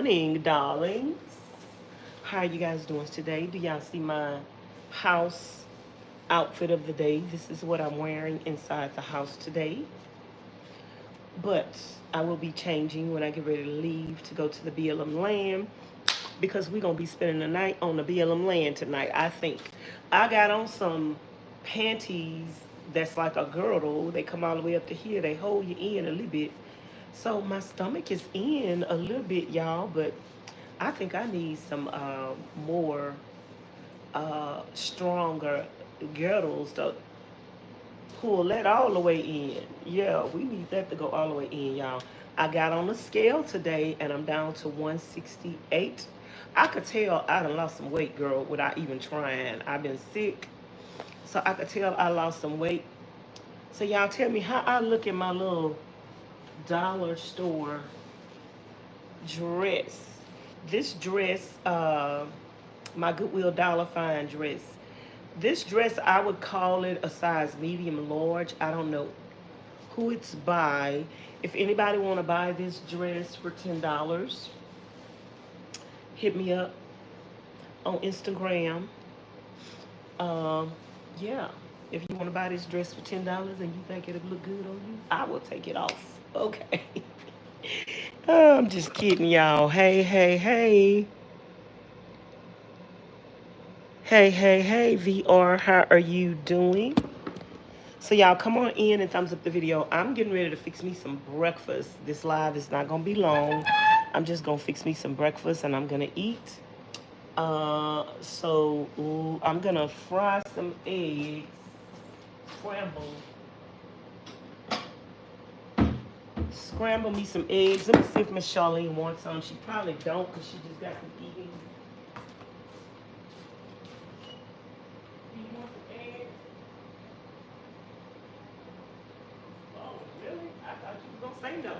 morning, darlings. How are you guys doing today? Do y'all see my house outfit of the day? This is what I'm wearing inside the house today. But I will be changing when I get ready to leave to go to the BLM land because we're going to be spending the night on the BLM land tonight, I think. I got on some panties that's like a girdle. They come all the way up to here. They hold you in a little bit. So my stomach is in a little bit, y'all, but I think I need some more stronger girdles to pull that all the way in. Yeah, we need that to go all the way in, y'all. I got on the scale today and I'm down to 168. I could tell I done lost some weight, girl, without even trying. I've been sick, so I could tell I lost some weight. So y'all tell me how I look in my little dollar store dress. This dress, my Goodwill Dollar Fine dress. This dress, I would call it a size medium large. I don't know who it's by. If anybody want to buy this dress for $10, hit me up on Instagram. Yeah, if you want to buy this dress for $10 and you think it'll look good on you, I will take it off. Okay. I'm just kidding, y'all. Hey, hey, hey. Hey, hey, hey, VR, how are you doing? So y'all come on in and thumbs up the video. I'm getting ready to fix me some breakfast. This live is not gonna be long. I'm just gonna fix me some breakfast and I'm gonna eat. I'm gonna fry some eggs, scramble me some eggs. Let me see if Ms Charlene wants some. She probably don't because she just got some eating. Do you want some eggs? Oh, really? I thought you were gonna say no.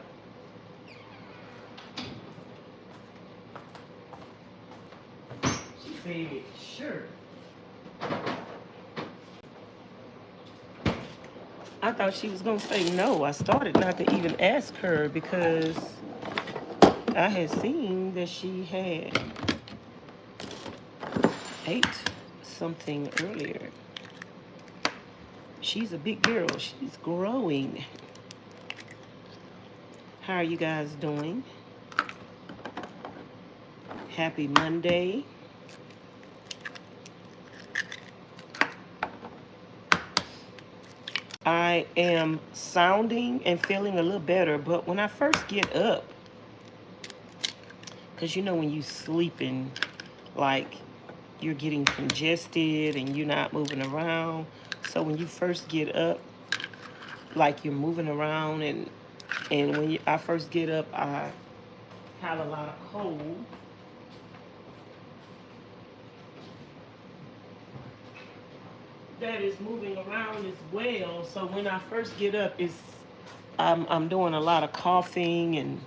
She said, sure. I thought she was going to say no. I started not to even ask her because I had seen that she had ate something earlier. She's a big girl. She's growing. How are you guys doing? Happy Monday. I am sounding and feeling a little better, but when I first get up, because you know when you sleeping, like you're getting congested and you're not moving around. So when you first get up, like you're moving around, and when I first get up, I have a lot of cold. That is moving around as well. So when I first get up, I'm doing a lot of coughing and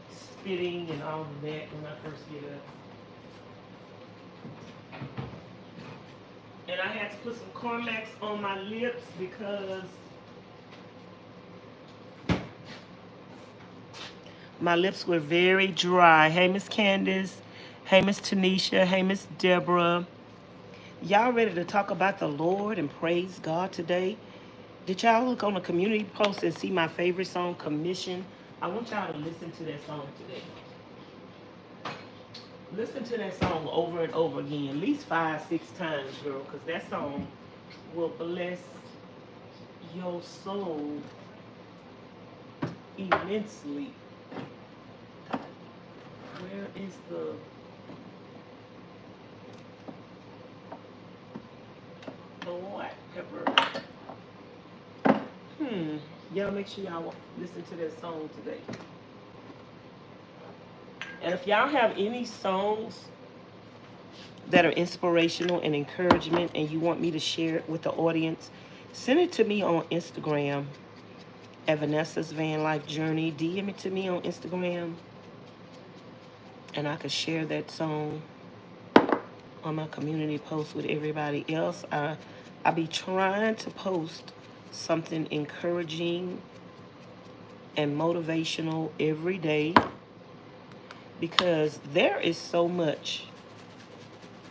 spitting and all of that when I first get up. And I had to put some Carmex on my lips because my lips were very dry. Hey, Miss Candace. Hey, Miss Tanisha. Hey, Miss Deborah. Y'all ready to talk about the Lord and praise God today? Did y'all look on the community post and see my favorite song, Commission? I want y'all to listen to that song today. Listen to that song over and over again, at least 5-6 times, girl, because that song will bless your soul immensely. Where is the... black pepper? Y'all make sure y'all listen to that song today. And if y'all have any songs that are inspirational and encouragement and you want me to share it with the audience, send it to me on Instagram at Vanessa's Van Life Journey. DM it to me on Instagram and I could share that song on my community post with everybody else. I be trying to post something encouraging and motivational every day. because there is so much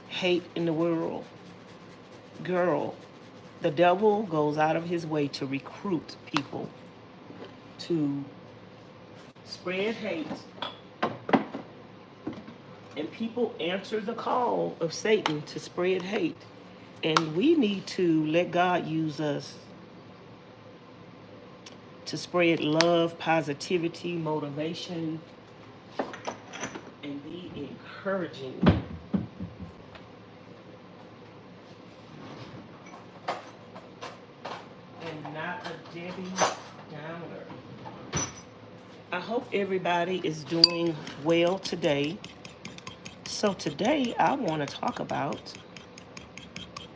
hate in the world. Girl, the devil goes out of his way to recruit people to spread hate, and people answer the call of Satan to spread hate. And we need to let God use us to spread love, positivity, motivation, and be encouraging. And not a Debbie Downer. I hope everybody is doing well today. So today I want to talk about,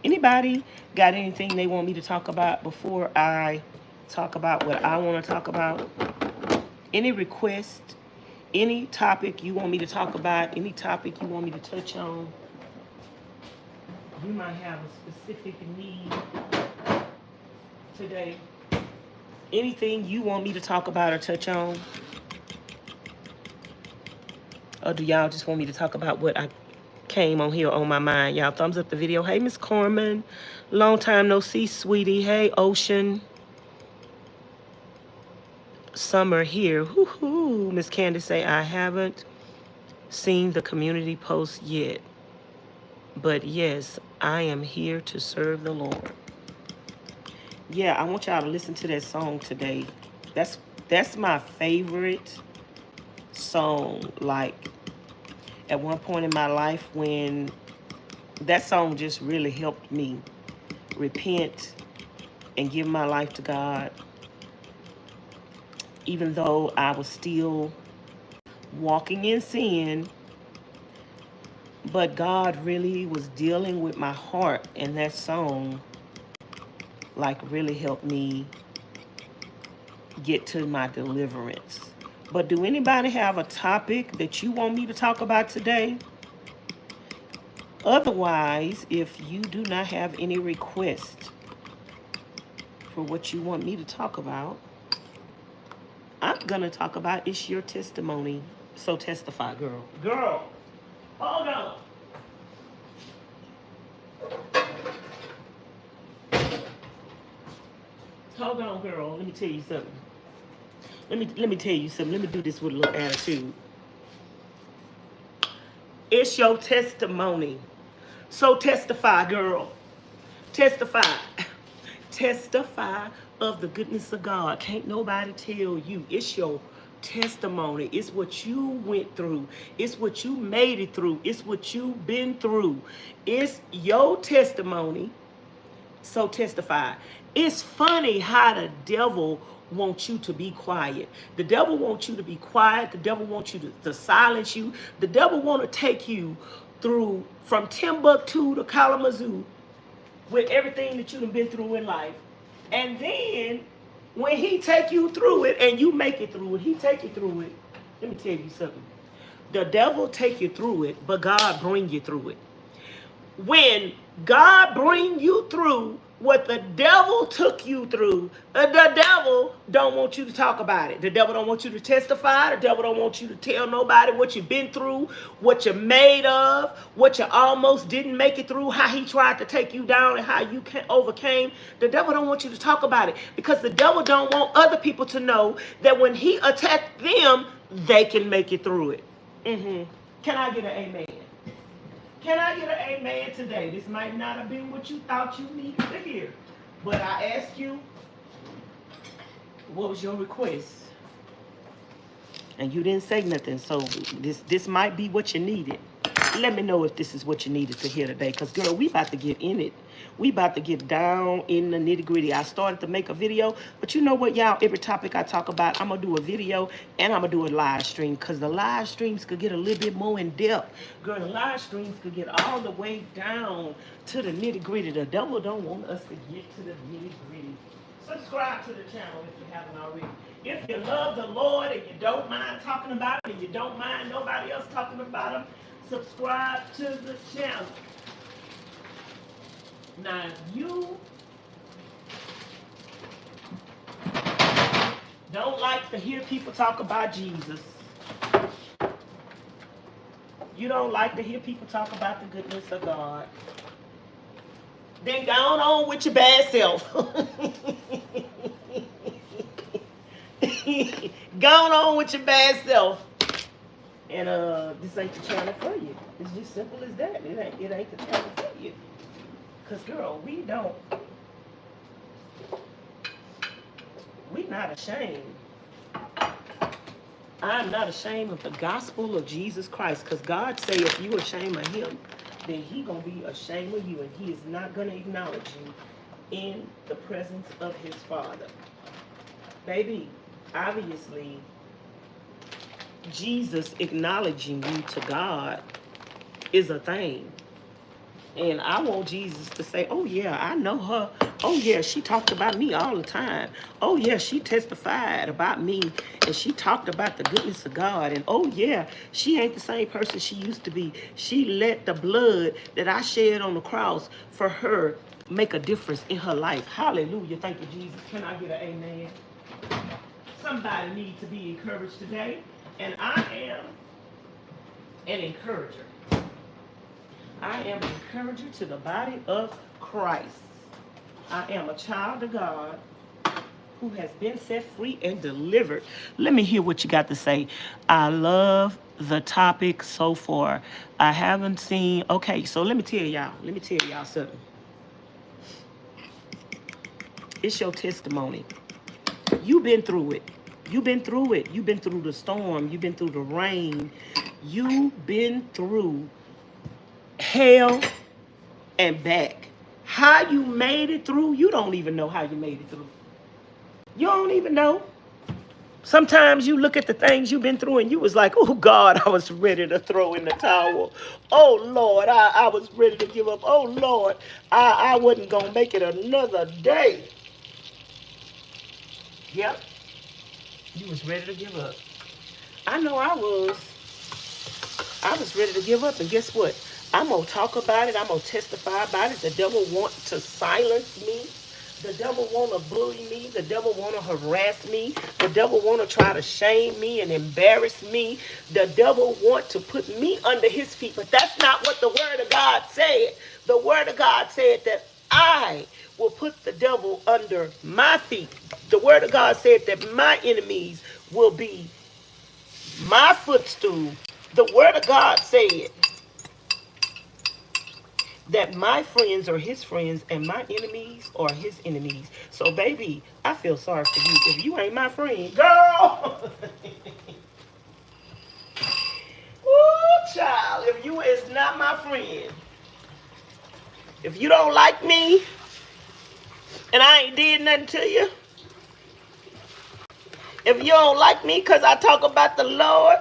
anybody got anything they want me to talk about before I talk about what I want to talk about? Any request, any topic you want me to talk about, any topic you want me to touch on? You might have a specific need today. Anything you want me to talk about or touch on? Or do y'all just want me to talk about what I came on here on my mind? Y'all thumbs up the video. Hey, Miss Carmen. Long time no see, sweetie. Hey, Ocean. Summer here. Woohoo. Miss Candace say, I haven't seen the community post yet. But yes, I am here to serve the Lord. Yeah, I want y'all to listen to that song today. That's my favorite song. Like, at one point in my life, when that song just really helped me repent and give my life to God, even though I was still walking in sin. But God really was dealing with my heart, and that song like really helped me get to my deliverance. But do anybody have a topic that you want me to talk about today? Otherwise, if you do not have any requests for what you want me to talk about, I'm going to talk about it's your testimony. So testify, girl. Girl, hold on. Hold on, girl. Let me tell you something. Let me tell you something. Let me do this with a little attitude. It's your testimony. So testify, girl. Testify. Testify of the goodness of God. Can't nobody tell you. It's your testimony. It's what you went through. It's what you made it through. It's what you've been through. It's your testimony. So testify. It's funny how the devil wants you to be quiet. The devil wants you to be quiet. The devil wants you to silence you. The devil want to take you through from Timbuktu to Kalamazoo with everything that you've been through in life. And then when he take you through it and you make it through it, he take you through it. Let me tell you something. The devil take you through it, but God bring you through it. When God bring you through what the devil took you through, the devil don't want you to talk about it. The devil don't want you to testify. The devil don't want you to tell nobody what you've been through, what you're made of, what you almost didn't make it through, how he tried to take you down and how you overcame. The devil don't want you to talk about it because the devil don't want other people to know that when he attacked them, they can make it through it. Can I get an amen? Can I get an amen today? This might not have been what you thought you needed to hear. But I asked you, what was your request? And you didn't say nothing. So this might be what you needed. Let me know if this is what you needed to hear today. Because, girl, we about to get in it. We about to get down in the nitty-gritty. I started to make a video. But you know what, y'all? Every topic I talk about, I'm going to do a video and I'm going to do a live stream. Because the live streams could get a little bit more in depth. Girl, the live streams could get all the way down to the nitty-gritty. The devil don't want us to get to the nitty-gritty. Subscribe to the channel if you haven't already. If you love the Lord and you don't mind talking about him and you don't mind nobody else talking about him, subscribe to the channel. Now, if you don't like to hear people talk about Jesus, You don't like to hear people talk about the goodness of God. Then go on with your bad self. Go on with your bad self. And this ain't the channel for you. It's just simple as that. It ain't the channel for you. Cause girl, we're not ashamed. I'm not ashamed of the gospel of Jesus Christ. Cause God say if you ashamed of him, then he gonna be ashamed of you, and he is not gonna acknowledge you in the presence of his Father. Baby, obviously, Jesus acknowledging you to God is a thing. And I want Jesus to say, oh yeah, I know her. Oh yeah, she talked about me all the time. Oh yeah, she testified about me, and she talked about the goodness of God. And oh yeah, she ain't the same person she used to be. She let the blood that I shed on the cross for her make a difference in her life. Hallelujah. Thank you, Jesus. Can I get an amen? Somebody needs to be encouraged today, and I am an encourager. I am an encourager to the body of Christ. I am a child of God who has been set free and delivered. Let me hear what you got to say. I love the topic so far. I haven't seen. Okay, so let me tell y'all something. It's your testimony. You've been through it. You've been through it. You've been through the storm. You've been through the rain. You've been through hell and back. How you made it through, you don't even know how you made it through. You don't even know. Sometimes you look at the things you've been through and you was like, oh God, I was ready to throw in the towel. Oh Lord, I was ready to give up. Oh Lord, I wasn't going to make it another day. Yep, you was ready to give up. I know I was. I was ready to give up, and guess what? I'm going to talk about it. I'm going to testify about it. The devil wants to silence me. The devil want to bully me. The devil want to harass me. The devil want to try to shame me and embarrass me. The devil want to put me under his feet. But that's not what the word of God said. The word of God said that I will put the devil under my feet. The word of God said that my enemies will be my footstool. The word of God said that my friends are his friends and my enemies are his enemies. So, baby, I feel sorry for you. If you ain't my friend, girl. Ooh, child, if you is not my friend, if you don't like me and I ain't did nothing to you, if you don't like me because I talk about the Lord,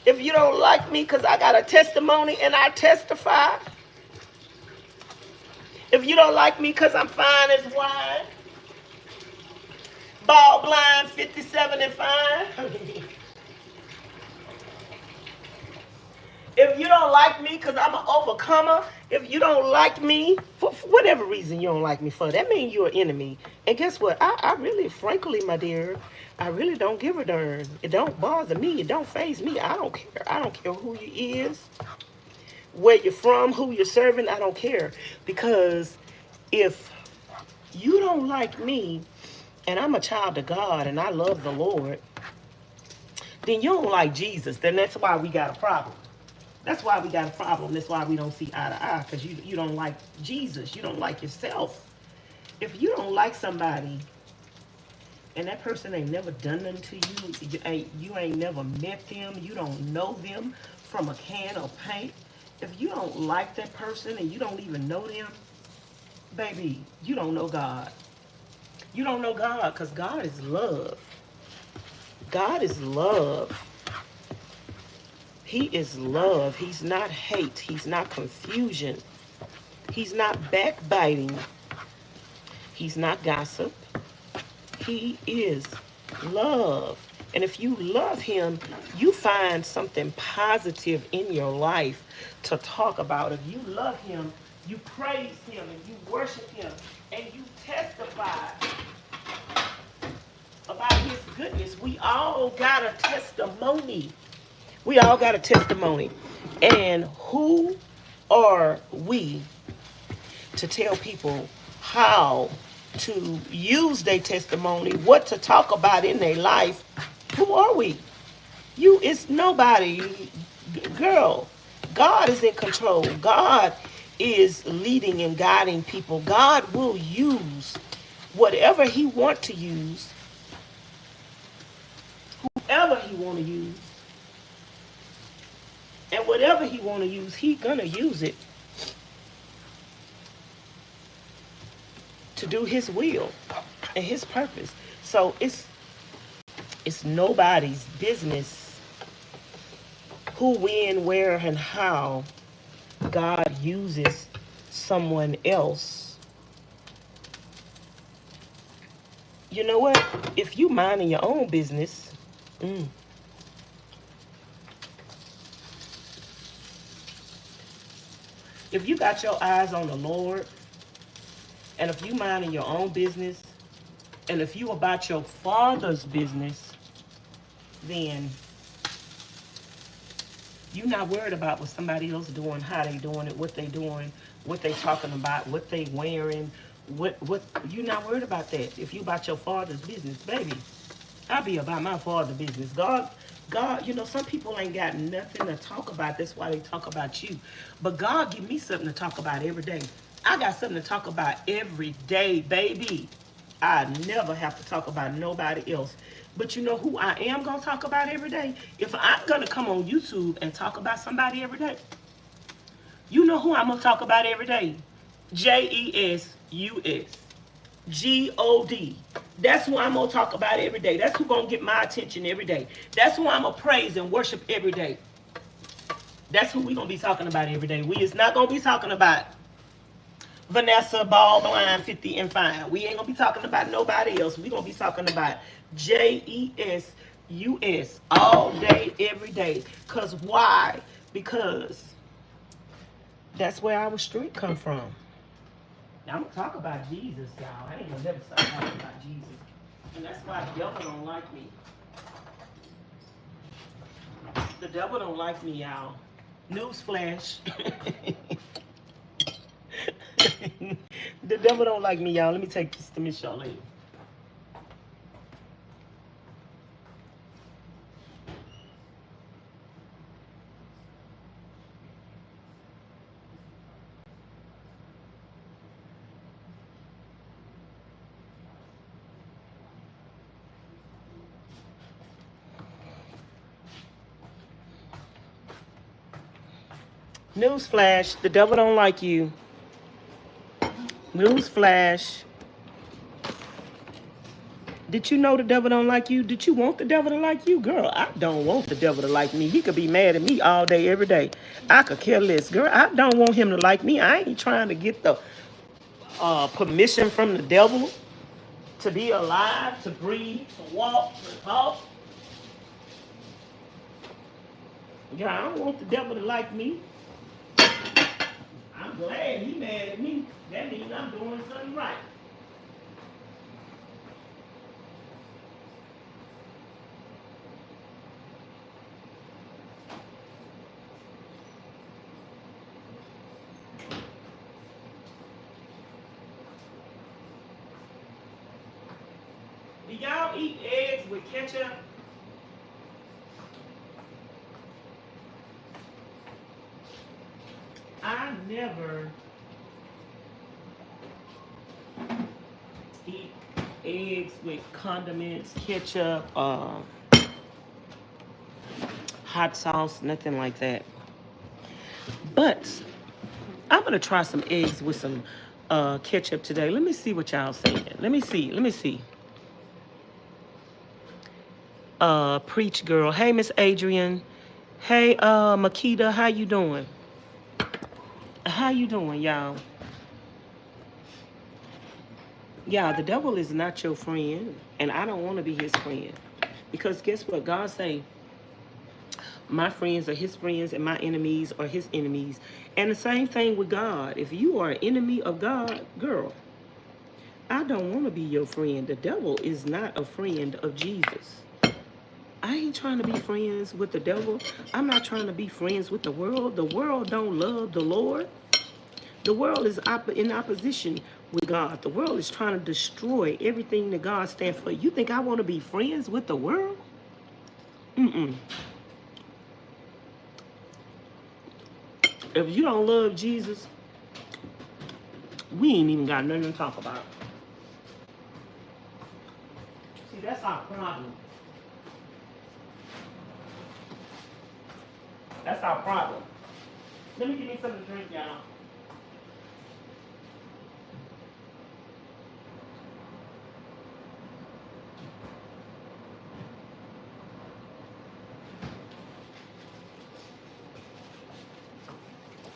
if you don't like me because I got a testimony and I testify, if you don't like me because I'm fine as wine, ball blind, 57 and fine, if you don't like me because I'm an overcomer, if you don't like me, for whatever reason you don't like me for, that means you're an enemy. And guess what? I really, frankly, my dear, I really don't give a darn. It don't bother me. It don't faze me. I don't care. I don't care who you is, where you're from, who you're serving. I don't care. Because if you don't like me, and I'm a child of God, and I love the Lord, then you don't like Jesus. Then that's why we got a problem. That's why we got a problem. That's why we don't see eye to eye, because you don't like Jesus. You don't like yourself. If you don't like somebody and that person ain't never done nothing to you, you ain't never met them, you don't know them from a can of paint, if you don't like that person and you don't even know them, baby, you don't know God. You don't know God, because God is love. God is love. He is love. He's not hate. He's not confusion. He's not backbiting. He's not gossip. He is love. And if you love him, you find something positive in your life to talk about. If you love him, you praise him and you worship him and you testify about his goodness. We all got a testimony. We all got a testimony. And who are we to tell people how to use their testimony, what to talk about in their life? Who are we? You, it's nobody. Girl, God is in control. God is leading and guiding people. God will use whatever he want to use, whoever he want to use, and whatever he want to use, he gonna use it to do his will and his purpose. So it's nobody's business who, when, where, and how God uses someone else. You know what? If you minding your own business, if you got your eyes on the Lord, and if you minding your own business, and if you about your Father's business, then you're not worried about what somebody else doing, how they doing it, what they doing, what they talking about, what they wearing, what you're not worried about that. If you about your Father's business, baby, I be about my Father's business. God, you know, some people ain't got nothing to talk about. That's why they talk about you. But God give me something to talk about every day. I got something to talk about every day, baby. I never have to talk about nobody else. But you know who I am going to talk about every day? If I'm going to come on YouTube and talk about somebody every day, you know who I'm going to talk about every day? Jesus. God. That's who I'm going to talk about every day. That's who going to get my attention every day. That's who I'm going to praise and worship every day. That's who we going to be talking about every day. We is not going to be talking about Vanessa, ball blind, 50 and fine. We ain't going to be talking about nobody else. We going to be talking about Jesus all day, every day. Because why? Because that's where our strength come from. Now, I'm going to talk about Jesus, y'all. I ain't going to never stop talking about Jesus. And that's why the devil don't like me. The devil don't like me, y'all. Newsflash. The devil don't like me, y'all. Let me take this to Ms Charlene. Newsflash, the devil don't like you. Newsflash. Did you know the devil don't like you? Did you want the devil to like you? Girl, I don't want the devil to like me. He could be mad at me all day, every day. I could care less. Girl, I don't want him to like me. I ain't trying to get the permission from the devil to be alive, to breathe, to walk, to talk. Girl, I don't want the devil to like me. I'm glad he mad at me. That means I'm doing something right. Do y'all eat eggs with ketchup? I never eat eggs with condiments, ketchup, hot sauce, nothing like that. But I'm gonna try some eggs with some ketchup today. Let me see what y'all saying. Let me see. Preach girl. Hey, Miss Adrian. Hey, Makita, how you doing? How you doing, y'all? Yeah, the devil is not your friend, and I don't want to be his friend. Because guess what? God say, my friends are his friends, and my enemies are his enemies. And the same thing with God. If you are an enemy of God, girl, I don't want to be your friend. The devil is not a friend of Jesus. I ain't trying to be friends with the devil. I'm not trying to be friends with the world. The world don't love the Lord. The world is in opposition with God. The world is trying to destroy everything that God stands for. You think I want to be friends with the world? Mm-mm. If you don't love Jesus, we ain't even got nothing to talk about. See, that's our problem. That's our problem. Let me give me something to drink, y'all.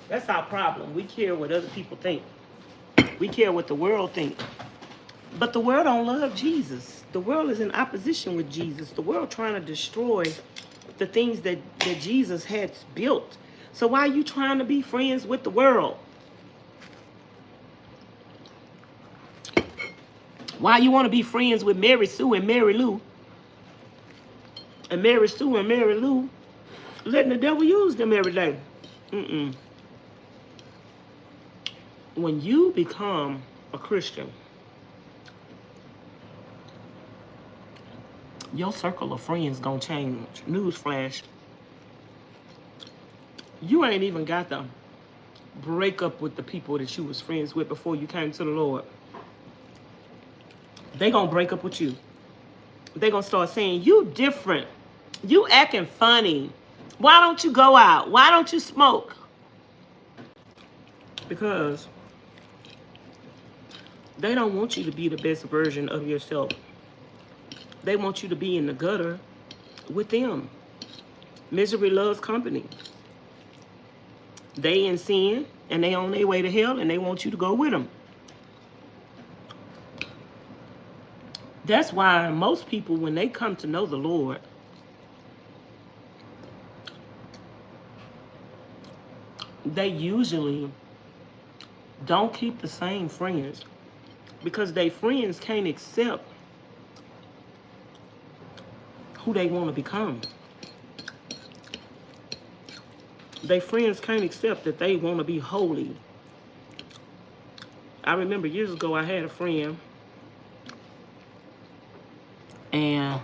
That's our problem. We care what other people think. We care what the world thinks. But the world don't love Jesus. The world is in opposition with Jesus. The world trying to destroy the things that Jesus had built. So why are you trying to be friends with the world? Why you want to be friends with Mary Sue and Mary Lou? And Mary Sue and Mary Lou letting the devil use them every day. Mm-mm. When you become a Christian, your circle of friends gonna change. Newsflash. You ain't even got to break up with the people that you was friends with before you came to the Lord. They gonna break up with you. They gonna start saying, you different. You acting funny. Why don't you go out? Why don't you smoke? Because they don't want you to be the best version of yourself. They want you to be in the gutter with them. Misery loves company. They in sin, and they on their way to hell, and they want you to go with them. That's why most people, when they come to know the Lord, they usually don't keep the same friends, because their friends can't accept who they want to become. Their friends can't accept that they want to be holy. I remember years ago I had a friend, and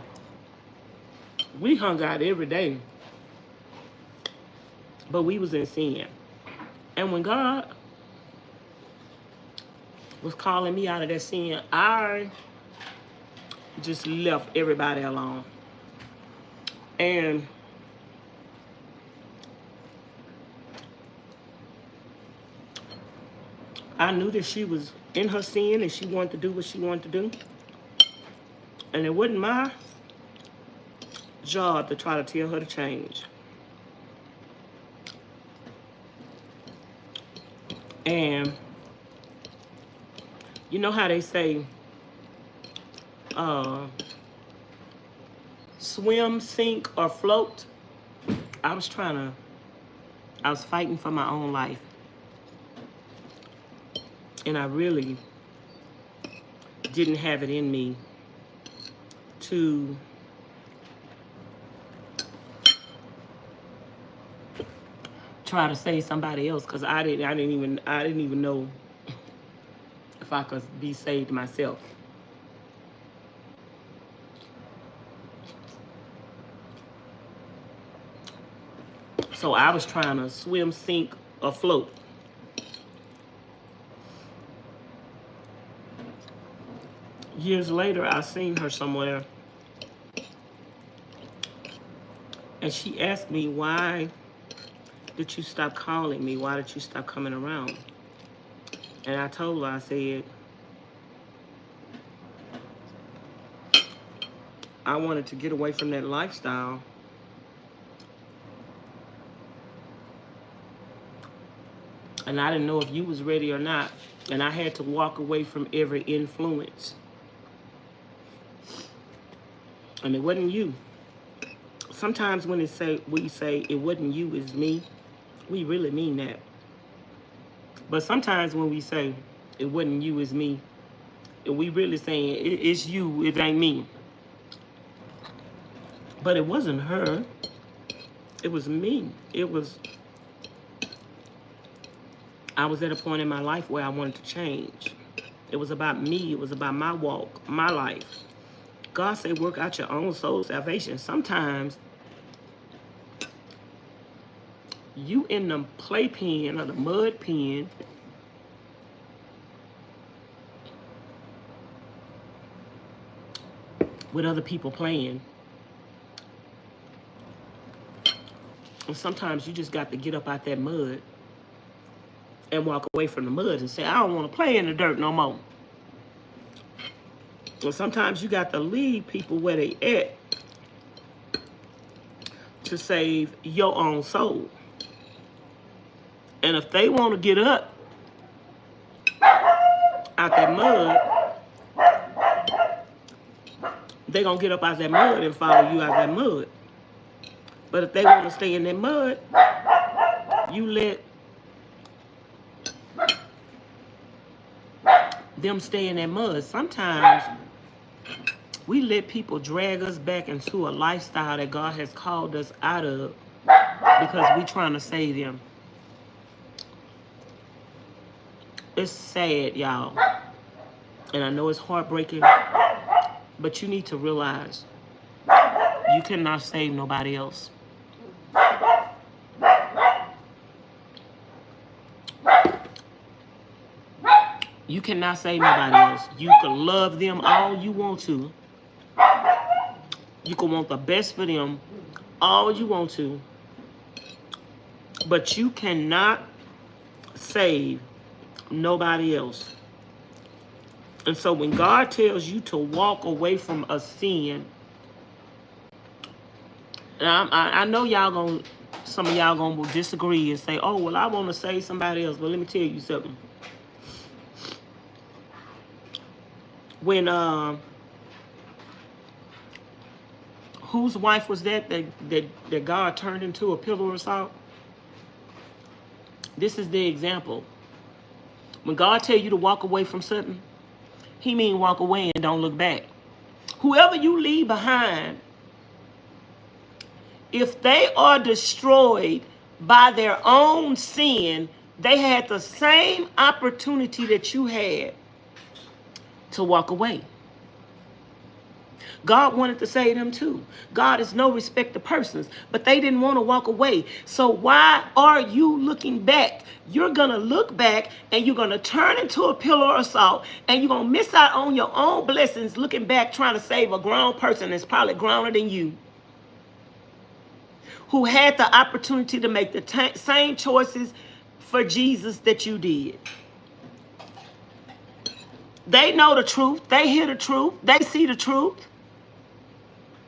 we hung out every day, but we was in sin. And when God was calling me out of that sin, I just left everybody alone. And I knew that she was in her sin and she wanted to do what she wanted to do. And it wasn't my job to try to tell her to change. And you know how they say, swim, sink, or float? I was fighting for my own life. And I really didn't have it in me to try to save somebody else, because I didn't even know if I could be saved myself. So I was trying to swim, sink, or float. Years later, I seen her somewhere, and she asked me, why did you stop calling me? Why did you stop coming around? And I told her, I said, I wanted to get away from that lifestyle. And I didn't know if you was ready or not. And I had to walk away from every influence. And it wasn't you. Sometimes when we say it wasn't you, it's me, we really mean that. But sometimes when we say it wasn't you, it's me, we really saying it's you, it ain't me. But it wasn't her. It was me. I was at a point in my life where I wanted to change. It was about me. It was about my walk, my life. God said, work out your own soul salvation. Sometimes you in the playpen or the mud pen with other people playing. And sometimes you just got to get up out that mud and walk away from the mud and say, I don't want to play in the dirt no more. And sometimes you got to leave people where they at to save your own soul. And if they want to get up out that mud, they going to get up out that mud and follow you out that mud. But if they want to stay in that mud, you let them stay in that mud. Sometimes we let people drag us back into a lifestyle that God has called us out of because we're trying to save them. It's sad, y'all. And I know it's heartbreaking, but you need to realize you cannot save nobody else. You cannot save nobody else. You can love them all you want to. You can want the best for them all you want to. But you cannot save nobody else. And so when God tells you to walk away from a sin, and I know y'all gonna, some of y'all gonna disagree and say, oh, well, I want to save somebody else. But let me tell you something. When whose wife was that God turned into a pillar of salt? This is the example. When God tell you to walk away from something, he mean walk away and don't look back. Whoever you leave behind, if they are destroyed by their own sin, they had the same opportunity that you had to walk away. God wanted to save them too. God is no respect of persons, but they didn't want to walk away. So why are you looking back? You're going to look back and you're going to turn into a pillar of salt and you're going to miss out on your own blessings looking back trying to save a grown person that's probably growner than you, who had the opportunity to make the same choices for Jesus that you did. They know the truth. They hear the truth. They see the truth.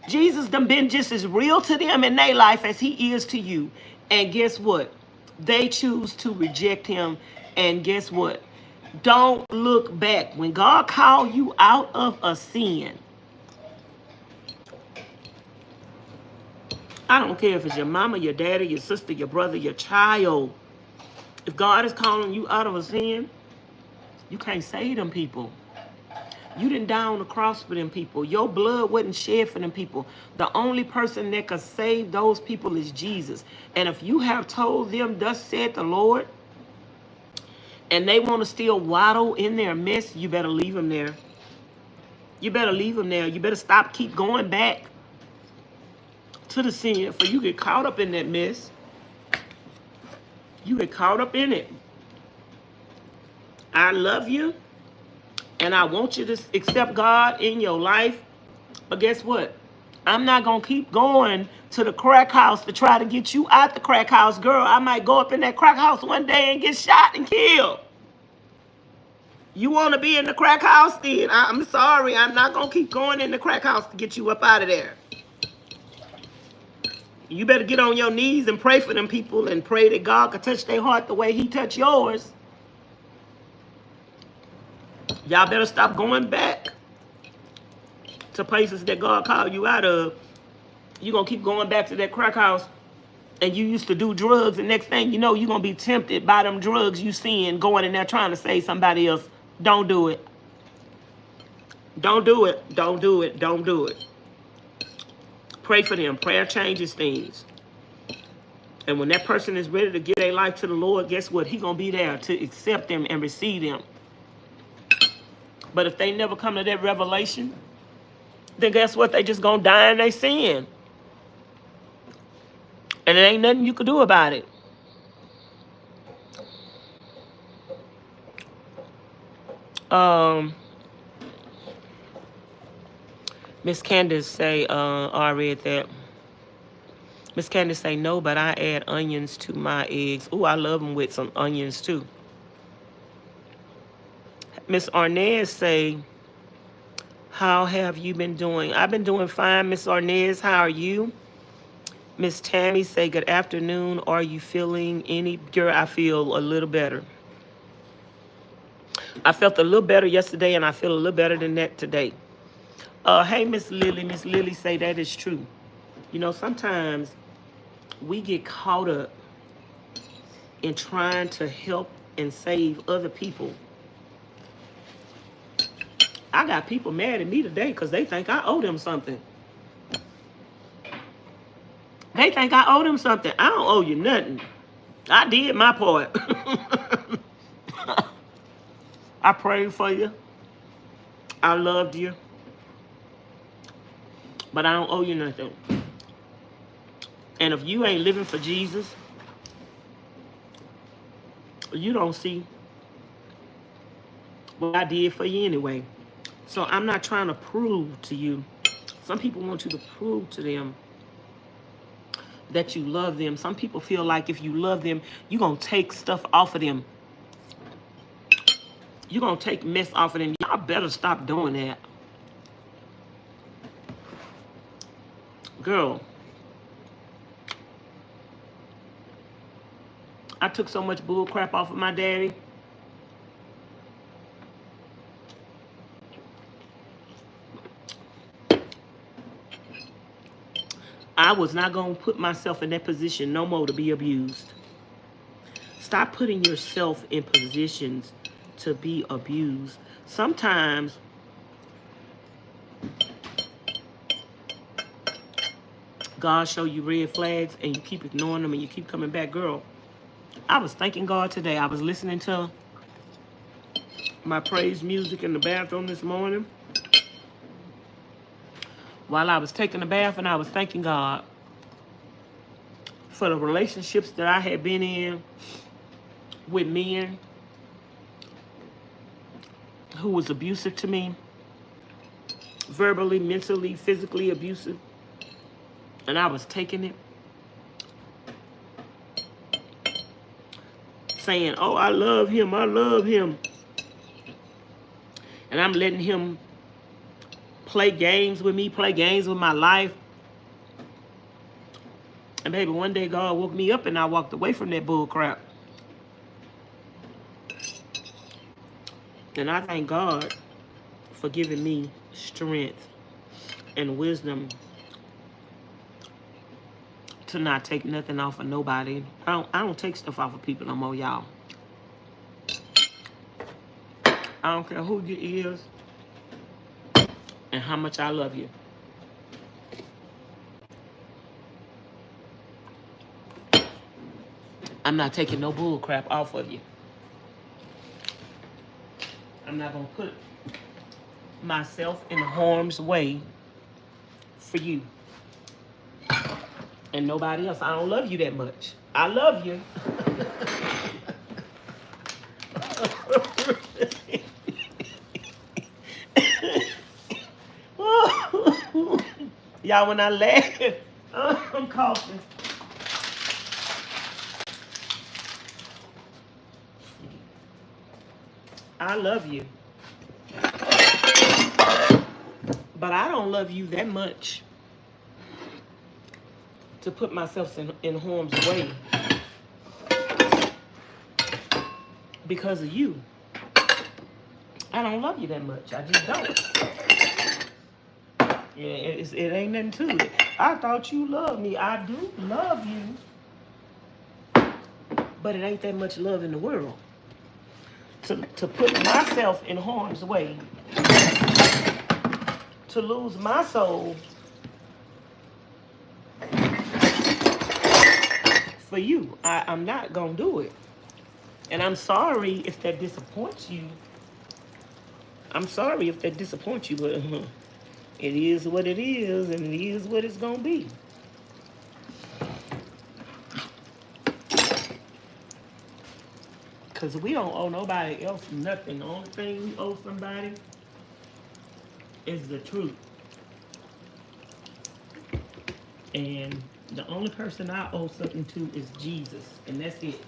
Jesus done been just as real to them in their life as he is to you. And guess what? They choose to reject him. And guess what? Don't look back. When God called you out of a sin, I don't care if it's your mama, your daddy, your sister, your brother, your child. If God is calling you out of a sin, you can't save them people. You didn't die on the cross for them people. Your blood wasn't shed for them people. The only person that could save those people is Jesus. And if you have told them, thus said the Lord, and they want to still waddle in their mess, you better leave them there. You better leave them there. You better keep going back to the sin, for you get caught up in that mess. You get caught up in it. I love you, and I want you to accept God in your life. But guess what? I'm not going to keep going to the crack house to try to get you out the crack house. Girl, I might go up in that crack house one day and get shot and killed. You want to be in the crack house? Then I'm sorry. I'm not going to keep going in the crack house to get you up out of there. You better get on your knees and pray for them people and pray that God could touch their heart the way he touched yours. Y'all better stop going back to places that God called you out of. You're going to keep going back to that crack house, and you used to do drugs, and next thing you know, you're going to be tempted by them drugs you seeing going in there trying to save somebody else. Don't do it. Don't do it. Don't do it. Don't do it. Pray for them. Prayer changes things. And when that person is ready to give their life to the Lord, guess what? He's going to be there to accept them and receive them. But if they never come to that revelation, then guess what? They just going to die in their sin. And there ain't nothing you can do about it. Miss Candace say, I read that. Miss Candace say, no, but I add onions to my eggs. Ooh, I love them with some onions too. Miss Arnez say, how have you been doing? I've been doing fine, Miss Arnez. How are you? Miss Tammy say, good afternoon. Are you feeling any? Girl, I feel a little better. I felt a little better yesterday, and I feel a little better than that today. Hey, Miss Lily. Miss Lily say that is true. You know, sometimes we get caught up in trying to help and save other people. I got people mad at me today because they think I owe them something. They think I owe them something. I don't owe you nothing. I did my part. I prayed for you. I loved you. But I don't owe you nothing. And if you ain't living for Jesus, you don't see what I did for you anyway. So I'm not trying to prove to you. Some people want you to prove to them that you love them. Some people feel like if you love them, you're going to take stuff off of them. You're going to take mess off of them. Y'all better stop doing that. Girl, I took so much bull crap off of my daddy. I was not going to put myself in that position no more to be abused. Stop putting yourself in positions to be abused. Sometimes God show you red flags and you keep ignoring them and you keep coming back. Girl, I was thanking God today. I was listening to my praise music in the bathroom this morning while I was taking a bath, and I was thanking God for the relationships that I had been in with men who was abusive to me, verbally, mentally, physically abusive. And I was taking it, saying, oh, I love him, I love him. And I'm letting him play games with me, play games with my life. And baby, one day God woke me up and I walked away from that bull crap. And I thank God for giving me strength and wisdom to not take nothing off of nobody. I don't take stuff off of people no more, y'all. I don't care who you is and how much I love you. I'm not taking no bull crap off of you. I'm not going to put myself in harm's way for you. And nobody else. I don't love you that much. I love you. Y'all, when I laugh, I'm coughing. I love you. But I don't love you that much to put myself in harm's way because of you. I don't love you that much. I just don't. Yeah, it ain't nothing to it. I thought you loved me. I do love you. But it ain't that much love in the world. To put myself in harm's way, to lose my soul for you. I'm not going to do it. And I'm sorry if that disappoints you. I'm sorry if that disappoints you, but it is what it is, and it is what it's going to be. Because we don't owe nobody else nothing. The only thing we owe somebody is the truth. And the only person I owe something to is Jesus. And that's it.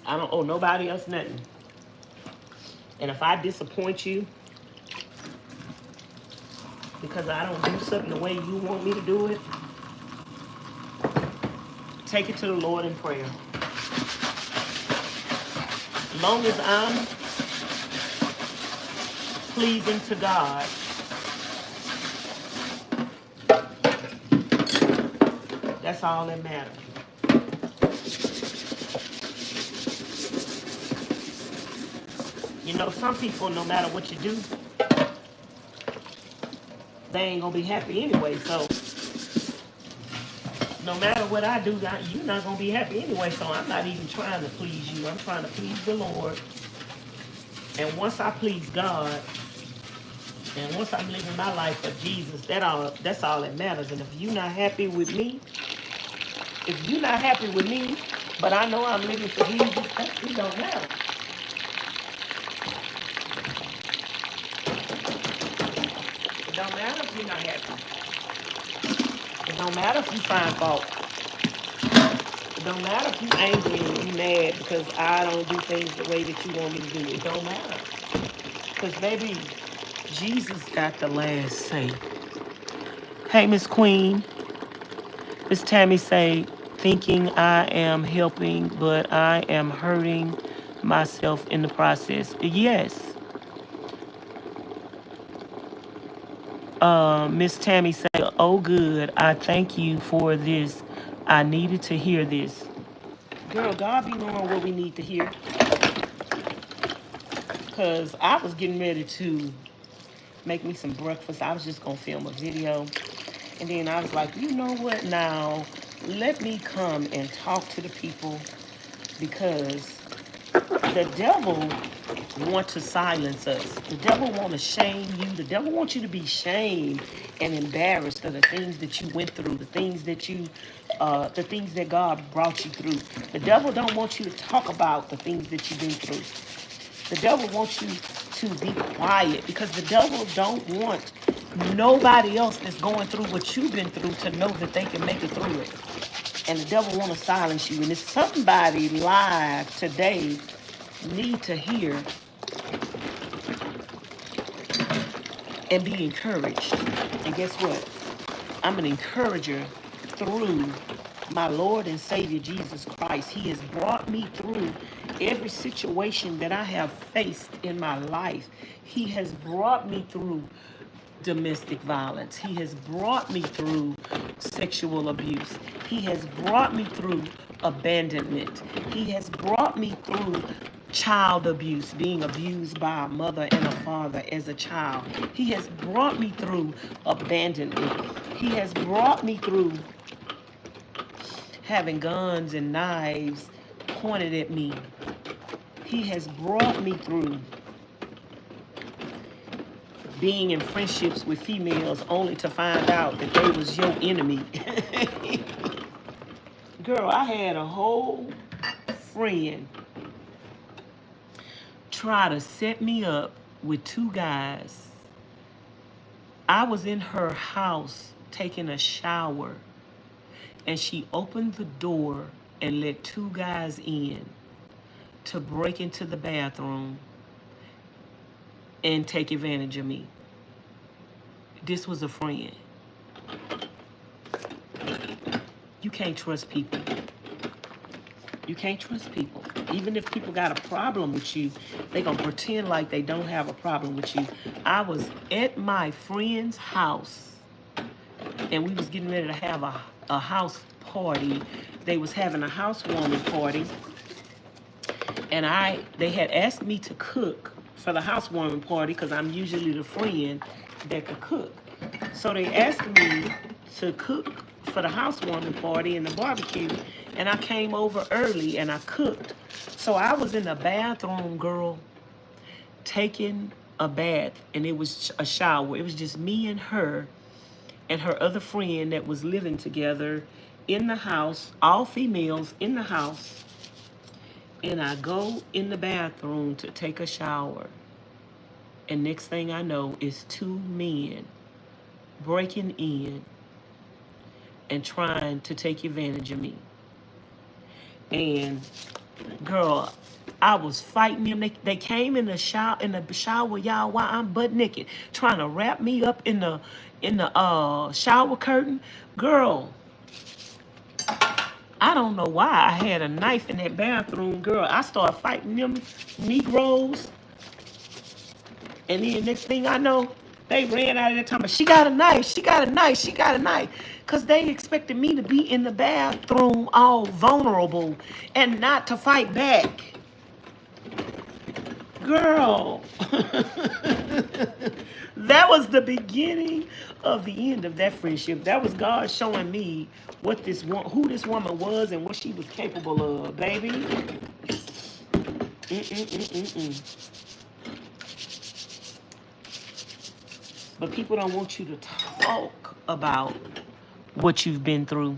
I don't owe nobody else nothing. And if I disappoint you because I don't do something the way you want me to do it, take it to the Lord in prayer. As long as I'm pleasing to God, that's all that matters. You know, some people, no matter what you do, they ain't gonna be happy anyway. So no matter what I do, you're not gonna be happy anyway. So I'm not even trying to please you. I'm trying to please the Lord. And once I please God, and once I'm living my life for Jesus, that's all that matters. And if you're not happy with me, but I know I'm living for Jesus, it don't matter. It don't matter if you're not happy. It don't matter if you find fault. It don't matter if you're angry and you mad because I don't do things the way that you want me to do. It don't matter. Because, baby, Jesus got the last say. Hey, Miss Queen. Miss Tammy say, thinking I am helping, but I am hurting myself in the process. Yes. Miss Tammy say, oh, good. I thank you for this. I needed to hear this. Girl, God be knowing what we need to hear. Because I was getting ready to make me some breakfast. I was just going to film a video. And then I was like, you know what now? Let me come and talk to the people, because the devil wants to silence us. The devil wants to shame you. The devil wants you to be shamed and embarrassed of the things that you went through, the things that God brought you through. The devil don't want you to talk about the things that you've been through. The devil wants you to be quiet, because the devil don't want nobody else that's going through what you've been through to know that they can make it through it. And the devil want to silence you. And if somebody live today need to hear and be encouraged. And guess what? I'm an encourager through my Lord and Savior Jesus Christ. He has brought me through every situation that I have faced in my life. He has brought me through domestic violence. He has brought me through sexual abuse. He has brought me through abandonment. He has brought me through child abuse, being abused by a mother and a father as a child. He has brought me through abandonment. He has brought me through having guns and knives pointed at me. He has brought me through being in friendships with females only to find out that they was your enemy. Girl, I had a whole friend try to set me up with two guys. I was in her house taking a shower, and she opened the door and let two guys in to break into the bathroom and take advantage of me. This was a friend. You can't trust people. You can't trust people. Even if people got a problem with you, they gonna pretend like they don't have a problem with you. I was at my friend's house, and we was getting ready to have a house party. They was having a housewarming party, and they had asked me to cook for the housewarming party, because I'm usually the friend that could cook. So they asked me to cook for the housewarming party and the barbecue, and I came over early and I cooked. So I was in the bathroom, girl, taking a bath, and it was a shower. It was just me and her other friend that was living together in the house, all females in the house. And I go in the bathroom to take a shower. And next thing I know is two men breaking in and trying to take advantage of me. And girl, I was fighting them. They came in the shower, y'all, while I'm butt naked, trying to wrap me up in the shower curtain. Girl, I don't know why I had a knife in that bathroom, girl. I started fighting them Negroes. And then next thing I know, they ran out of there talking about, she got a knife, she got a knife, she got a knife. Because they expected me to be in the bathroom all vulnerable and not to fight back. Girl. That was the beginning of the end of that friendship. That was God showing me what who this woman was and what she was capable of, baby. But people don't want you to talk about what you've been through.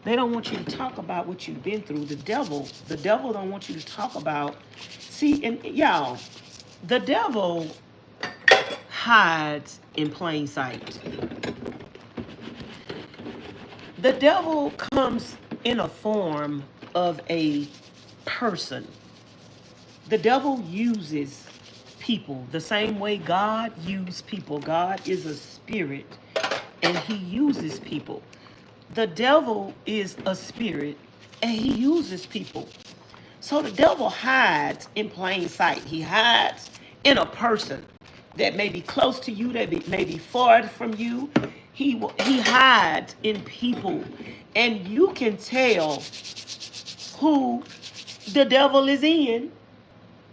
They don't want you to talk about what you've been through. The devil don't want you to talk about. See, and y'all, the devil hides in plain sight. The devil comes in a form of a person. The devil uses people the same way God used people. God is a spirit and he uses people. The devil is a spirit and he uses people. So the devil hides in plain sight. He hides in a person that may be close to you, that may be far from you. He hides in people, and you can tell who the devil is in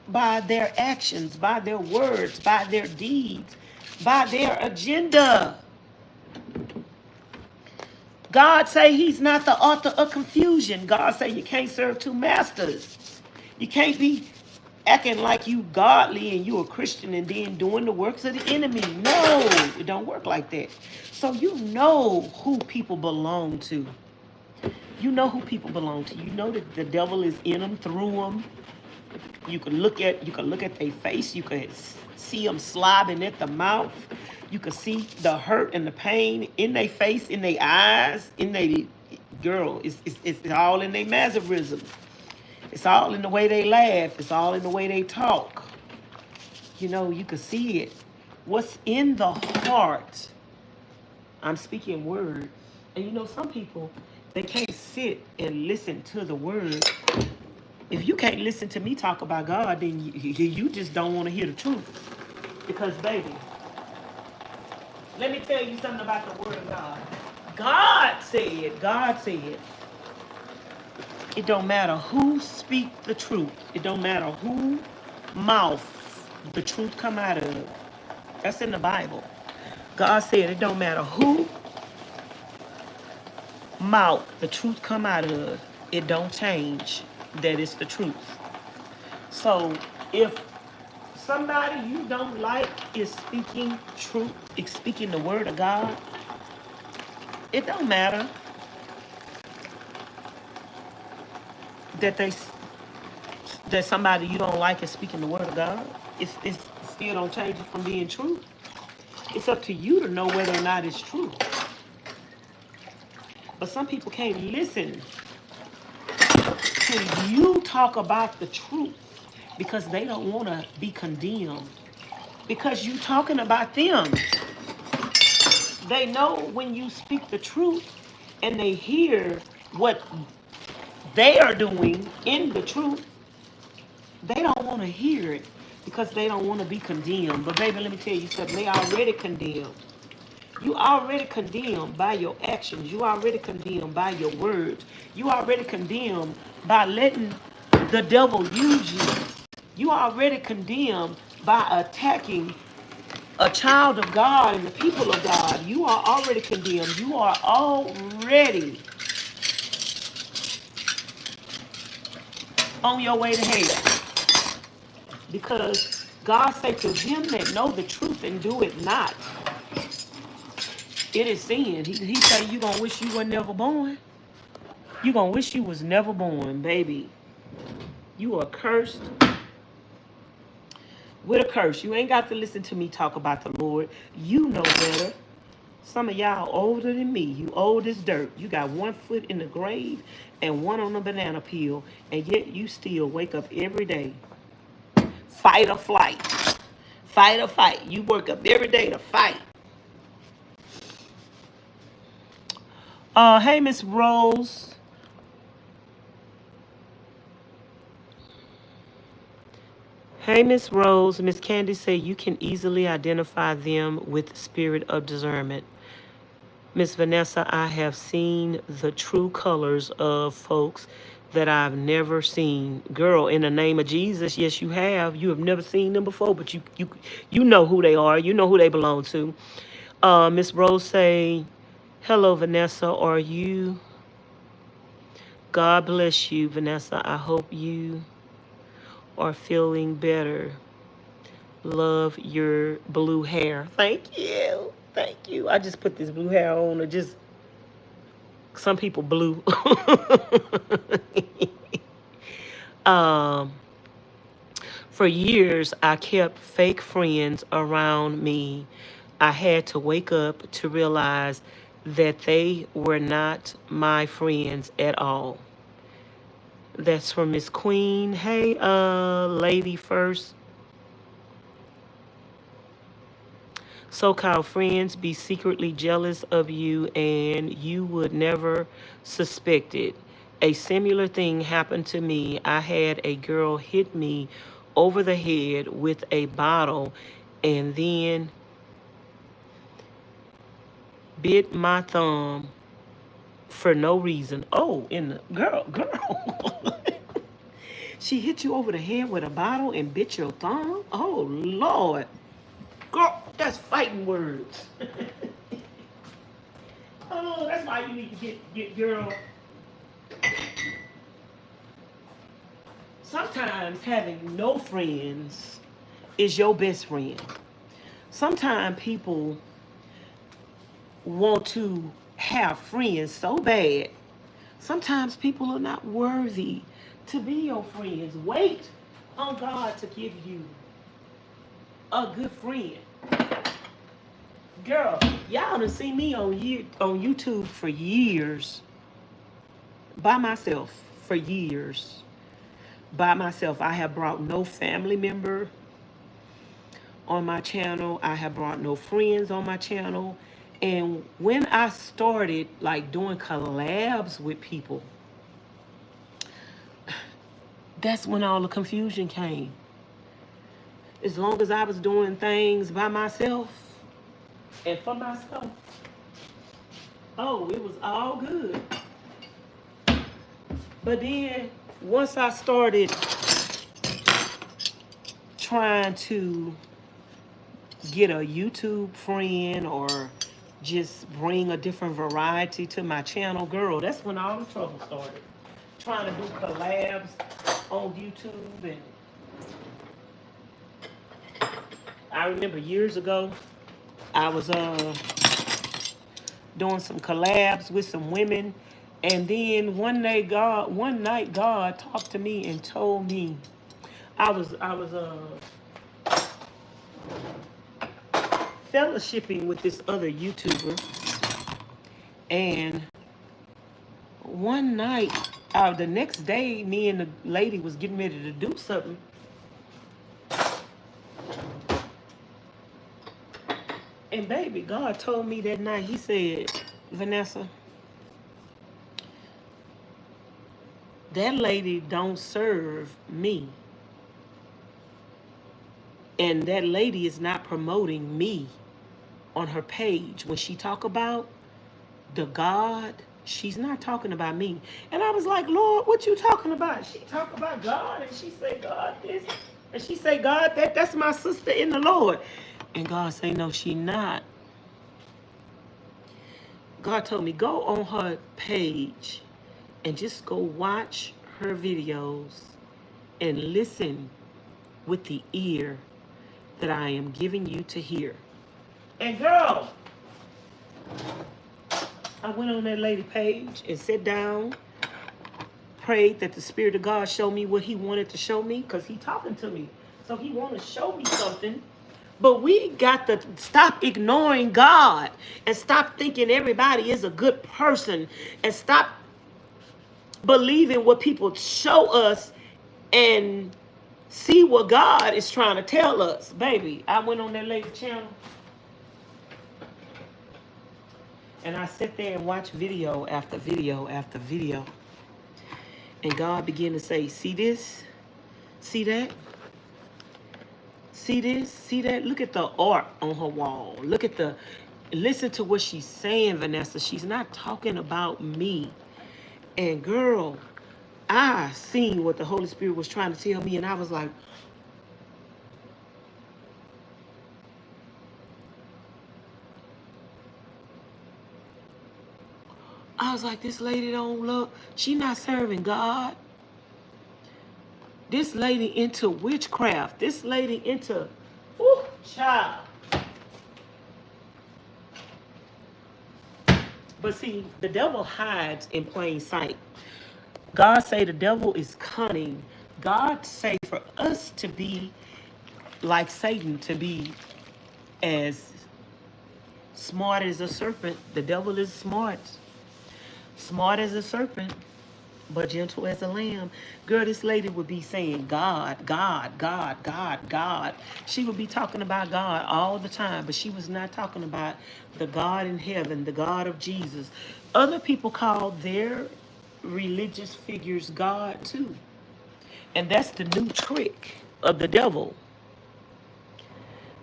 by their actions, by their words, by their deeds, by their agenda. God say he's not the author of confusion. God say you can't serve two masters. You can't be acting like you godly and you a Christian and then doing the works of the enemy. No, it don't work like that. So you know who people belong to. You know who people belong to. You know that the devil is in them, through them. You can look at their face. You can see them slobbing at the mouth. You can see the hurt and the pain in their face, in their eyes, in their girl. It's all in their mannerisms. It's all in the way they laugh. It's all in the way they talk. You know, you can see it. What's in the heart? I'm speaking word. And you know, some people, they can't sit and listen to the word. If you can't listen to me talk about God, then you just don't want to hear the truth. Because, baby, let me tell you something about the word of God. God said, it don't matter who speak the truth. It don't matter who mouth the truth come out of. That's in the Bible. God said it don't matter who mouth the truth come out of. It don't change that it's the truth. So if somebody you don't like is speaking truth, is speaking the word of God, it don't matter that somebody you don't like is speaking the word of God. It still don't change it from being true. It's up to you to know whether or not it's true. But some people can't listen to you talk about the truth because they don't want to be condemned. Because you talking about them. They know when you speak the truth and they hear what they are doing in the truth, they don't want to hear it because they don't want to be condemned. But baby, let me tell you something. They already condemned. You already condemned by your actions. You already condemned by your words. You already condemned by letting the devil use you. You already condemned by attacking a child of God and the people of God, you are already condemned. You are already on your way to hell. Because God said to them that know the truth and do it not, it is sin. He said you gonna wish you were never born. You gonna wish you was never born, baby. You are cursed with a curse. You ain't got to listen to me talk about the Lord. You know better. Some of y'all older than me. You old as dirt. You got 1 foot in the grave and 1 on a banana peel, and yet you still wake up every day. Fight or flight. Fight or fight. You work up every day to fight. Hey, Miss Rose. Hey, Miss Rose. Miss Candy said you can easily identify them with the spirit of discernment. Miss Vanessa, I have seen the true colors of folks that I've never seen. Girl, in the name of Jesus, yes, you have. You have never seen them before, but you know who they are. You know who they belong to. Miss Rose say, hello, Vanessa. Are you? God bless you, Vanessa. I hope you are feeling better. Love your blue hair. Thank you. Thank you. I just put this blue hair on, or just some people blue. um, for years, I kept fake friends around me. I had to wake up to realize that they were not my friends at all. That's from Miss Queen. Hey, lady first. So-called friends be secretly jealous of you and you would never suspect it. A similar thing happened to me. I had a girl hit me over the head with a bottle and then bit my thumb for no reason. Oh, in the girl. She hit you over the head with a bottle and bit your thumb? Oh, Lord. Girl, that's fighting words. Oh, that's why you need to get girl. Sometimes having no friends is your best friend. Sometimes people want to have friends so bad. Sometimes people are not worthy to be your friends. Wait on God to give you a good friend. Girl, y'all done see me on YouTube for years. By myself. For years. By myself. I have brought no family member on my channel. I have brought no friends on my channel. And when I started like doing collabs with people, that's when all the confusion came. As long as I was doing things by myself and for myself, oh, it was all good. But then once I started trying to get a YouTube friend or just bring a different variety to my channel, girl, that's when all the trouble started. Trying to do collabs on YouTube. And I remember years ago, I was doing some collabs with some women, and then one night God talked to me and told me I was fellowshipping with this other YouTuber, and one night, the next day, me and the lady was getting ready to do something. And baby, God told me that night, he said, Vanessa, that lady don't serve me. And that lady is not promoting me on her page. When she talk about the God, she's not talking about me. And I was like, Lord, what you talking about? She talk about God, and she say God this, and she say God that. That's my sister in the Lord. And God say, no, she not. God told me, go on her page and just go watch her videos and listen with the ear that I am giving you to hear. And girl, I went on that lady page and sat down, prayed that the Spirit of God show me what he wanted to show me, because he talking to me. So he want to show me something. But we got to stop ignoring God and stop thinking everybody is a good person and stop believing what people show us and see what God is trying to tell us. Baby, I went on that lady channel and I sat there and watched video after video after video. And God began to say, see this? See that? See this? See that? Look at the art on her wall. Look at the, listen to what she's saying, Vanessa. She's not talking about me. And girl, I seen what the Holy Spirit was trying to tell me, and I was like, this lady don't look, she not serving God. This lady into witchcraft. This lady into, ooh, child. But see, the devil hides in plain sight. God say the devil is cunning. God say for us to be like Satan, to be as smart as a serpent. The devil is smart. Smart as a serpent, but gentle as a lamb. Girl, this lady would be saying God, God, God, God, God. She would be talking about God all the time, but she was not talking about the God in heaven, the God of Jesus. Other people call their religious figures God too. And that's the new trick of the devil.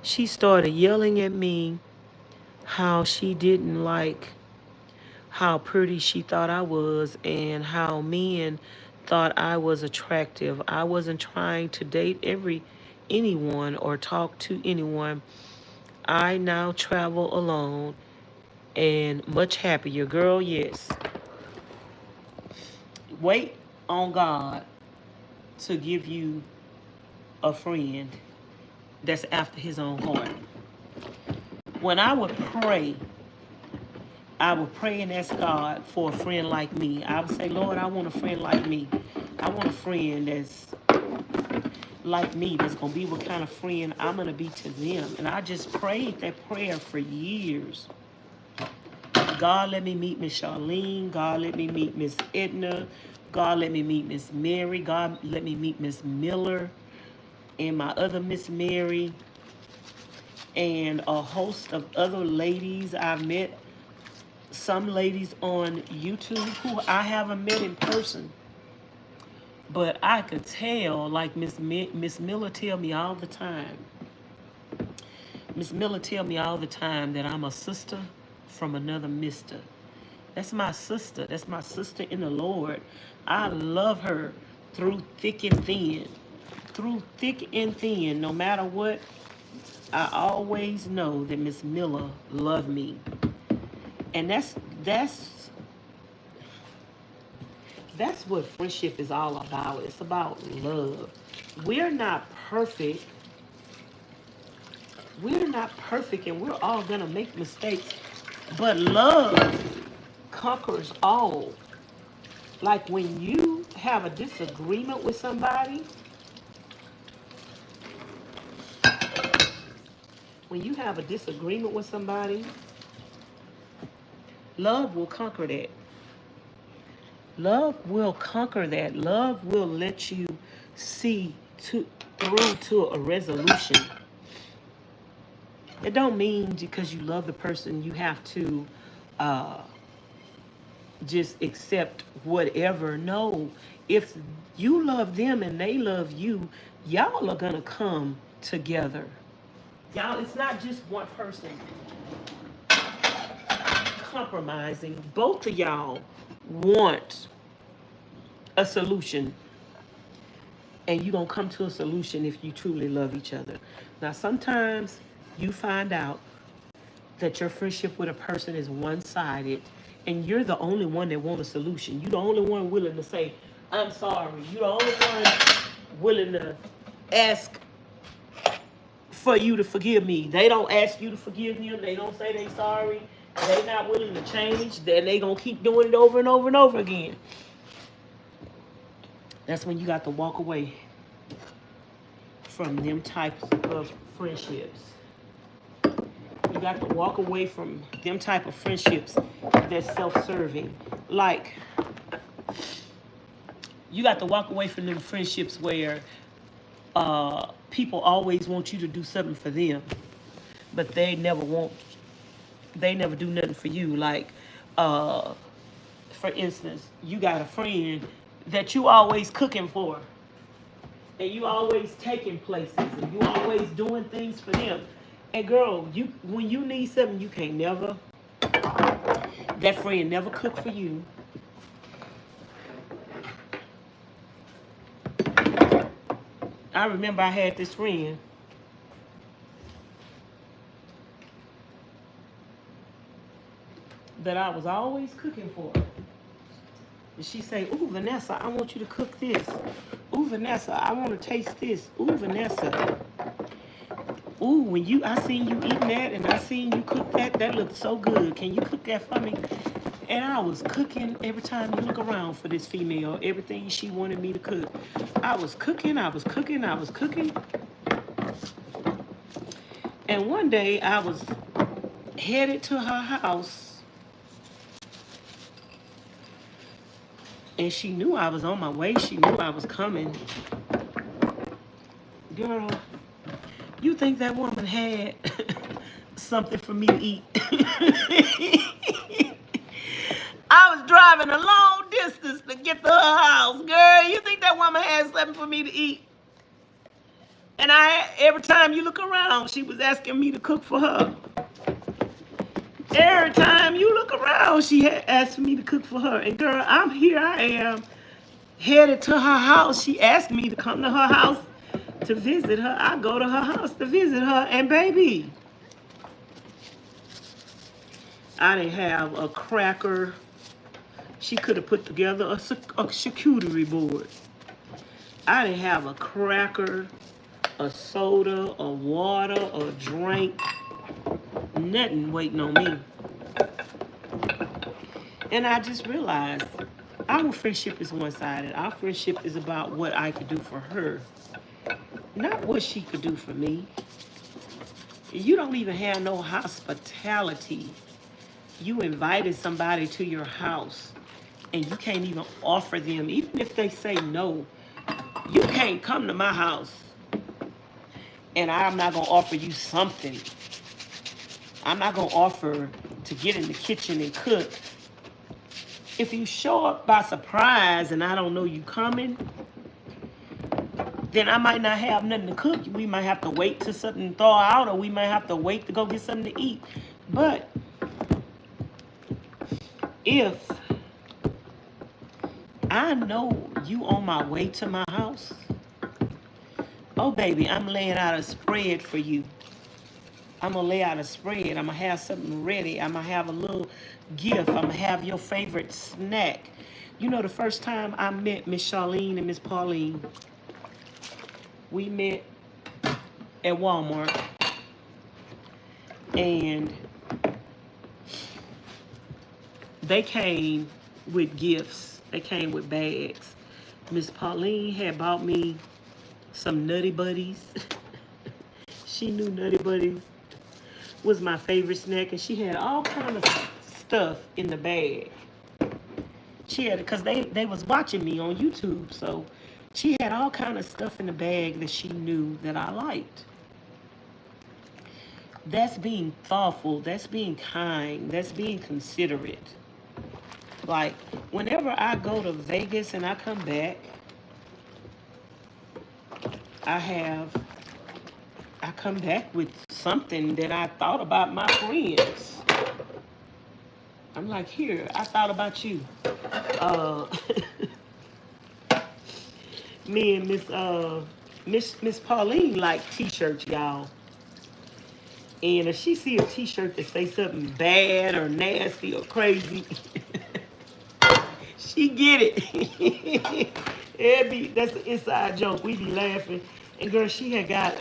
She started yelling at me how she didn't like how pretty she thought I was and how men thought I was attractive. I wasn't trying to date anyone or talk to anyone. I now travel alone and much happier. Girl, yes. Wait on God to give you a friend that's after his own heart. When I would pray and ask God for a friend like me. I would say, Lord, I want a friend like me. I want a friend that's like me, that's going to be what kind of friend I'm going to be to them. And I just prayed that prayer for years. God, let me meet Ms Charlene. God, let me meet Miss Edna. God, let me meet Miss Mary. God, let me meet Miss Miller and my other Miss Mary and a host of other ladies I've met. Some ladies on YouTube who I haven't met in person, but I could tell, like Miss Miller tell me all the time. Miss Miller tell me all the time that I'm a sister from another mister. That's my sister. That's my sister in the Lord. I love her through thick and thin. Through thick and thin, no matter what, I always know that Miss Miller loved me. And that's what friendship is all about. It's about love. We're not perfect. We're not perfect, and we're all gonna make mistakes. But love conquers all. Like when you have a disagreement with somebody, love will conquer that. Love will conquer that. Love will let you see through to a resolution. It don't mean because you love the person you have to just accept whatever. No, if you love them and they love you, y'all are gonna come together. Y'all, it's not just one person compromising. Both of y'all want a solution, and you're gonna come to a solution if you truly love each other. Now sometimes you find out that your friendship with a person is one-sided and you're the only one that wants a solution. You're the only one willing to say, I'm sorry. You're the only one willing to ask for you to forgive me. They don't ask you to forgive them. They don't say they sorry. They not willing to change. Then they gonna keep doing it over and over and over again. That's when you got to walk away from them types of friendships. You got to walk away from them type of friendships that's self-serving. Like, you got to walk away from them friendships where people always want you to do something for them, but they never do nothing for you. Like, for instance, you got a friend that you always cooking for, and you always taking places, and you always doing things for them. And girl, when you need something, you can't never, that friend never cook for you. I remember I had this friend that I was always cooking for. And she say, ooh, Vanessa, I want you to cook this. Ooh, Vanessa, I want to taste this. Ooh, Vanessa. Ooh, I seen you eating that and I seen you cook that. That looked so good. Can you cook that for me? And I was cooking every time you look around for this female, everything she wanted me to cook. I was cooking. And one day I was headed to her house and she knew I was on my way. She knew I was coming. Girl, you think that woman had something for me to eat? I was driving a long distance to get to her house. Girl, you think that woman had something for me to eat? And every time you look around, she was asking me to cook for her. Every time you look around, she had asked me to cook for her. And girl, I am, headed to her house. She asked me to come to her house to visit her. I go to her house to visit her. And baby, I didn't have a cracker. She could have put together a charcuterie board. I didn't have a cracker, a soda, a water, a drink, nothing waiting on me. And I just realized our friendship is one-sided. Our friendship is about what I could do for her, not what she could do for me. You don't even have no hospitality. You invited somebody to your house and you can't even offer them, even if they say no, you can't come to my house and I'm not going to offer you something. I'm not going to offer to get in the kitchen and cook. If you show up by surprise and I don't know you coming, then I might not have nothing to cook. We might have to wait till something thaw out, or we might have to wait to go get something to eat. But if I know you on my way to my house, oh baby, I'm laying out a spread for you. I'm gonna lay out a spread. I'm gonna have something ready. I'm gonna have a little gift. I'm gonna have your favorite snack. You know, the first time I met Ms Charlene and Ms Pauline, we met at Walmart, and they came with gifts. They came with bags. Miss Pauline had bought me some Nutty Buddies. She knew Nutty Buddies was my favorite snack, and she had all kind of stuff in the bag. She had, because they was watching me on YouTube, so she had all kind of stuff in the bag that she knew that I liked. That's being thoughtful. That's being kind. That's being considerate. Like, whenever I go to Vegas and I come back, I come back with something that I thought about my friends. I'm like, here, I thought about you. Me and Miss Pauline like t-shirts, y'all. And if she see a t-shirt that say something bad or nasty or crazy, she get it. That's an inside joke. We be laughing. And girl, she had got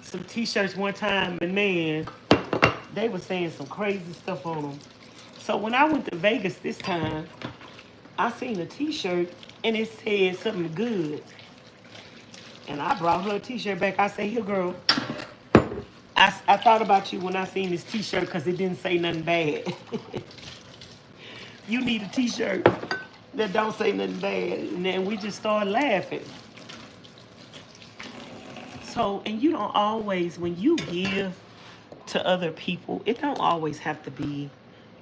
some t-shirts one time, and man, they were saying some crazy stuff on them. So when I went to Vegas this time, I seen a t-shirt and it said something good. And I brought her a t-shirt back. I said, here, girl, I thought about you when I seen this t-shirt because it didn't say nothing bad. You need a t-shirt that don't say nothing bad. And then we just started laughing. So, and you don't always, when you give to other people, it don't always have to be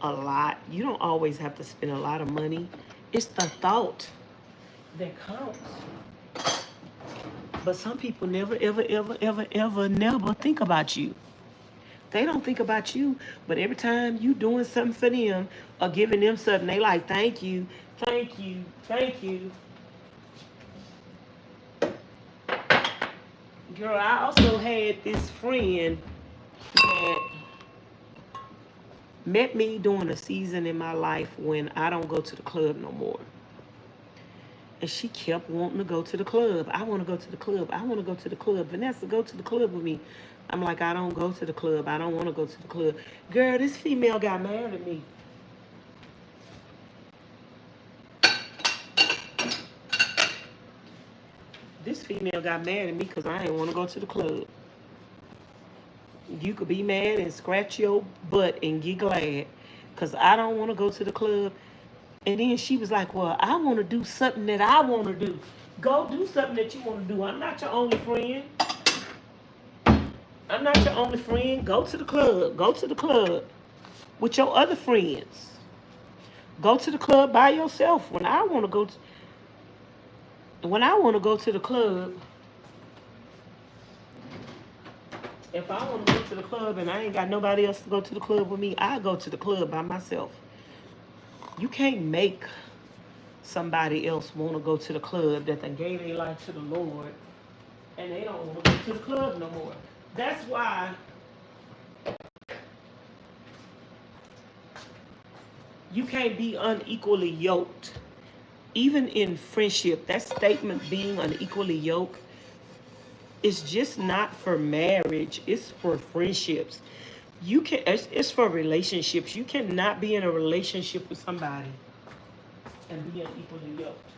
a lot. You don't always have to spend a lot of money. It's the thought that counts. But some people never, ever, ever, ever, ever, never think about you. They don't think about you, but every time you doing something for them or giving them something, they like, thank you, thank you, thank you. Girl, I also had this friend that met me during a season in my life when I don't go to the club no more. And she kept wanting to go to the club. I want to go to the club. I want to go to the club. Vanessa, go to the club with me. I'm like, I don't go to the club. I don't want to go to the club. Girl, this female got mad at me. This female got mad at me because I didn't want to go to the club. You could be mad and scratch your butt and get glad because I don't want to go to the club. And then she was like, well, I want to do something that I want to do. Go do something that you want to do. I'm not your only friend. I'm not your only friend. Go to the club. Go to the club with your other friends. Go to the club by yourself. When I want to go to the club, if I want to go to the club and I ain't got nobody else to go to the club with me, I go to the club by myself. You can't make somebody else want to go to the club that they gave their life to the Lord and they don't want to go to the club no more. That's why you can't be unequally yoked. Even in friendship, that statement being unequally yoked is just not for marriage. It's for friendships. It's for relationships. You cannot be in a relationship with somebody and be unequally yoked.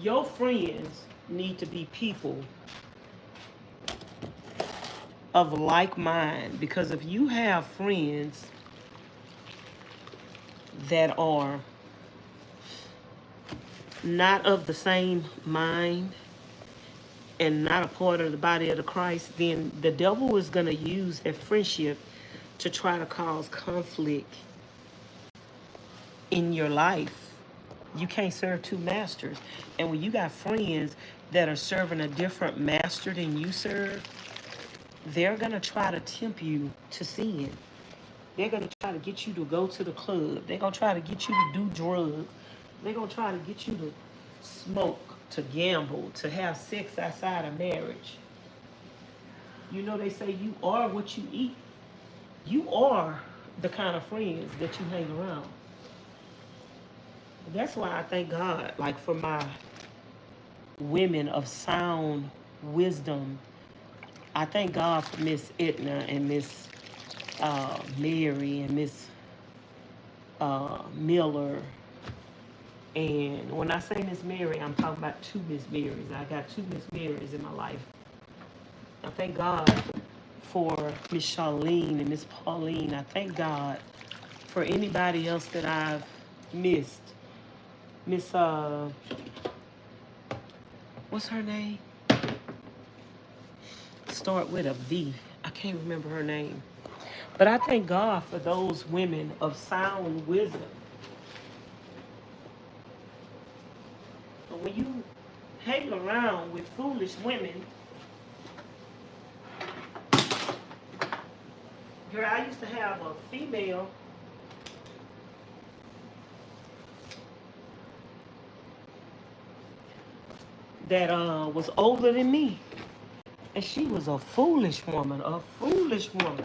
Your friends need to be people of like mind, because if you have friends that are not of the same mind and not a part of the body of the Christ, then the devil is going to use that friendship to try to cause conflict in your life. You can't serve two masters. And when you got friends that are serving a different master than you serve, they're going to try to tempt you to sin. They're going to try to get you to go to the club. They're going to try to get you to do drugs. They're going to try to get you to smoke, to gamble, to have sex outside of marriage. You know, they say you are what you eat. You are the kind of friends that you hang around. That's why I thank God, like, for my women of sound wisdom. I thank God for Miss Edna and Miss Mary and Miss Miller. And when I say Miss Mary, I'm talking about two Miss Marys. I got two Miss Marys in my life. I thank God for Ms Charlene and Ms Pauline. I thank God for anybody else that I've missed. Miss, what's her name? Start with a V. I can't remember her name. But I thank God for those women of sound wisdom. But when you hang around with foolish women, girl, I used to have a female that was older than me. And she was a foolish woman, a foolish woman.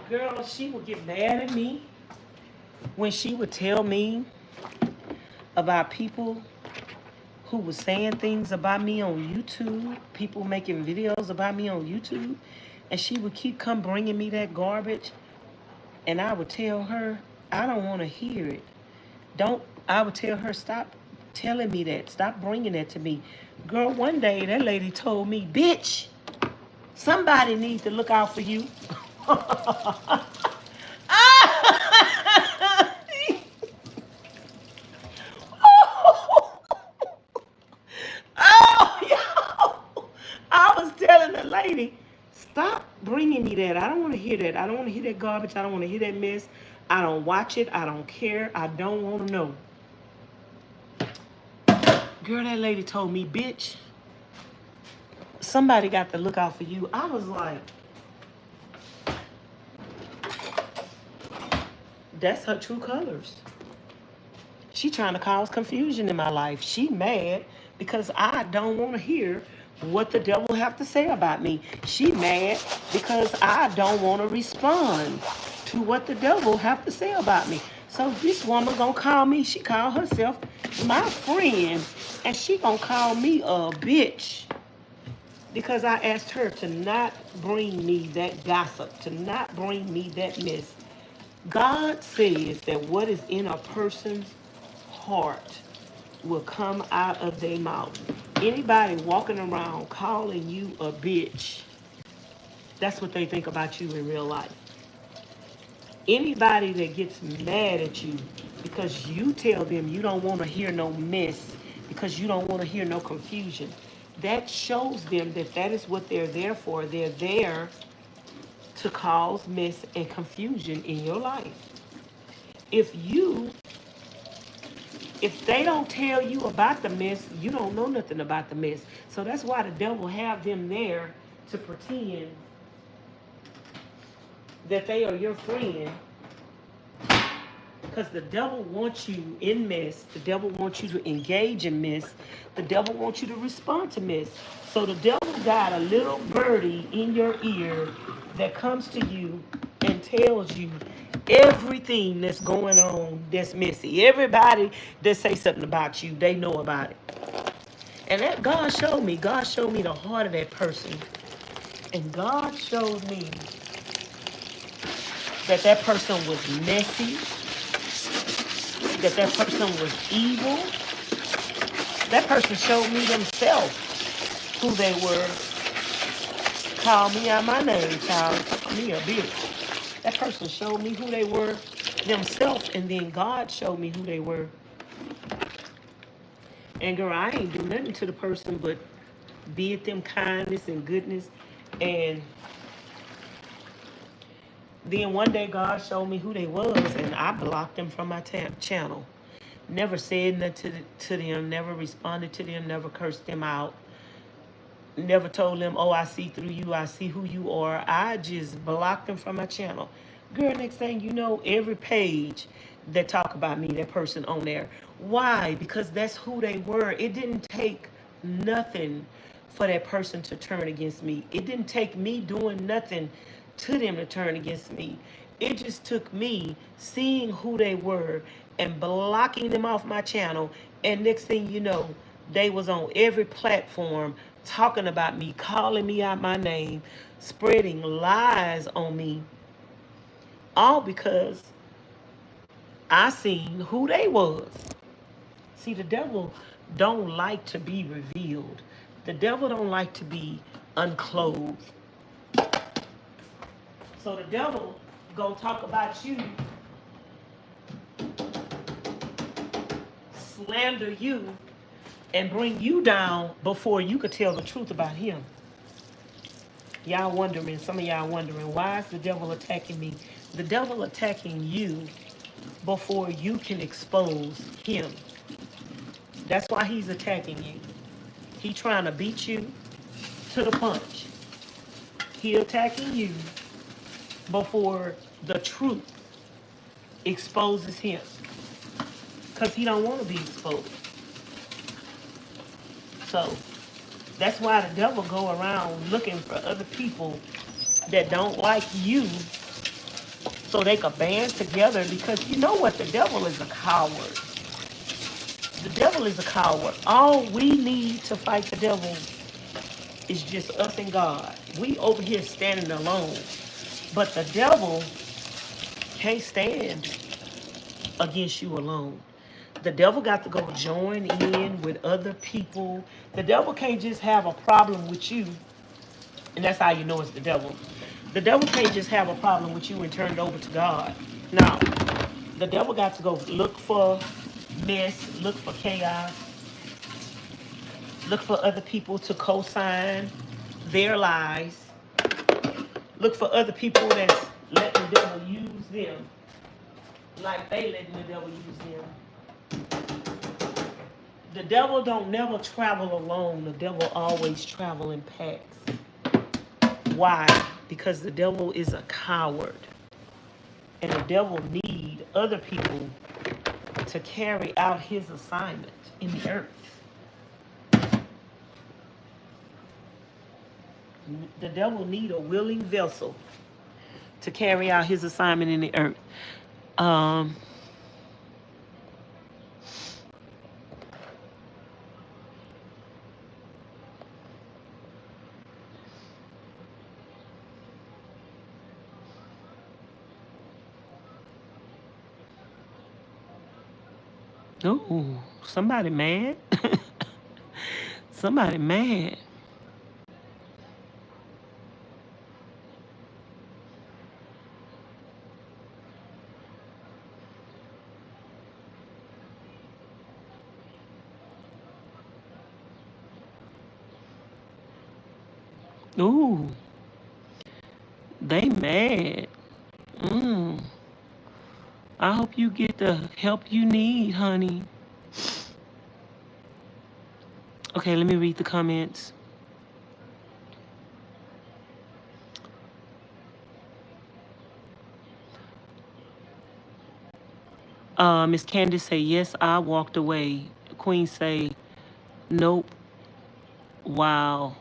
Girl, she would get mad at me when she would tell me about people who was saying things about me on YouTube, people making videos about me on YouTube, and she would keep come bringing me that garbage, and I would tell her, I don't want to hear it. I would tell her, stop telling me that. Stop bringing that to me. Girl, one day that lady told me, bitch, somebody needs to look out for you. Oh, yo. I was telling the lady, stop bringing me that. I don't want to hear that. I don't want to hear that garbage. I don't want to hear that mess. I don't watch it. I don't care. I don't want to know. Girl, that lady told me, bitch, somebody got to look out for you. I was like, that's her true colors. She trying to cause confusion in my life. She mad because I don't want to hear what the devil have to say about me. She mad because I don't want to respond to what the devil have to say about me. So this woman gonna call me, she call herself my friend, and she gonna call me a bitch because I asked her to not bring me that gossip, to not bring me that mess. God says that what is in a person's heart will come out of their mouth. Anybody walking around calling you a bitch, that's what they think about you in real life. Anybody that gets mad at you because you tell them you don't want to hear no mess, because you don't want to hear no confusion, that shows them that that is what they're there for. They're there to cause mess and confusion in your life. If they don't tell you about the mess, you don't know nothing about the mess. So that's why the devil have them there to pretend that they are your friend. Because the devil wants you in mess. The devil wants you to engage in mess. The devil wants you to respond to mess. So the devil got a little birdie in your ear that comes to you and tells you everything that's going on that's messy. Everybody that say something about you, they know about it. And that God showed me the heart of that person. And God showed me that that person was messy, that that person was evil. That person showed me themselves who they were. Called me out my name, child. Called me a bitch. That person showed me who they were themselves, and then God showed me who they were. And girl, I ain't do nothing to the person but be at them kindness and goodness. And then one day God showed me who they was, and I blocked them from my channel. Never said nothing to them, never responded to them, never cursed them out. Never told them, oh, I see through you, I see who you are. I just blocked them from my channel. Girl, next thing you know, every page that talk about me, that person on there. Why? Because that's who they were. It didn't take nothing for that person to turn against me. It didn't take me doing nothing to them to turn against me. It just took me seeing who they were and blocking them off my channel. And next thing you know, they was on every platform talking about me, calling me out my name, spreading lies on me, all because I seen who they was. See, the devil don't like to be revealed. The devil don't like to be unclothed. So the devil gonna talk about you, slander you, and bring you down before you could tell the truth about him. Y'all wondering, some of y'all wondering, why is the devil attacking me? The devil attacking you before you can expose him. That's why he's attacking you. He trying to beat you to the punch. He attacking you before the truth exposes him. because he don't want to be exposed. So that's why the devil go around looking for other people that don't like you so they can band together, because you know what? The devil is a coward. The devil is a coward. All we need to fight the devil is just us and God. We over here standing alone. But the devil can't stand against you alone. The devil got to go join in with other people. The devil can't just have a problem with you, and that's how you know it's the devil. The devil can't just have a problem with you and turn it over to God. No. The devil got to go look for mess, look for chaos, look for other people to co-sign their lies, look for other people that's letting the devil use them like they letting the devil use them. The devil don't never travel alone. The devil always travel in packs. Why? Because the devil is a coward. And the devil need other people to carry out his assignment in the earth. The devil need a willing vessel to carry out his assignment in the earth. Oh, somebody mad. Somebody mad. Ooh, they mad. I hope you get the help you need, honey. Okay, let me read the comments. Miss Candace say, yes, I walked away. Queen say, nope. Wow.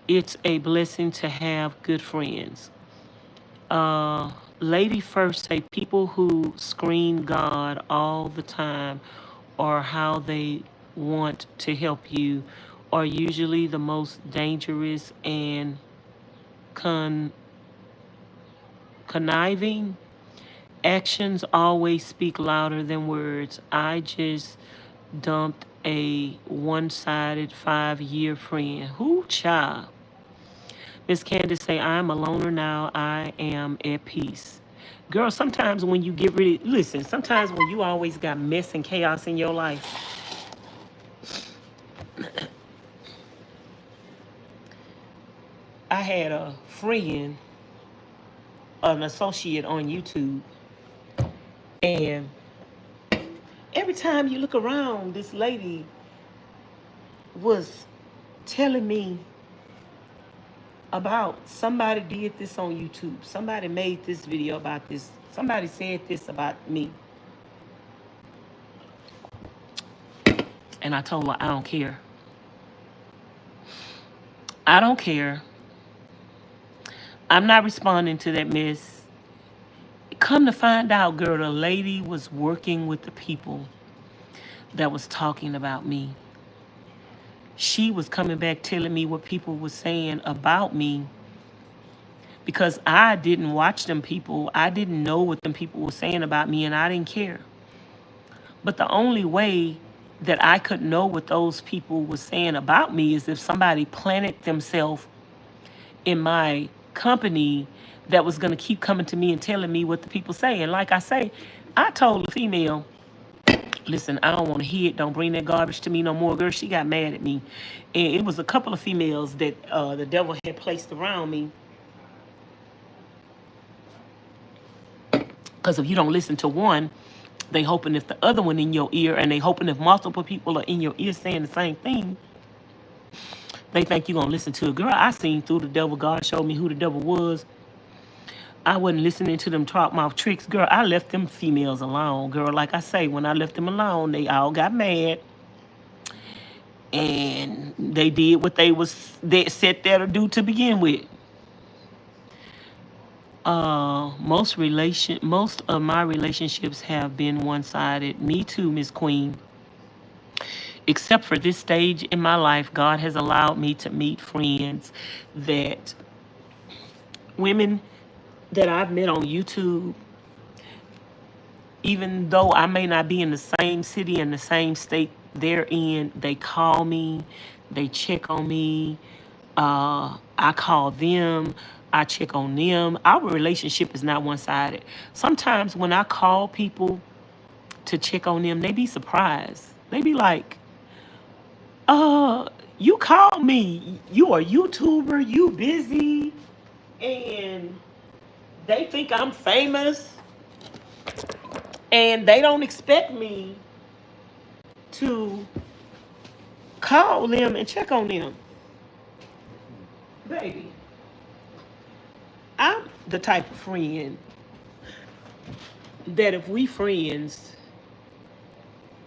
It's a blessing to have good friends. Lady First say, people who screen God all the time or how they want to help you are usually the most dangerous and conniving. Actions always speak louder than words. I just dumped a one-sided 5-year friend. Who, child? Miss Candace say, I'm a loner now. I am at peace. Girl, sometimes when you get rid of, listen, sometimes when you always got mess and chaos in your life, I had a friend, an associate on YouTube, and every time you look around, this lady was telling me about somebody did this on YouTube. Somebody made this video about this. Somebody said this about me. And I told her, I don't care. I don't care. I'm not responding to that mess. Come to find out, girl, the lady was working with the people that was talking about me. She was coming back telling me what people were saying about me, because I didn't watch them people. I didn't know what them people were saying about me, and I didn't care. But the only way that I could know what those people were saying about me is if somebody planted themselves in my company that was going to keep coming to me and telling me what the people say. And like I say, I told the female, listen, I don't want to hear it. Don't bring that garbage to me no more. Girl, she got mad at me. And it was a couple of females that the devil had placed around me. Because if you don't listen to one, they hoping if the other one in your ear, and they hoping if multiple people are in your ear saying the same thing, they think you're going to listen to it. Girl, I seen through the devil. God showed me who the devil was. I wasn't listening to them talk mouth tricks. Girl, I left them females alone. Girl, like I say, when I left them alone, they all got mad. And they did what they set there to do to begin with. Most of my relationships have been one-sided. Me too, Miss Queen. Except for this stage in my life, God has allowed me to meet friends that women that I've met on YouTube, even though I may not be in the same city and the same state they're in, they call me, they check on me. I call them, I check on them. Our relationship is not one-sided. Sometimes when I call people to check on them, they be surprised. They be like, you call me, you a YouTuber, you busy, and they think I'm famous, and they don't expect me to call them and check on them. Baby, I'm the type of friend that if we friends,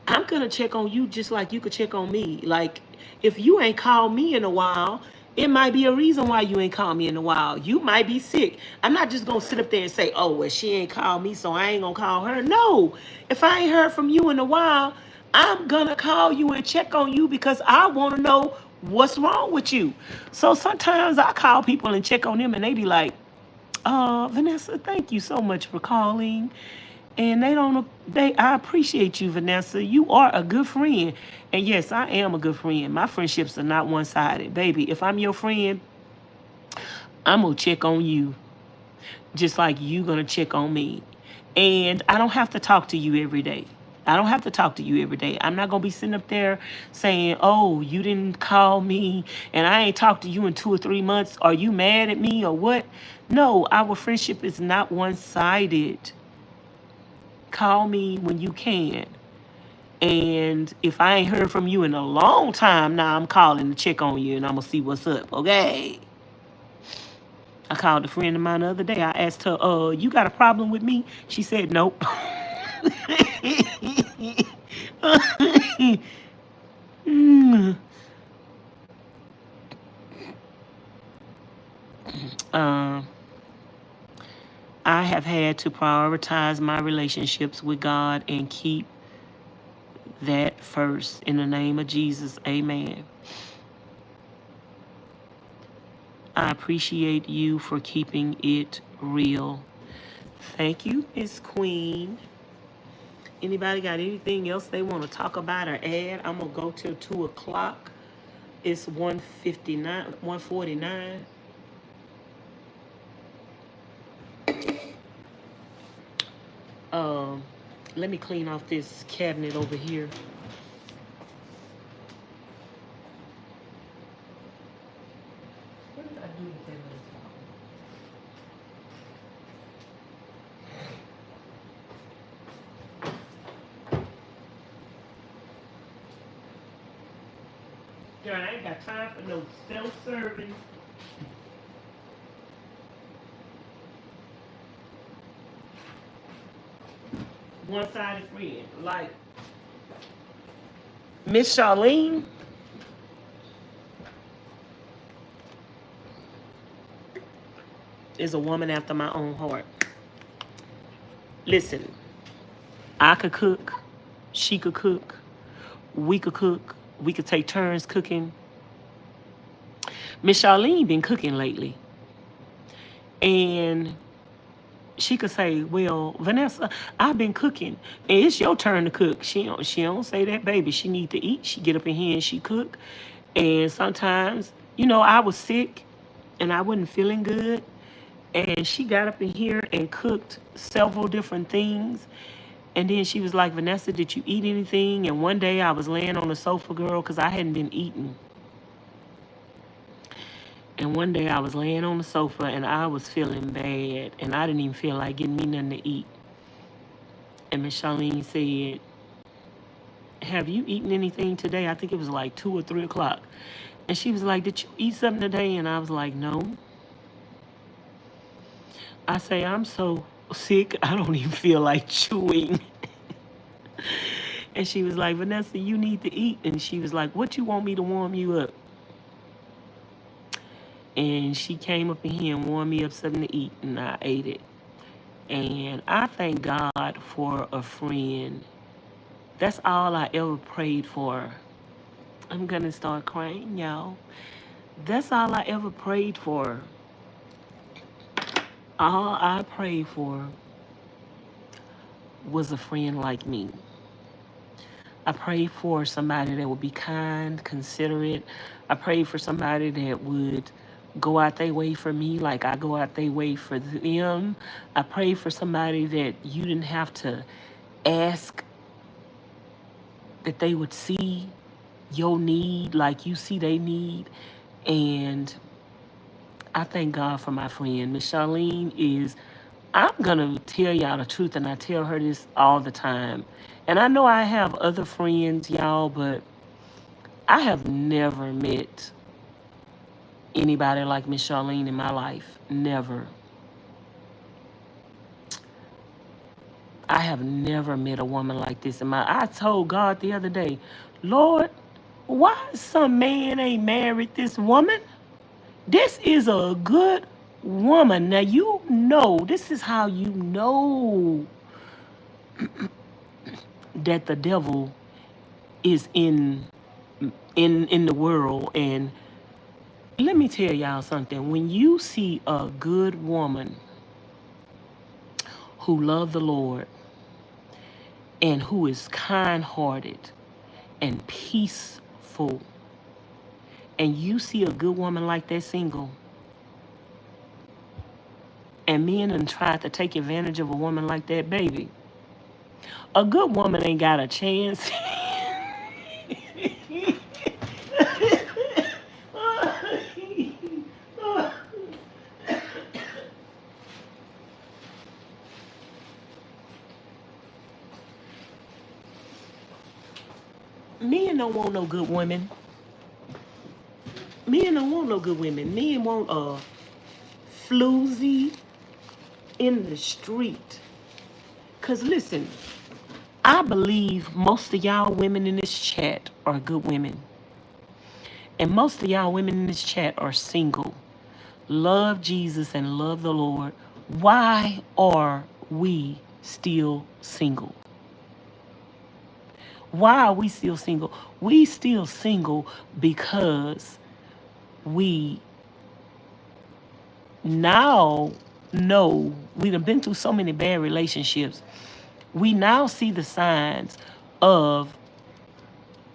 I'm gonna check on you just like you could check on me. Like, if you ain't called me in a while, it might be a reason why you ain't called me in a while. You might be sick. I'm not just gonna sit up there and say, oh, well, she ain't called me, so I ain't gonna call her. No, if I ain't heard from you in a while, I'm gonna call you and check on you because I wanna know what's wrong with you. So sometimes I call people and check on them and they be like, Vanessa, thank you so much for calling. And I appreciate you, Vanessa. You are a good friend. And yes, I am a good friend. My friendships are not one-sided. Baby, if I'm your friend, I'm going to check on you just like you going to check on me. And I don't have to talk to you every day. I don't have to talk to you every day. I'm not going to be sitting up there saying, oh, you didn't call me and I ain't talked to you in 2 or 3 months. Are you mad at me or what? No, our friendship is not one-sided. Call me when you can. And if I ain't heard from you in a long time, now I'm calling to check on you and I'm going to see what's up, okay? I called a friend of mine the other day. I asked her, you got a problem with me? She said, nope. I have had to prioritize my relationships with God and keep that first. In the name of Jesus, amen. I appreciate you for keeping it real. Thank you, Miss Queen. Anybody got anything else they want to talk about or add? I'm going to go till 2 o'clock. It's 1:49. Let me clean off this cabinet over here. What did I do with that little towel? Girl, I ain't got time for no self-serving. One-sided friend. Like Ms Charlene is a woman after my own heart. Listen, I could cook, she could cook, we could cook, we could take turns cooking. Ms Charlene been cooking lately. And she could say, well, Vanessa, I've been cooking, and it's your turn to cook. She don't say that, baby. She need to eat. She get up in here and she cook. And sometimes, I was sick, and I wasn't feeling good. And she got up in here and cooked several different things. And then she was like, Vanessa, did you eat anything? And one day I was laying on the sofa, girl, because I hadn't been eating. And one day I was laying on the sofa and I was feeling bad. And I didn't even feel like getting me nothing to eat. And Ms Charlene said, have you eaten anything today? I think it was like 2 or 3 o'clock. And she was like, did you eat something today? And I was like, no. I say, I'm so sick, I don't even feel like chewing. And she was like, Vanessa, you need to eat. And she was like, what you want me to warm you up? And she came up in here and warmed me up something to eat, and I ate it. And I thank God for a friend. That's all I ever prayed for. I'm gonna start crying, y'all. That's all I ever prayed for. All I prayed for was a friend like me. I prayed for somebody that would be kind, considerate. I prayed for somebody that would go out their way for me like I go out their way for them. I prayed for somebody that you didn't have to ask, that they would see your need like you see they need. And I thank God for my friend. Ms Charlene is, I'm going to tell y'all the truth, and I tell her this all the time. And I know I have other friends, y'all, but I have never met anybody like Ms Charlene in my life. Never. I have never met a woman like this in my. I told God the other day, Lord, why some man ain't married this woman? This is a good woman. Now you know, this is how you know that the devil is in the world. And let me tell y'all something. When you see a good woman who loves the Lord and who is kind-hearted and peaceful, and you see a good woman like that single, and men done tried to take advantage of a woman like that, baby, a good woman ain't got a chance. Men don't want no good women. Men don't want no good women. Men want a floozy in the street. Because listen, I believe most of y'all women in this chat are good women. And most of y'all women in this chat are single. Love Jesus and love the Lord. Why are we still single? Why are we still single? We still single because we now know we done been through so many bad relationships. We now see the signs of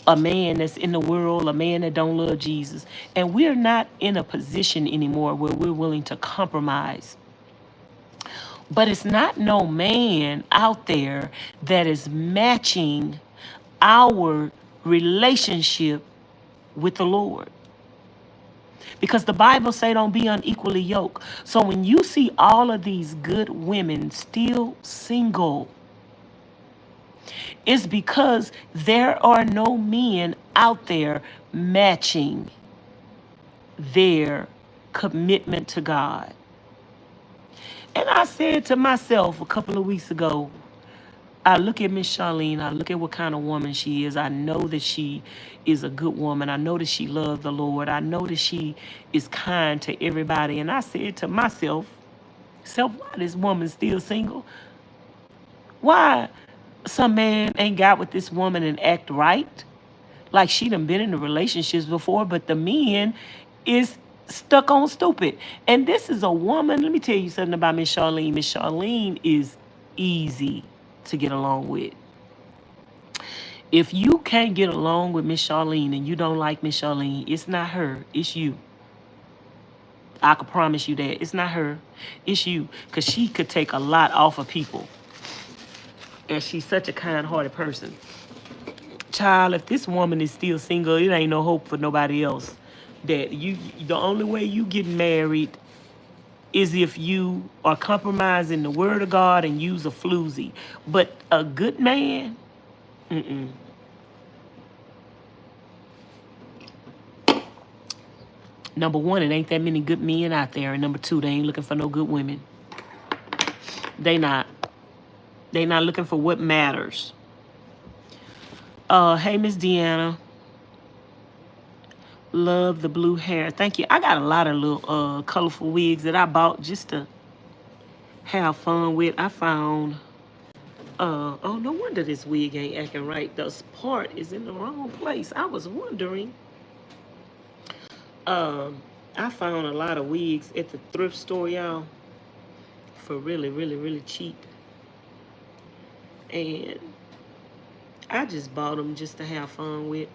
a man that's in the world, a man that don't love Jesus. And we're not in a position anymore where we're willing to compromise. But it's not no man out there that is matching our relationship with the Lord. Because the Bible say don't be unequally yoked. So when you see all of these good women still single, it's because there are no men out there matching their commitment to God. And I said to myself a couple of weeks ago, I look at Ms Charlene, I look at what kind of woman she is. I know that she is a good woman. I know that she loves the Lord. I know that she is kind to everybody. And I said to myself, why this woman still single? Why some man ain't got with this woman and act right? Like she done been in relationships before, but the men is stuck on stupid. And this is a woman, let me tell you something about Ms Charlene. Ms Charlene is easy to get along with. If you can't get along with Ms Charlene and you don't like Ms Charlene, it's not her, it's you. I can promise you that. It's not her, it's you. Because she could take a lot off of people. And she's such a kind-hearted person. Child, if this woman is still single, it ain't no hope for nobody else. That the only way you get married is if you are compromising the word of God and use a floozy. But a good man, number one, it ain't that many good men out there. And number two, they ain't looking for no good women. They not. They not looking for what matters. Hey, Miss Deanna. Love the blue hair. Thank you. I got a lot of little colorful wigs that I bought just to have fun with. I found oh, no wonder this wig ain't acting right. This part is in the wrong place. I was wondering. I found a lot of wigs at the thrift store, y'all, for really, really, really cheap. And I just bought them just to have fun with.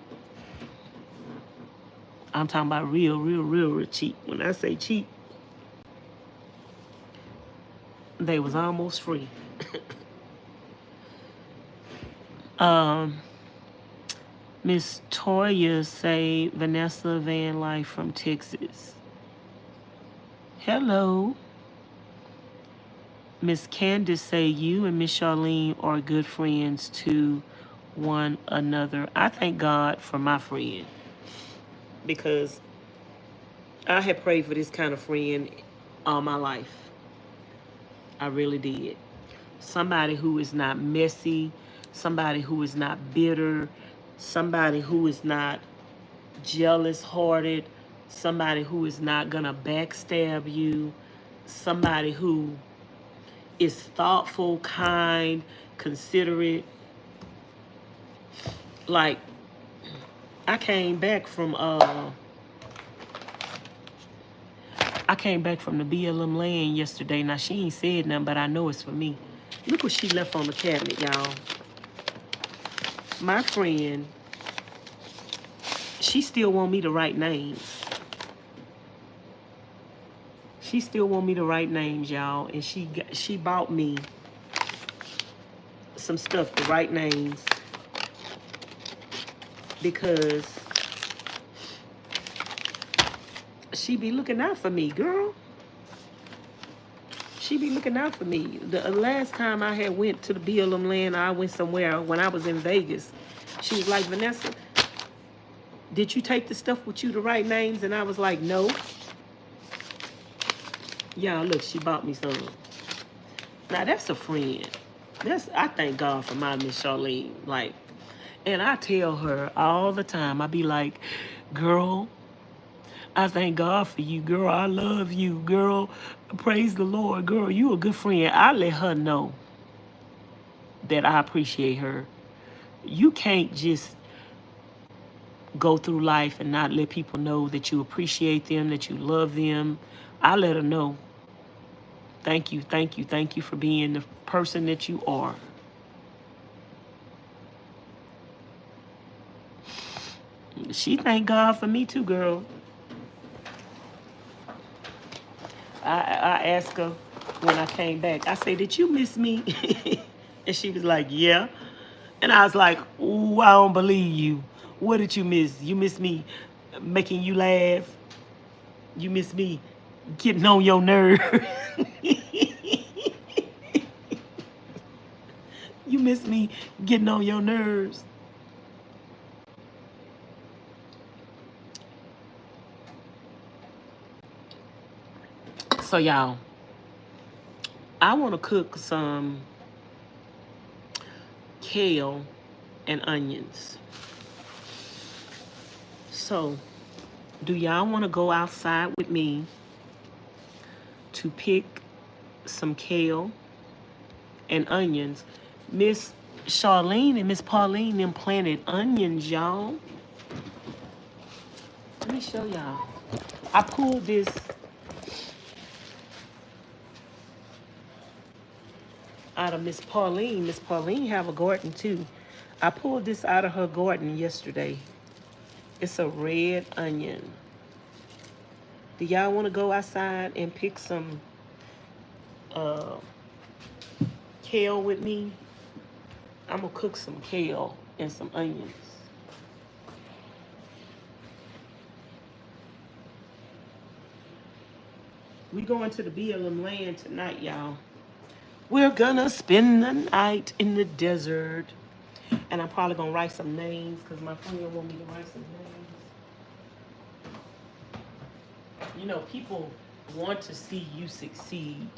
I'm talking about real, real, real, real cheap. When I say cheap, they was almost free. Miss Toya say Vanessa Vanlife from Texas. Hello. Miss Candace say you and Ms Charlene are good friends to one another. I thank God for my friend, because I had prayed for this kind of friend all my life. I really did. Somebody who is not messy, somebody who is not bitter, somebody who is not jealous-hearted, somebody who is not gonna backstab you, somebody who is thoughtful, kind, considerate. Like, I came back from the BLM land yesterday. Now, she ain't said nothing, but I know it's for me. Look what she left on the cabinet, y'all. My friend, she still want me to write names. She still want me to write names, y'all. And she bought me some stuff to write names, because she be looking out for me, girl. She be looking out for me. The last time I had went to the BLM land, I went somewhere when I was in Vegas. She was like, Vanessa, did you take the stuff with you to write names? And I was like, no. Y'all, look, she bought me some. Now, that's a friend. I thank God for my Ms Charlene. Like, and I tell her all the time, I be like, girl, I thank God for you, girl. I love you, girl. Praise the Lord, girl. You a good friend. I let her know that I appreciate her. You can't just go through life and not let people know that you appreciate them, that you love them. I let her know. Thank you, thank you, thank you for being the person that you are. She thank God for me too, girl. I asked her when I came back, I said, did you miss me? And she was like, yeah. And I was like, ooh, I don't believe you. What did you miss? You miss me making you laugh? You miss me getting on your nerve? You miss me getting on your nerves? So, y'all, I want to cook some kale and onions. So, do y'all want to go outside with me to pick some kale and onions? Miss Charlene and Miss Pauline them planted onions, y'all. Let me show y'all. I pulled this out of Miss Pauline. Miss Pauline have a garden too. I pulled this out of her garden yesterday. It's a red onion. Do y'all want to go outside and pick some kale with me? I'm gonna cook some kale and some onions. We going to the BLM land tonight, y'all. We're gonna spend the night in the desert. And I'm probably gonna write some names because my friend want me to write some names. You know, people want to see you succeed.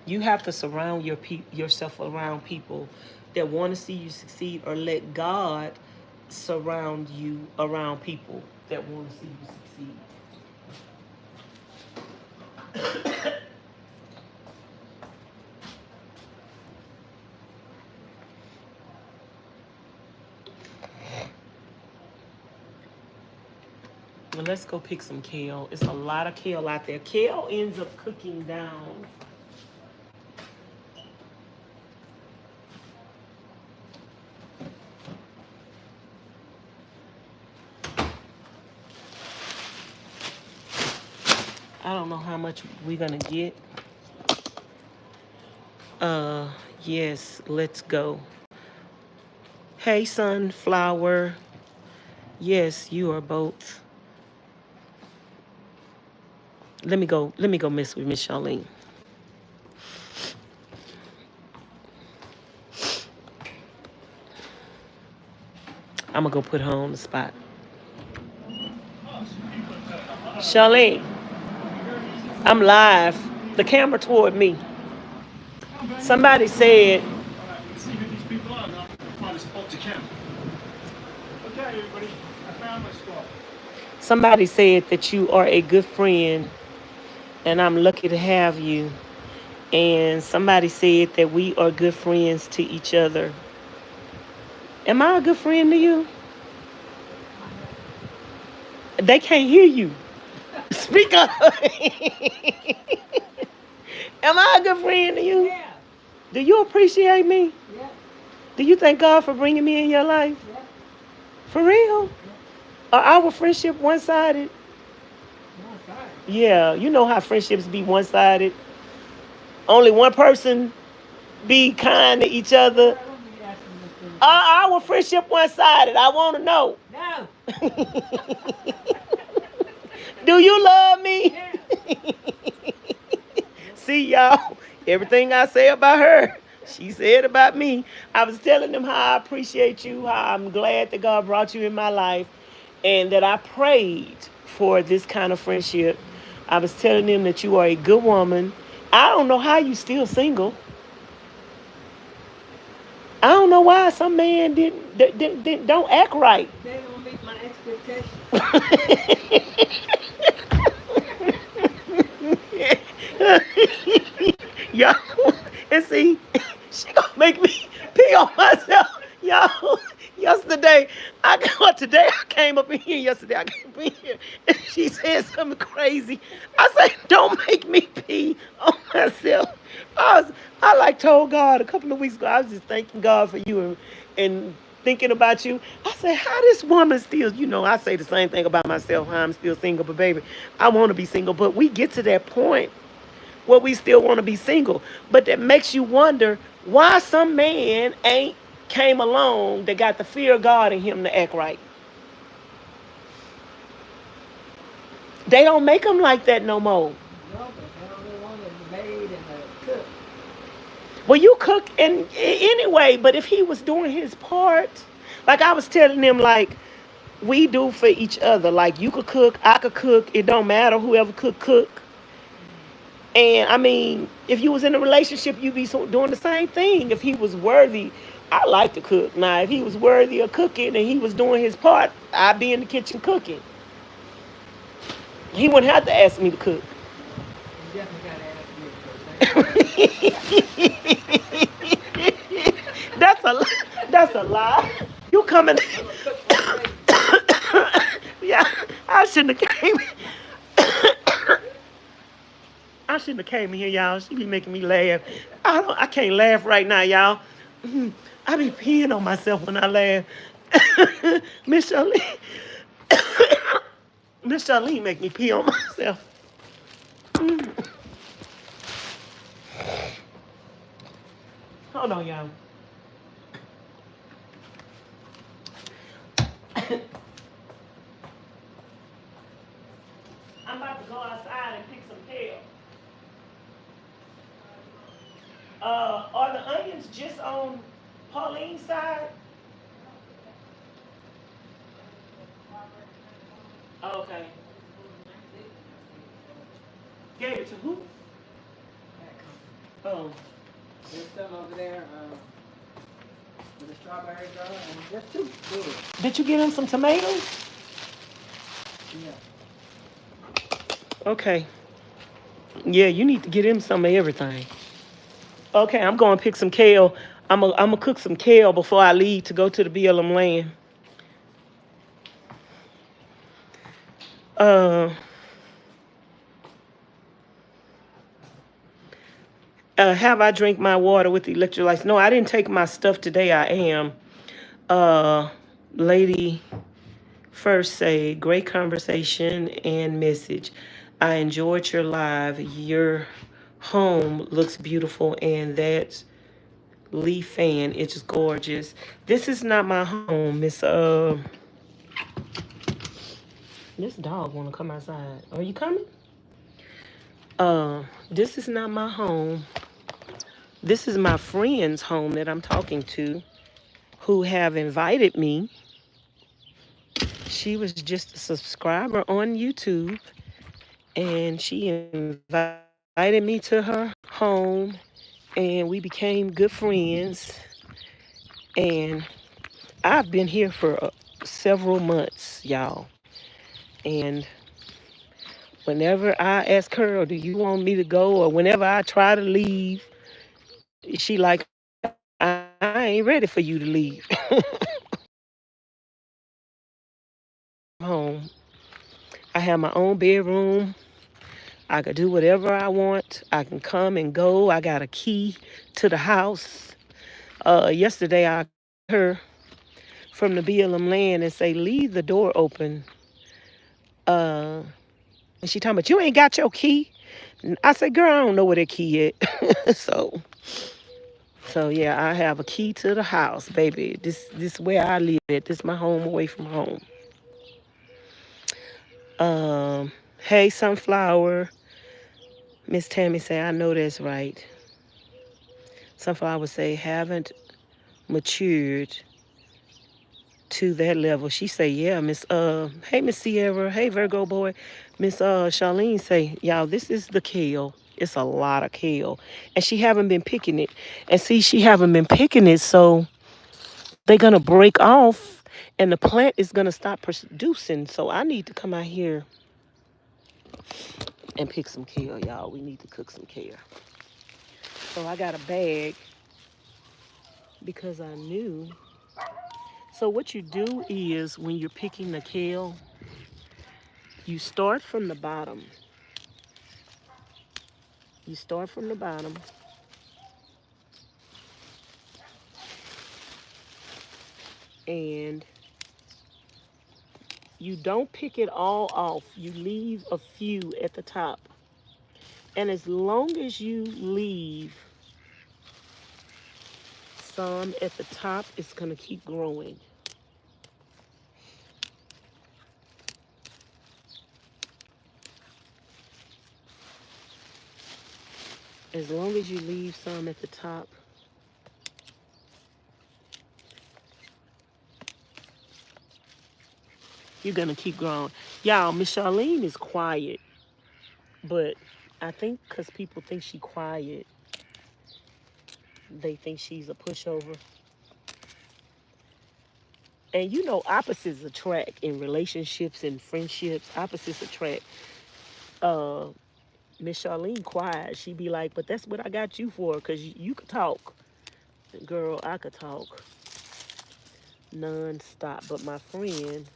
You have to surround yourself around people that want to see you succeed, or let God surround you around people that want to see you succeed. Well, let's go pick some kale. It's a lot of kale out there. Kale ends up cooking down. I don't know how much we're gonna get. Yes, let's go. Hey, sunflower. Yes, you are both. Let me go mess with Ms Charlene. I'm gonna go put her on the spot. Charlene, I'm live. The camera toward me. Somebody said. See who these people are now. Find a spot to camp. Okay, everybody, I found my spot. Somebody said that you are a good friend, and I'm lucky to have you. And somebody said that we are good friends to each other. Am I a good friend to you? They can't hear you. Speak up. Am I a good friend to you? Yeah. Do you appreciate me? Yeah. Do you thank God for bringing me in your life? Yeah. For real? Yeah. Are our friendship one-sided? No, sorry. Yeah, you know how friendships be one-sided. Only one person be kind to each other. I won't be asking this thing. Are our friendship one-sided? I want to know. No. Do you love me? Yeah. See, y'all, everything I say about her, she said about me. I was telling them how I appreciate you, how I'm glad that God brought you in my life, and that I prayed for this kind of friendship. I was telling them that you are a good woman. I don't know how you still single. I don't know why some man don't act right. They don't meet my expectations. Y'all, and see, she gonna make me pee on myself. Y'all, today I came up in here yesterday. I came up in here and she said something crazy. I said, don't make me pee on myself. I like told God a couple of weeks ago, I was just thanking God for you and thinking about you. I said, how this woman still, I say the same thing about myself, how I'm still single, but baby, I want to be single. But we get to that point where we still want to be single. But that makes you wonder why some man ain't came along that got the fear of God in him to act right. They don't make them like that no more. No, but they only want the maid and the cook. Well, you cook anyway, but if he was doing his part, like I was telling them, like we do for each other. Like you could cook, I could cook. It don't matter. Whoever cook. And I mean, if you was in a relationship, you'd be doing the same thing. If he was worthy, I like to cook. Now, if he was worthy of cooking and he was doing his part, I'd be in the kitchen cooking. He wouldn't have to ask me to cook. You definitely got to ask me first. That's a lie. You coming? Yeah, I shouldn't have came. I shouldn't have came in here, y'all. She be making me laugh. I can't laugh right now, y'all. I be peeing on myself when I laugh. Miss Charlene, Miss Charlene make me pee on myself. Hold on, y'all. I'm about to go outside and pick some kale. Are the onions just on Pauline's side? Okay. Gave it to who? Oh, There's some over there with the strawberries on, and just too big. did you get him some tomatoes? Yeah. Okay. Yeah, you need to get him some of everything. Okay, I'm going to pick some kale. I'm gonna cook some kale before I leave to go to the BLM land. Uh, have I drink my water with the electrolytes? No, I didn't take my stuff today. I am. Uh, lady first say great conversation and message. I enjoyed your live. Your home looks beautiful, and that leaf fan, it's gorgeous. This is not my home, Miss. This dog wanna come outside. Are you coming? This is not my home. This is my friend's home that I'm talking to, who have invited me. She was just a subscriber on YouTube, and she invited me to her home, and we became good friends. And I've been here for several months, y'all. And whenever I ask her, do you want me to go? Or whenever I try to leave, she like, I ain't ready for you to leave. Home. I have my own bedroom. I can do whatever I want. I can come and go. I got a key to the house. Yesterday I heard her from the BLM land and say, leave the door open. And she talking about, you ain't got your key? I said, girl, I don't know where that key at. So yeah, I have a key to the house, baby. This where I live at. This my home away from home. Hey, Sunflower. Miss Tammy say, I know that's right. Sunflower say, haven't matured to that level. She say, yeah, hey, Miss Sierra. Hey, Virgo boy. Miss Charlene say, y'all, this is the kale. It's a lot of kale. And she haven't been picking it. And see, she haven't been picking it, so they're going to break off and the plant is going to stop producing. So I need to come out here and pick some kale, y'all. We need to cook some kale. So I got a bag because I knew. So what you do is when you're picking the kale, you start from the bottom. You start from the bottom. And you don't pick it all off. You leave a few at the top. And as long as you leave some at the top, it's going to keep growing. As long as you leave some at the top, you're going to keep growing. Y'all, Ms Charlene is quiet, but I think because people think she quiet, they think she's a pushover. And you know, opposites attract in relationships and friendships. Opposites attract. Miss Charlene quiet. She be like, but that's what I got you for, because you could talk. Girl, I could talk non-stop. But my friend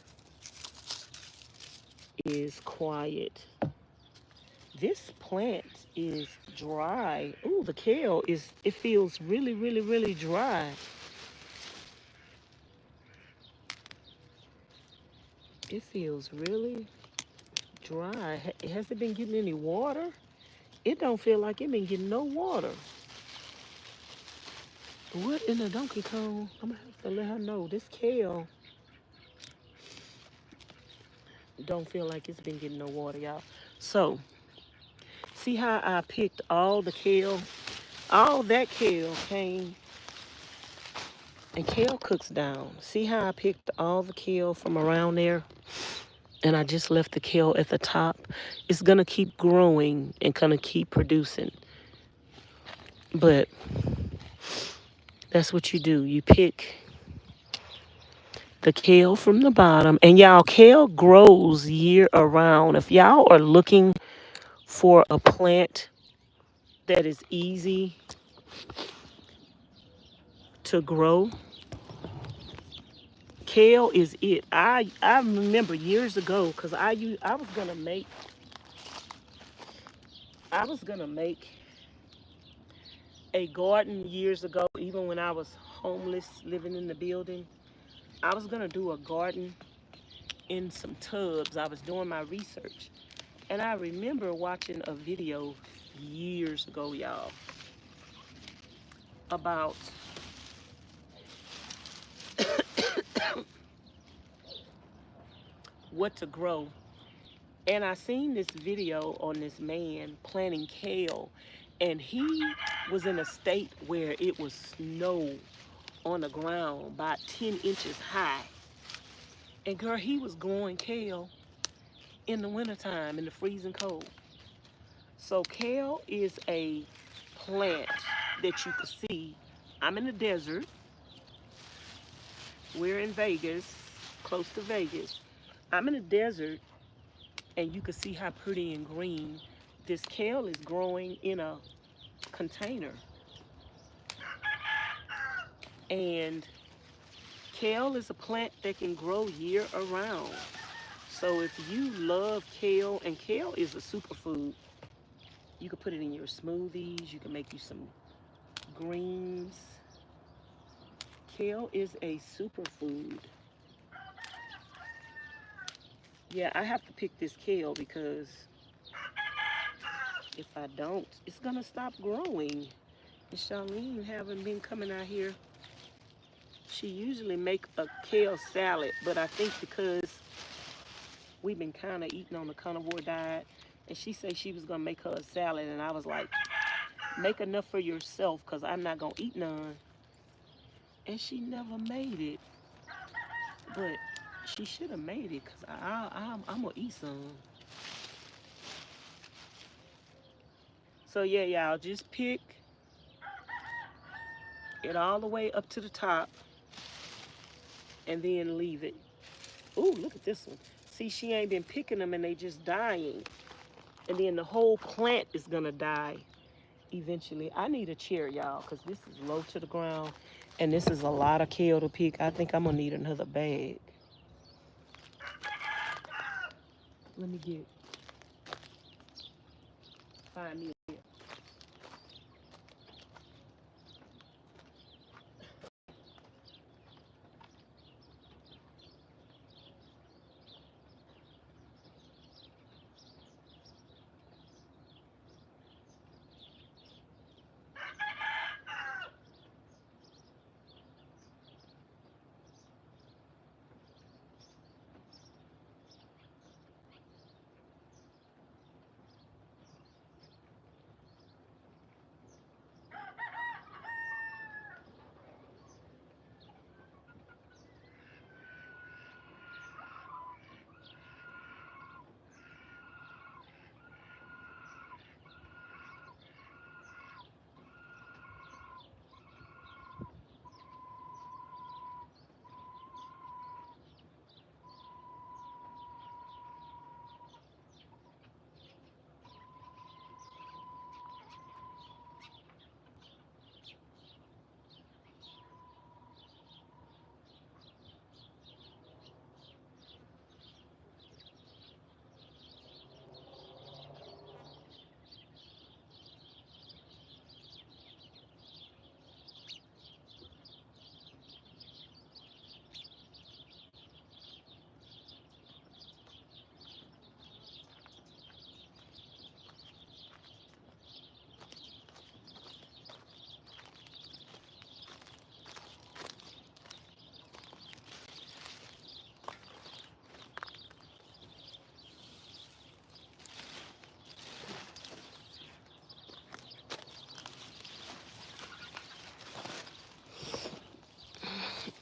is quiet. This plant is dry. Ooh, the kale it feels really, really, really dry. It feels really dry. Has it been getting any water? It don't feel like it been getting no water. What in the Donkey Kong? I'm gonna have to let her know. This kale don't feel like it's been getting no water, y'all. So, see how I picked all the kale? All that kale came, and kale cooks down. See how I picked all the kale from around there? And I just left the kale at the top. It's gonna keep growing and gonna keep producing. But that's what you do. You pick the kale from the bottom. And y'all, kale grows year around. If y'all are looking for a plant that is easy to grow, kale is it. I remember years ago because I was gonna make a garden years ago, even when I was homeless living in the building. I was gonna do a garden in some tubs. I was doing my research. And I remember watching a video years ago, y'all, about what to grow. And I seen this video on this man planting kale, and he was in a state where it was snow on the ground about 10 inches high. And girl, he was growing kale in the wintertime in the freezing cold. So kale is a plant that you can see. I'm in the desert. We're in Vegas, close to Vegas. I'm in the desert, and you can see how pretty and green this kale is growing in a container. And kale is a plant that can grow year around. So if you love kale, and kale is a superfood, you can put it in your smoothies, you can make you some greens. Kale is a superfood. Yeah, I have to pick this kale because if I don't, it's gonna stop growing. Ms Charlene haven't been coming out here. She usually make a kale salad, but I think because we've been kind of eating on the carnivore diet, and she said she was gonna make her a salad, and I was like, make enough for yourself, cause I'm not gonna eat none. And she never made it, but she should have made it, cause I'm gonna eat some. So yeah, y'all, just pick it all the way up to the top, and then leave it. Ooh, look at this one. See, she ain't been picking them, and they just dying. And then the whole plant is gonna die eventually. I need a chair, y'all, because this is low to the ground, and this is a lot of kale to pick. I think I'm gonna need another bag. Let me find me.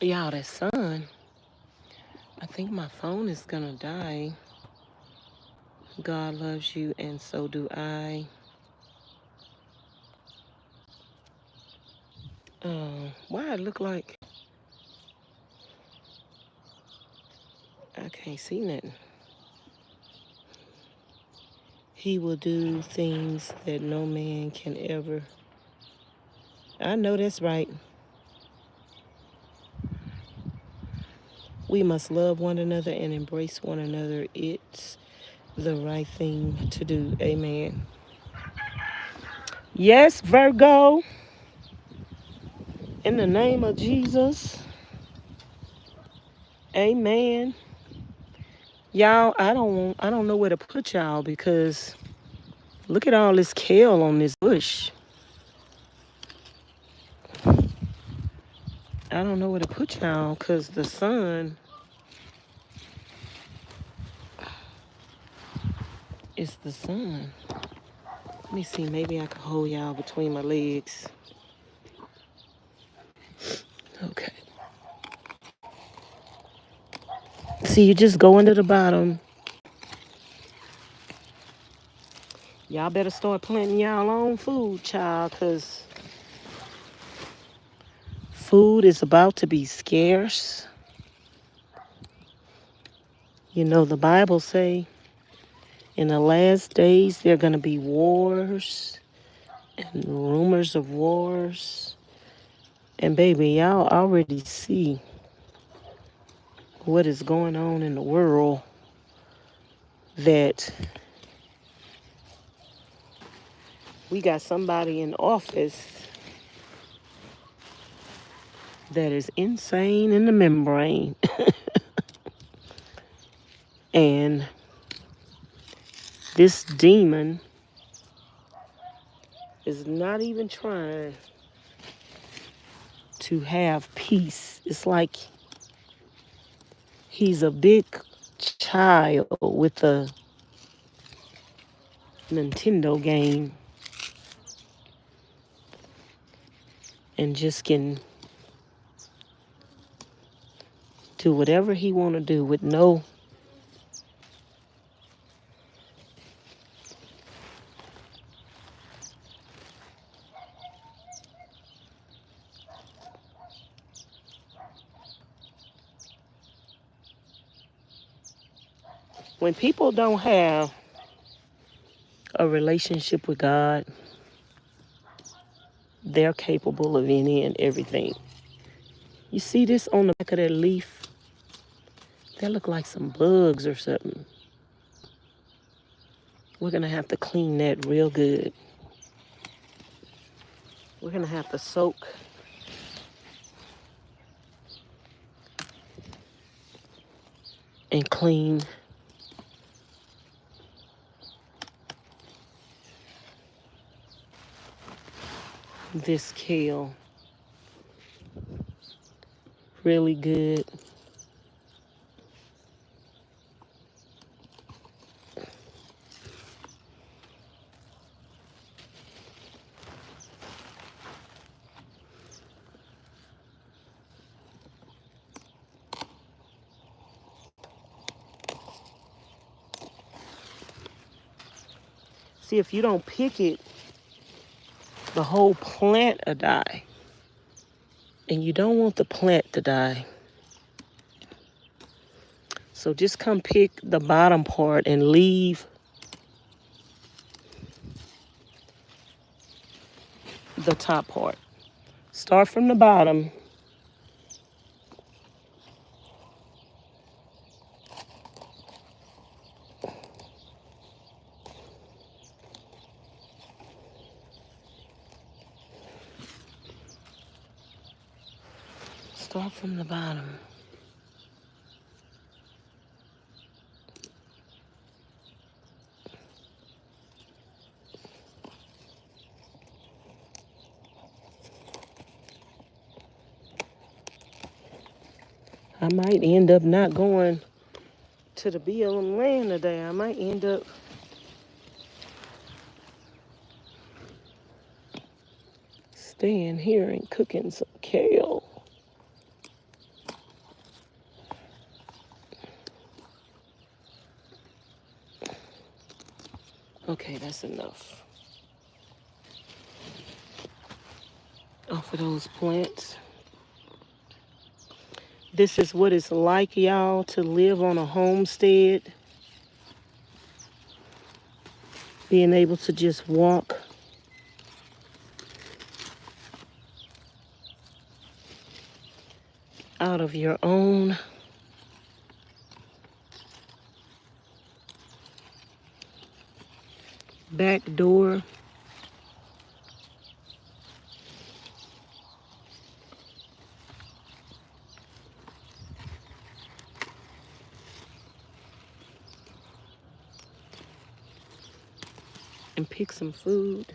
Y'all, that sun. I think my phone is gonna die. God loves you, and so do I. Why it look like I can't see nothing? He will do things that no man can ever. I know that's right. We must love one another and embrace one another. It's the right thing to do. Amen. Yes, Virgo. In the name of Jesus. Amen. Y'all, I don't know where to put y'all because look at all this kale on this bush. I don't know where to put y'all because the sun is the sun. Let me see, maybe I can hold y'all between my legs. Okay. See, you just go into the bottom. Y'all better start planting y'all own food, child, because food is about to be scarce. You know, the Bible say in the last days there are going to be wars and rumors of wars. And baby, y'all already see what is going on in the world, that we got somebody in office that is insane in the membrane. And this demon is not even trying to have peace. It's like he's a big child with a Nintendo game and just can do whatever he want to do with no. When people don't have a relationship with God, they're capable of any and everything. You see this on the back of that leaf? That look like some bugs or something. We're going to have to clean that real good. We're going to have to soak and clean this kale really good. See, if you don't pick it, the whole plant will die. And you don't want the plant to die. So just come pick the bottom part and leave the top part. Start from the bottom. Start from the bottom. I might end up not going to the BLM land today. I might end up staying here and cooking some kale. Okay, that's enough. off of those plants. This is what it's like, y'all, to live on a homestead. Being able to just walk out of your own back door. And pick some food.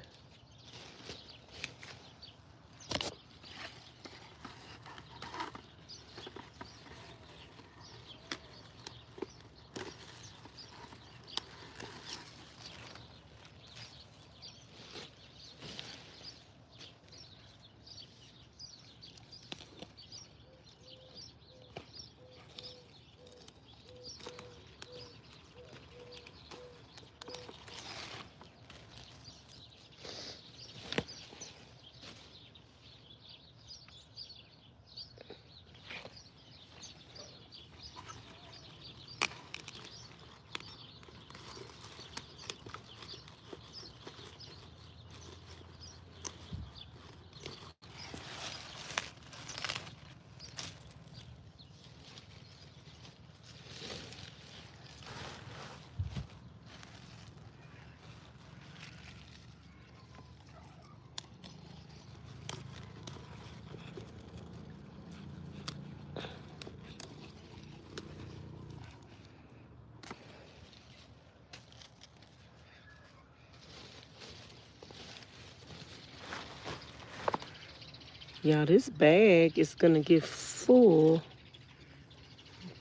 Yeah, this bag is gonna get full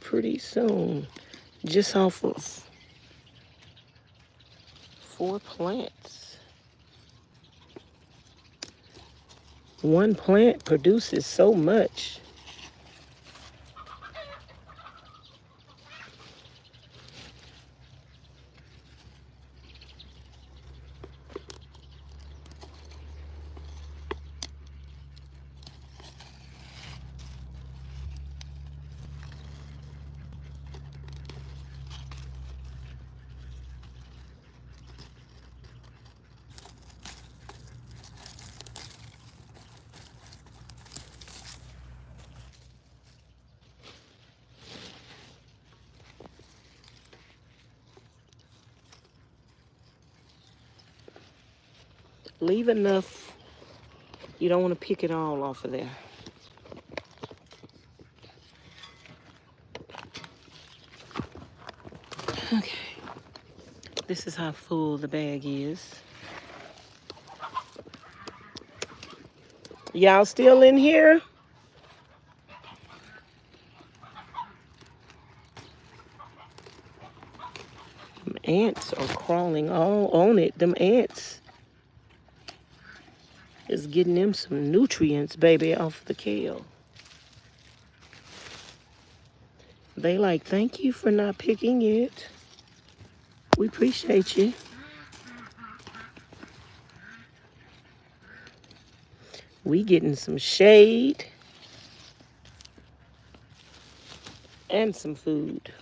pretty soon. Just off of 4 plants. One plant produces so much. Leave enough. You don't want to pick it all off of there. Okay. This is how full the bag is. Y'all still in here? Ants are crawling all on it. Them ants is getting them some nutrients, baby, off the kale. They like, thank you for not picking it. We appreciate you. We getting some shade and some food.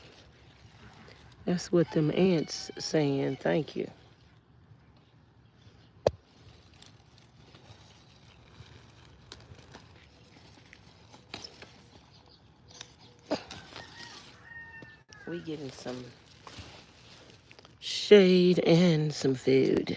That's what them ants saying, thank you. We getting some shade and some food.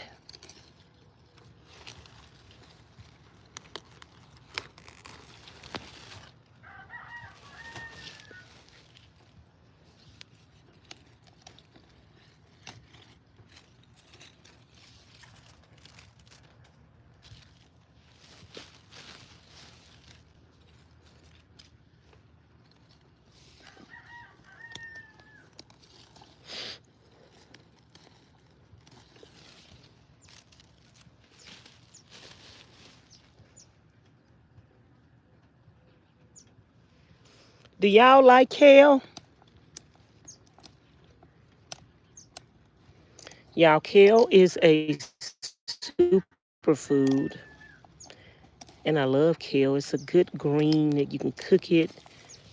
Do y'all like kale? Y'all, kale is a superfood. And I love kale. It's a good green that you can cook it.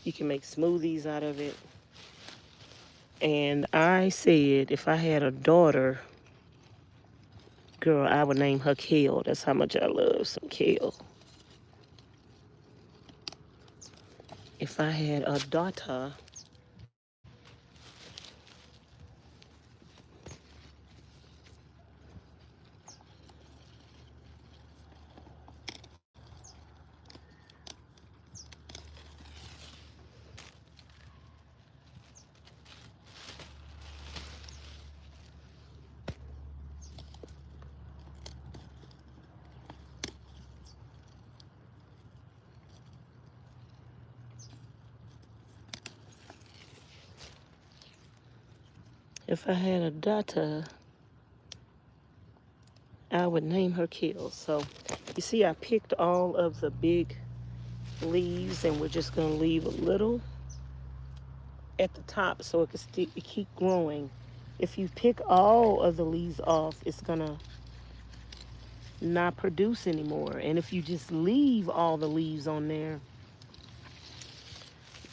You can make smoothies out of it. And I said if I had a daughter, girl, I would name her Kale. That's how much I love some kale. If I had a daughter, I would name her Kale. So you see, I picked all of the big leaves, and we're just gonna leave a little at the top so it can keep growing. If you pick all of the leaves off, it's gonna not produce anymore. And if you just leave all the leaves on there,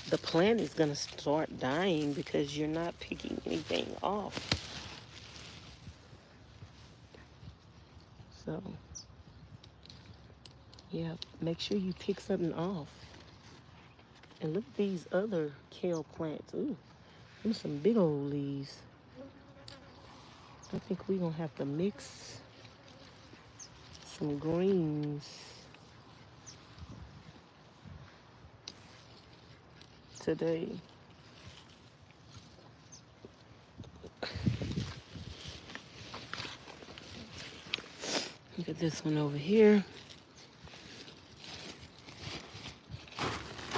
the plant is gonna start dying because you're not picking anything off. So yeah, make sure you pick something off. And look at these other kale plants. Ooh, there's some big old leaves. I think we're gonna have to mix some greens today. Look at this one over here.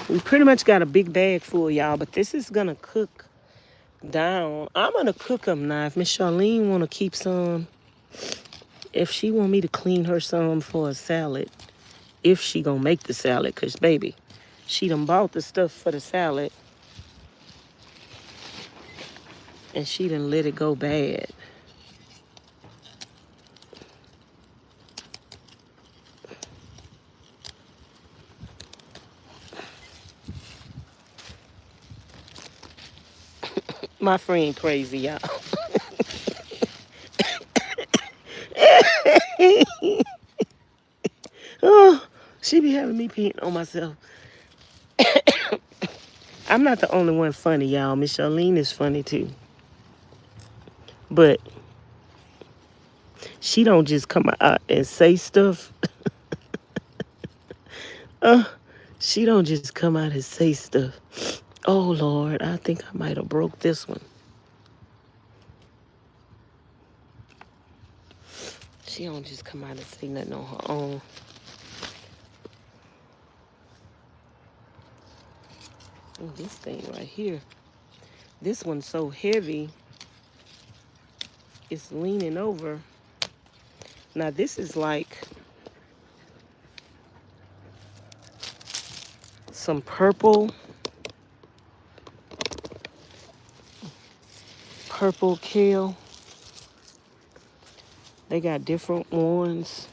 We pretty much got a big bag full, y'all, but this is gonna cook down. I'm gonna cook them now. If Ms Charlene wanna keep some, if she want me to clean her some for a salad, if she gonna make the salad, cause baby, she done bought the stuff for the salad and she done let it go bad. My friend crazy, y'all. Oh, she be having me peeing on myself. I'm not the only one funny, y'all. Ms Charlene is funny too. But she don't just come out and say stuff. She don't just come out and say stuff. Oh Lord, I think I might have broke this one. She don't just come out and say nothing on her own. Oh, this thing right here. This one's so heavy, it's leaning over. Now this is like some purple kale. They got different ones.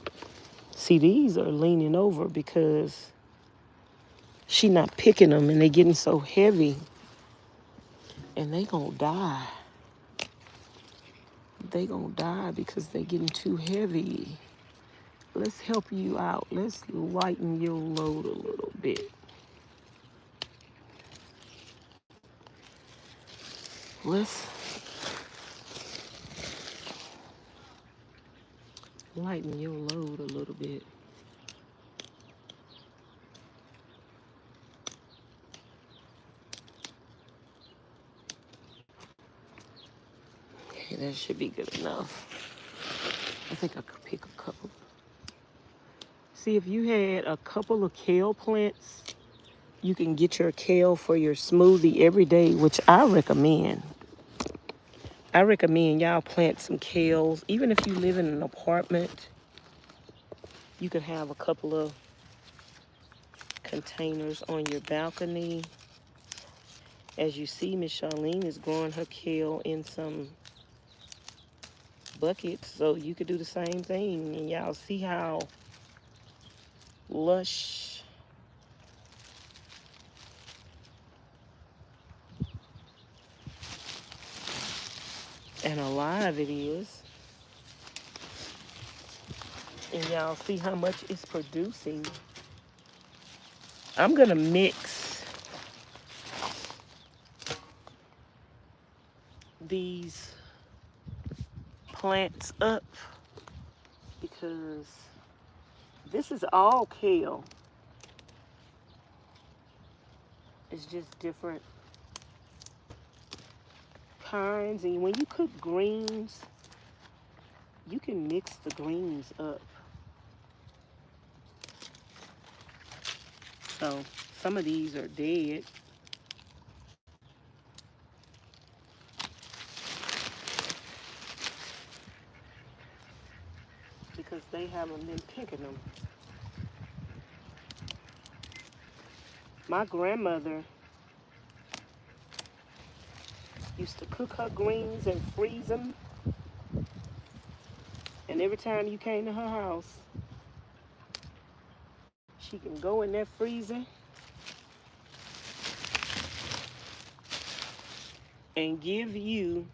See, these are leaning over because she not picking them and they getting so heavy and they gonna die. They gonna die because they getting too heavy. Let's help you out. Let's lighten your load a little bit. Let's lighten your load a little bit. Okay, that should be good enough. I think I could pick a couple. See, if you had a couple of kale plants, you can get your kale for your smoothie every day, which I recommend. I recommend y'all plant some kales. Even if you live in an apartment, you could have a couple of containers on your balcony. As you see, Ms Charlene is growing her kale in some buckets, so you could do the same thing. And y'all see how lush. And alive it is. And y'all see how much it's producing. I'm gonna mix these plants up because this is all kale. It's just different kinds. And when you cook greens, you can mix the greens up. So some of these are dead. Because they haven't been picking them. My grandmother used to cook her greens and freeze them. And every time you came to her house, she can go in that freezer and give you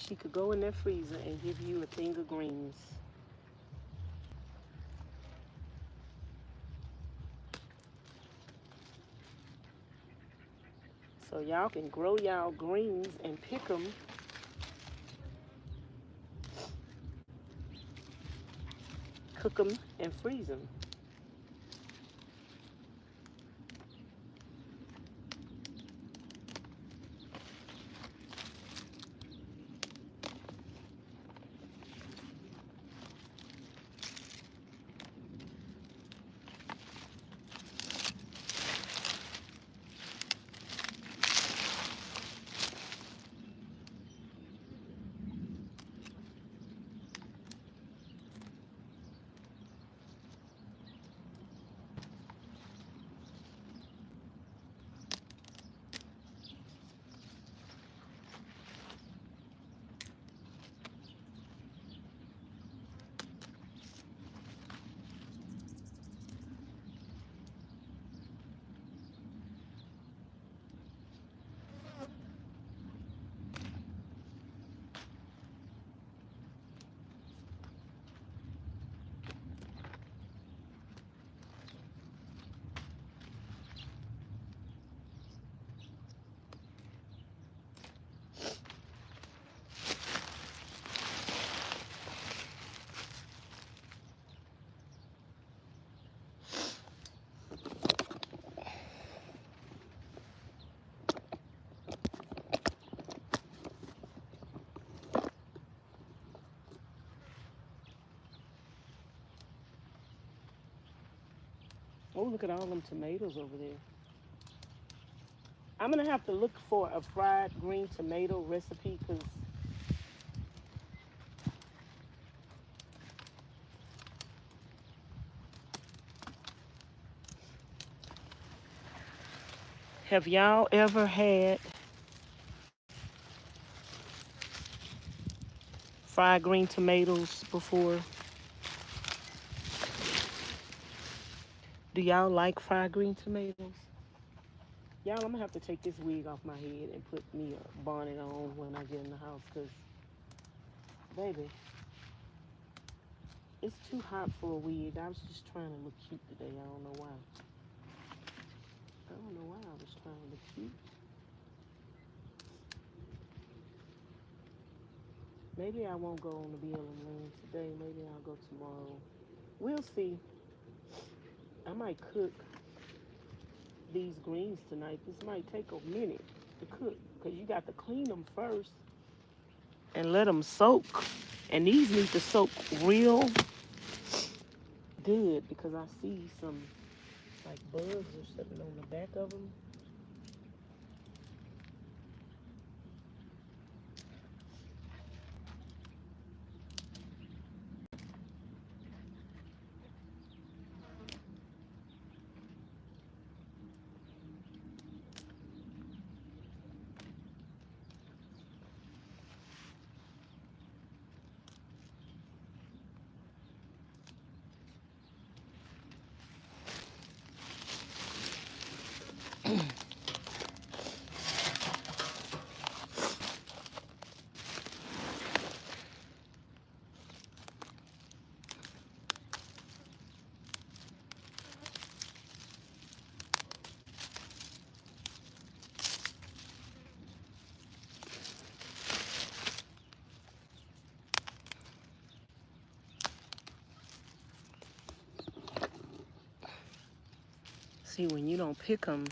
she could go in that freezer and give you a thing of greens. So y'all can grow y'all greens and pick them. Cook them and freeze them. Oh, look at all them tomatoes over there. I'm going to have to look for a fried green tomato recipe because have y'all ever had fried green tomatoes before? Do y'all like fried green tomatoes? Y'all, I'm going to have to take this wig off my head and put me a bonnet on when I get in the house because, baby, it's too hot for a wig. I was just trying to look cute today. I don't know why. I don't know why I was trying to look cute. Maybe I won't go on the BLM land today. Maybe I'll go tomorrow. We'll see. I might cook these greens tonight. This might take a minute to cook because you got to clean them first and let them soak. And these need to soak real good because I see some like bugs or something on the back of them. See, when you don't pick them,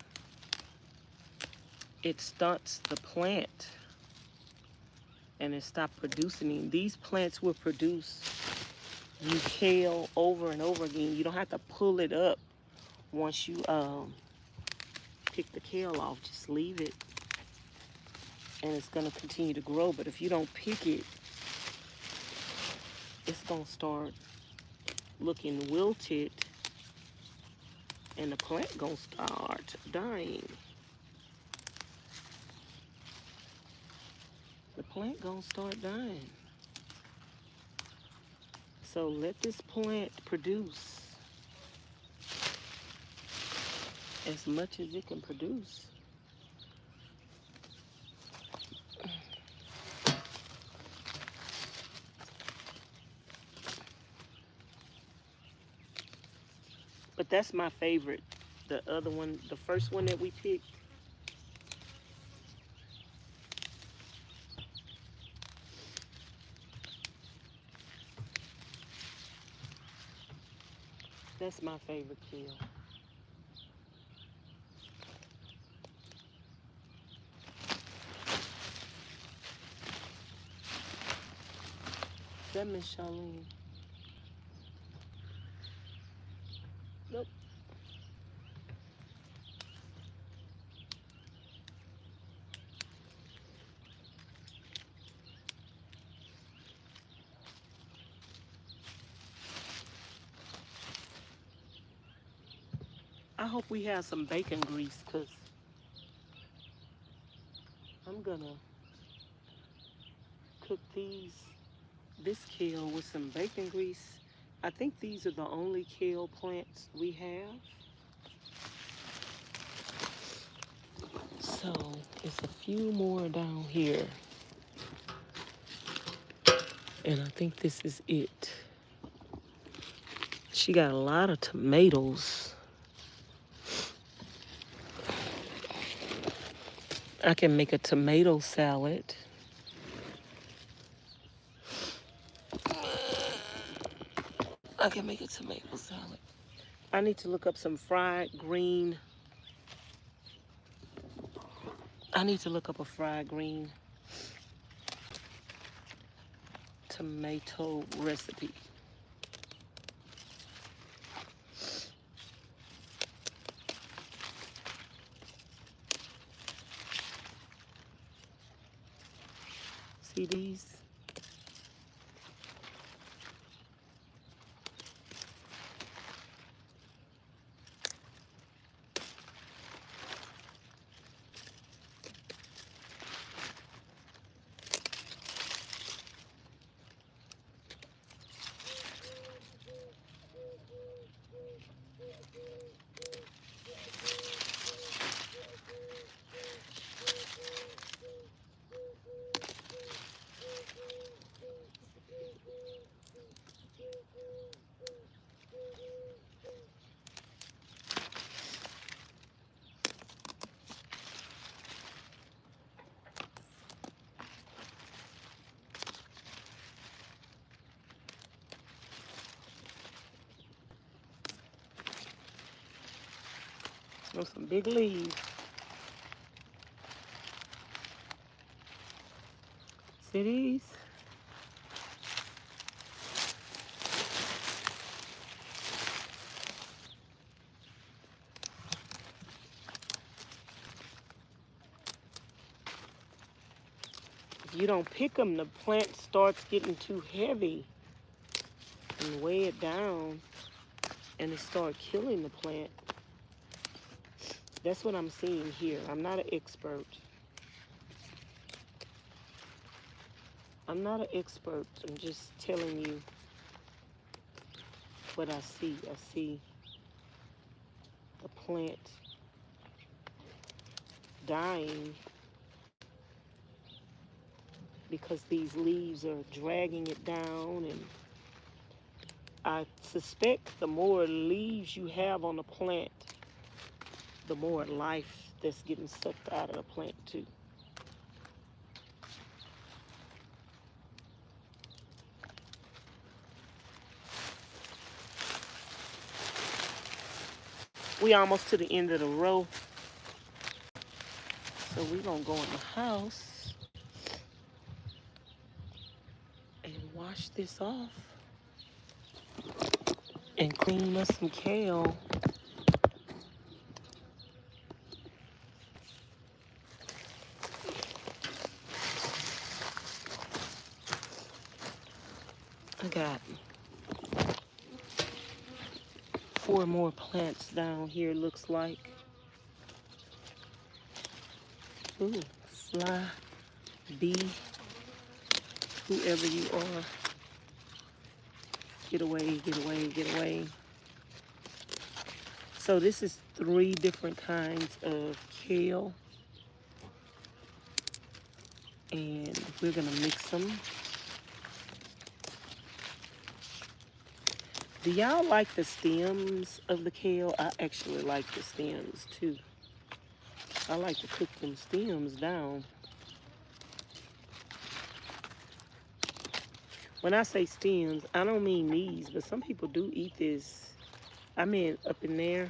it stunts the plant and it stops producing them. These plants will produce you kale over and over again. You don't have to pull it up once you pick the kale off. Just leave it and it's going to continue to grow. But if you don't pick it, it's going to start looking wilted and the plant going to start dying. The plant going to start dying. So let this plant produce as much as it can produce. But that's my favorite. The other one, the first one that we picked, that's my favorite kale. Is that Ms Charlene? Nope. I hope we have some bacon grease, because I'm gonna cook this kale with some bacon grease. I think these are the only kale plants we have. So it's a few more down here. And I think this is it. She got a lot of tomatoes. I can make a tomato salad. I can make a tomato salad. I need to look up some fried green. I need to look up a fried green tomato recipe. See these? Those some big leaves. See these? If you don't pick them, the plant starts getting too heavy and weigh it down and it starts killing the plant. That's what I'm seeing here. I'm not an expert. I'm not an expert. I'm just telling you what I see. I see the plant dying because these leaves are dragging it down, and I suspect the more leaves you have on the plant, the more life that's getting sucked out of the plant too. We almost to the end of the row. So we're gonna go in the house and wash this off and clean us some kale. I got 4 more plants down here, looks like. Ooh, fly, bee, whoever you are. Get away, get away, get away. So this is 3 different kinds of kale. And we're gonna mix them. Do y'all like the stems of the kale? I actually like the stems too. I like to cook them stems down. When I say stems, I don't mean these, but some people do eat this. I mean up in there.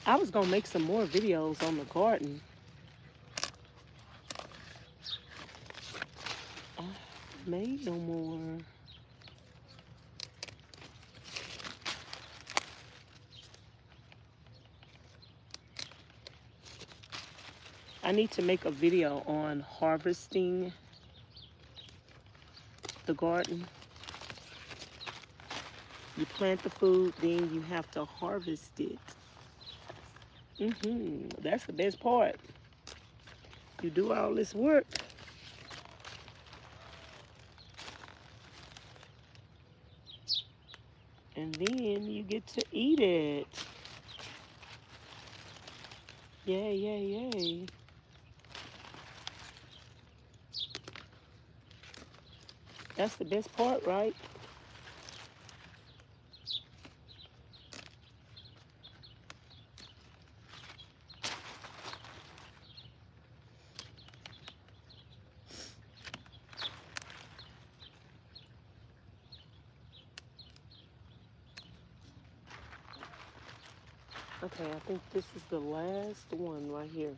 I was gonna make some more videos on the garden. I made no more. I need to make a video on harvesting the garden. You plant the food, then you have to harvest it. That's the best part. You do all this work, and then you get to eat it. Yay, yay, yay. That's the best part, right? Okay, I think this is the last one right here.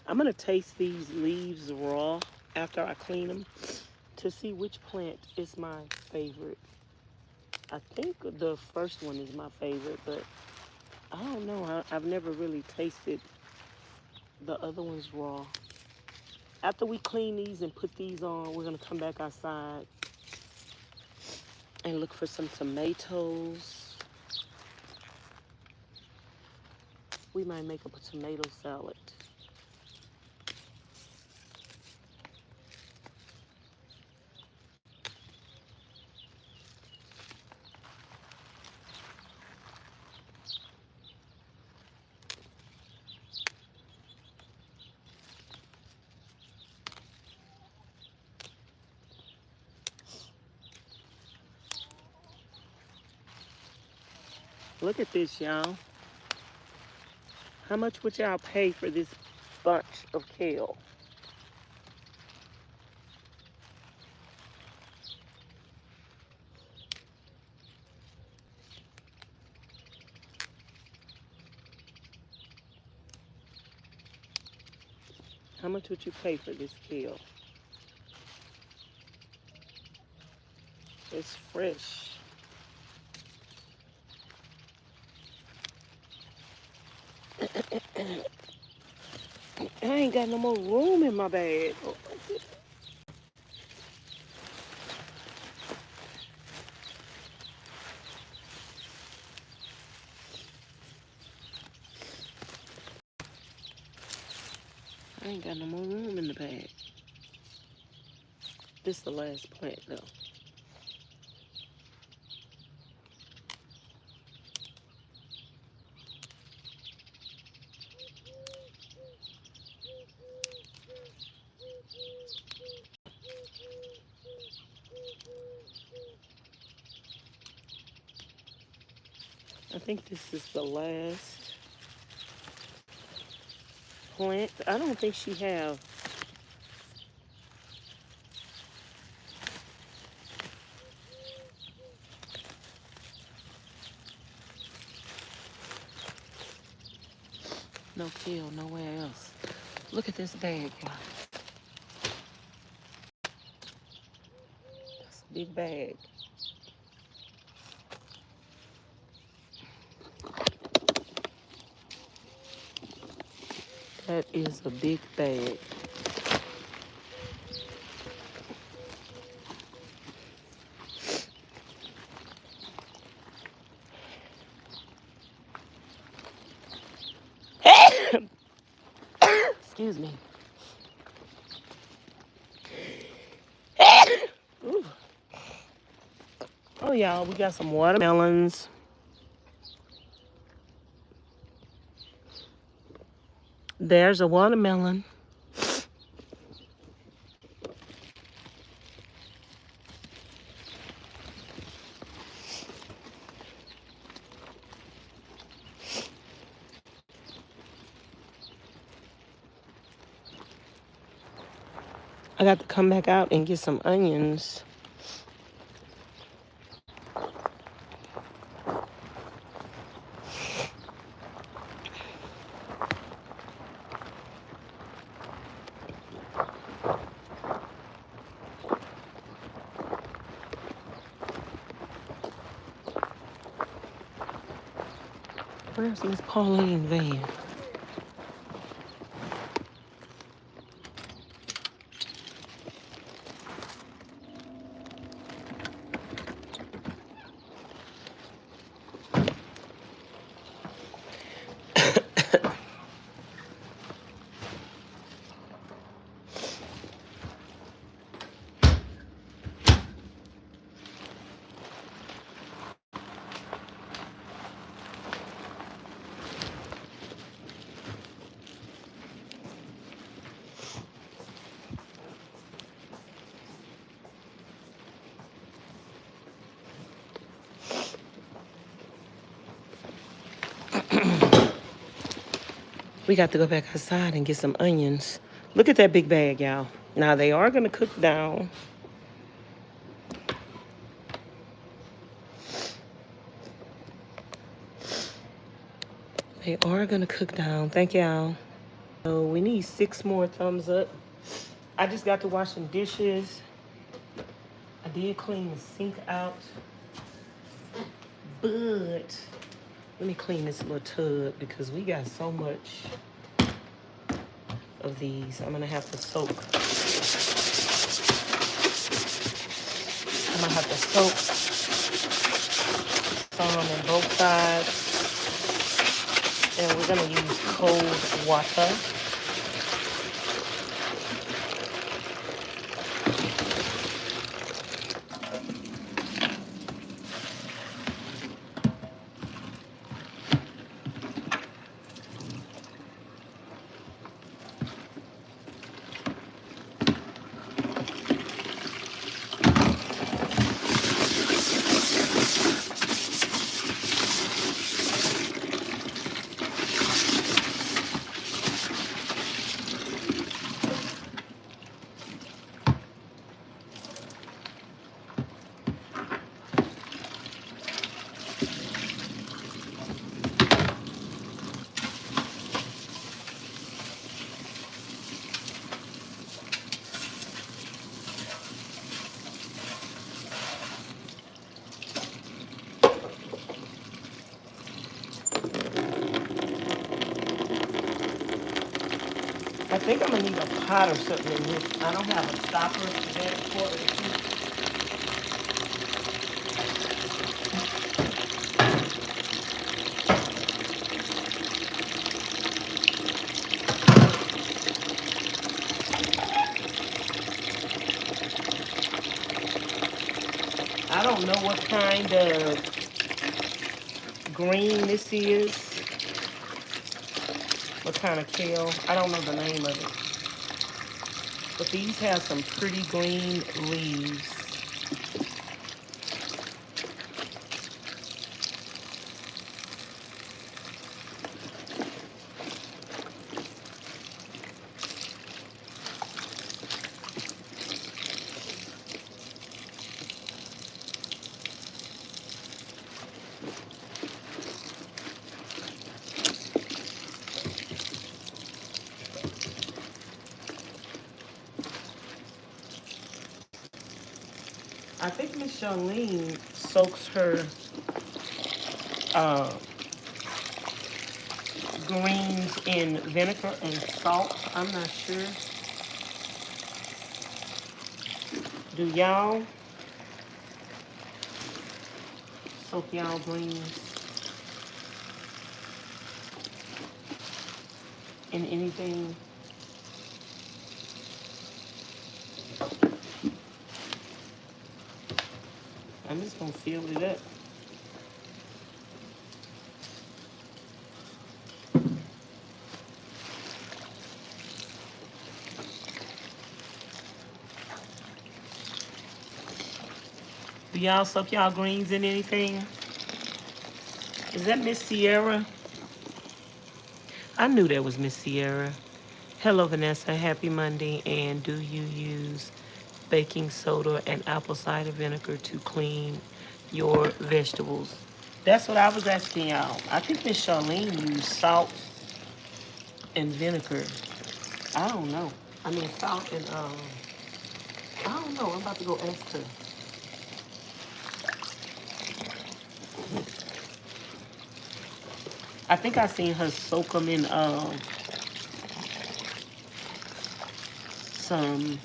I'm gonna taste these leaves raw after I clean them to see which plant is my favorite. I think the first one is my favorite, but I don't know. I've never really tasted the other ones raw. After we clean these and put these on, we're gonna come back outside and look for some tomatoes. We might make up a tomato salad. Look at this, y'all. How much would y'all pay for this bunch of kale? How much would you pay for this kale? It's fresh. I ain't got no more room in my bag. I ain't got no more room in the bag. This is the last plant though. I think this is the last plant. I don't think she have. No kill, nowhere else. Look at this bag, y'all. That's a big bag. That is a big bag. Excuse me. Ooh. Oh, y'all, we got some watermelons. There's a watermelon. I got to come back out and get some onions. Where's Ms Pauline van? We got to go back outside and get some onions. Look at that big bag, y'all. Now, they are going to cook down. They are going to cook down. Thank y'all. So we need 6 more thumbs up. I just got to washing dishes. I did clean the sink out. But let me clean this little tub because we got so much of these. I'm gonna have to soak. I'm gonna have to soak some on both sides. And we're gonna use cold water. I think I'm gonna need a pot or something in this. I don't have a stopper for that for it. what kind of green this is. What kind of kale? I don't know the name of it. But these have some pretty green leaves. I think Ms Charlene soaks her uh, greens in vinegar and salt. I'm not sure. Do y'all soak y'all greens in anything? I'm just gonna fill it up. Do y'all soak y'all greens in anything? Is that Miss Sierra? I knew that was Miss Sierra. Hello, Vanessa. Happy Monday. And do you use baking soda and apple cider vinegar to clean your vegetables? That's what I was asking y'all. I think Miss Charlene used salt and vinegar. I don't know. I mean, salt and, I don't know. I'm about to go ask her. I think I seen her soak them in, some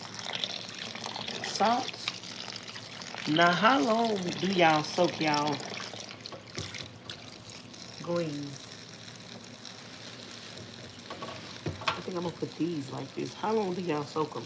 salt. Now, how long do y'all soak y'all greens? I think I'm gonna put these like this. How long do y'all soak them?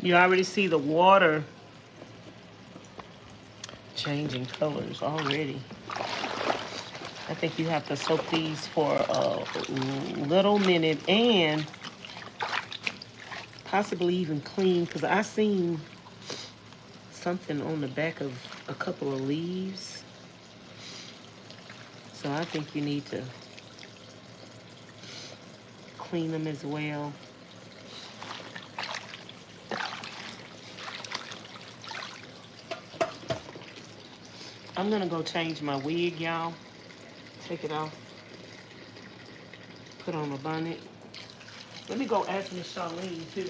You already see the water changing colors already. I think you have to soak these for a little minute and possibly even clean, because I seen something on the back of a couple of leaves. So I think you need to clean them as well. I'm gonna go change my wig, y'all. Take it off. Put on a bonnet. Let me go ask Ms Charlene too.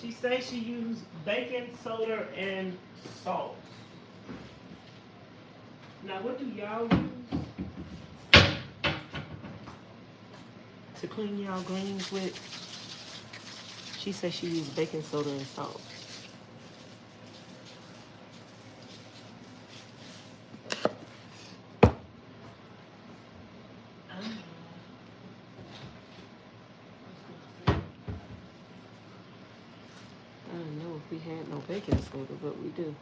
She says she used baking soda and salt. Now, what do y'all use to clean y'all greens with? She says she used baking soda and salt. I don't know if we had no baking soda, but we do.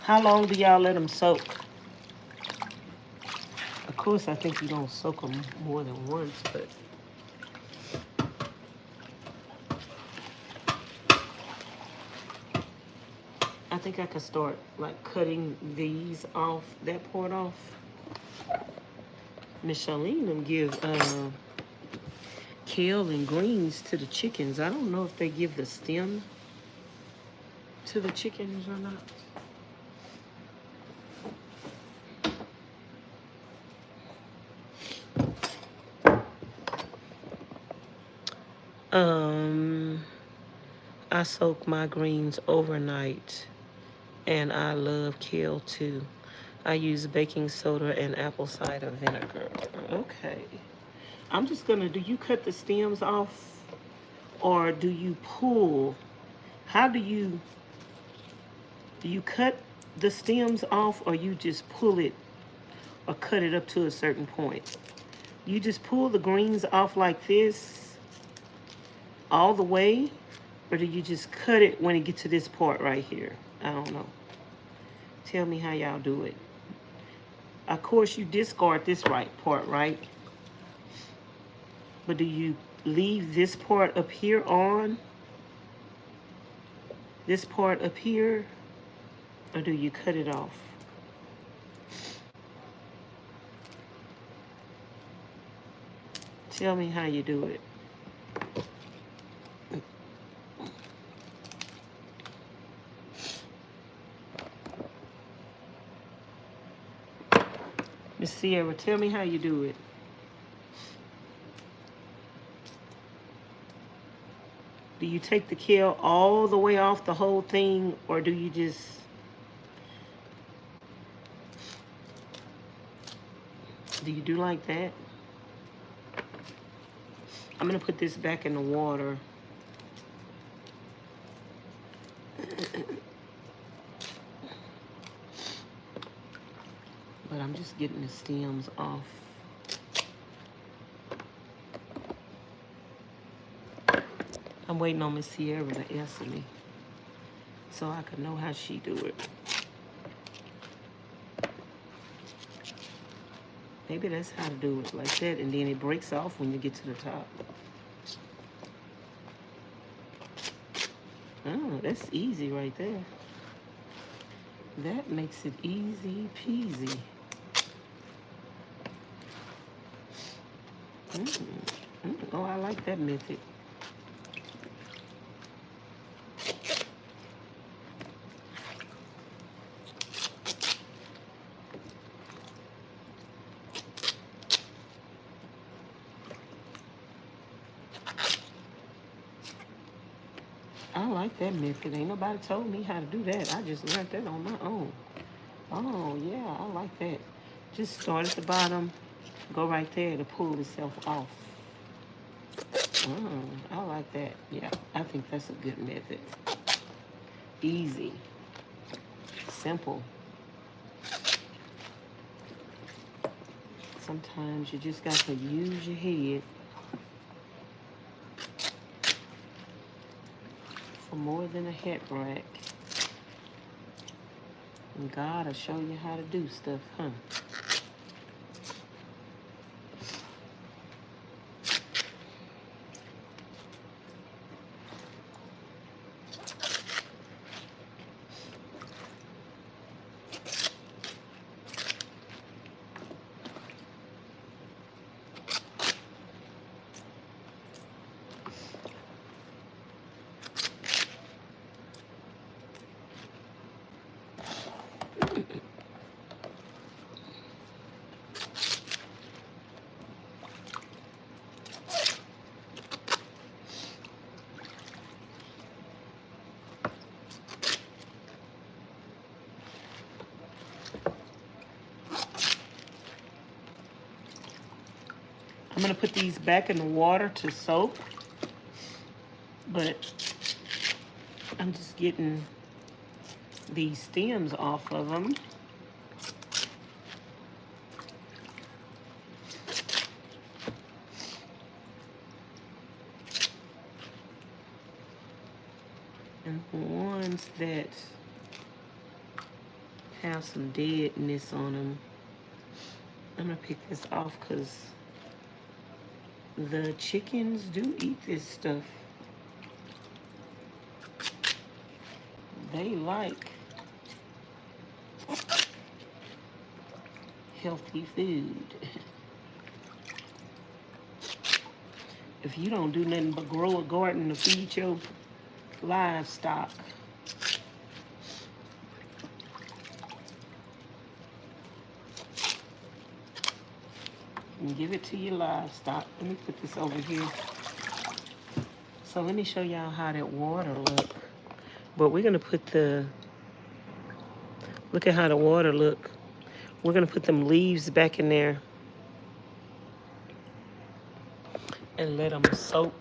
How long do y'all let them soak? Of course, I think you don't soak them more than once, but I think I could start like cutting these off, that part off. Ms Charlene them give kale and greens to the chickens. I don't know if they give the stem to the chickens or not. I soak my greens overnight, and I love kale too. I use baking soda and apple cider vinegar. Okay. I'm just gonna, do you cut the stems off or do you pull? How do you cut the stems off or you just pull it or cut it up to a certain point? You just pull the greens off like this all the way, or do you just cut it when it gets to this part right here? I don't know. Tell me how y'all do it. Of course, you discard this part, right? But do you leave this part up here on? This part up here? Or do you cut it off? Tell me how you do it. Miss Sierra, tell me how you do it. Do you take the kale all the way off the whole thing, or do you just... Do you do like that? I'm gonna put this back in the water. But I'm just getting the stems off. I'm waiting on Miss Sierra to answer me so I can know how she do it. Maybe that's how to do it, like that, and then it breaks off when you get to the top. Oh, that's easy right there. That makes it easy peasy. Oh, I like that method. I like that method. Ain't nobody told me how to do that. I just learned that on my own. Oh, yeah, I like that. Just start at the bottom, go right there to pull itself off. Oh, I like that. Yeah, I think that's a good method. Easy. Simple. Sometimes you just got to use your head for more than a hat rack. And God will show you how to do stuff, huh? I'm gonna put these back in the water to soak, but I'm just getting these stems off of them. And the ones that have some deadness on them, I'm gonna pick this off because the chickens do eat this stuff. They like healthy food. If you don't do nothing but grow a garden to feed your livestock, and give it to your livestock. Let me put this over here. So let me show y'all how that water look. But we're gonna put look at how the water look. We're gonna put them leaves back in there and let them soak.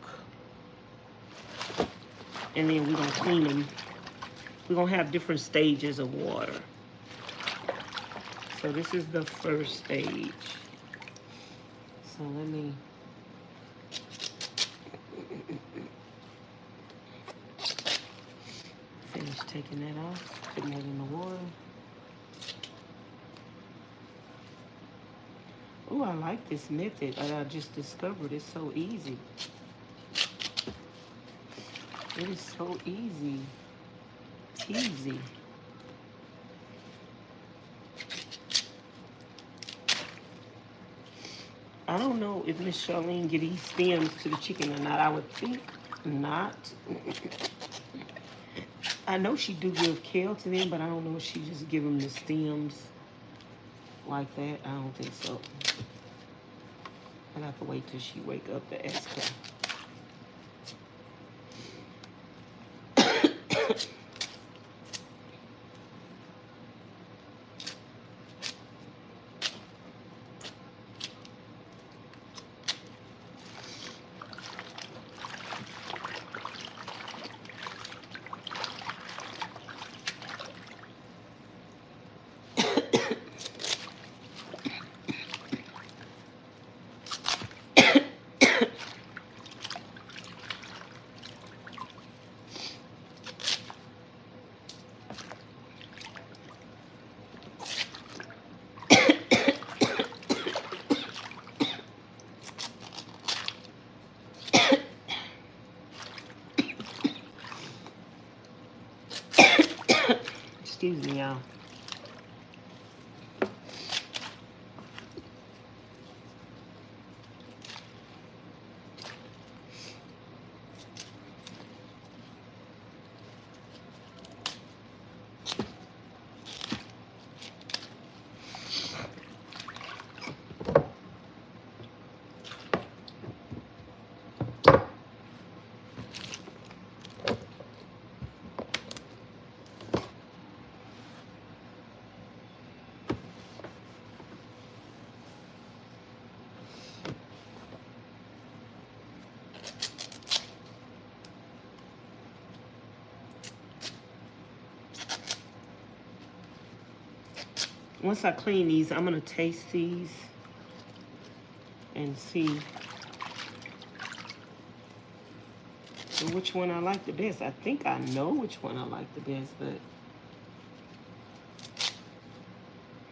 And then we're gonna clean them. We're gonna have different stages of water. So this is the first stage. So let me finish taking that off, putting that in the water. Oh, I like this method that I just discovered. It's so easy. It is so easy. Easy. I don't know if Ms Charlene get these stems to the chicken or not. I would think not. I know she do give kale to them, but I don't know if she just give them the stems like that. I don't think so. I'll have to wait till she wake up to ask her. Excuse me, y'all. Once I clean these, I'm gonna taste these and see which one I like the best. I think I know which one I like the best, but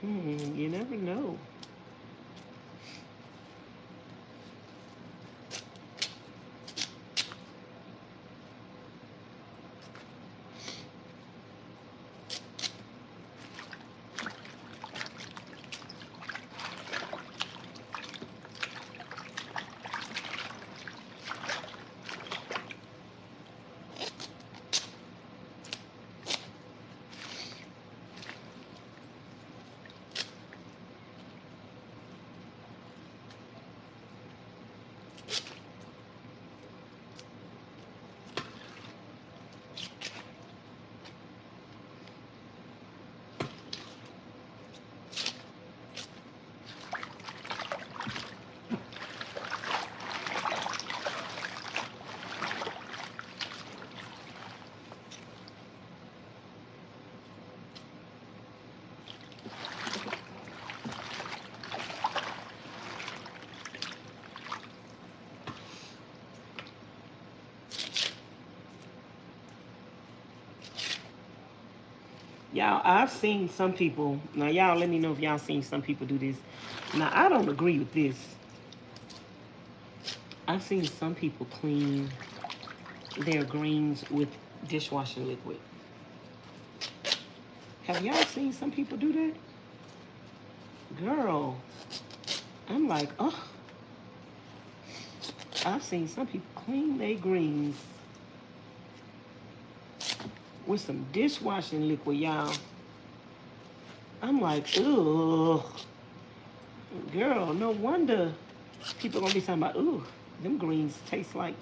you never know. Y'all, I've seen some people, now y'all let me know if y'all seen some people do this. Now, I don't agree with this. I've seen some people clean their greens with dishwashing liquid. Have y'all seen some people do that? Girl, I'm like, oh. I've seen some people clean their greens with some dishwashing liquid, y'all. I'm like, ugh. Girl, no wonder people gonna be talking about, ooh, them greens taste like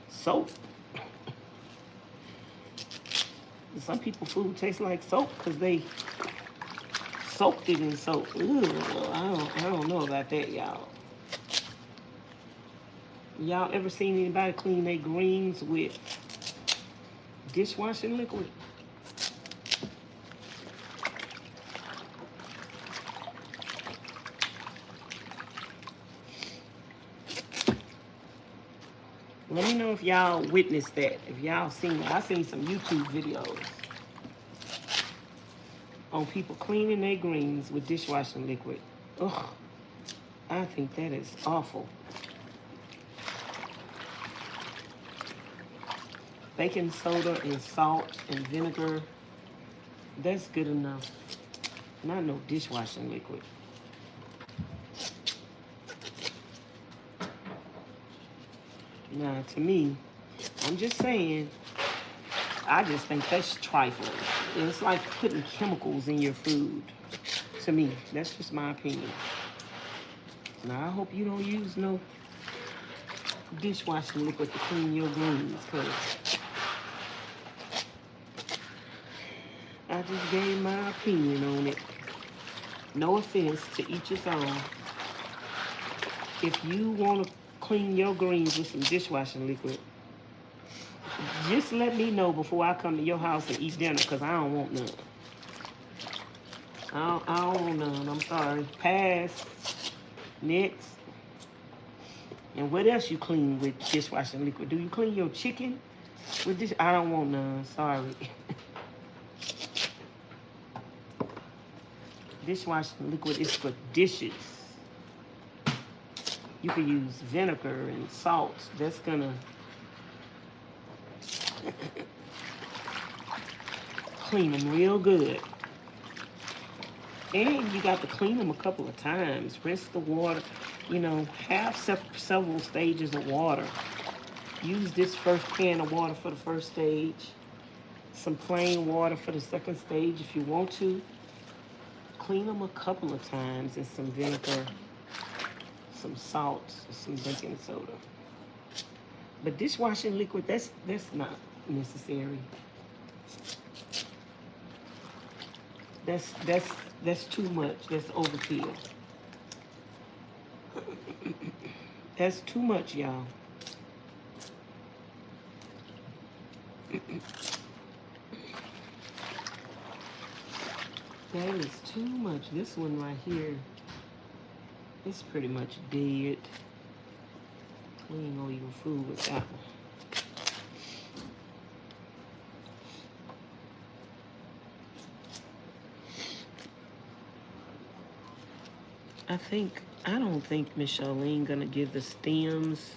soap. Some people food tastes like soap because they soaked it in soap. Ugh, I don't know about that, y'all. Y'all ever seen anybody clean their greens with dishwashing liquid? Let me know if y'all witnessed that. If y'all seen it. I seen some YouTube videos on people cleaning their greens with dishwashing liquid. Ugh, I think that is awful. Baking soda and salt and vinegar, that's good enough. Not no dishwashing liquid. Now, to me, I'm just saying, I just think that's trifling. It's like putting chemicals in your food. To me, that's just my opinion. Now, I hope you don't use no dishwashing liquid to clean your greens, because just gave my opinion on it. No offense, to each his own. If you want to clean your greens with some dishwashing liquid, just let me know before I come to your house and eat dinner, because I don't want none. I don't want none. I'm sorry. Pass. Next. And what else you clean with dishwashing liquid? Do you clean your chicken with this? I don't want none. Sorry. Dishwashing liquid is for dishes. You can use vinegar and salt. That's gonna clean them real good. And you got to clean them a couple of times. Rinse the water. You know, have several stages of water. Use this first can of water for the first stage. Some plain water for the second stage if you want to. Clean them a couple of times in some vinegar, some salt, some baking soda. But dishwashing liquid, that's not necessary. That's too much. That's overkill. That's too much, y'all. That is too much. This one right here, it's pretty much dead. We ain't gonna even fool with that one. I don't think Ms Charlene gonna give the stems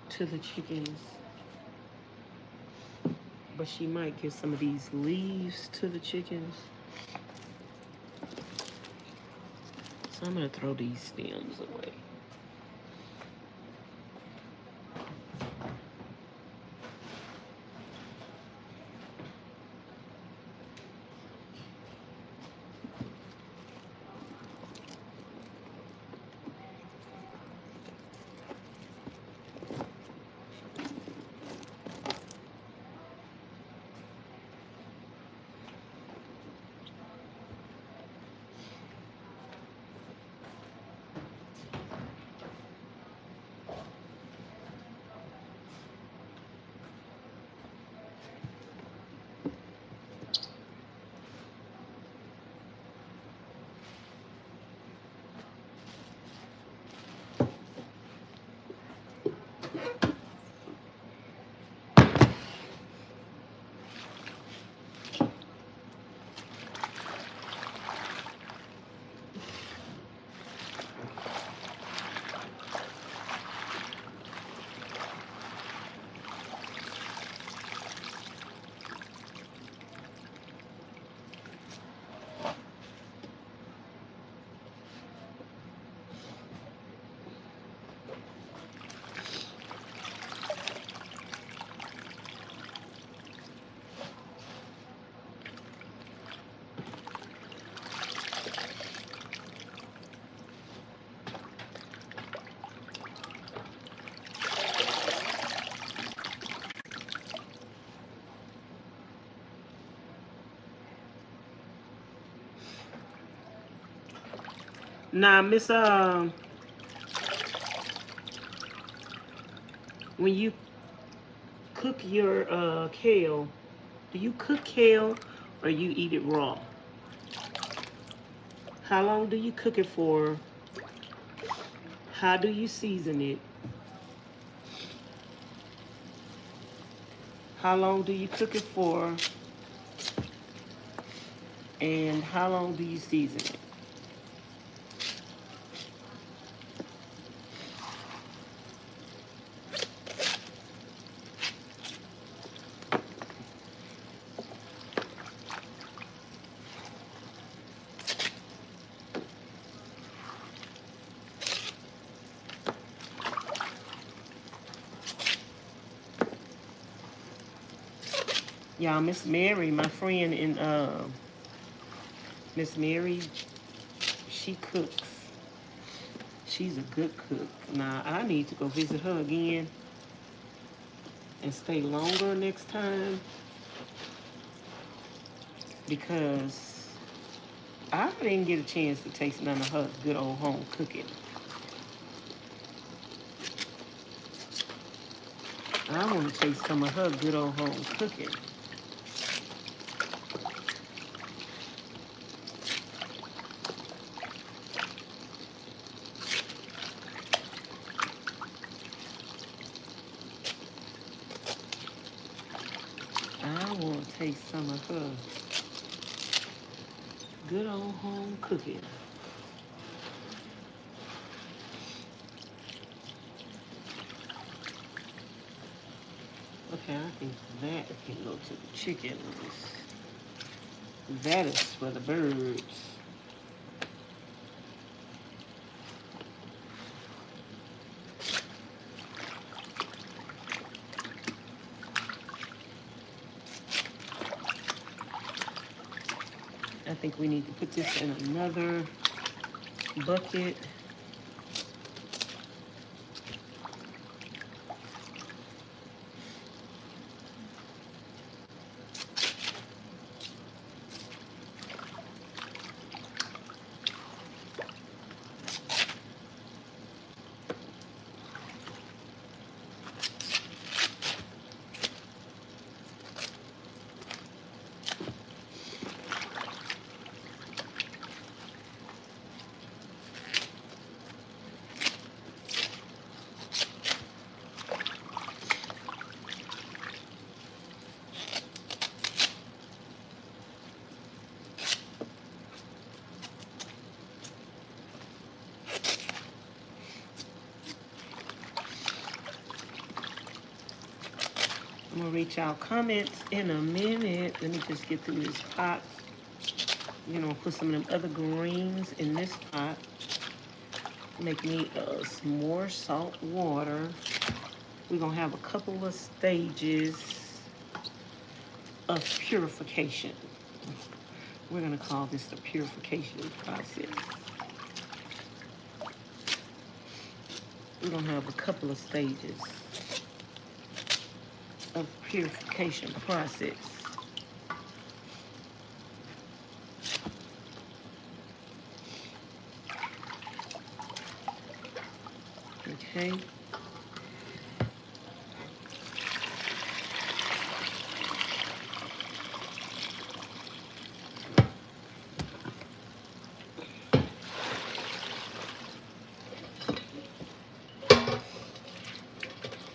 to the chickens. But she might give some of these leaves to the chickens. So I'm gonna throw these stems away. Now, Miss, when you cook your kale, do you cook kale or you eat it raw? How long do you cook it for? How do you season it? How long do you cook it for? And how long do you season it? Y'all, Miss Mary, my friend in Miss Mary, she cooks. She's a good cook. Now, I need to go visit her again and stay longer next time. because I didn't get a chance to taste none of her good old home cooking. I want to taste some of her good old home cooking. I want to taste some of her good old home cooking. Okay, I think that can go to the chickens. That is for the birds. I think we need to put this in another bucket. I'm gonna reach out comments in a minute. Let me just get through this pot. You know, put some of them other greens in this pot. Make me some more salt water. We're gonna have a couple of stages of purification. We're gonna call this the purification process. We're gonna have a couple of stages of purification process. Okay.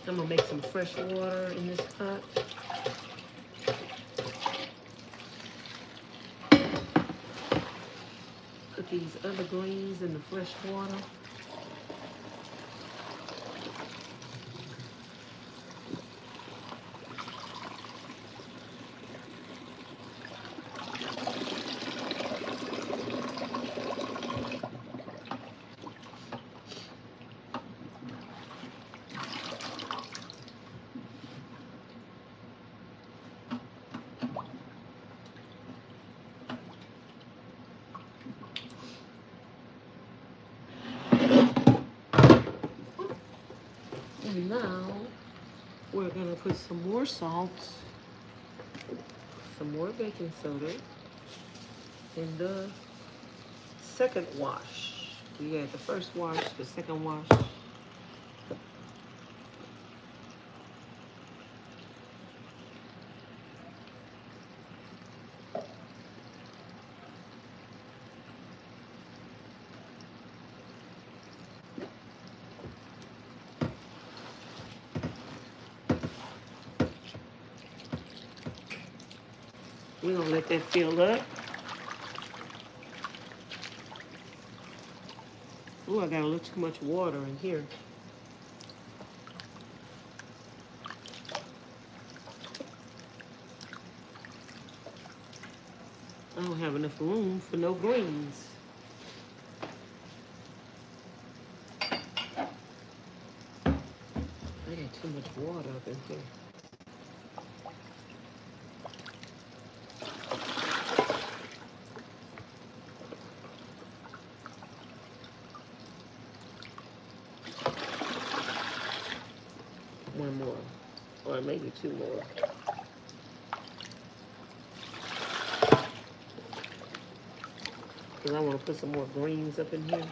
I'm gonna make some fresh water in this pot. Put these other greens in the fresh water. And now we're gonna put some more salt, some more baking soda in the second wash. We had the first wash, the second wash. We're gonna let that fill up. Oh, I got a little too much water in here. I don't have enough room for no greens. I got too much water up in here. One more, or maybe two more. because I want to put some more greens up in here.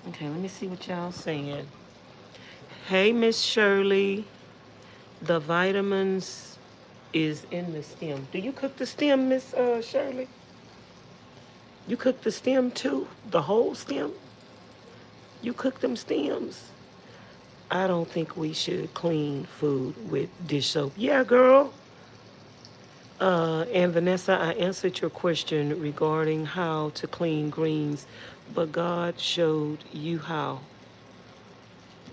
Okay, let me see what y'all saying. Hey, Miss Shirley, the vitamins is in the stem. Do you cook the stem, Miss Shirley? You cook the stem too? The whole stem? You cook them stems? I don't think we should clean food with dish soap. Yeah, girl. And Vanessa, I answered your question regarding how to clean greens, but God showed you how.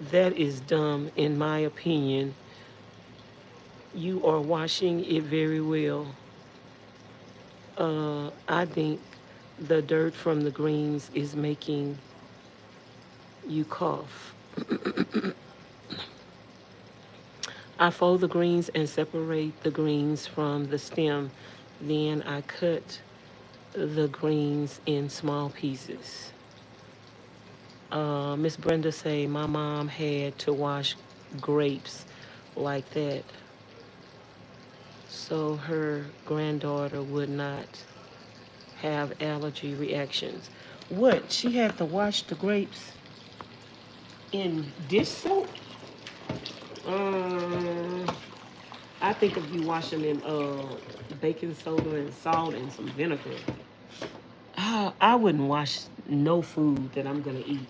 That is dumb, in my opinion. You are washing it very well. I think the dirt from the greens is making you cough. I fold the greens and separate the greens from the stem. Then I cut the greens in small pieces. Miss Brenda say my mom had to wash grapes like that so her granddaughter would not have allergy reactions. What? She had to wash the grapes in dish soap? I think if you wash them in baking soda and salt and some vinegar. I wouldn't wash no food that I'm gonna eat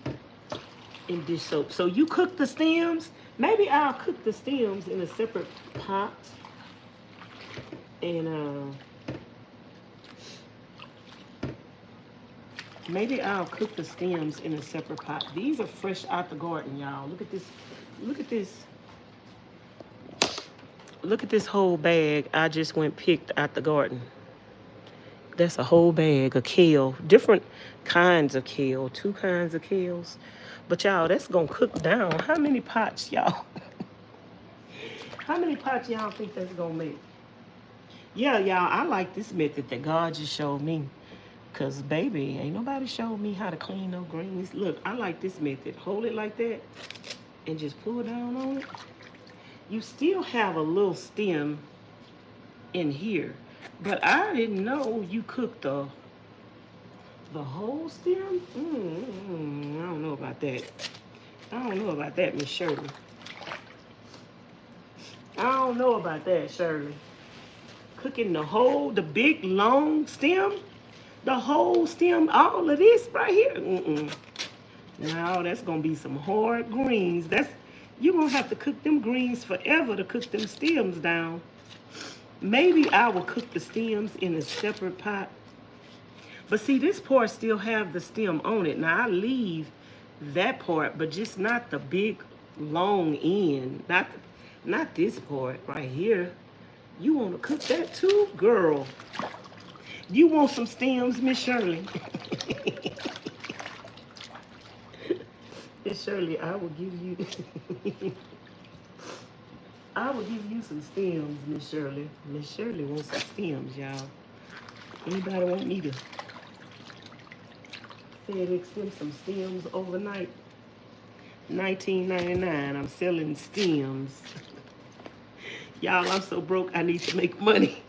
in dish soap. So you cook the stems? Maybe I'll cook the stems in a separate pot. And maybe I'll cook the stems in a separate pot. These are fresh out the garden, y'all. Look at this. Look at this. Look at this whole bag I just went picked out the garden. That's a whole bag of kale. Different kinds of kale. 2 kinds of kales. But y'all, that's gonna cook down. How many pots, y'all? How many pots y'all think that's gonna make? Yeah, y'all, I like this method that God just showed me. Because, baby, ain't nobody showed me how to clean no greens. Look, I like this method. Hold it like that and just pull down on it. You still have a little stem in here. But I didn't know you cooked the whole stem. I don't know about that. I don't know about that, Miss Shirley. I don't know about that, Shirley. Cooking the big, long stem, the whole stem, all of this right here. Now that's gonna be some hard greens. You're gonna have to cook them greens forever to cook them stems down. Maybe I will cook the stems in a separate pot. But see, this part still have the stem on it. Now I leave that part, but just not the big, long end. Not this part right here. You want to cook that too? Girl, you want some stems, Miss Shirley? Miss Shirley, I will give you... I will give you some stems, Miss Shirley. Miss Shirley wants some stems, y'all. Anybody want me to FedEx them some stems overnight? $19.99. I'm selling stems. Y'all, I'm so broke, I need to make money.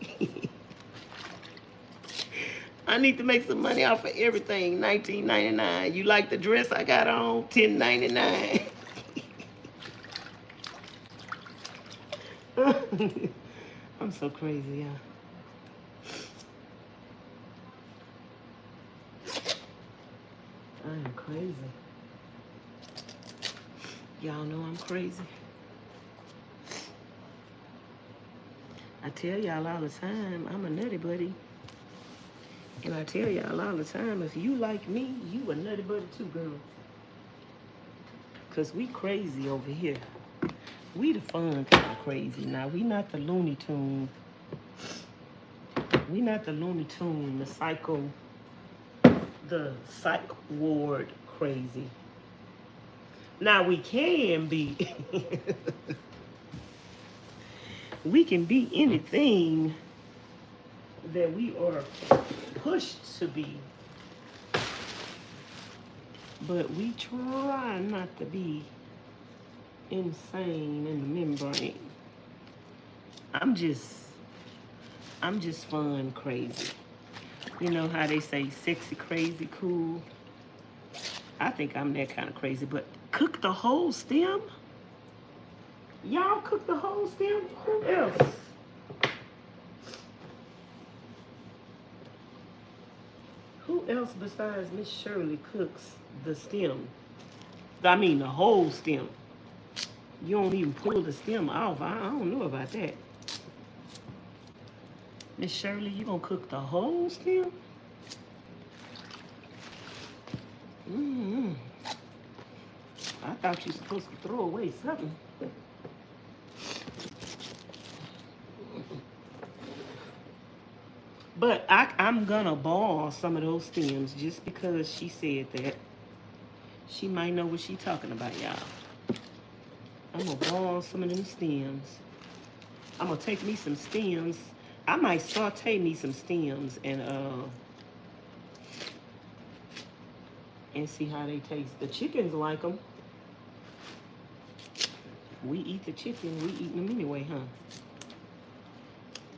I need to make some money off of everything. $19.99. You like the dress I got on? $10.99. I'm so crazy, y'all. I am crazy. Y'all know I'm crazy. I tell y'all all the time, I'm a nutty buddy. And I tell y'all all the time, if you like me, you a nutty buddy too, girl. Because we crazy over here. We the fun kind of crazy. Now, we not the Looney Tune. We not the Looney Tune, the psych ward crazy. Now, we can be. We can be anything that we are pushed to be. But we try not to be insane in the membrane. I'm just fun crazy. You know how they say sexy, crazy, cool? I think I'm that kind of crazy, but cook the whole stem? Y'all cook the whole stem? Who else? Who else besides Miss Shirley cooks the stem? I mean the whole stem. You don't even pull the stem off. I don't know about that. Miss Shirley, you gonna cook the whole stem? I thought you were supposed to throw away something. But I'm gonna boil some of those stems just because she said that. She might know what she's talking about, y'all. I'm gonna boil some of them stems. I'm gonna take me some stems. I might saute me some stems and see how they taste. The chickens like them. We eat the chicken. We eat them anyway, huh?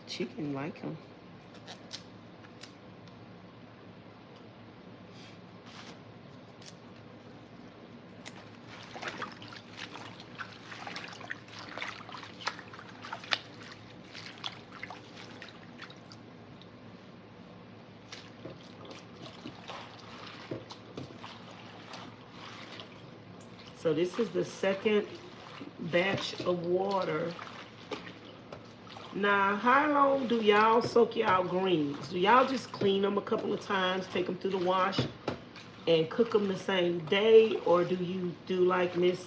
Chicken like them. So this is the second batch of water. Now, how long do y'all soak y'all greens? Do y'all just clean them a couple of times, take them through the wash, and cook them the same day? Or do you do like Miss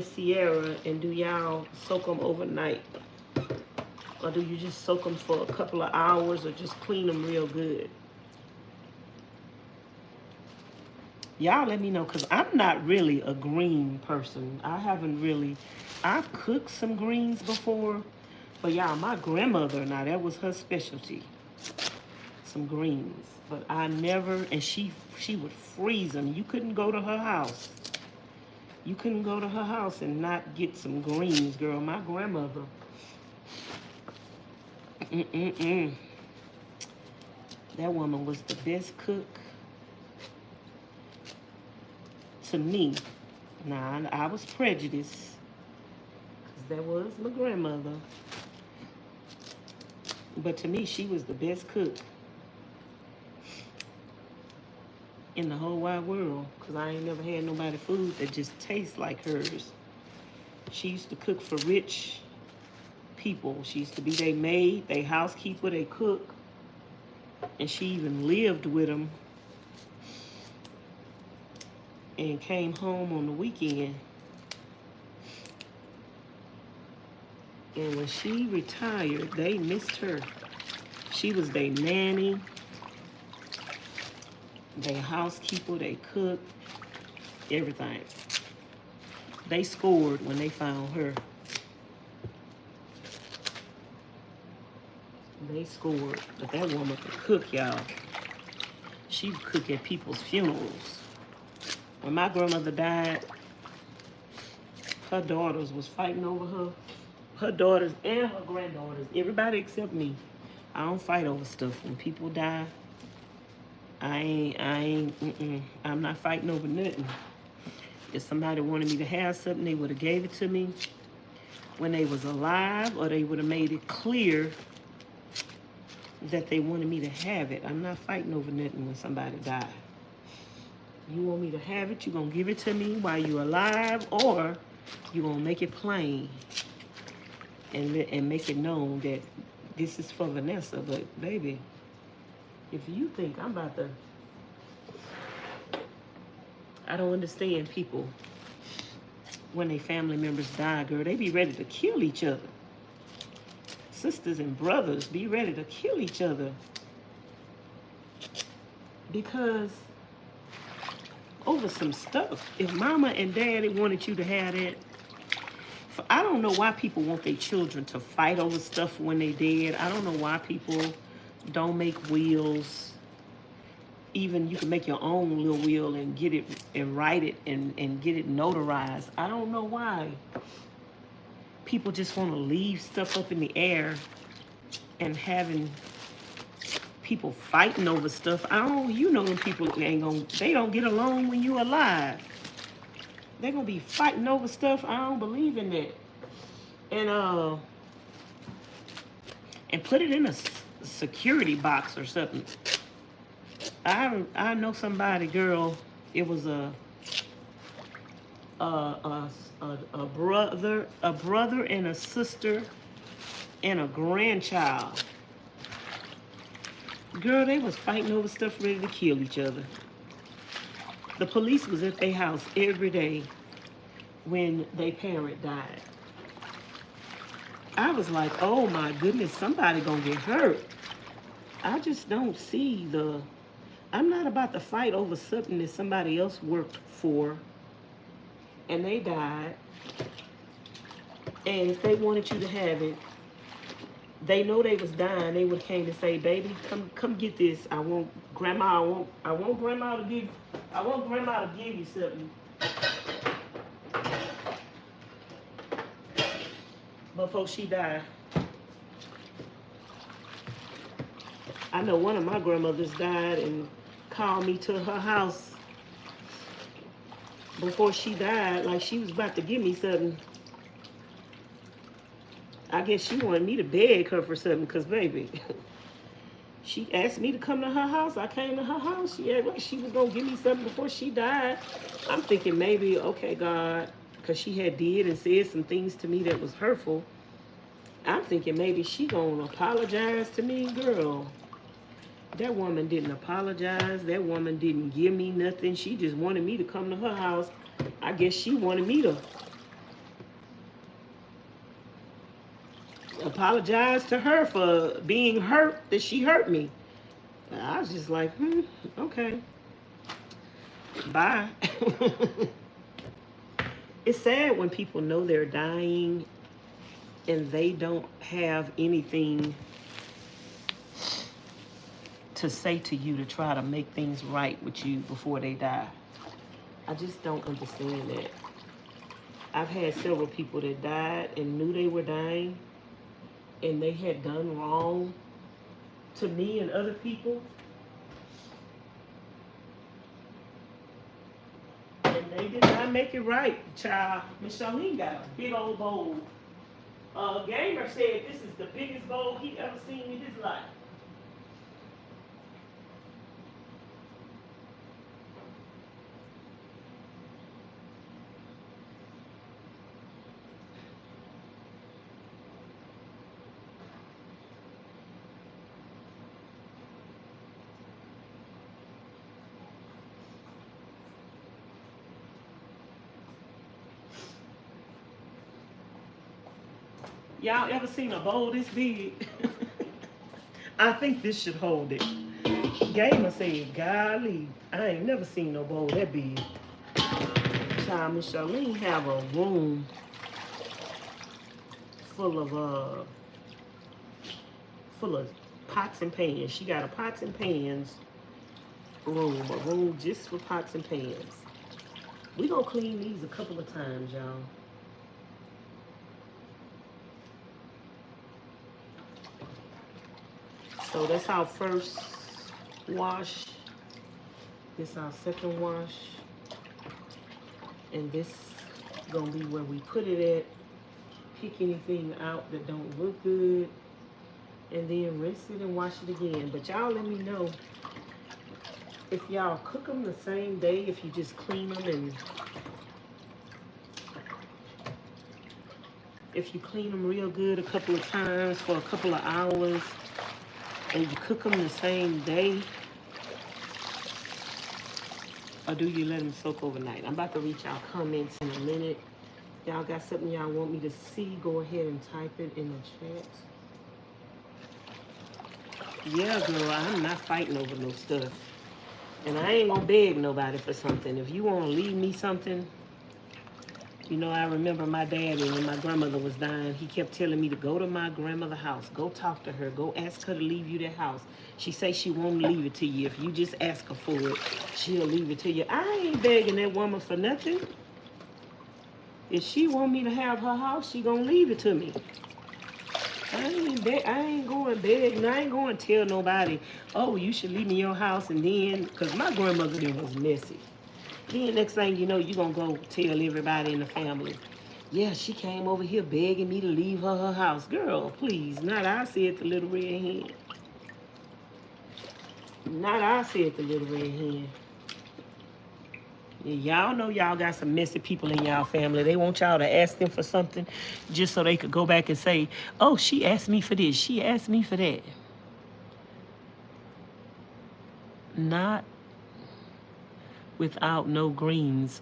Sierra, and do y'all soak them overnight? Or do you just soak them for a couple of hours, or just clean them real good? Y'all let me know, because I'm not really a green person. I've cooked some greens before, but y'all, my grandmother, now that was her specialty, some greens. But I never, and she would freeze them. You couldn't go to her house. You couldn't go to her house and not get some greens, girl. My grandmother, that woman was the best cook. To me, now I was prejudiced, because that was my grandmother, but to me, she was the best cook in the whole wide world, because I ain't never had nobody food that just tastes like hers. She used to cook for rich people. She used to be their maid, their housekeeper, they cook, and she even lived with them and came home on the weekend. And when she retired, they missed her. She was their nanny, their housekeeper, they cooked, everything. They scored when they found her. They scored, but that woman could cook, y'all. She would cook at people's funerals. When my grandmother died, her daughters was fighting over her. Her daughters and her granddaughters, everybody except me. I don't fight over stuff. When people die, I'm not fighting over nothing. If somebody wanted me to have something, they would have gave it to me when they was alive, or they would have made it clear that they wanted me to have it. I'm not fighting over nothing when somebody died. You want me to have it, you're going to give it to me while you're alive, or you're going to make it plain and make it known that this is for Vanessa. But, baby, if you think I'm about to... I don't understand people when they family members die, girl. They be ready to kill each other. Sisters and brothers be ready to kill each other because... over some stuff. If mama and daddy wanted you to have that, I don't know why people want their children to fight over stuff when they dead. I don't know why people don't make wills even you can make your own little will and get it and write it and get it notarized. I don't know why people just want to leave stuff up in the air and having people fighting over stuff. I don't, you know, them people ain't gonna, they don't get along when you alive. They're gonna be fighting over stuff. I don't believe in that. And put it in a security box or something. I know somebody, girl. It was a brother and a sister and a grandchild. Girl, they was fighting over stuff, ready to kill each other. The police was at their house every day when their parent died. I was like, oh my goodness, somebody gonna get hurt. I just don't see the, I'm not about to fight over something that somebody else worked for and they died. And if they wanted you to have it, they know they was dying, they would came to say, baby, come get this. I want grandma to give you something. Before she died. I know one of my grandmothers died and called me to her house before she died, like she was about to give me something. I guess she wanted me to beg her for something, because baby, she asked me to come to her house. I came to her house. She act like she was going to give me something before she died. I'm thinking maybe, okay, God, because she had did and said some things to me that was hurtful. I'm thinking maybe she gonna apologize to me. Girl, that woman didn't apologize. That woman didn't give me nothing. She just wanted me to come to her house. I guess she wanted me to apologize to her for being hurt, that she hurt me. I was just like, okay, bye. It's sad when people know they're dying and they don't have anything to say to you to try to make things right with you before they die. I just don't understand that. I've had several people that died and knew they were dying and they had done wrong to me and other people. And they did not make it right, child. Ms Charlene got a big old bowl. Gamer said this is the biggest bowl he ever seen in his life. Y'all ever seen a bowl this big? I think this should hold it. Gamer said, golly, I ain't never seen no bowl that big. Child, Ms Charlene have a room full of pots and pans. She got a pots and pans room, a room just for pots and pans. We gonna clean these a couple of times, y'all. So that's our first wash. This our second wash. And this gonna be where we put it at. Pick anything out that don't look good. And then rinse it and wash it again. But y'all let me know if y'all cook them the same day, if you just clean them and if you clean them real good a couple of times for a couple of hours, and you cook them the same day, or do you let them soak overnight? I'm about to read y'all comments in a minute. Y'all got something y'all want me to see? Go ahead and type it in the chat. Yeah, girl, I'm not fighting over no stuff. And I ain't gonna beg nobody for something. If you wanna leave me something, You know, I remember my daddy when my grandmother was dying, he kept telling me to go to my grandmother's house, go talk to her, go ask her to leave you that house. She say she won't leave it to you. If you just ask her for it, she'll leave it to you. I ain't begging that woman for nothing. If she want me to have her house, she gonna leave it to me. I ain't going begging. I ain't going to tell nobody, oh, you should leave me your house. And then, because my grandmother then was messy. Then next thing you know, you going to go tell everybody in the family, yeah, she came over here begging me to leave her house. Girl, please, not I said the little red hen. Not I said the little red hen. Y'all know y'all got some messy people in y'all family. They want y'all to ask them for something just so they could go back and say, oh, she asked me for this. She asked me for that. Not without no greens.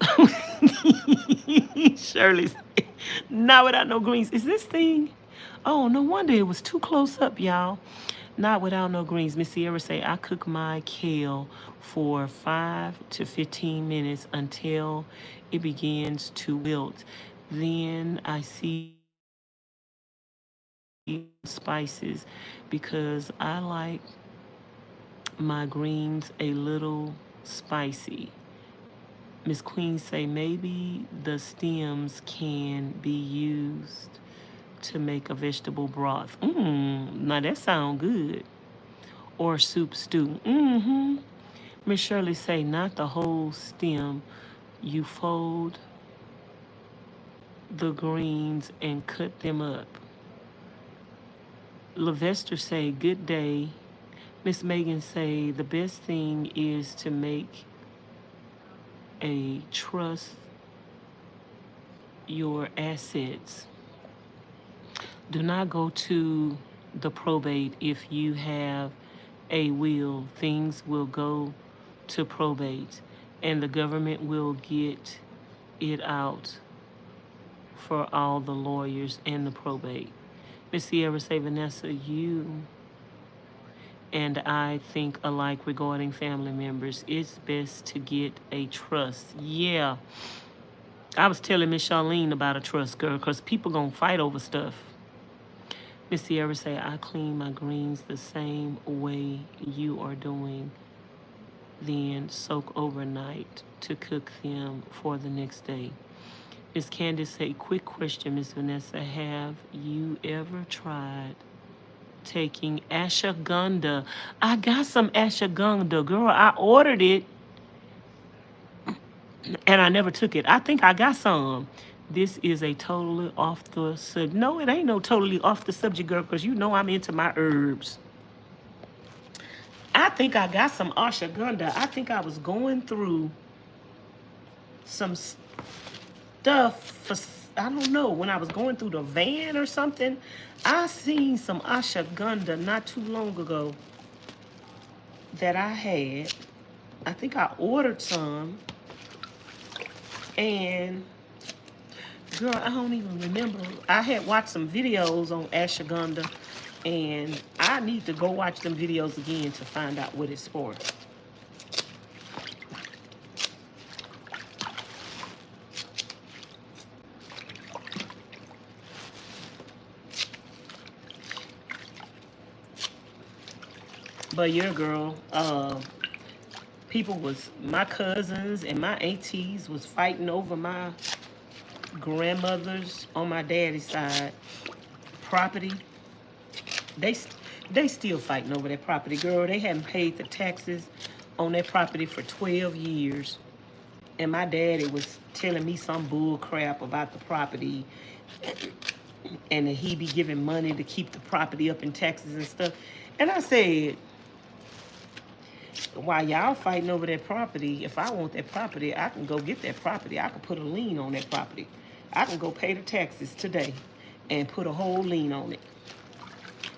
Shirley said, not without no greens. Is this thing? Oh, no wonder it was too close up, y'all. Not without no greens. Miss Sierra say, I cook my kale for 5 to 15 minutes until it begins to wilt. Then I see spices because I like my greens a little spicy. Miss Queen say maybe the stems can be used to make a vegetable broth. Now that sound good. Or soup stew. Miss Shirley say not the whole stem. You fold the greens and cut them up. Levester say good day. Miss Megan say the best thing is to make a trust your assets. Do not go to the probate if you have a will. Things will go to probate and the government will get it out for all the lawyers and the probate. Miss Sierra say, Vanessa, you and I think alike regarding family members. It's best to get a trust. Yeah. I was telling Ms Charlene about a trust, girl, because people gonna fight over stuff. Miss Sierra say, I clean my greens the same way you are doing, then soak overnight to cook them for the next day. Miss Candace say, quick question, Miss Vanessa, have you ever tried taking ashwagandha? I got some ashwagandha, girl. I ordered it and I never took it. I think I got some. This is a totally off the subject. No, it ain't no totally off the subject, girl, because you know I'm into my herbs. I think I got some ashwagandha. I think I was going through some stuff for, I don't know, when I was going through the van or something. I seen some ashwagandha not too long ago that I had. I think I ordered some. And girl, I don't even remember. I had watched some videos on ashwagandha, and I need to go watch them videos again to find out what it's for. But yeah, girl, my cousins and my aunties was fighting over my grandmother's on my daddy's side property. They still fighting over that property, girl. They hadn't paid the taxes on that property for 12 years. And my daddy was telling me some bull crap about the property and that he be giving money to keep the property up in taxes and stuff. And I said, while y'all fighting over that property, if I want that property, I can go get that property. I can put a lien on that property. I can go pay the taxes today and put a whole lien on it.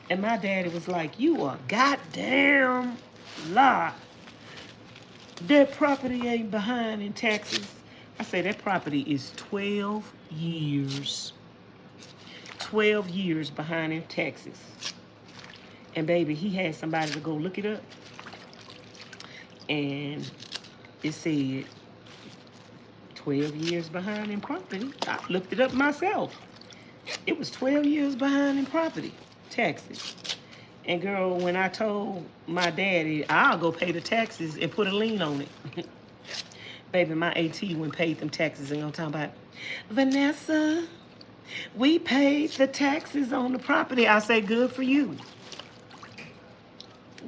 And my daddy was like, you a goddamn lie. That property ain't behind in taxes. I say that property is 12 years. 12 years behind in taxes. And baby, he had somebody to go look it up. And it said 12 years behind in property. I looked it up myself. It was 12 years behind in property taxes. And girl, when I told my daddy, I'll go pay the taxes and put a lien on it. Baby, my AT when paid them taxes and I'm talking about, Vanessa, we paid the taxes on the property. I say, good for you.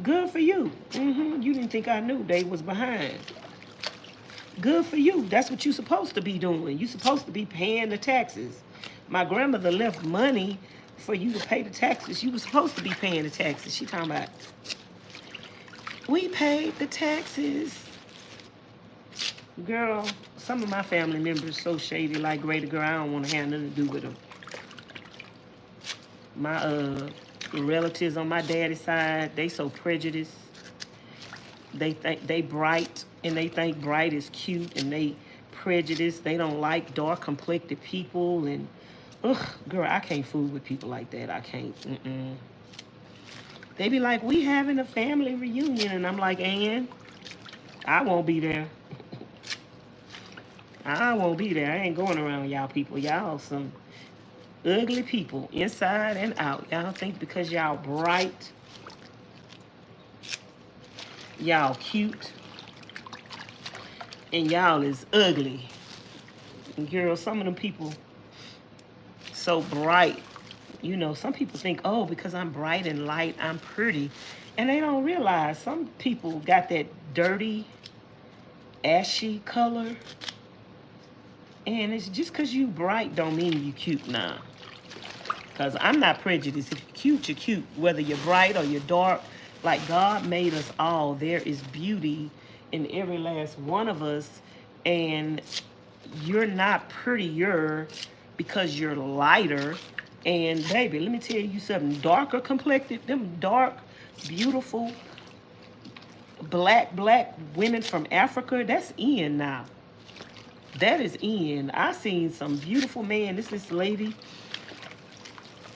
Good for you. You didn't think I knew they was behind. Good for you. That's what you're supposed to be doing. You're supposed to be paying the taxes. My grandmother left money for you to pay the taxes. You were supposed to be paying the taxes. She talking about, we paid the taxes. Girl, some of my family members so shady like Greater Girl, I don't want to have nothing to do with them. My relatives on my daddy's side, they so prejudiced. They think they bright, and they think bright is cute, and they prejudiced. They don't like dark complected people, and ugh, girl, I can't fool with people like that. I can't. They be like, we having a family reunion, and I'm like, and I won't be there. I won't be there. I ain't going around y'all people. Y'all some ugly people inside and out. Y'all think because y'all bright, y'all cute, and y'all is ugly. And girl, some of them people so bright. You know, some people think, oh, because I'm bright and light, I'm pretty. And they don't realize some people got that dirty, ashy color. And it's just because you bright don't mean you cute now. Because I'm not prejudiced. If you're cute, you're cute. Whether you're bright or you're dark, like God made us all. There is beauty in every last one of us. And you're not prettier because you're lighter. And baby, let me tell you something. Darker complected, them dark, beautiful, black women from Africa, that's in now. That is in. I seen some beautiful man. This lady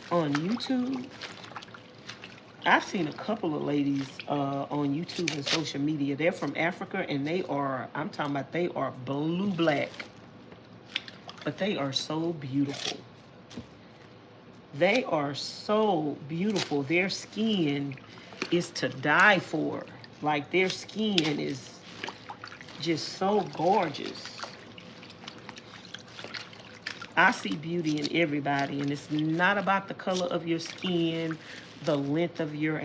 on YouTube. I've seen a couple of ladies on YouTube and social media. They're from Africa, and they are, I'm talking about, they are blue black. But they are so beautiful. They are so beautiful. Their skin is to die for. Like, their skin is just so gorgeous. I see beauty in everybody, and it's not about the color of your skin, the length of your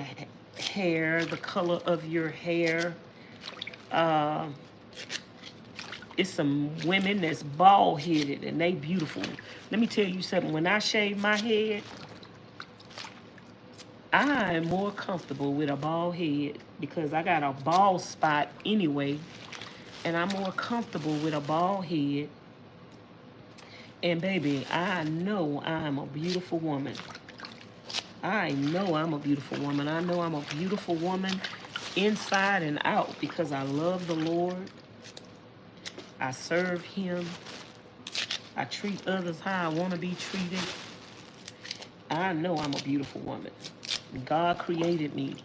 hair, the color of your hair. It's some women that's bald-headed, and they beautiful. Let me tell you something. When I shave my head, I'm more comfortable with a bald head because I got a bald spot anyway, and I'm more comfortable with a bald head. And baby, I know I'm a beautiful woman. I know I'm a beautiful woman. I know I'm a beautiful woman inside and out because I love the Lord. I serve him. I treat others how I want to be treated. I know I'm a beautiful woman. God created me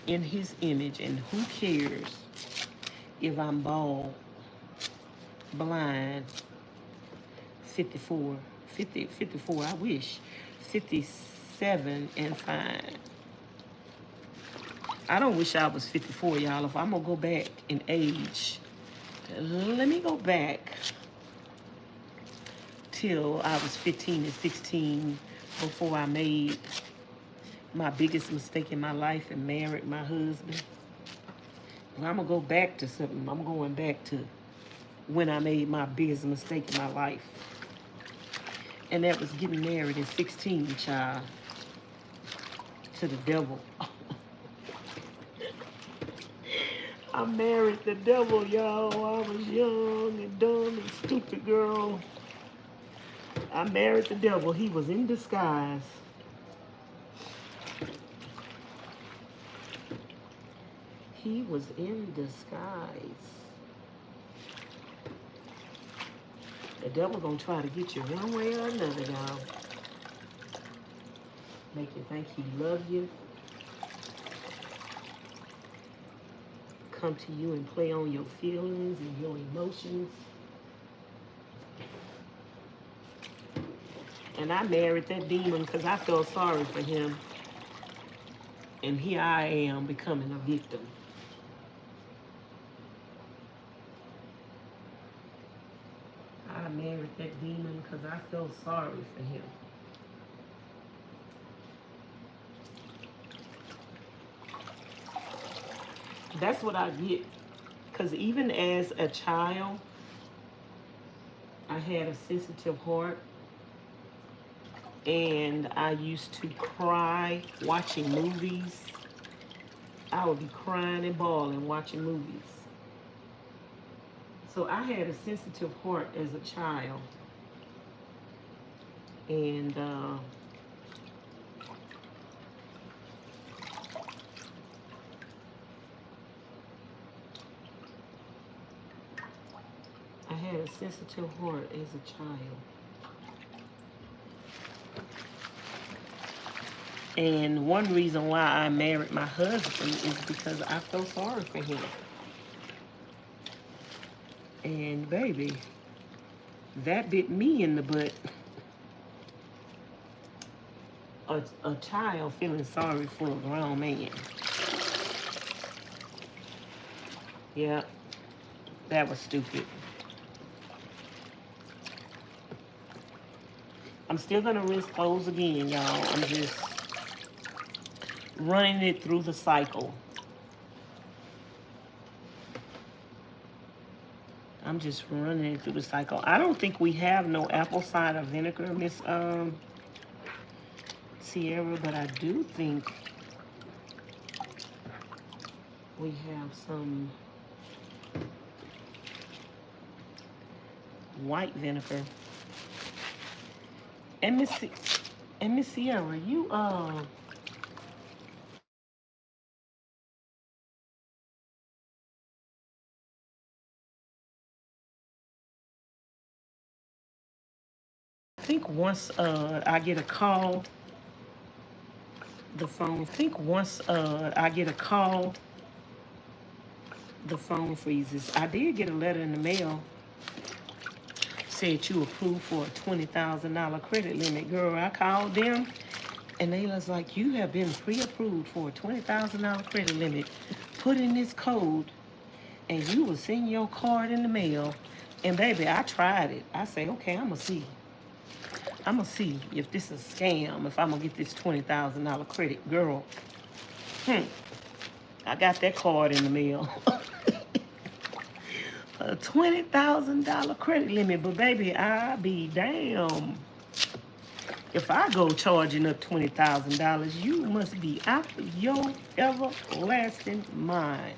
in his image, and who cares if I'm bald, blind, 54, I wish, 57 and fine. I don't wish I was 54, y'all. If I'm gonna go back in age, let me go back till I was 15 and 16 before I made my biggest mistake in my life and married my husband. And I'm gonna go back to something. I'm going back to when I made my biggest mistake in my life. And that was getting married at 16, child, to the devil. I married the devil, y'all. I was young and dumb and stupid, girl. I married the devil. He was in disguise. He was in disguise. The devil gonna try to get you one way or another, y'all. Make you think he loves you. Come to you and play on your feelings and your emotions. And I married that demon because I felt sorry for him. And here I am becoming a victim. I married that demon because I felt sorry for him. That's what I get. Because even as a child, I had a sensitive heart. And I used to cry watching movies. I would be crying and bawling watching movies. So I had a sensitive heart as a child. And I had a sensitive heart as a child. And one reason why I married my husband is because I felt sorry for him. And baby, that bit me in the butt. A child feeling sorry for a grown man. Yeah, that was stupid. I'm still gonna rinse clothes again, y'all. I'm just running it through the cycle. I'm just running it through the cycle. I don't think we have no apple cider vinegar, Miss Sierra, but I do think we have some white vinegar. And Miss Sierra, you I think once I get a call, the phone freezes. I did get a letter in the mail, said you approved for a $20,000 credit limit. Girl, I called them and they was like, you have been pre-approved for a $20,000 credit limit. Put in this code and you will send your card in the mail. And baby, I tried it. I say, okay, I'm gonna see if this is a scam, if I'm gonna get this $20,000 credit. Girl, I got that card in the mail. A $20,000 credit limit, but baby, I be damn. If I go charging up $20,000, you must be out of your everlasting mind.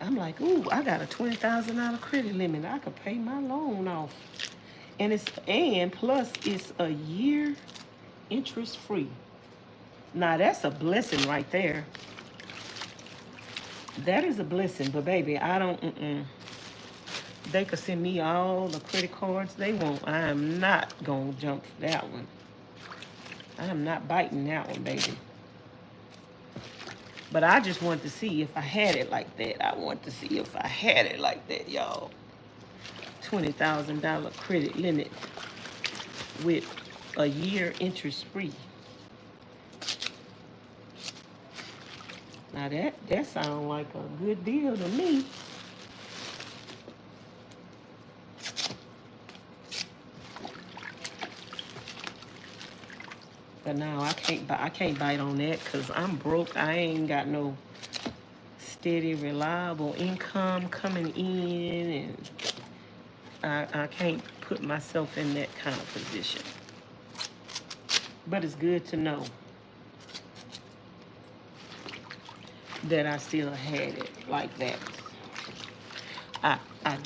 I'm like, ooh, I got a $20,000 credit limit. I could pay my loan off. And plus it's a year interest free. Now that's a blessing right there. That is a blessing, but baby, I don't, They could send me all the credit cards they want. I am not gonna jump for that one. I am not biting that one, baby. But I just wanted to see if I had it like that. I want to see if I had it like that, y'all. $20,000 credit limit with a year interest free. Now that sounds like a good deal to me. But now I can't bite on that because I'm broke. I ain't got no steady, reliable income coming in, and I can't put myself in that kind of position. But it's good to know that I still had it like that. I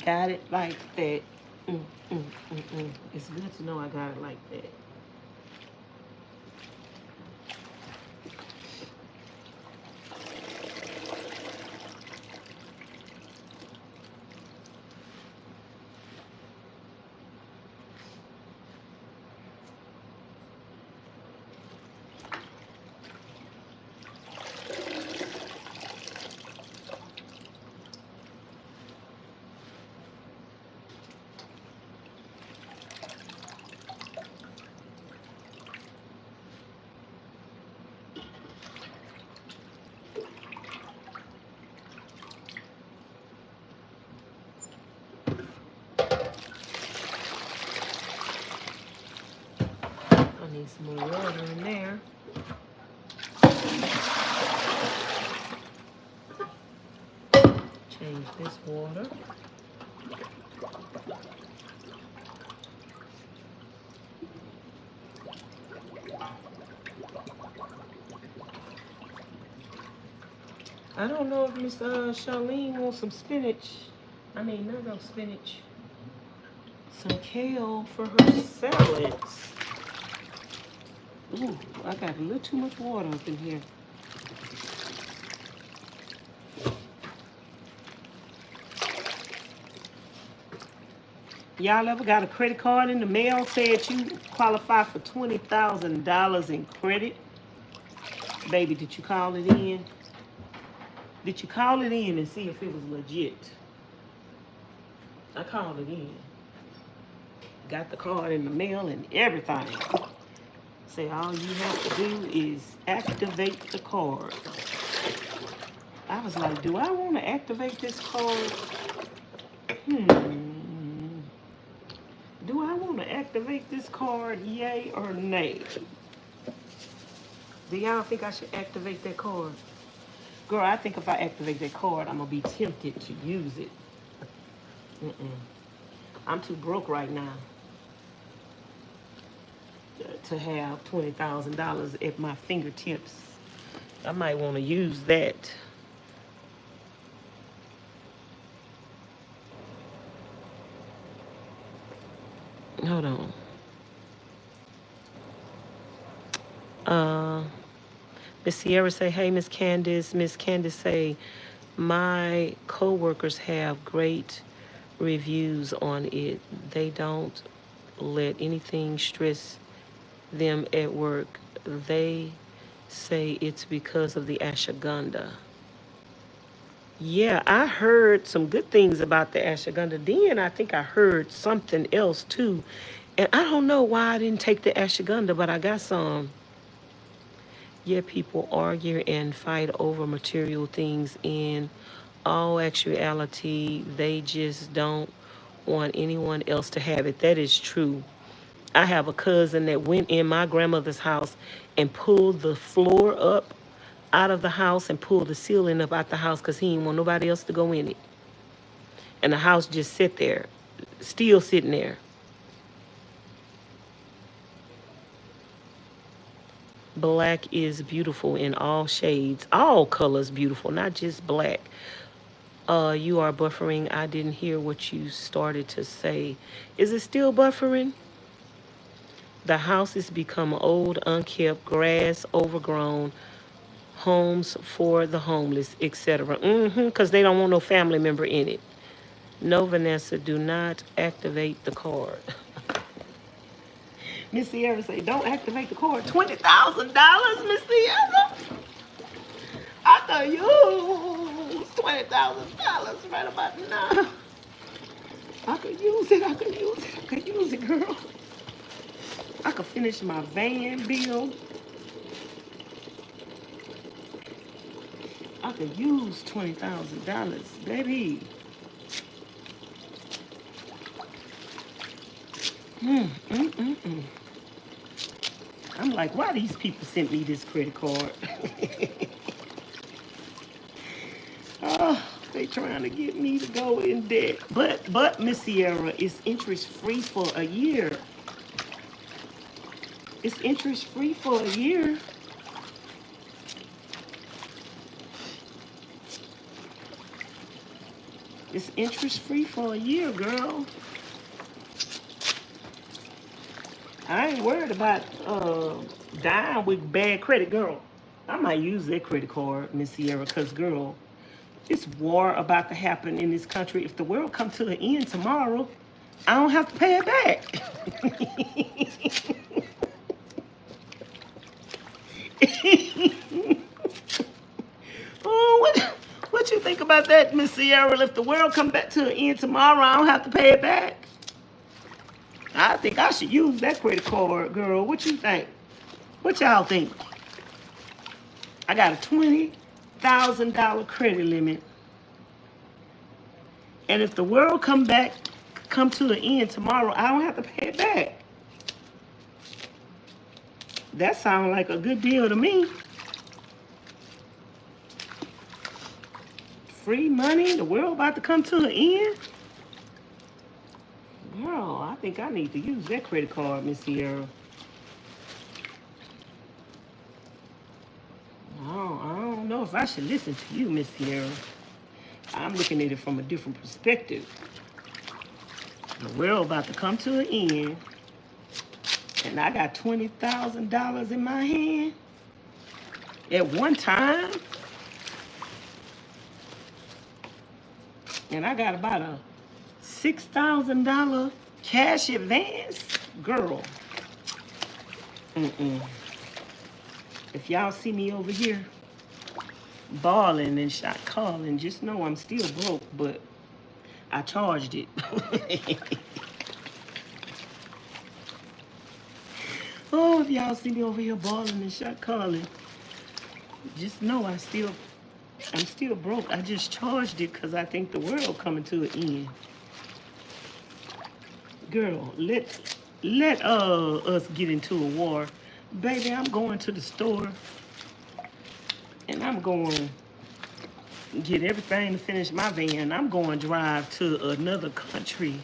got it like that. It's good to know I got it like that. Need some more water in there. Change this water. I don't know if Ms Charlene wants some spinach. No spinach. Some kale for her salads. Ooh, I got a little too much water up in here. Y'all ever got a credit card in the mail said you qualify for $20,000 in credit? Baby, did you call it in? Did you call it in and see if it was legit? I called it in. Got the card in the mail and everything. Say all you have to do is activate the card. I was like, do I want to activate this card? Do I want to activate this card, yay or nay? Do y'all think I should activate that card? Girl, I think if I activate that card, I'm going to be tempted to use it. I'm too broke right now to have $20,000 at my fingertips. I might want to use that. Hold on. Miss Sierra say, hey, Miss Candace. Miss Candace say, my co-workers have great reviews on it. They don't let anything stress them at work. They say it's because of the ashwagandha. Yeah, I heard some good things about the ashwagandha. Then I think I heard something else too. And I don't know why I didn't take the ashwagandha, but I got some. Yeah, people argue and fight over material things. In all actuality, they just don't want anyone else to have it. That is true. I have a cousin that went in my grandmother's house and pulled the floor up out of the house and pulled the ceiling up out the house because he didn't want nobody else to go in it. And the house just sit there, still sitting there. Black is beautiful in all shades, all colors beautiful, not just black. You are buffering. I didn't hear what you started to say. Is it still buffering? The house has become old, unkept, grass, overgrown, homes for the homeless, etc. Because they don't want no family member in it. No, Vanessa, do not activate the card. Miss Sierra say, don't activate the card. $20,000, Miss Sierra? I thought you used $20,000 right about now. I could use it, girl. I could finish my van bill. I could use $20,000, baby. I'm like, why these people sent me this credit card? Oh, they trying to get me to go in debt. But Miss Sierra, it's interest free for a year. It's interest free for a year. It's interest free for a year, girl. I ain't worried about dying with bad credit, girl. I might use that credit card, Miss Sierra, because, girl, this war about to happen in this country. If the world come to an end tomorrow, I don't have to pay it back. Oh, what you think about that, Miss Sierra? If the world come back to an end tomorrow, I don't have to pay it back. I think I should use that credit card, girl. What you think? What y'all think? I got a $20,000 credit limit. And if the world come to an end tomorrow, I don't have to pay it back. That sounds like a good deal to me. Free money, the world about to come to an end. Girl, I think I need to use that credit card, Miss Sierra. I don't know if I should listen to you, Miss Sierra. I'm looking at it from a different perspective. The world about to come to an end, and I got $20,000 in my hand at one time, and I got about a $6,000 cash advance. Girl, if y'all see me over here balling and shot calling, just know I'm still broke, but I charged it. Oh, if y'all see me over here balling and shot calling, just know I'm still broke. I just charged it because I think the world coming to an end. Girl, let us get into a war. Baby, I'm going to the store and I'm going to get everything to finish my van. I'm going to drive to another country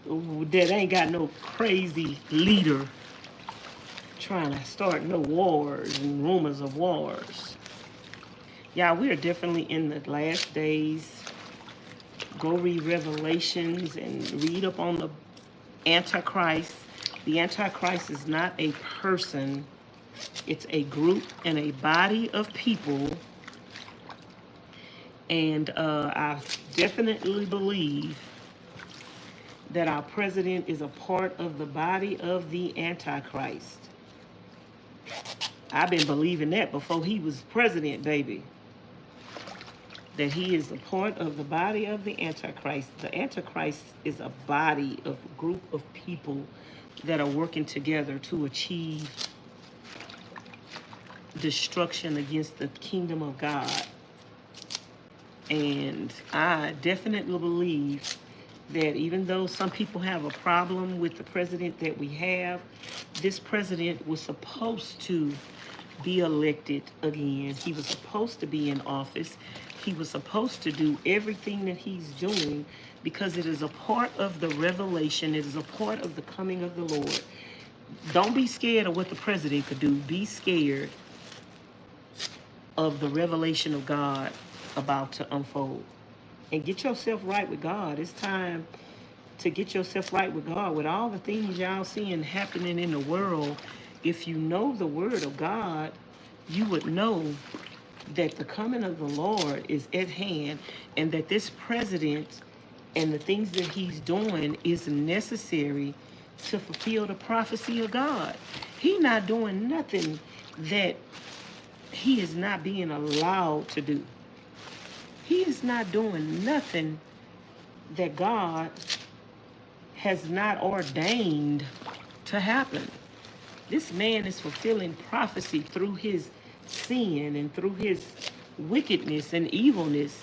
that ain't got no crazy leader trying to start no wars and rumors of wars. Y'all, we are definitely in the last days. Go read Revelations and read up on the Antichrist. The Antichrist is not a person. It's a group and a body of people. And I definitely believe that our president is a part of the body of the Antichrist. I've been believing that before he was president, baby. That he is a part of the body of the Antichrist. The Antichrist is a body of a group of people that are working together to achieve destruction against the kingdom of God. And I definitely believe that even though some people have a problem with the president that we have, this president was supposed to be elected again. He was supposed to be in office. He was supposed to do everything that he's doing because it is a part of the revelation. It is a part of the coming of the Lord. Don't be scared of what the president could do. Be scared of the revelation of God about to unfold. And get yourself right with God. It's time to get yourself right with God. With all the things y'all seeing happening in the world, if you know the word of God, you would know that the coming of the Lord is at hand, and that this president and the things that he's doing is necessary to fulfill the prophecy of God. He's not doing nothing that he is not being allowed to do. He is not doing nothing that God has not ordained to happen. This man is fulfilling prophecy through his sin and through his wickedness and evilness.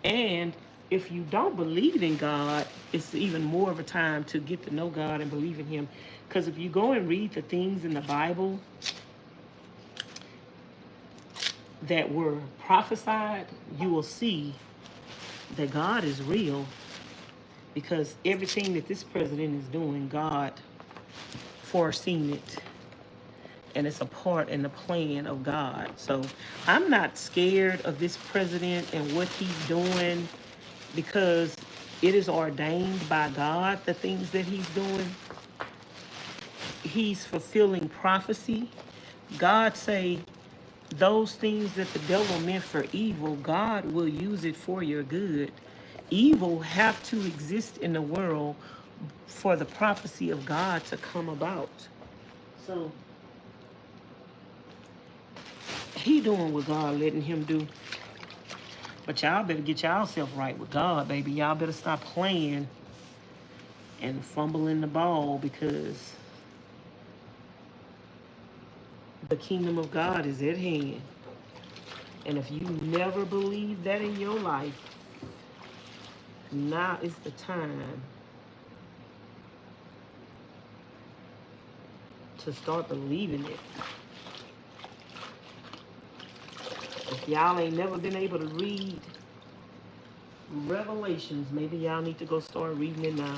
And if you don't believe in God, it's even more of a time to get to know God and believe in him. Because if you go and read the things in the Bible that were prophesied, you will see that God is real, because everything that this president is doing, God foreseen it, and it's a part in the plan of God. So I'm not scared of this president and what he's doing, because it is ordained by God, the things that he's doing. He's fulfilling prophecy. God say those things that the devil meant for evil, God will use it for your good. Evil have to exist in the world for the prophecy of God to come about. So he doing what God letting him do. But y'all better get yourself right with God, baby. Y'all better stop playing and fumbling the ball, because the kingdom of God is at hand. And if you never believed that in your life, now is the time to start believing it. If y'all ain't never been able to read Revelations, maybe y'all need to go start reading it now.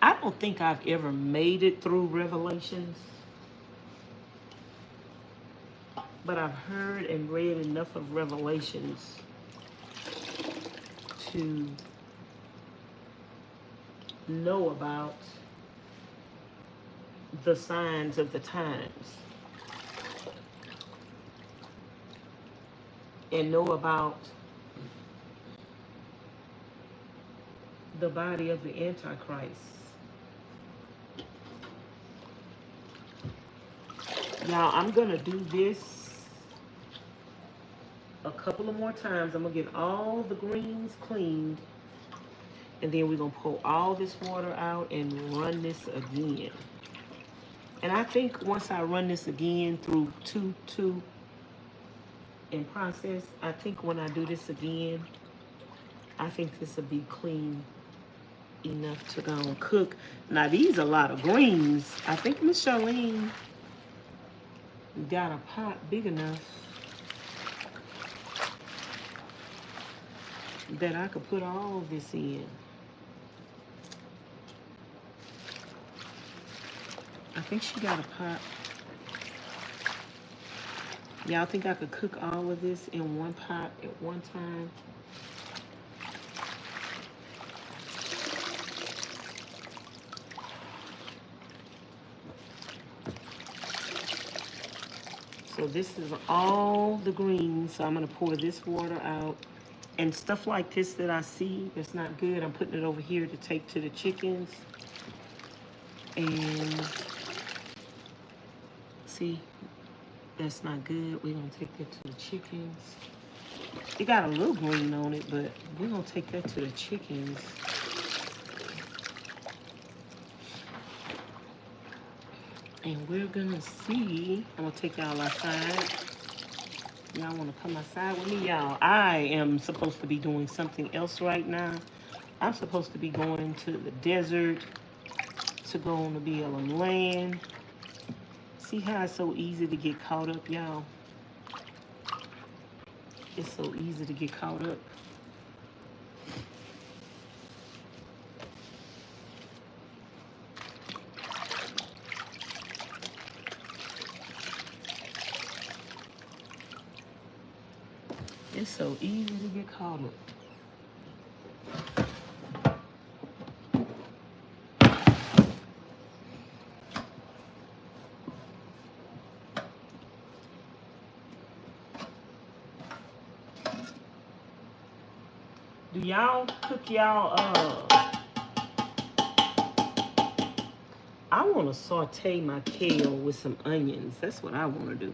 I don't think I've ever made it through Revelations, but I've heard and read enough of Revelations to know about the signs of the times and know about the body of the Antichrist. Now, I'm going to do this a couple of more times. I'm going to get all the greens cleaned. And then we're going to pull all this water out and run this again. And I think once I run this again through 2 in process, I think when I do this again, I think this will be clean enough to go and cook. Now, these are a lot of greens. I think Ms Charlene got a pot big enough that I could put all of this in. I think she got a pot. Y'all think I could cook all of this in one pot at one time? So this is all the greens. So I'm gonna pour this water out. And stuff like this that I see that's not good, I'm putting it over here to take to the chickens. And see, that's not good. We're gonna take that to the chickens. It got a little green on it, but we're gonna take that to the chickens. And we're gonna see, I'm gonna take y'all outside. Y'all wanna come outside with me? Y'all, I am supposed to be doing something else right now. I'm supposed to be going to the desert to go on the BLM land. See how it's so easy to get caught up, y'all? It's so easy to get caught up. It's so easy to get caught up. Do y'all cook y'all, I want to saute my kale with some onions. That's what I want to do.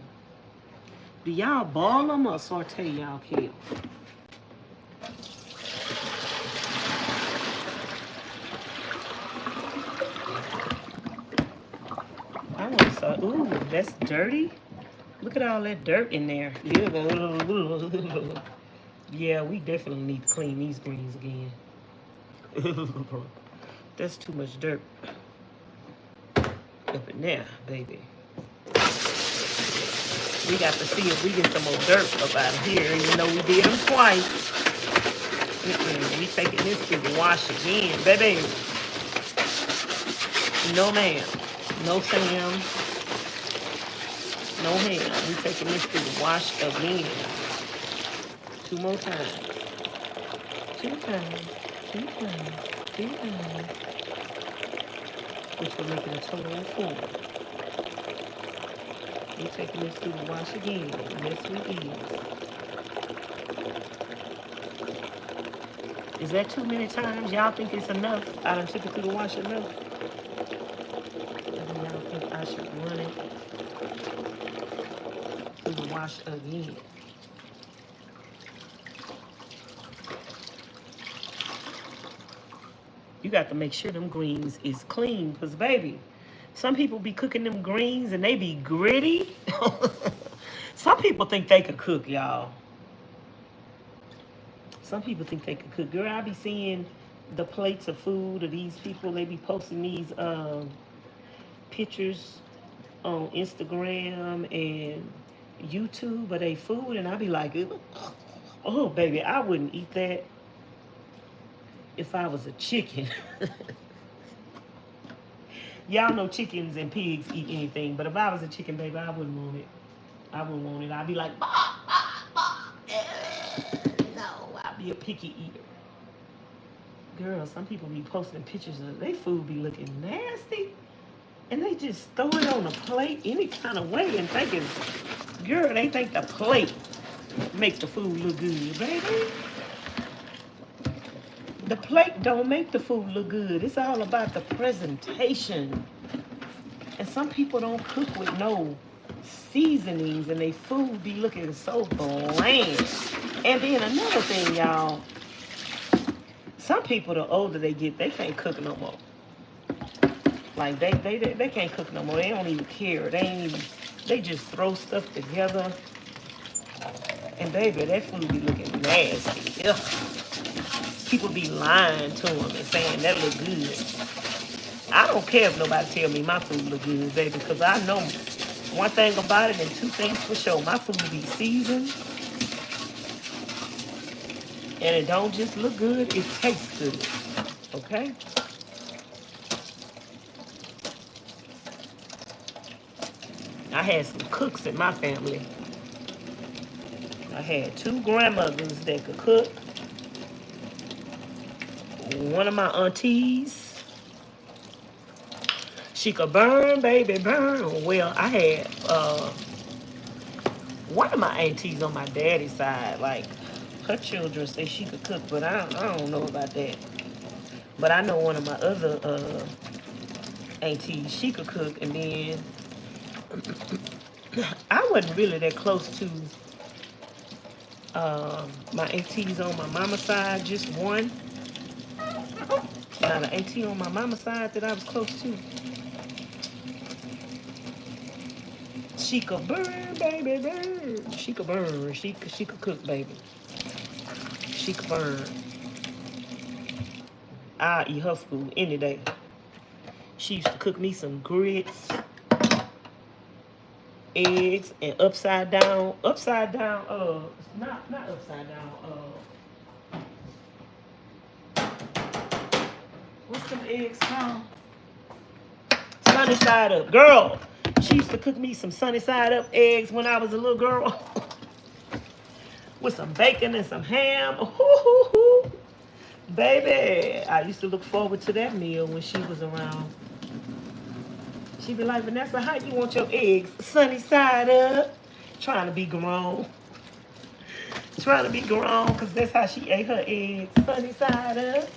Do y'all boil them or saute y'all kale? I want to saute. Ooh, that's dirty. Look at all that dirt in there. Yeah, we definitely need to clean these greens again. That's too much dirt up in there, baby. We got to see if we get some more dirt up out of here, even though we did them twice. We taking this to the wash again, baby. No ma'am. No Sam. No ham. We taking this to the wash again. 2 more times. 2 times. 2 times. 2 times. Which will make it a total of 4. We're taking this through the wash again. Yes, we is. Is that too many times? Y'all think it's enough? I done took it through the wash enough? Or do y'all think I should run it through the wash again? You got to make sure them greens is clean, because baby, some people be cooking them greens and they be gritty. Some people think they could cook, y'all. Some people think they could cook. Girl, I be seeing the plates of food of these people. They be posting these pictures on Instagram and YouTube of they food, and I be like, oh baby, I wouldn't eat that if I was a chicken. Y'all know chickens and pigs eat anything, but if I was a chicken, baby, I wouldn't want it. I wouldn't want it. I'd be like, bah, bah, bah. No, I'd be a picky eater. Girl, some people be posting pictures of their food be looking nasty, and they just throw it on a plate any kind of way and thinking, girl, they think the plate make the food look good, baby. The plate don't make the food look good. It's all about the presentation. And some people don't cook with no seasonings, and they food be looking so bland. And then another thing, y'all, some people, the older they get, they can't cook no more. Like they can't cook no more. They don't even care. They just throw stuff together. And baby, that food be looking nasty. Ugh. People be lying to them and saying that look good. I don't care if nobody tell me my food look good, baby, because I know one thing about it and two things for sure. My food be seasoned, and it don't just look good, it tastes good, okay? I had some cooks in my family. I had two grandmothers that could cook. One of my aunties, she could burn, baby, burn. Well, I had one of my aunties on my daddy's side, like, her children say she could cook, but I don't know about that. But I know one of my other aunties, she could cook, and then I wasn't really that close to my aunties on my mama's side, just one. Now, the auntie on my mama's side that I was close to, she could burn, baby, burn. She could burn. She could cook, baby. She could burn. I'll eat her food any day. She used to cook me some grits, eggs, and upside down, not upside down, what's them eggs called? Sunny side up. Girl, she used to cook me some sunny side up eggs when I was a little girl. With some bacon and some ham. Ooh, baby, I used to look forward to that meal when she was around. She'd be like, Vanessa, how you want your eggs? Sunny side up. Trying to be grown. Trying to be grown, because that's how she ate her eggs. Sunny side up.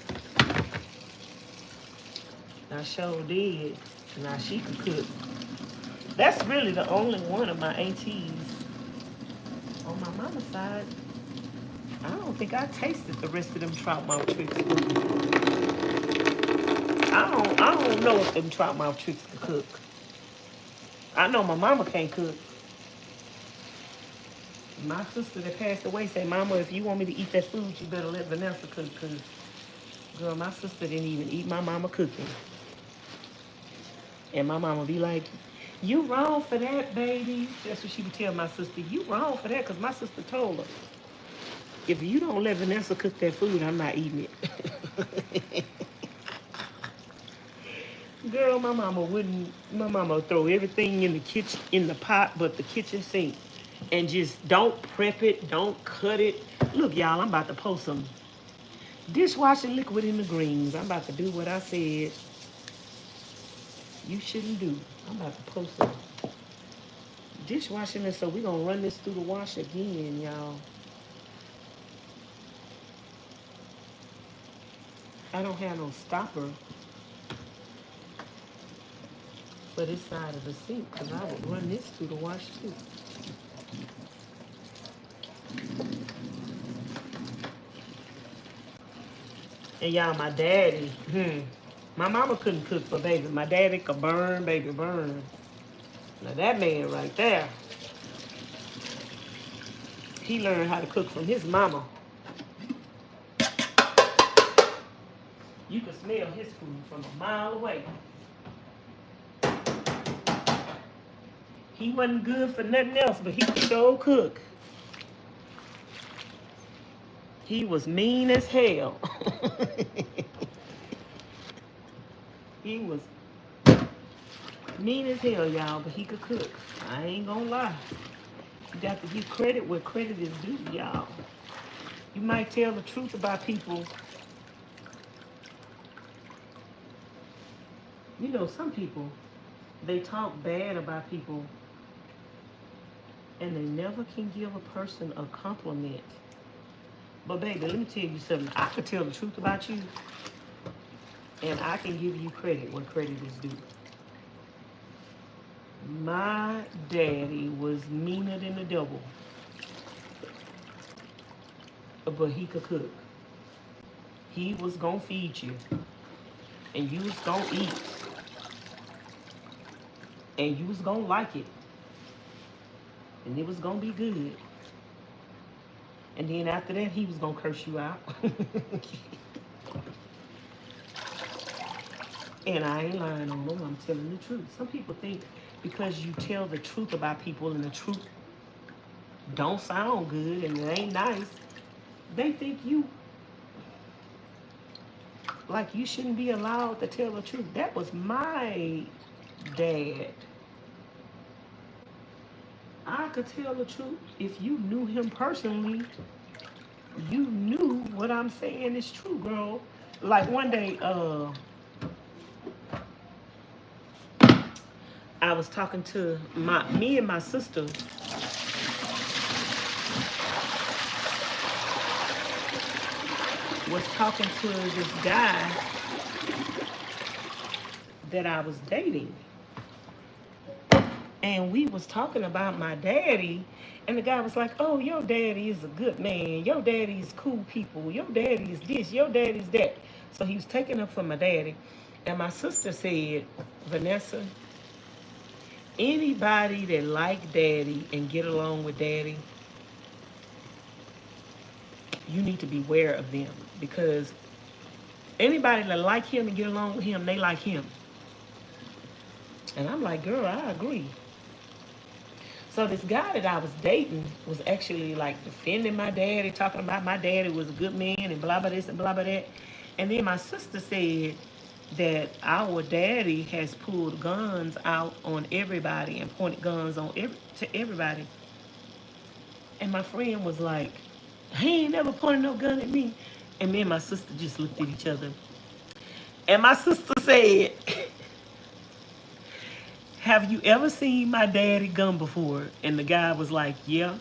I sure did. Now she could cook. That's really the only one of my aunties on my mama's side. I don't think I tasted the rest of them trout mouth tricks. I don't know if them trout mouth tricks can cook. I know my mama can't cook. My sister that passed away said, Mama, if you want me to eat that food, you better let Vanessa cook, because, girl, my sister didn't even eat my mama cooking. And my mama be like, you wrong for that, baby. That's what she would tell my sister. You wrong for that, because my sister told her, if you don't let Vanessa cook that food, I'm not eating it. Girl, my mama would throw everything in the kitchen, in the pot, but the kitchen sink. And just don't prep it, don't cut it. Look, y'all, I'm about to post some dishwashing liquid in the greens. I'm about to do what I said you shouldn't do. I'm about to post some dishwashing, and so we're going to run this through the wash again, y'all. I don't have no stopper for this side of the sink, because I would run this through the wash too. And y'all, my daddy, my mama couldn't cook for baby. My daddy could burn, baby, burn. Now that man right there, he learned how to cook from his mama. You could smell his food from a mile away. He wasn't good for nothing else, but he could sure cook. He was mean as hell. He was mean as hell, y'all, but he could cook. I ain't gonna lie. You got to give credit where credit is due, y'all. You might tell the truth about people. You know, some people, they talk bad about people and they never can give a person a compliment. But baby, let me tell you something. I could tell the truth about you and I can give you credit where credit is due. My daddy was meaner than the devil, but he could cook. He was gonna feed you, and you was gonna eat, and you was gonna like it, and it was gonna be good. And then after that, he was gonna curse you out. And I ain't lying on them, I'm telling the truth. Some people think because you tell the truth about people and the truth don't sound good and it ain't nice, they think you, like, you shouldn't be allowed to tell the truth. That was my dad. I could tell the truth. If you knew him personally, you knew what I'm saying is true, girl. Like one day, I was talking to me and my sister. Was talking to this guy that I was dating. And we was talking about my daddy, and the guy was like, oh, your daddy is a good man. Your daddy is cool people. Your daddy is this. Your daddy is that. So he was taking up for my daddy. And my sister said, Vanessa, anybody that like daddy and get along with daddy, you need to beware of them. Because anybody that like him and get along with him, they like him. And I'm like, girl, I agree. So this guy that I was dating was actually like defending my daddy, talking about my daddy was a good man and blah, blah, this and blah, blah, that. And then my sister said that our daddy has pulled guns out on everybody and pointed guns on to everybody. And my friend was like, he ain't never pointed no gun at me. And me and my sister just looked at each other. And my sister said, have you ever seen my daddy gun before? And the guy was like, yeah.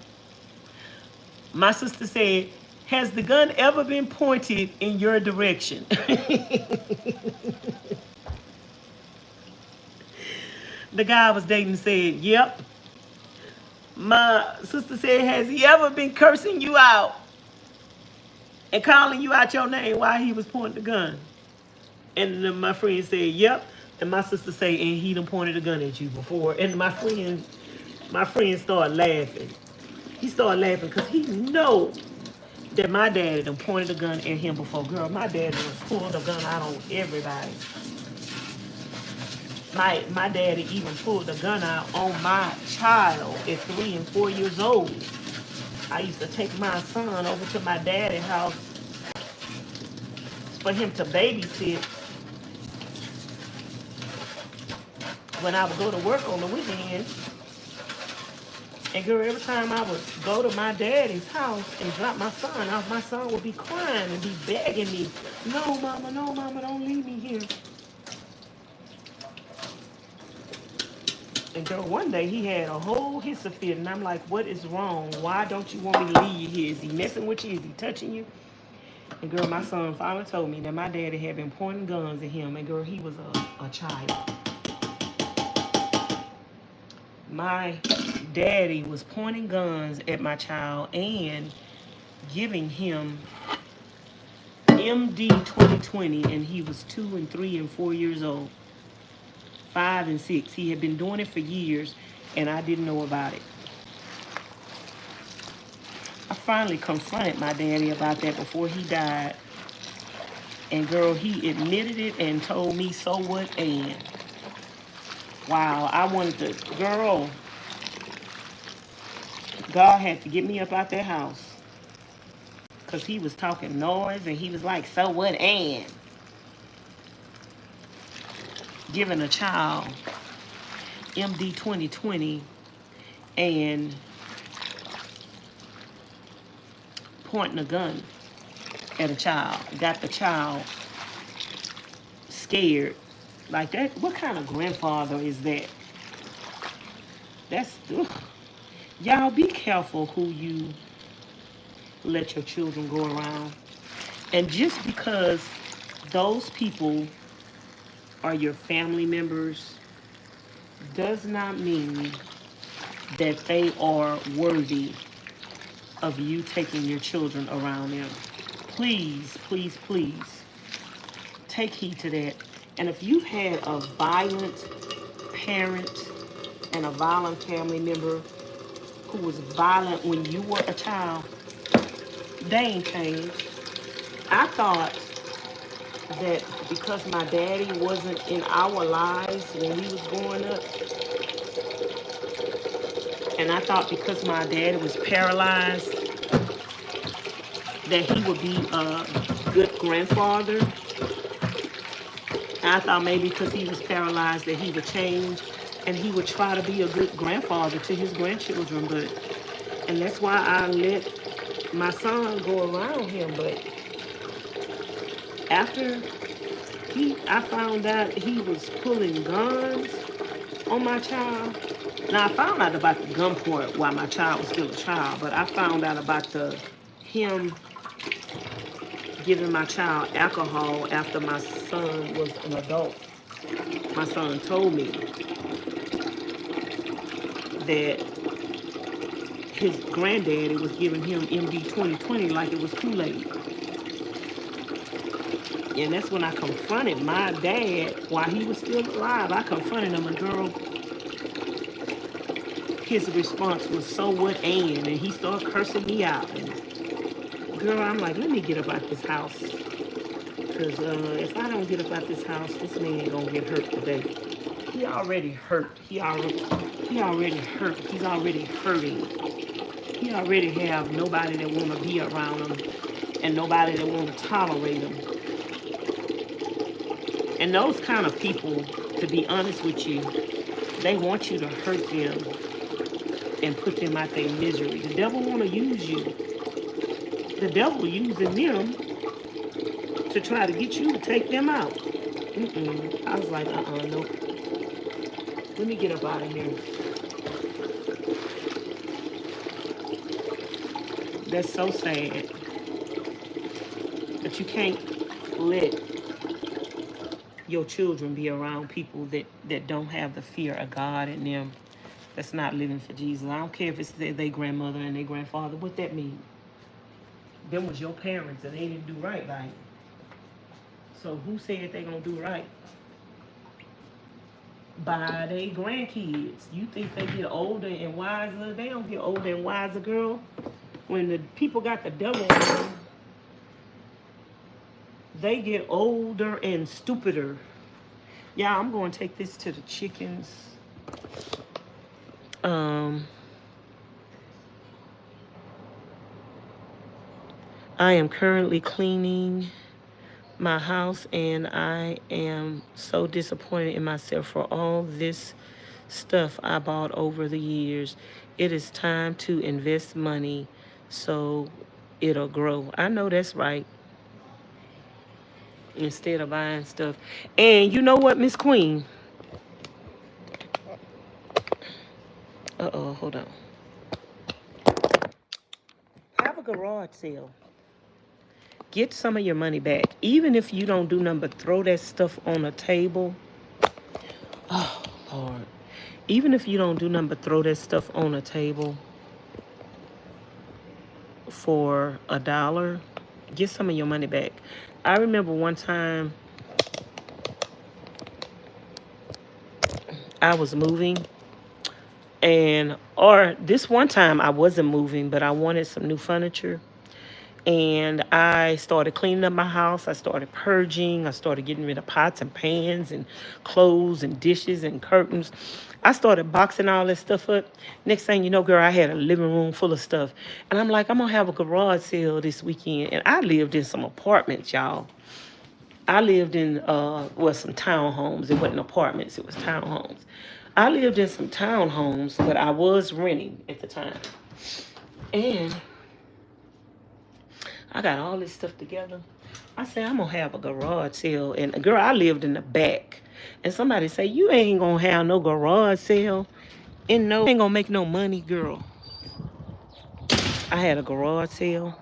My sister said, has the gun ever been pointed in your direction? The guy I was dating said, yep. My sister said, has he ever been cursing you out and calling you out your name while he was pointing the gun? And then my friend said, yep. And my sister said, and he done pointed a gun at you before. And my friend started laughing. He started laughing because he know that my daddy done pointed a gun at him before. Girl, my daddy done pulled a gun out on everybody. My daddy even pulled a gun out on my child at 3 and 4 years old. I used to take my son over to my daddy's house for him to babysit when I would go to work on the weekend. And girl, every time I would go to my daddy's house and drop my son off, my son would be crying and be begging me, no, mama, don't leave me here. And girl, one day he had a whole hissy fit, and I'm like, what is wrong? Why don't you want me to leave you here? Is he messing with you? Is he touching you? And girl, my son finally told me that my daddy had been pointing guns at him, and girl, he was a child. My daddy was pointing guns at my child and giving him MD 2020, and he was 2 and 3 and 4 years old. 5 and 6. He had been doing it for years, and I didn't know about it. I finally confronted my daddy about that before he died. And girl, he admitted it and told me, so what, and wow, I wanted to, girl, God had to get me up out that house. Because he was talking noise and he was like, so what, and giving a child MD 2020 and pointing a gun at a child. Got the child scared. Like that, what kind of grandfather is that? That's, ugh. Y'all be careful who you let your children go around. And just because those people are your family members does not mean that they are worthy of you taking your children around them. Please, please, please take heed to that. And if you've had a violent parent and a violent family member who was violent when you were a child, they ain't changed. I thought that because my daddy wasn't in our lives when we was growing up, and I thought because my daddy was paralyzed that he would be a good grandfather. And I thought maybe because he was paralyzed that he would change and he would try to be a good grandfather to his grandchildren. And that's why I let my son go around him. But after I found out he was pulling guns on my child. Now I found out about the gun part while my child was still a child, but I found out about him giving my child alcohol after my son was an adult. My son told me that his granddaddy was giving him MD 2020 like it was Kool-Aid. And that's when I confronted my dad while he was still alive. I confronted him, and girl, his response was, so what, and he started cursing me out. And girl, I'm like, let me get up out this house. Because if I don't get up out this house, this man ain't going to get hurt today. He already hurt. He already hurt. He's already hurting. He already have nobody that want to be around him and nobody that want to tolerate him. And those kind of people, to be honest with you, they want you to hurt them and put them out their misery. The devil want to use you. The devil using them to try to get you to take them out. I was like, nope. Let me get up out of here. That's so sad. But you can't let your children be around people that don't have the fear of God in them, that's not living for Jesus. I don't care if it's their grandmother and their grandfather. What that mean? Them was your parents and they didn't do right by you. So who said they gonna do right? By their grandkids. You think they get older and wiser? They don't get older and wiser, girl. When the people got the devil on them, they get older and stupider. Yeah, I'm going to take this to the chickens. I am currently cleaning my house and I am so disappointed in myself for all this stuff I bought over the years. It is time to invest money so it'll grow. I know that's right. Instead of buying stuff. And you know what, Miss Queen? Hold on. Have a garage sale. Get some of your money back. Even if you don't do nothing but throw that stuff on a table. Oh, Lord. Even if you don't do nothing but throw that stuff on a table for $1, get some of your money back. I remember one time I was moving, or this one time I wasn't moving, but I wanted some new furniture. And I started cleaning up my house. I started purging. I started getting rid of pots and pans and clothes and dishes and curtains. I started boxing all that stuff up. Next thing you know, girl, I had a living room full of stuff. And I'm like, I'm going to have a garage sale this weekend. And I lived in some apartments, y'all. I lived in, some townhomes. It wasn't apartments. It was townhomes. I lived in some townhomes, but I was renting at the time. And I got all this stuff together. I said, I'm going to have a garage sale. And girl, I lived in the back. And somebody say, you ain't going to have no garage sale. And no, ain't going to make no money, girl. I had a garage sale.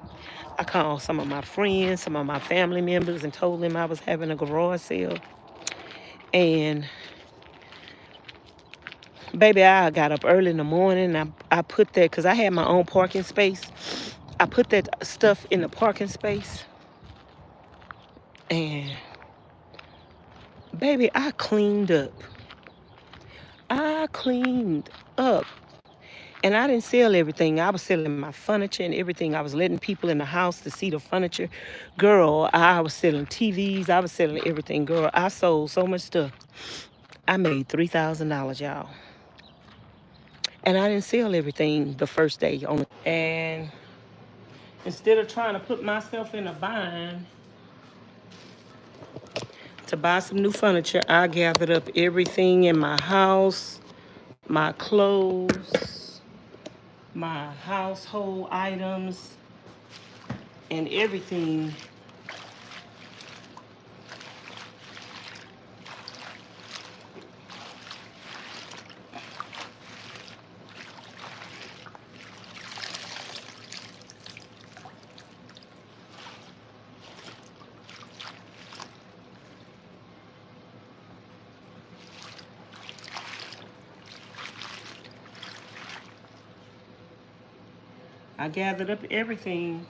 I called some of my friends, some of my family members, and told them I was having a garage sale. And baby, I got up early in the morning. I put that, because I had my own parking space. I put that stuff in the parking space. And baby, I cleaned up. And I didn't sell everything. I was selling my furniture and everything. I was letting people in the house to see the furniture. Girl, I was selling TVs. I was selling everything. Girl, I sold so much stuff. I made $3,000, y'all. And I didn't sell everything the first day. And instead of trying to put myself in a bind to buy some new furniture, I gathered up everything in my house, my clothes, my household items, and everything. I gathered up everything.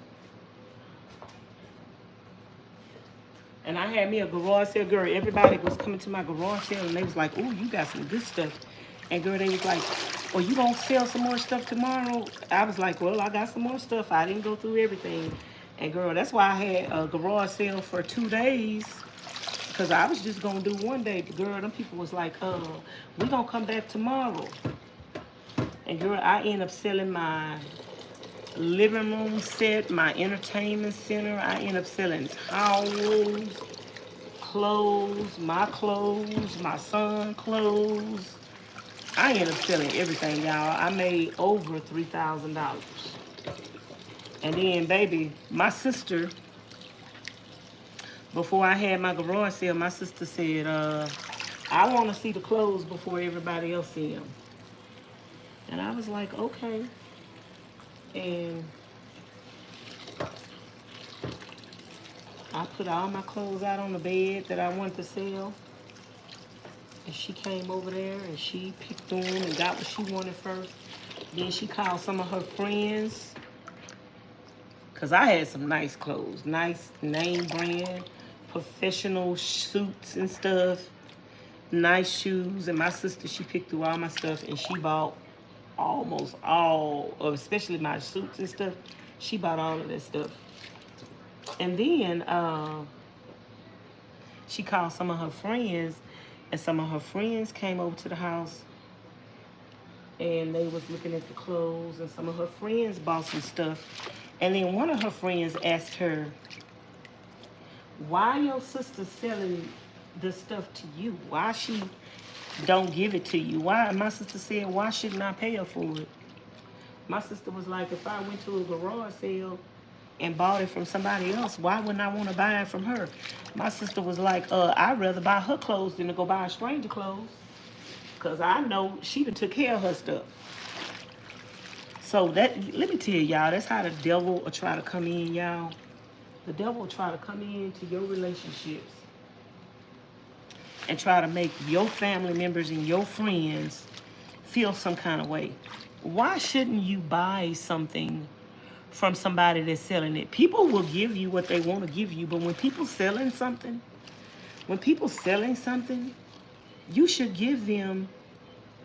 And I had me a garage sale, girl. Everybody was coming to my garage sale and they was like, ooh, you got some good stuff. And girl, they was like, oh, you gonna sell some more stuff tomorrow? I was like, well, I got some more stuff. I didn't go through everything. And girl, that's why I had a garage sale for 2 days. Because I was just gonna do one day. But girl, them people was like, we gonna come back tomorrow. And girl, I ended up selling my living room set, my entertainment center. I end up selling towels, clothes, my son clothes. I end up selling everything, y'all. I made over $3,000. And then, baby, my sister, before I had my garage sale, my sister said, I want to see the clothes before everybody else see them. And I was like, okay. And I put all my clothes out on the bed that I wanted to sell. And she came over there and she picked them and got what she wanted first. Then she called some of her friends. Because I had some nice clothes. Nice name brand, professional suits and stuff. Nice shoes. And my sister, she picked through all my stuff and she bought almost all, especially my suits and stuff. She bought all of that stuff. And then she called some of her friends, and some of her friends came over to the house and they was looking at the clothes, and some of her friends bought some stuff. And then one of her friends asked her, why your sister selling the stuff to you? Why she don't give it to you? Why? My sister said, why shouldn't I pay her for it? My sister was like, if I went to a garage sale and bought it from somebody else, why wouldn't I want to buy it from her? My sister was like, I'd rather buy her clothes than to go buy a stranger clothes. Because I know she done took care of her stuff. So that, let me tell y'all, that's how the devil will try to come in, y'all. The devil will try to come into your relationships and try to make your family members and your friends feel some kind of way. Why shouldn't you buy something from somebody that's selling it? People will give you what they want to give you, but when people selling something, you should give them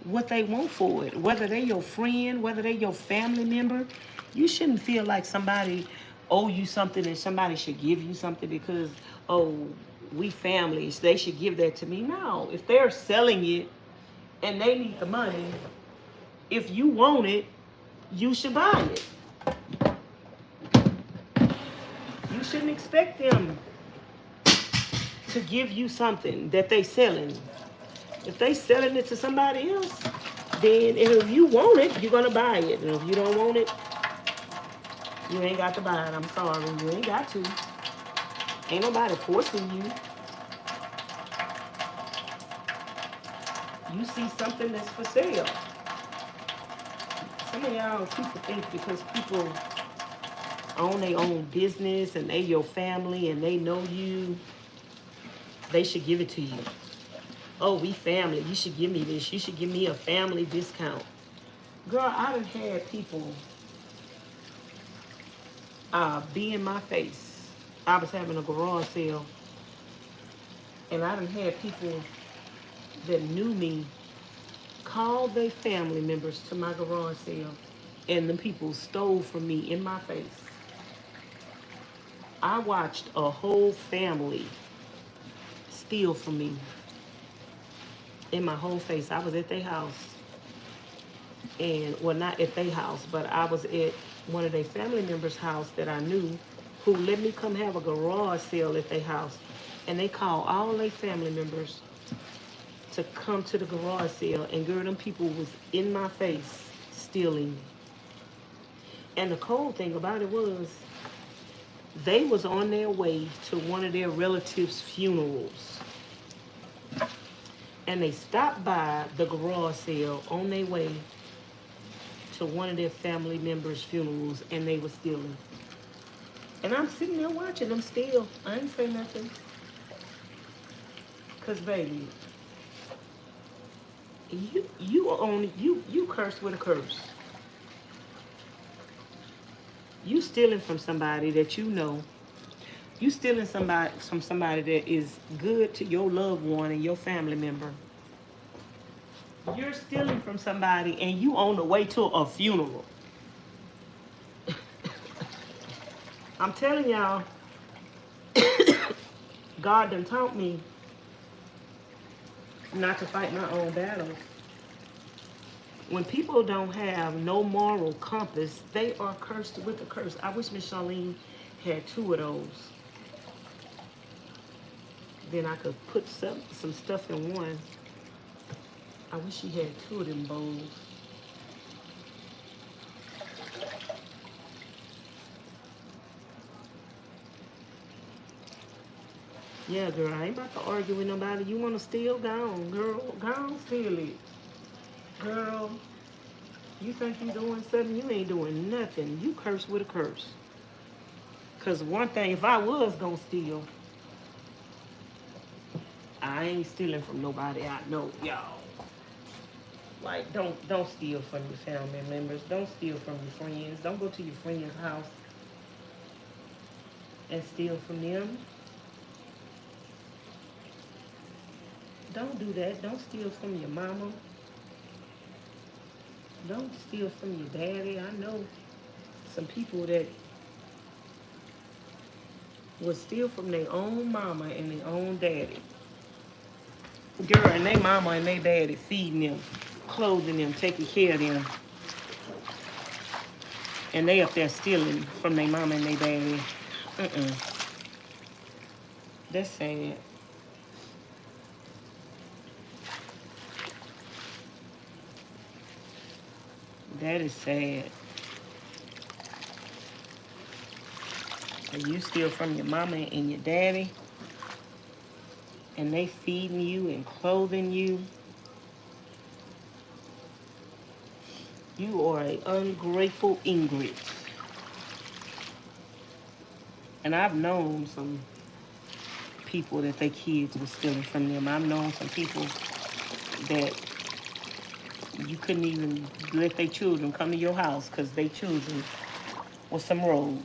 what they want for it. Whether they're your friend, whether they're your family member, you shouldn't feel like somebody owe you something and somebody should give you something because, oh, we families, they should give that to me. No, if they're selling it and they need the money, if you want it, you should buy it. You shouldn't expect them to give you something that they selling. If they selling it to somebody else, then if you want it, you're gonna buy it. And if you don't want it, you ain't got to buy it. I'm sorry, you ain't got to. Ain't nobody forcing you. You see something that's for sale. Some of y'all people think because people own their own business and they your family and they know you, they should give it to you. Oh, we family. You should give me this. You should give me a family discount. Girl, I done had people be in my face. I was having a garage sale, and I done had people that knew me call their family members to my garage sale, and the people stole from me in my face. I watched a whole family steal from me in my whole face. I was at their house, and well, not at their house, but I was at one of their family members' house that I knew, who let me come have a garage sale at their house, and they called all their family members to come to the garage sale, and girl, them people was in my face stealing. And the cold thing about it was, they was on their way to one of their relatives' funerals. And they stopped by the garage sale on their way to one of their family members' funerals, and they were stealing. And I'm sitting there watching them steal. I ain't say nothing. Cause baby, you cursed with a curse. You stealing from somebody that you know. You stealing from somebody that is good to your loved one and your family member. You're stealing from somebody and you on the way to a funeral. I'm telling y'all, God done taught me not to fight my own battles. When people don't have no moral compass, they are cursed with a curse. I wish Ms Charlene had 2 of those. Then I could put some stuff in one. I wish she had 2 of them bowls. Yeah, girl, I ain't about to argue with nobody. You want to steal? Go on, girl. Go on, steal it. Girl, you think you doing something? You ain't doing nothing. You curse with a curse. Because one thing, if I was going to steal, I ain't stealing from nobody I know, y'all. Like, don't steal from your family members. Don't steal from your friends. Don't go to your friend's house and steal from them. Don't do that. Don't steal from your mama. Don't steal from your daddy. I know some people that would steal from their own mama and their own daddy. Girl, and their mama and their daddy feeding them, clothing them, taking care of them. And they up there stealing from their mama and their daddy. That's sad. That is sad. And you steal from your mama and your daddy, and they feeding you and clothing you. You are an ungrateful ingrat. And I've known some people that their kids were stealing from them. I've known some people that you couldn't even let their children come to your house because their children were some rogues.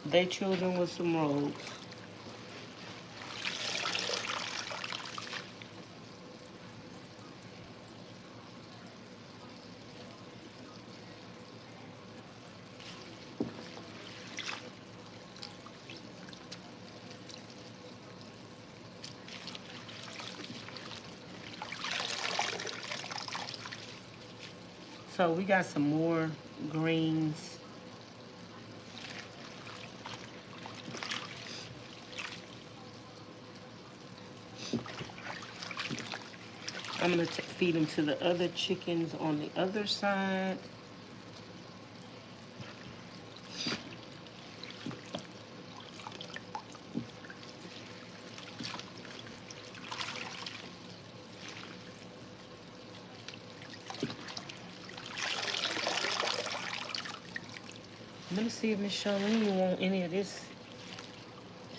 Their children were some rogues. So we got some more greens. I'm gonna feed them to the other chickens on the other side. Let me see if Ms Charlene want any of this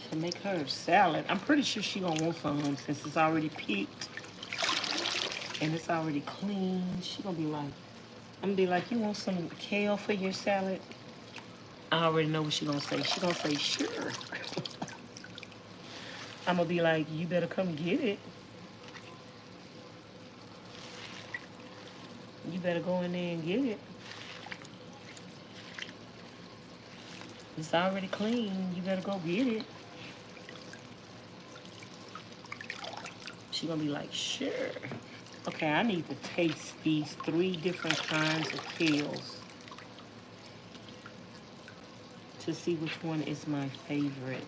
to make her a salad. I'm pretty sure she gonna want some since it's already picked and it's already clean. She gonna be like, I'm gonna be like, you want some kale for your salad? I already know what she gonna say. She gonna say, sure. I'm gonna be like, you better come get it. You better go in there and get it. It's already clean. You better go get it. She gonna be like, sure. Okay, I need to taste these 3 different kinds of kales to see which one is my favorite.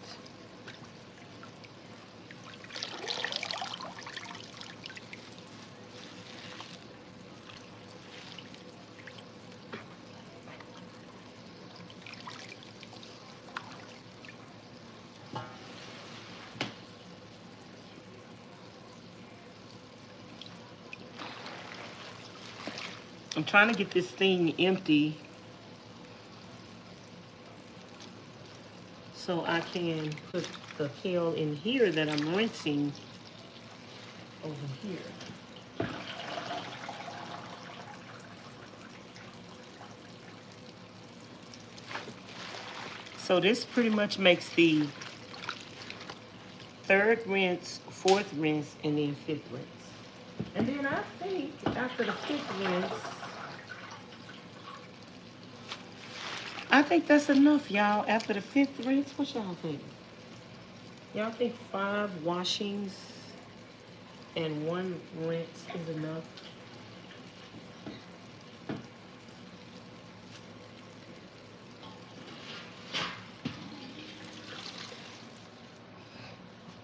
I'm trying to get this thing empty so I can put the kale in here that I'm rinsing over here. So this pretty much makes the 3rd rinse, 4th rinse, and then 5th rinse. And then I think after the 5th rinse, I think that's enough, y'all. After the 5th rinse, what y'all think? Y'all think 5 washings and 1 rinse is enough?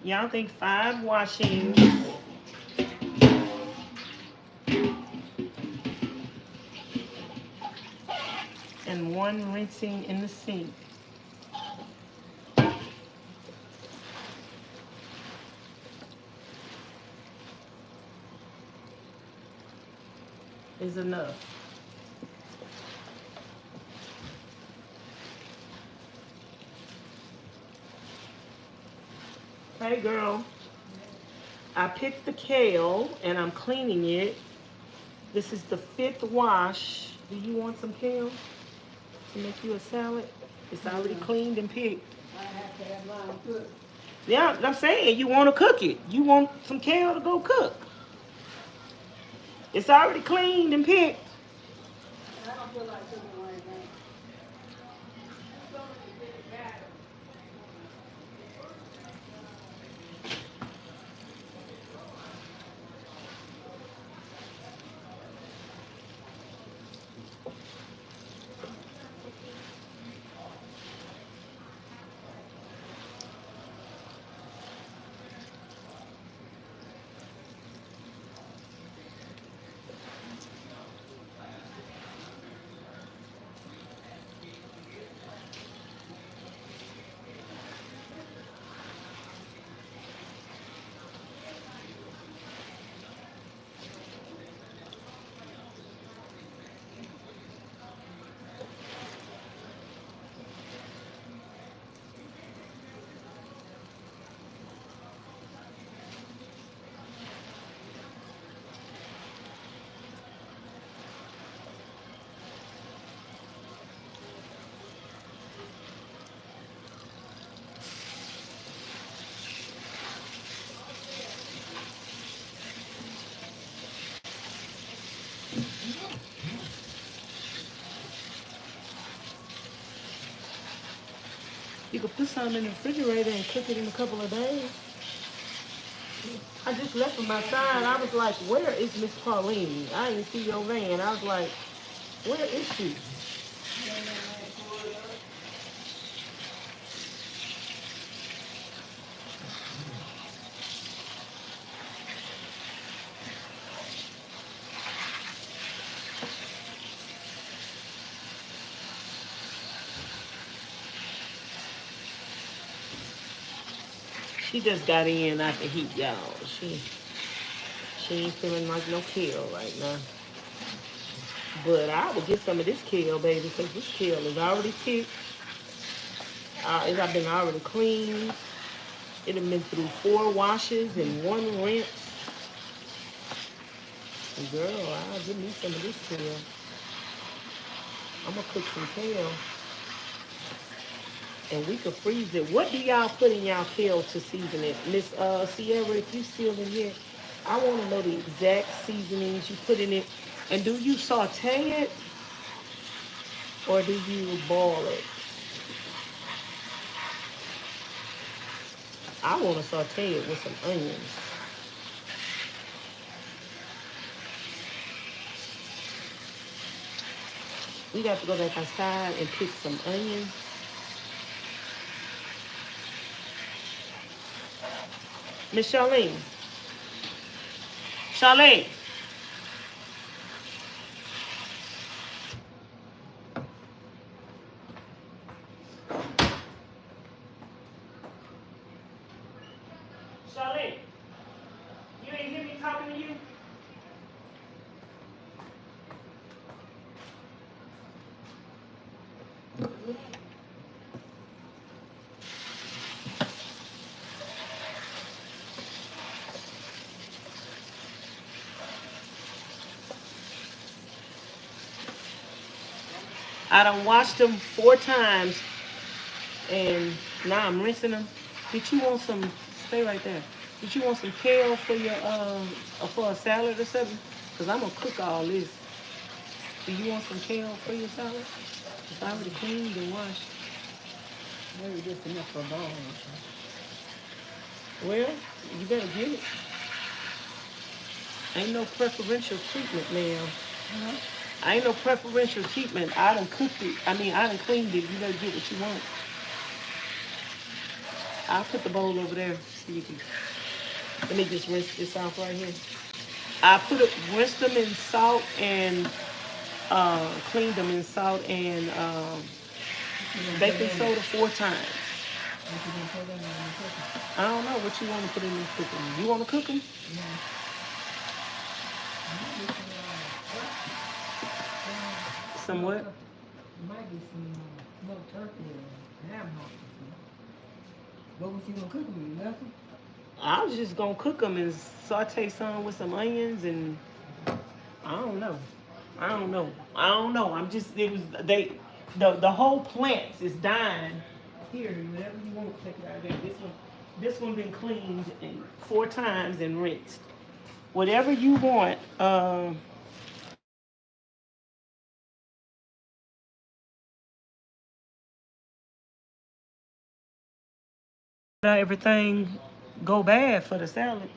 Y'all think 5 washings and 1 rinsing in the sink is enough? Hey girl, I picked the kale and I'm cleaning it. This is the 5th wash. Do you want some kale to make you a salad? It's already cleaned and picked. I have to have mine cooked. Yeah, I'm saying you want to cook it. You want some kale to go cook. It's already cleaned and picked. I don't feel like cooking right now. You could put some in the refrigerator and cook it in a couple of days. I just left from outside. I was like, where is Ms Charlene? I didn't see your van. I was like, Where is she? She just got in out the heat, y'all. She ain't feeling like no kale right now. But I will get some of this kale, baby, because this kale is already picked. It have been already cleaned. It have been through 4 washes and 1 rinse. And girl, I'll give me some of this kale. I'm gonna cook some kale. And we could freeze it. What do y'all put in y'all kale to season it? Miss Sierra, if you still in here, I want to know the exact seasonings you put in it. And do you saute it or do you boil it? I want to saute it with some onions. We got to go back outside and pick some onions. Ms Charlene. Charlene. Charlene. You ain't hear me talking to you? I done washed them 4 times, and now I'm rinsing them. Did you want some? Stay right there. Did you want some kale for your for a salad or something? Cause I'm gonna cook all this. Do you want some kale for your salad? It's already cleaned and washed. Maybe just enough for a bowl. Well, you better get it. Ain't no preferential treatment, ma'am. I ain't no preferential treatment. I done cooked it. I done cleaned it. You better get what you want. I'll put the bowl over there so you can. Let me just rinse this off right here. I rinsed them in salt and cleaned them in salt and baking soda 4 times. I don't know what you want to put in the cooking. You want to cook them? Some what? Might be some smoked turkey or ham hocks. What was you gonna cook them? Nothing? I was just gonna cook them and saute some with some onions and I don't know. I'm just the whole plant is dying. Here, whatever you want to take it out of there. This one been cleaned 4 times and rinsed. Whatever you want. Everything go bad for the salad.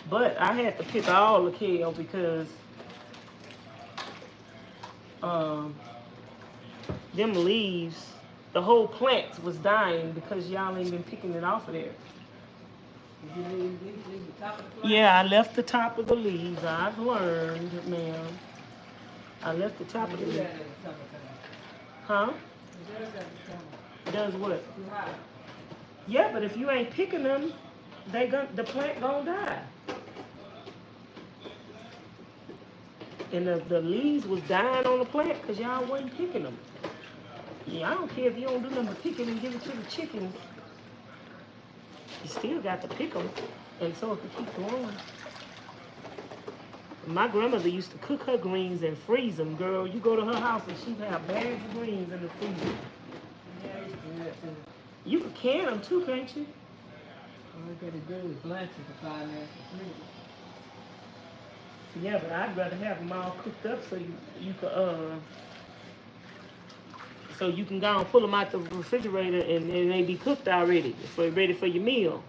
But I had to pick all the kale because them leaves, the whole plant was dying because y'all ain't been picking it off of there. Did you leave the top of the plant? Yeah, I left the top of the leaves. I've learned, ma'am. I left the top of the leaves. Huh? Does what? Yeah, but if you ain't picking them, the plant gonna die. And the leaves was dying on the plant because y'all wasn't picking them. Yeah, I don't care if you don't do nothing but pick it and give it to the chickens. You still got to pick them, and so it can keep growing. My grandmother used to cook her greens and freeze them, girl. You go to her house and she'd have bags of greens in the freezer. Yeah, I used to do that too. You can can them too, can't you? All I gotta do is lunch to find that for free. Yeah, but I'd rather have them all cooked up so you can go and pull them out the refrigerator and they be cooked already, ready for your meal.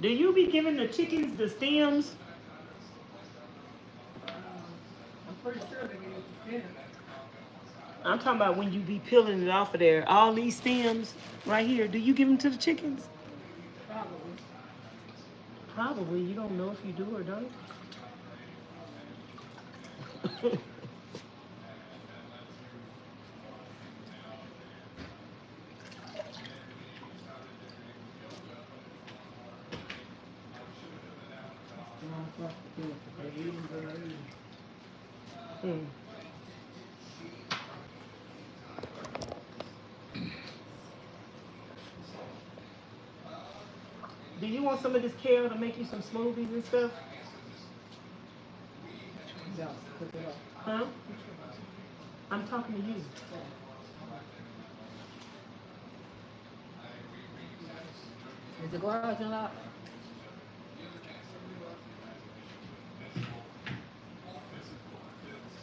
Do you be giving the chickens the stems? I'm pretty sure they get it to spin. I'm talking about when you be peeling it off of there. All these stems right here, do you give them to the chickens? Probably. Probably. You don't know if you do or don't. Hmm. Do you want some of this kale to make you some smoothies and stuff? No, cook it up. Huh? I'm talking to you. Is the garage unlocked?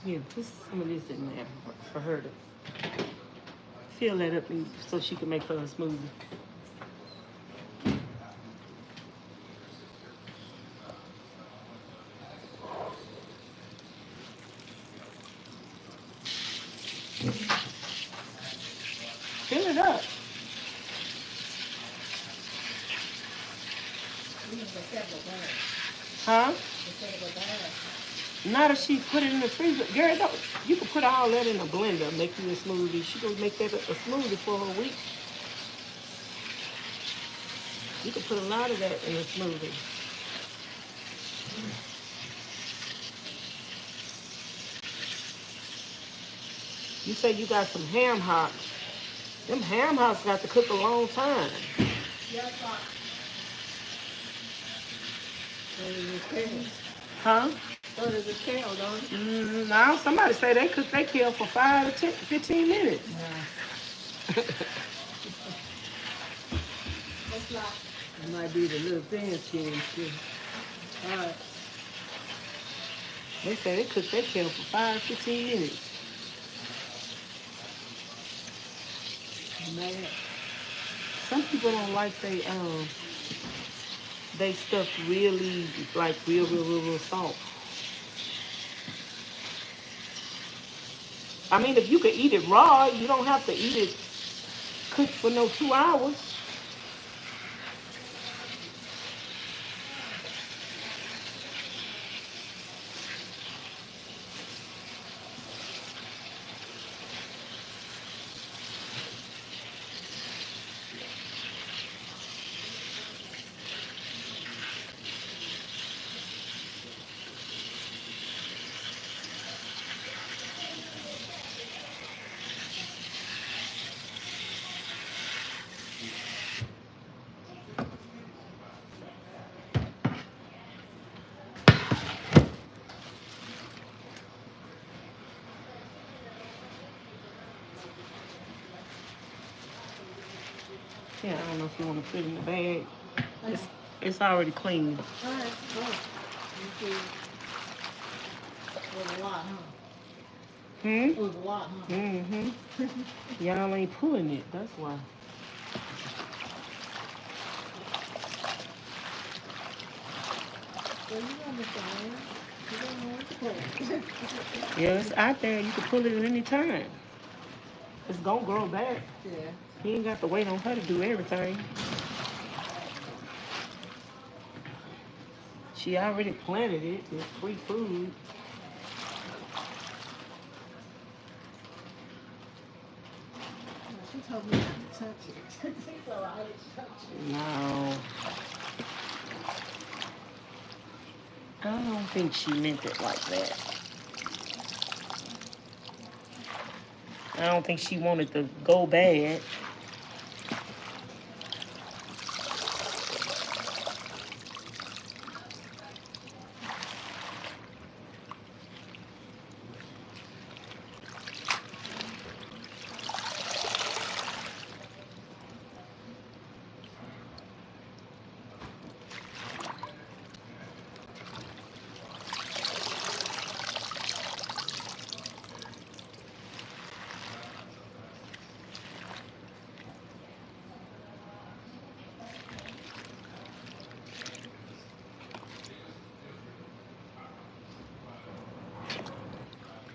Yeah, put some of this in there for her to fill that up so she can make her a smoothie. Fill it up. Huh? Not if she put it in the freezer. Girl, don't, you can put all that in a blender, make you a smoothie. She gonna make that a smoothie for a week. You can put a lot of that in a smoothie. You say you got some ham hocks. Them ham hocks got to cook a long time. Huh? So does the kale, don't it? Now somebody say they cook their kale for 5 to 10, 15 minutes. Nah. It might be the little thin skin too. Alright. They say they cook their kale for 5 to 15 minutes. Mad. Some people don't like they stuff really like real soft. I mean, if you could eat it raw, you don't have to eat it cooked for no 2 hours. Yeah, I don't know if you want to put it in the bag. It's already clean. Alright, go. You see. It was a lot, huh? It was a lot, huh? Y'all ain't pulling it, that's why. Well, you understand. You don't know what to put. Yeah, it's out there. You can pull it at any time. It's gonna grow back. Yeah. You ain't got to wait on her to do everything. She already planted it. It's free food. She told me not to touch it. So I didn't touch it. No. I don't think she meant it like that. I don't think she wanted to go bad.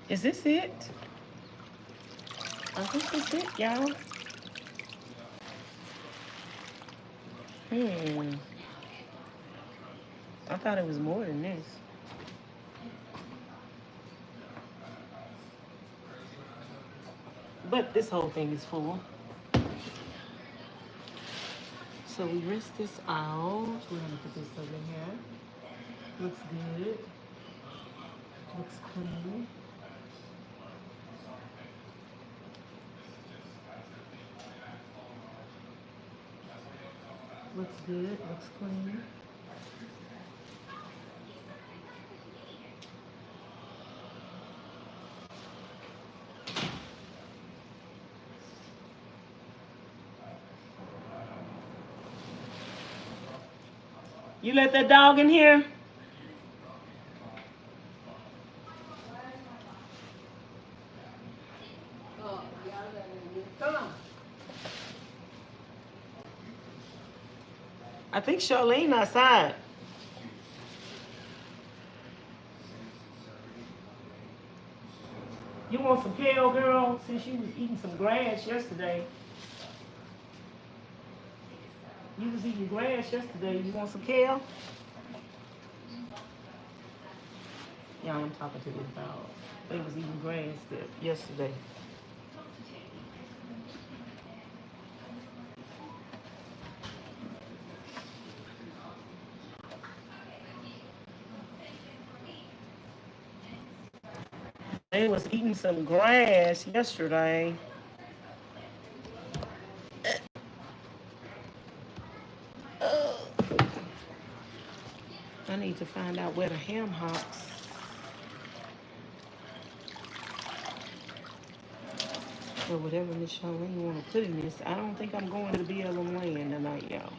Is this it? I think this is it, y'all. I thought it was more than this. But this whole thing is full. So we rinse this out. We're gonna put this over here. Looks good. Looks clean. Looks good. Looks clean. You let that dog in here? Come on. I think Charlene outside. You want some kale, girl? Since you was eating some grass yesterday. You was eating grass yesterday. You want some kale? Yeah, I'm talking to this dog. They was eating grass yesterday. They was eating some grass yesterday. I need to find out where the ham hocks. Or whatever Ms Charlene want to put in this. I don't think I'm going to the BLM land tonight, y'all.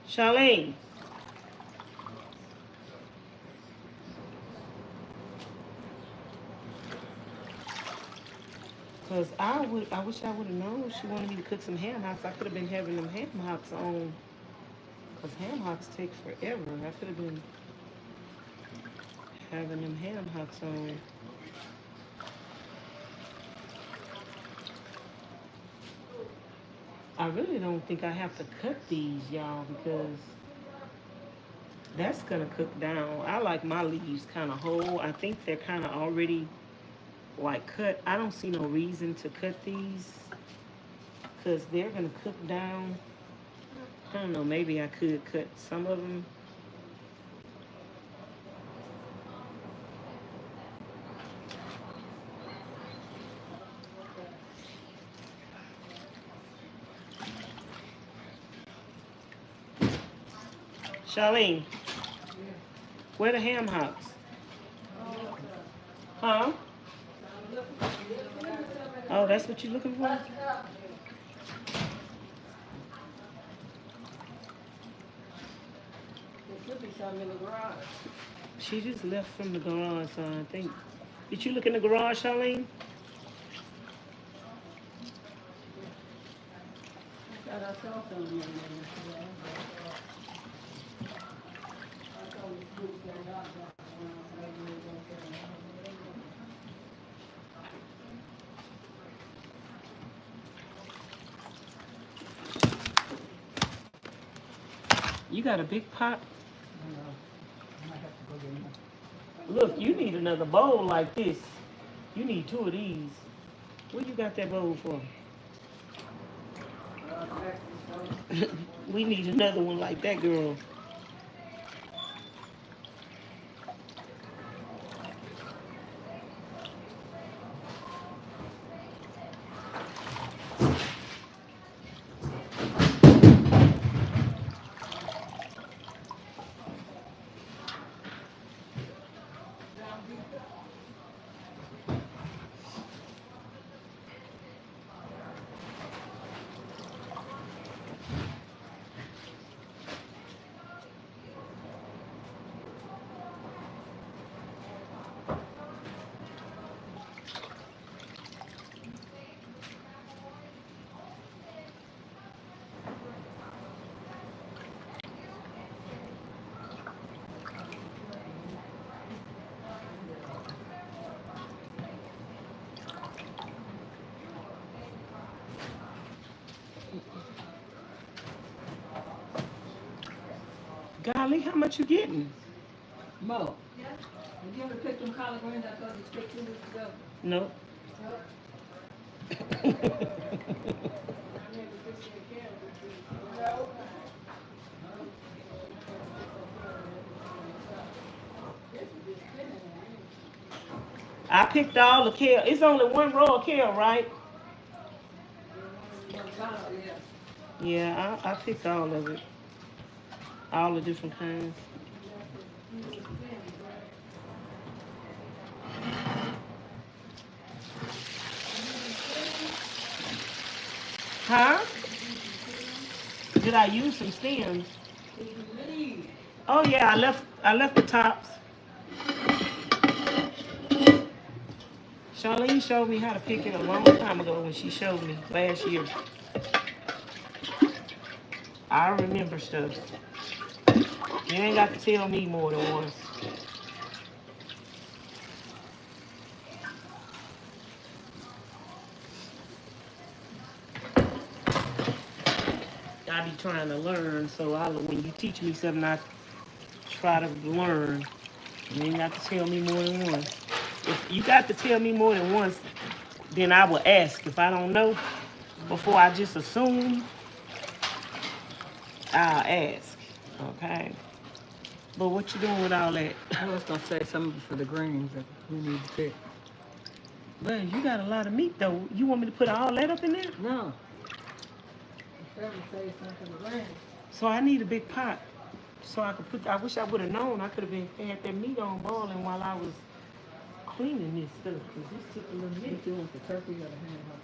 Charlene. Cause I wish I would have known she wanted me to cook some ham hocks. I could have been having them ham hocks on. Cause ham hocks take forever. I could have been having them ham hocks on. I really don't think I have to cut these, y'all, because that's gonna cook down. I like my leaves kind of whole. I think they're kind of already like cut. I don't see no reason to cut these because they're gonna cook down. I don't know, maybe I could cut some of them. Charlene, where the ham hocks? Huh? Oh, that's what you're looking for? There should be some in the garage. She just left from the garage, so I think. Did you look in the garage, Charlene? I thought I saw some in there yesterday. I told the school to get it out there. Maybe we don't get it out. You got a big pot? I know. I might have to go get more. Look, you need another bowl like this. You need 2 of these. What you got that bowl for? We need another one like that, girl. Golly, how much you getting? Mo. Did you ever pick them collard greens I told you to pick 2 weeks ago? No. I picked all the kale. It's only 1 row of kale, right? Yeah, I picked all of it. All the different kinds. Huh? Did I use some stems? Oh yeah, I left the tops. Charlene showed me how to pick it a long time ago when she showed me last year. I remember stuff. You ain't got to tell me more than once. I be trying to learn, so when you teach me something, I try to learn. You ain't got to tell me more than once. If you got to tell me more than once, then I will ask. If I don't know, before I just assume, I'll ask. Okay? But what you doing with all that? I was gonna say something for the greens that we need to pick. Well, you got a lot of meat though. You want me to put all that up in there? No. I was gonna say something for the greens. So I need a big pot. So I could put, I wish I would have known. I could have had that meat on boiling while I was cleaning this stuff. Because this took a little minute. What you want, the turkey or the ham hock?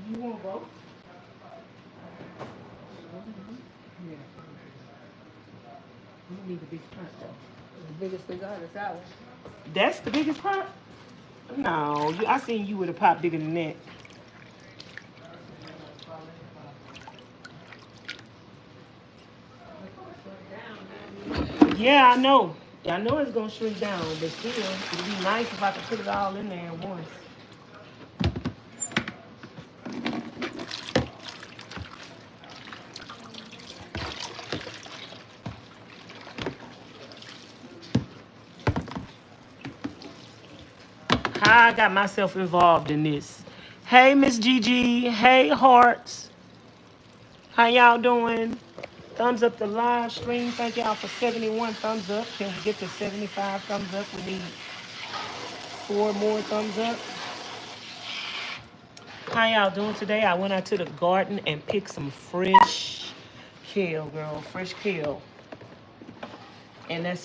You want both? Yeah. You need a big pot though. The biggest they got is that one. That's the biggest pot? No, I seen you with a pot bigger than that. Yeah, I know. I know it's gonna shrink down, but still, it'd be nice if I could put it all in there at once. How I got myself involved in this. Hey, Miss Gigi. Hey, Hearts. How y'all doing? Thumbs up the live stream. Thank y'all for 71 thumbs up. Can we get to 75 thumbs up? We need 4 more thumbs up. How y'all doing today? I went out to the garden and picked some fresh kale, girl. Fresh kale. And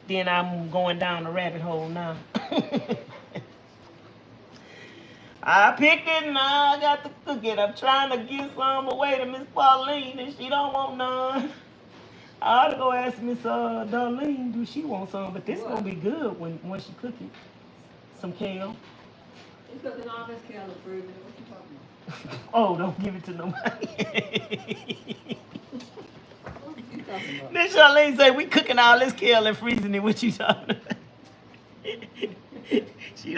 then I'm going down the rabbit hole now. I picked it and now I got to cook it. I'm trying to give some away to Ms Charlene and she don't want none. I ought to go ask Ms Darlene, do she want some? But this gonna be good once she cook it. Some kale. You cooking all this kale in the freezer? What you talking about? Oh, don't give it to nobody. What you talking about? Ms Charlene say we cooking all this kale and freezing it. What you talking about? She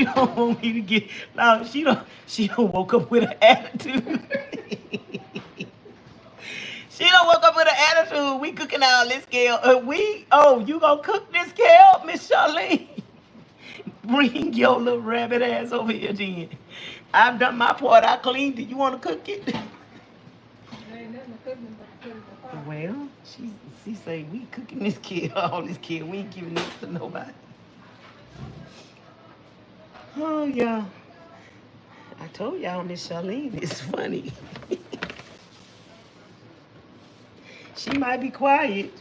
don't want me to get, no, she don't woke up with an attitude. She don't woke up with an attitude. We cooking all this kale. You gonna cook this kale, Miss Charlene? Bring your little rabbit ass over here then. I've done my part. I cleaned it. You want to cook it? There ain't nothing cooking but to put it in the pot. Well, she say we cooking this kale, all this kale. We ain't giving this to nobody. Oh, yeah. I told y'all Miss Charlene is funny. She might be quiet,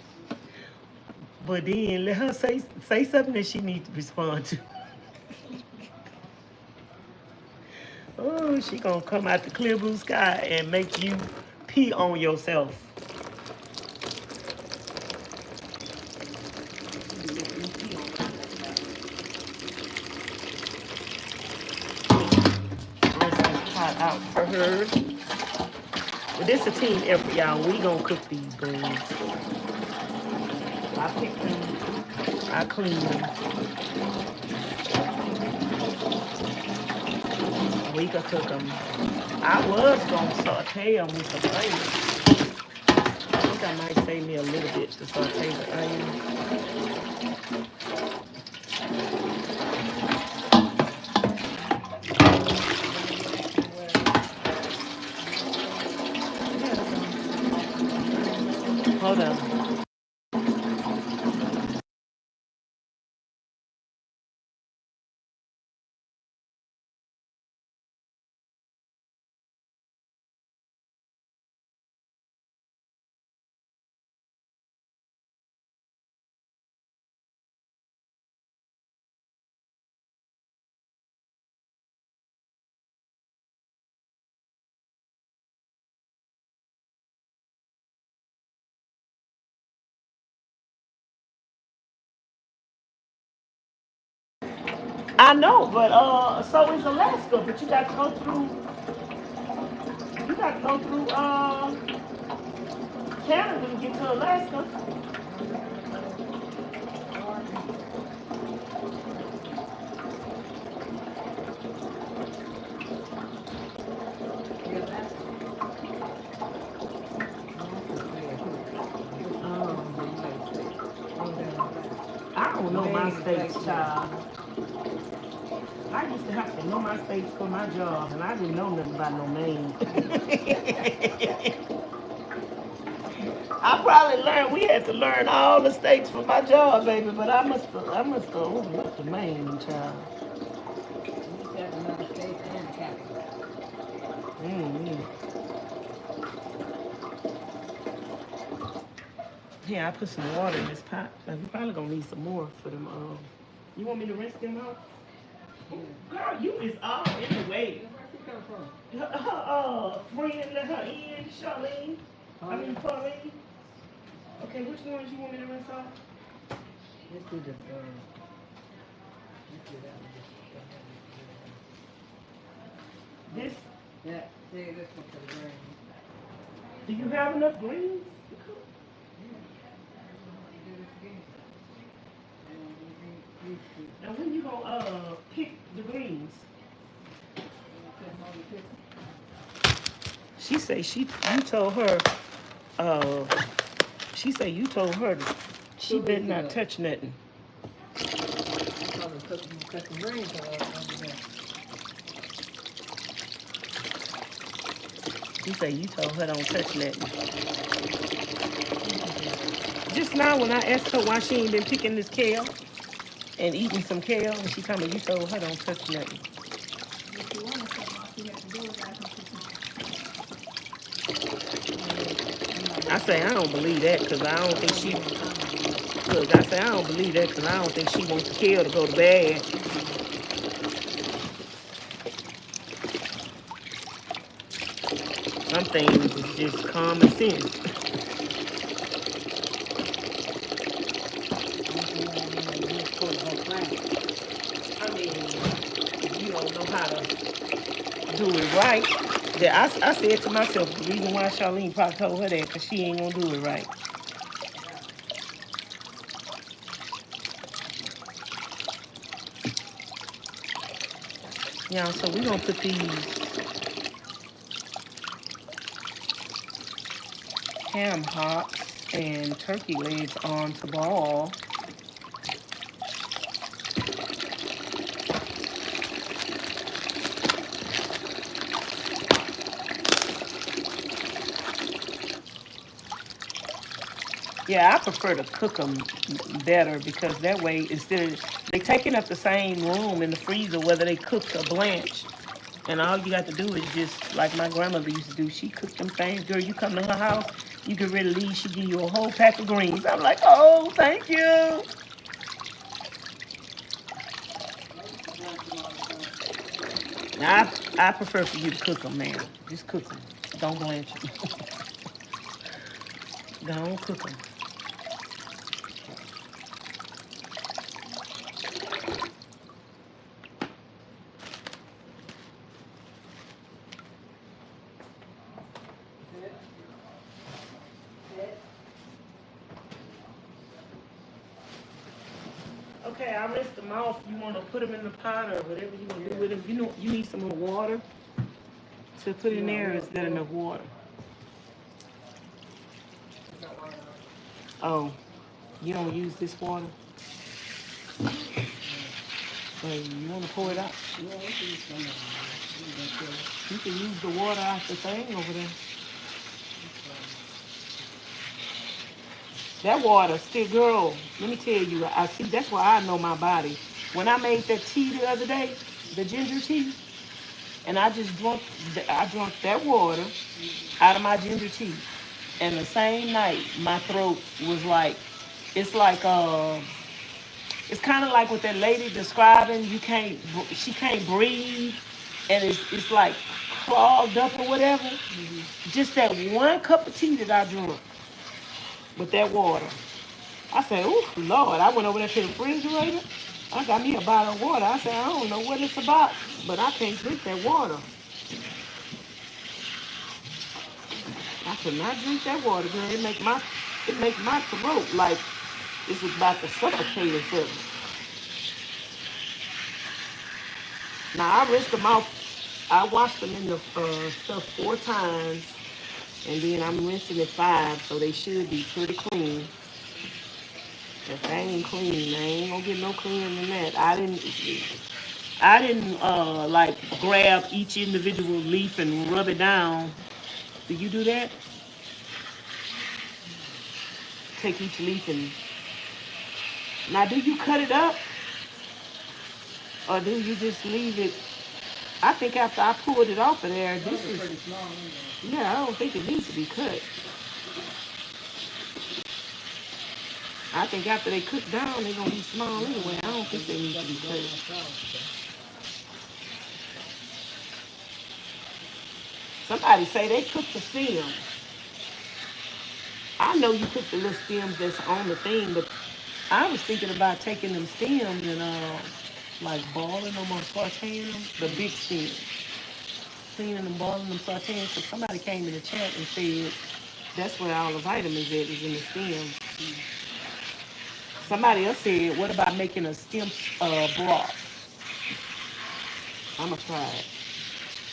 but then let her say something that she needs to respond to. Oh, she gonna come out the clear blue sky and make you pee on yourself. Out for her. But this is a team effort, y'all. We gonna cook these greens. I picked them. I cleaned them. We could cook them. I was gonna saute them with some onions. think I might save me a little bit to saute the onion. Hold on. I know, but so is Alaska, but you got to go through Canada to get to Alaska. I don't know my states, child. I used to have to know my states for my job, and I didn't know nothing about no Maine. I probably learned we had to learn all the states for my job, baby, but I must have overlooked the Maine, child. Mm-hmm. Yeah, I put some water in this pot. Like, we probably gonna need some more for them. You want me to rinse them out? Girl, you is all in the way. Her friend let her in, Charlene. I mean, Pauline. Okay, which ones you want me to rinse off? Let's do the This? yeah, say this one for the green. Do you have enough greens? And when you gonna pick the greens? She say you told her she say you told her that she better not touch nothing. She say you told her don't touch nothing. Just now when I asked her why she ain't been picking this kale and eating some kale, and she told me you told her don't touch nothing. I say I don't believe that because I don't think she. Look, I say I don't believe that because I don't think she wants the kale to go to bad. Some things is just common sense. I mean, if you don't know how to do it right, that I said to myself, the reason why Charlene probably told her that because she ain't gonna do it right. Yeah, so we're gonna put these ham hocks and turkey legs on to broil. Yeah, I prefer to cook them better because that way, instead of they taking up the same room in the freezer, whether they cooked or blanched, and all you got to do is just like my grandmother used to do. She cooked them things. Girl, you come to her house, you get ready to leave, she give you a whole pack of greens. I'm like, oh, thank you. I prefer for you to cook them, man. Just cook them. Don't blanch them. Don't cook them. Okay, I rinsed them off. You want to put them in the pot or whatever you want to do with them. You know, you need some more water to put in there. Is that enough water? Oh, you don't use this water? So you want to pour it out? Yeah, we can use some of them. You can use the water out the thing over there. That water still, girl, let me tell you, I see, that's why I know my body. When I made that tea the other day, the ginger tea, and I drank that water out of my ginger tea. And the same night, my throat was like, it's like, it's kind of like what that lady describing. She can't breathe, and it's like clogged up or whatever. Just that one cup of tea that I drank with that water. I said, "Oh Lord!" I went over there to the refrigerator. I got me a bottle of water. I said, "I don't know what it's about, but I can't drink that water." I could not drink that water, girl. It make my throat like it's about to suffocate or something. Now I rinsed them out. I washed them in the stuff 4 times, and then I'm rinsing it 5, so they should be pretty clean. If they ain't clean, they ain't gonna get no cleaner than that. I didn't like grab each individual leaf and rub it down. Do you do that? Take each leaf and now do you cut it up or do you just leave it? I think after I pulled it off of there, this is pretty small, yeah. I don't think it needs to be cut. I think after they cook down, they're gonna be small anyway. I don't think they need to be cut. Somebody say they cook the stem. I know you cook the little stems that's on the thing, but I was thinking about taking them stems and like boiling them or sauteing them, the big stems. Cleaning them, boiling them, sauteing. So somebody came in the chat and said that's where all the vitamins is in the stems. Somebody else said, what about making a stem broth? I'm going to try it.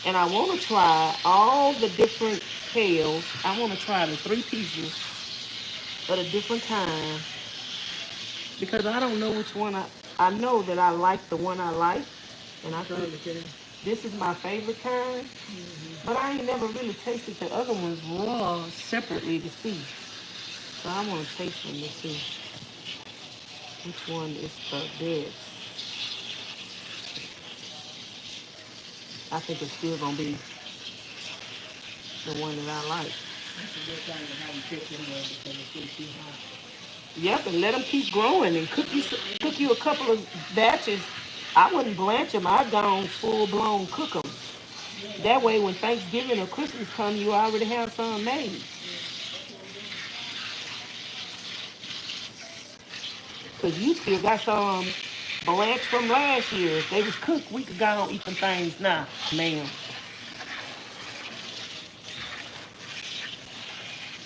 And I want to try all the different kales. I want to try the 3 pieces at a different time because I don't know which one I know that I like the one I like. And I think this is my favorite kind. But I ain't never really tasted the other ones raw separately to see. So I want to taste them to see which one is the best. I think it's still going to be the one that I like. That's a good thing to have them cooked in there because it's pretty too hot. Yep, and let them keep growing and cook you a couple of batches. I wouldn't blanch them. I'd gone full blown cook them. That way, when Thanksgiving or Christmas come, you already have some made. Cause you still got some blanch from last year. If they was cooked, we could go on eat them things now, ma'am.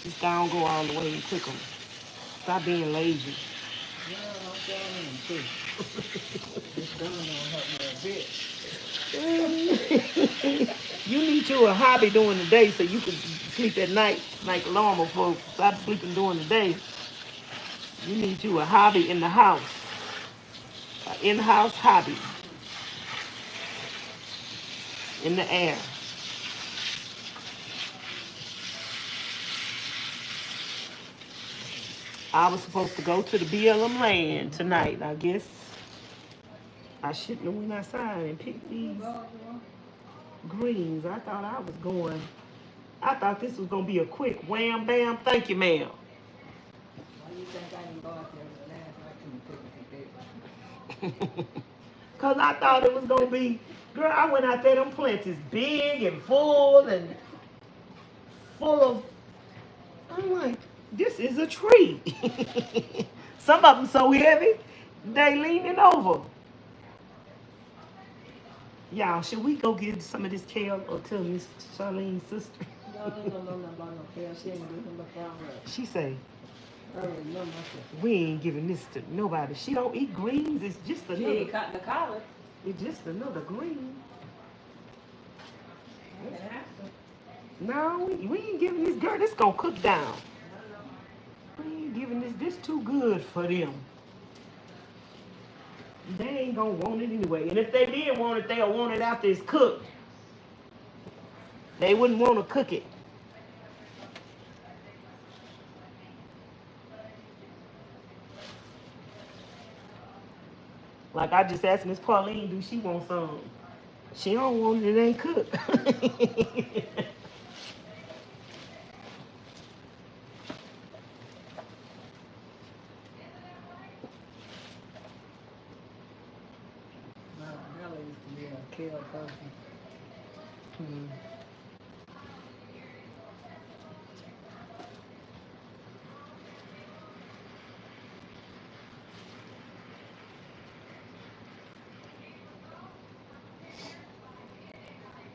Just go all the way and cook them. Stop being lazy. Yeah, I'm telling them too. This gun don't help me a bit. You need you a hobby during the day so you can sleep at night like normal folks. Stop sleeping during the day. You need you a hobby in the house. An in-house hobby. In the air. I was supposed to go to the BLM land tonight. I guess I shouldn't have went outside and picked these greens. I thought I was going. I thought this was going to be a quick wham bam. Thank you, ma'am. Why do you think I didn't go out there last night to pick a Because I thought it was going to be, girl, I went out there, them plants is big and full of, I'm like, this is a tree. Some of them so heavy, they leaning over. Y'all, should we go get some of this kale or tell Ms Charlene's sister? No, no kale. She ain't giving him the farm. She say, I already know my sister. we ain't giving this to nobody. She don't eat greens. It's just She another. ain't cut the collar. It's just another green. I can ask her. No, we ain't giving this girl. This gonna cook down. We ain't giving this this too good for them? They ain't gonna want it anyway. And if they did want it, they'll want it after it's cooked. They wouldn't want to cook it. Like I just asked Ms Charlene, do she want some? She don't want it, it ain't cooked. Bella used to be a kale person. Hmm.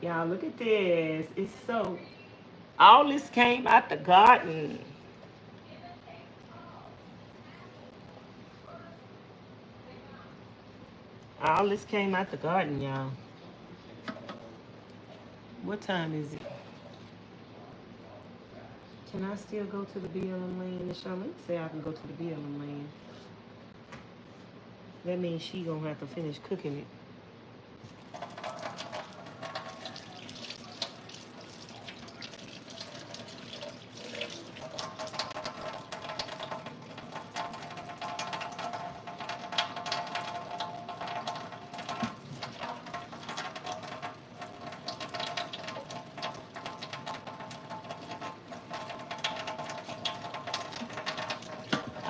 Y'all look at this. It's so, all this came out the garden. All this came out the garden, y'all. What time is it? Can I still go to the BLM lane? Ms Charlene say I can go to the BLM lane. That means she gonna have to finish cooking it.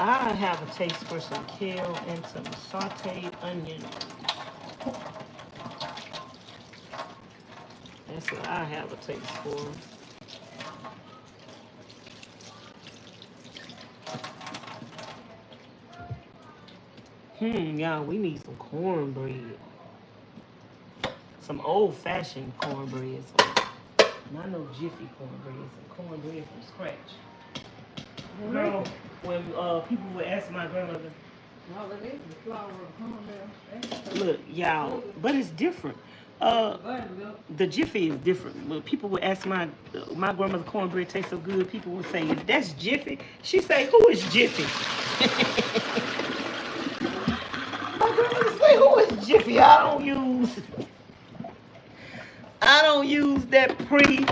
I have a taste for some kale and some sauteed onions. That's what I have a taste for. Y'all, we need some cornbread. Some old-fashioned cornbread. Not no jiffy cornbread. Some cornbread from scratch. Girl, when people would ask my grandmother, No, it is the flour of cornmeal. look, y'all, but it's different. The jiffy is different. When people would ask my grandmother cornbread tastes so good, people would say, that's jiffy. She say, who is jiffy? My grandmother say, who is jiffy? I don't use that pre.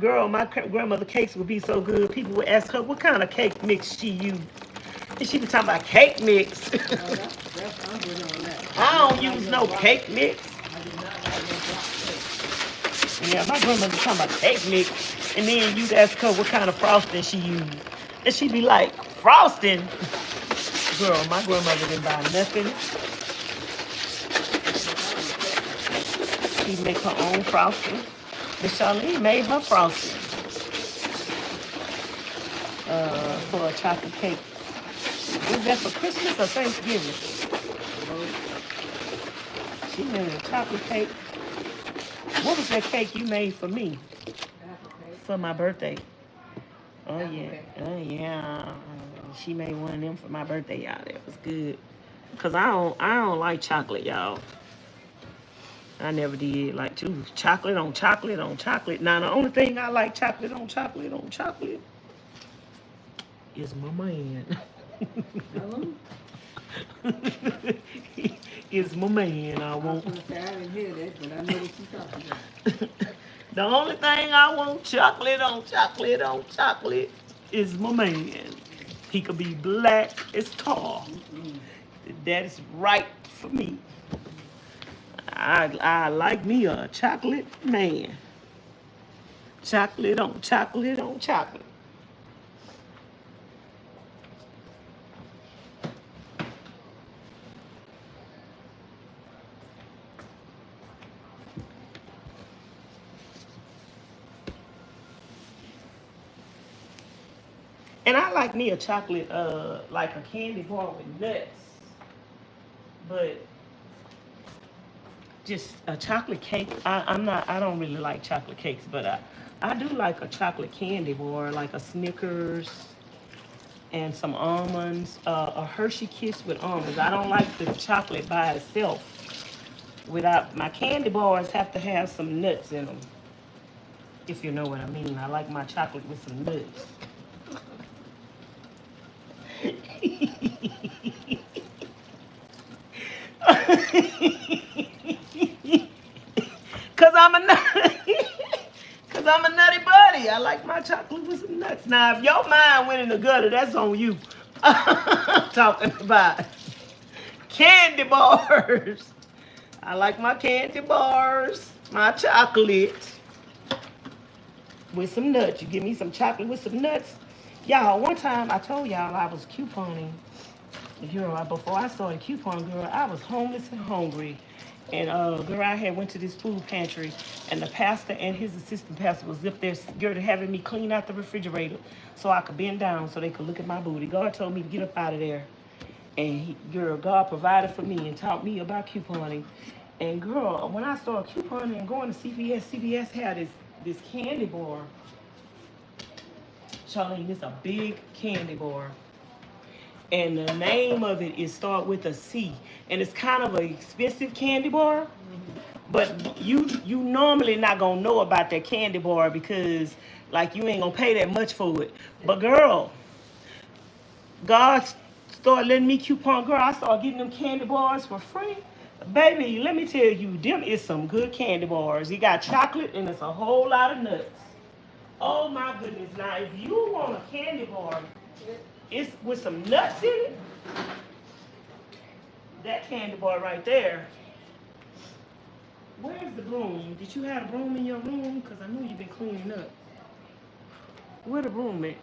Girl, my grandmother cakes would be so good. People would ask her what kind of cake mix she used. And she be talking about cake mix. I'm good on that. I don't use no cake mix. I do not like no black cake. Yeah, my grandmother talking about cake mix. And then you'd ask her what kind of frosting she used. And she'd be like, frosting? Girl, my grandmother didn't buy nothing. She'd make her own frosting. Ms Charlene made her frosting for a chocolate cake. Was that for Christmas or Thanksgiving? She made a chocolate cake. What was that cake you made for me for my birthday? Oh yeah. She made one of them for my birthday, y'all. That was good. Cause I don't like chocolate, y'all. I never did like chocolate on chocolate on chocolate. Now the only thing I like chocolate on chocolate on chocolate is my man. Is my man. I want. I didn't hear that, but I know what you're talking about. The only thing I want chocolate on chocolate on chocolate is my man. He could be black as tar. That is right for me. I like me a chocolate man. Chocolate on chocolate on chocolate. And I like me a chocolate, like a candy bar with nuts. But just a chocolate cake, I don't really like chocolate cakes, but I do like a chocolate candy bar, like a Snickers and some almonds, a Hershey Kiss with almonds. I don't like the chocolate by itself. My candy bars have to have some nuts in them, if you know what I mean. I like my chocolate with some nuts. Cause I'm a cause I'm a nutty buddy. I like my chocolate with some nuts. Now, if your mind went in the gutter, that's on you. I'm talking about candy bars. I like my candy bars, my chocolate with some nuts. You give me some chocolate with some nuts. Y'all, one time I told y'all I was couponing. Girl, before I started coupon, girl, I was homeless and hungry. And girl, I had went to this food pantry, and the pastor and his assistant pastor was up there, girl, having me clean out the refrigerator so I could bend down so they could look at my booty. God told me to get up out of there. And girl, God provided for me and taught me about couponing. And girl, when I started couponing and going to CVS had this candy bar. Charlene, it's a big candy bar. And the name of it is start with a C. And it's kind of an expensive candy bar. But you normally not gonna know about that candy bar because like you ain't gonna pay that much for it. But girl, God started letting me coupon. Girl, I started getting them candy bars for free. Baby, let me tell you, them is some good candy bars. You got chocolate and it's a whole lot of nuts. Oh my goodness. Now, if you want a candy bar, it's with some nuts in it. That candy bar right there. Where's the broom? Did you have a broom in your room? Because I knew you've been cleaning up. Where the broom at?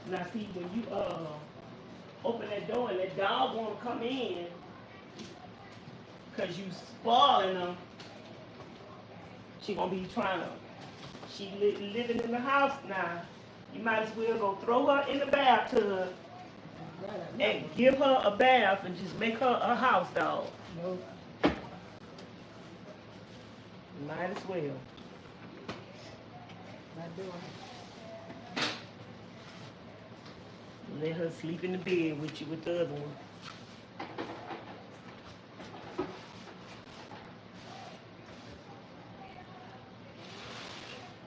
Now see, when you open that door and that dog want to come in because you spoiling them, she gonna be trying to, she living in the house now. You might as well go throw her in the bathtub and give her a bath and just make her a house dog. Nope. Might as well. Not doing it. Let her sleep in the bed with you with the other one.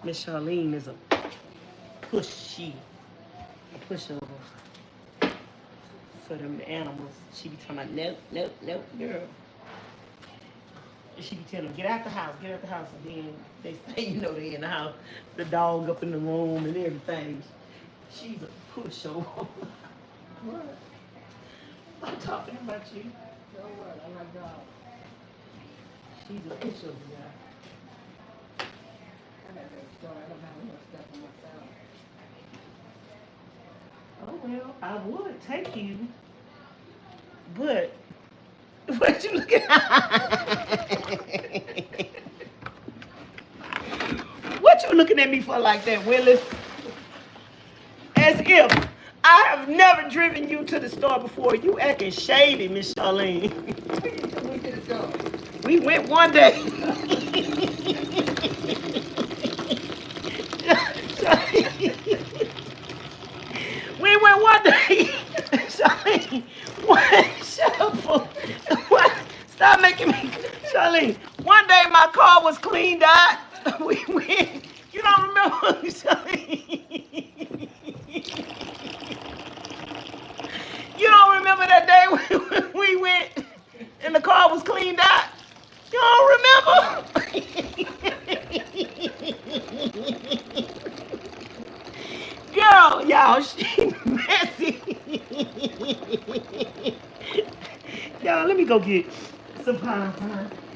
Ms Charlene is a pushy, a pushover for them animals. She be talking about nope, nope, nope, girl. She be telling them, get out the house, and then they say, you know, they in the house, the dog up in the room and everything. She's a pushover. What? I'm talking about you. So what? I like dogs. She's a pushover, guy. I got that story. I don't have enough stuff for myself. Oh, well, I would take you, but what you looking at? What you looking at me for like that, Willis? As if I have never driven you to the store before. You acting shady, Ms Charlene. We to the store. We went one day. We went one day. Charlene, what? Shut up. What? Stop making me. Charlene, one day my car was cleaned out. We went. You don't remember, Charlene? You don't remember that day when we went and the car was cleaned out? You don't remember? Girl, y'all, she messy. Y'all, let me go get some pine.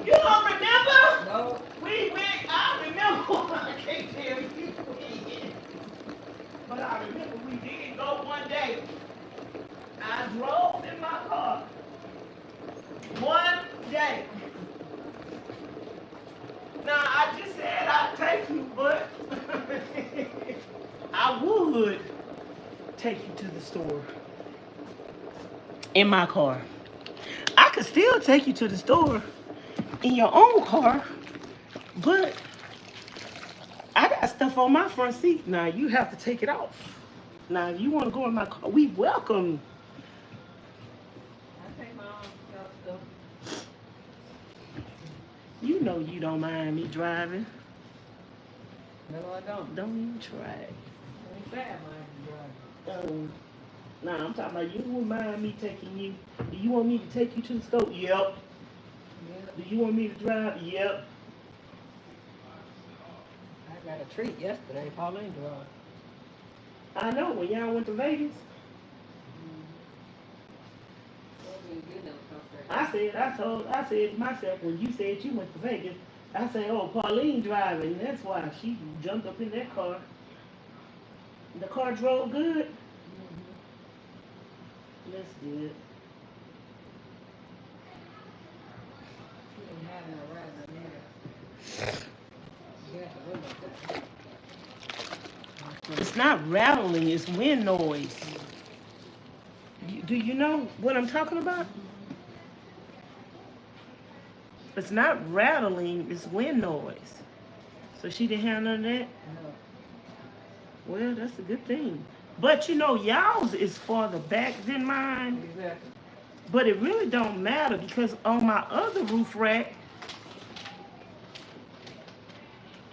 You don't remember? No. We went, I remember. I can't tell you when. But I remember we did go one day. I drove in my car. One day. Now, I just said I'd take you, but I would take you to the store in my car. I could still take you to the store in your own car, but I got stuff on my front seat. Now, you have to take it off. Now, if you want to go in my car, we welcome. I take my own stuff. You know you don't mind me driving. No, I don't. Don't even try it. Ain't bad, man. Nah, I'm talking about you wouldn't mind me taking you. Do you want me to take you to the store? Yep. Yeah. Do you want me to drive? Yep. I got a treat yesterday. Pauline drove. I know, when y'all went to Vegas, I said to myself, when you said you went to Vegas, I said, oh, Pauline driving, and that's why she jumped up in that car. The car drove good. That's good. She didn't have no ride in there. It's not rattling, it's wind noise. Do you know what I'm talking about? It's not rattling, it's wind noise. So she didn't have none of that? No. Well, that's a good thing. But you know, y'all's is farther back than mine. Exactly. But it really don't matter because on my other roof rack,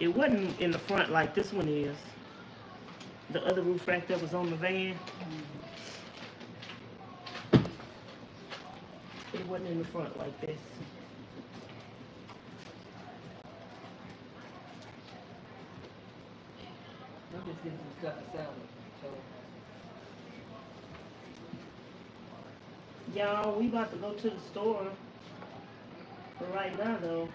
it wasn't in the front like this one is. The other roof rack that was on the van. It wasn't in the front like this. I'm just getting some stuff to sell. So. Y'all, we about to go to the store. But right now, though,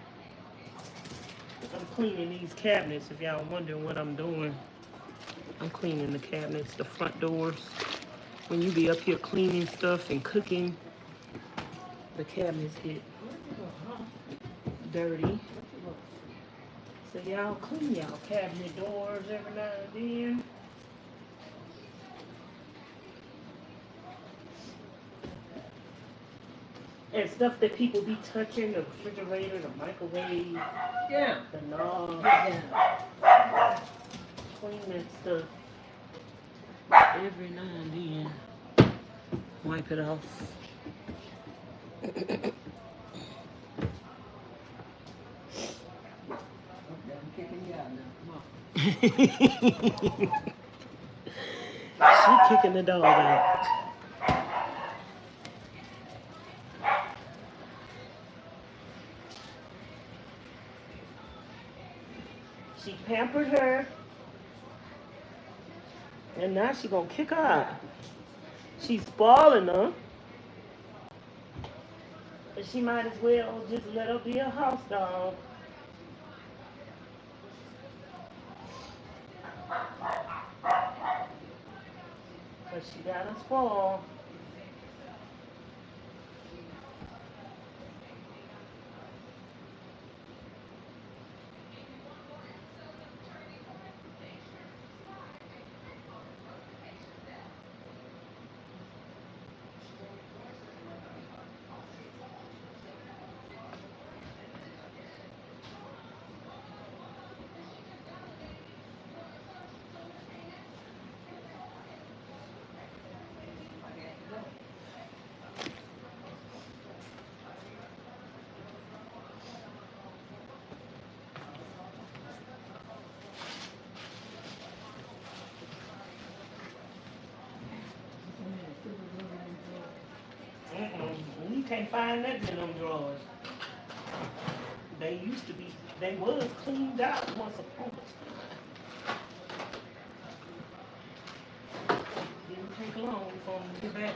I'm cleaning these cabinets. If y'all wondering what I'm doing, I'm cleaning the cabinets, the front doors. When you be up here cleaning stuff and cooking, the cabinets get dirty. So y'all clean y'all cabinet doors every now and then. And stuff that people be touching, the refrigerator, the microwave, Yeah. the knob. Yeah. Clean that stuff every now and then. Wipe it off. Okay, I'm kicking you out now. Come on. She kicking the dog out. She pampered her, and now she gonna kick her out. She's spoiling her, but she might as well just let her be a house dog. But she got a spoil. You can't find that in them drawers. They used to be, they was cleaned out once upon a time. Didn't take long for them to get back.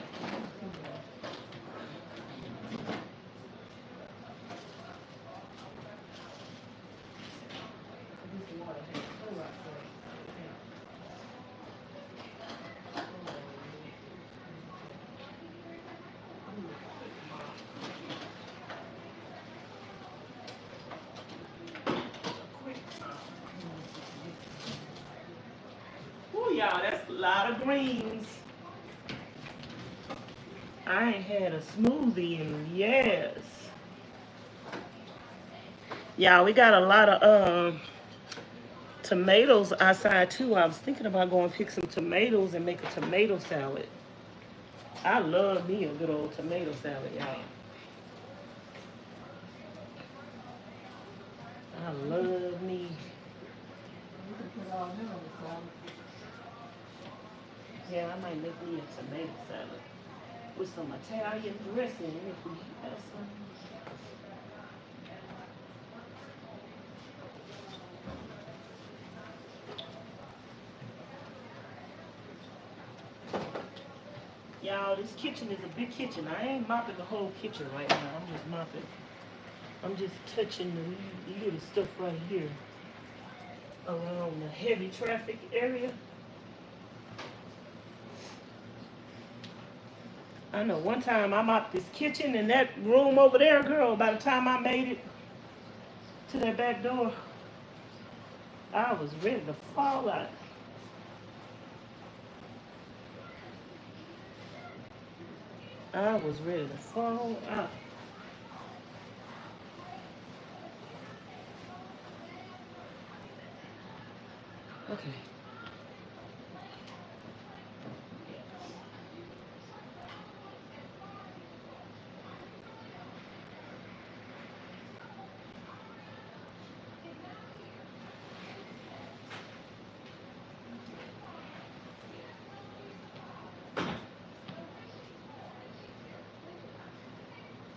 Oh, y'all, that's a lot of greens. I ain't had a smoothie in years. Y'all, we got a lot of tomatoes outside too. I was thinking about going pick some tomatoes and make a tomato salad. I love me a good old tomato salad, y'all. I love me Yeah, I might make me a tomato salad with some Italian dressing if we have some. Y'all, this kitchen is a big kitchen. I ain't mopping the whole kitchen right now. I'm just mopping. I'm just touching the little stuff right here around the heavy traffic area. I know one time I mopped this kitchen and that room over there, girl, by the time I made it to that back door, I was ready to fall out. I was ready to fall out. Okay.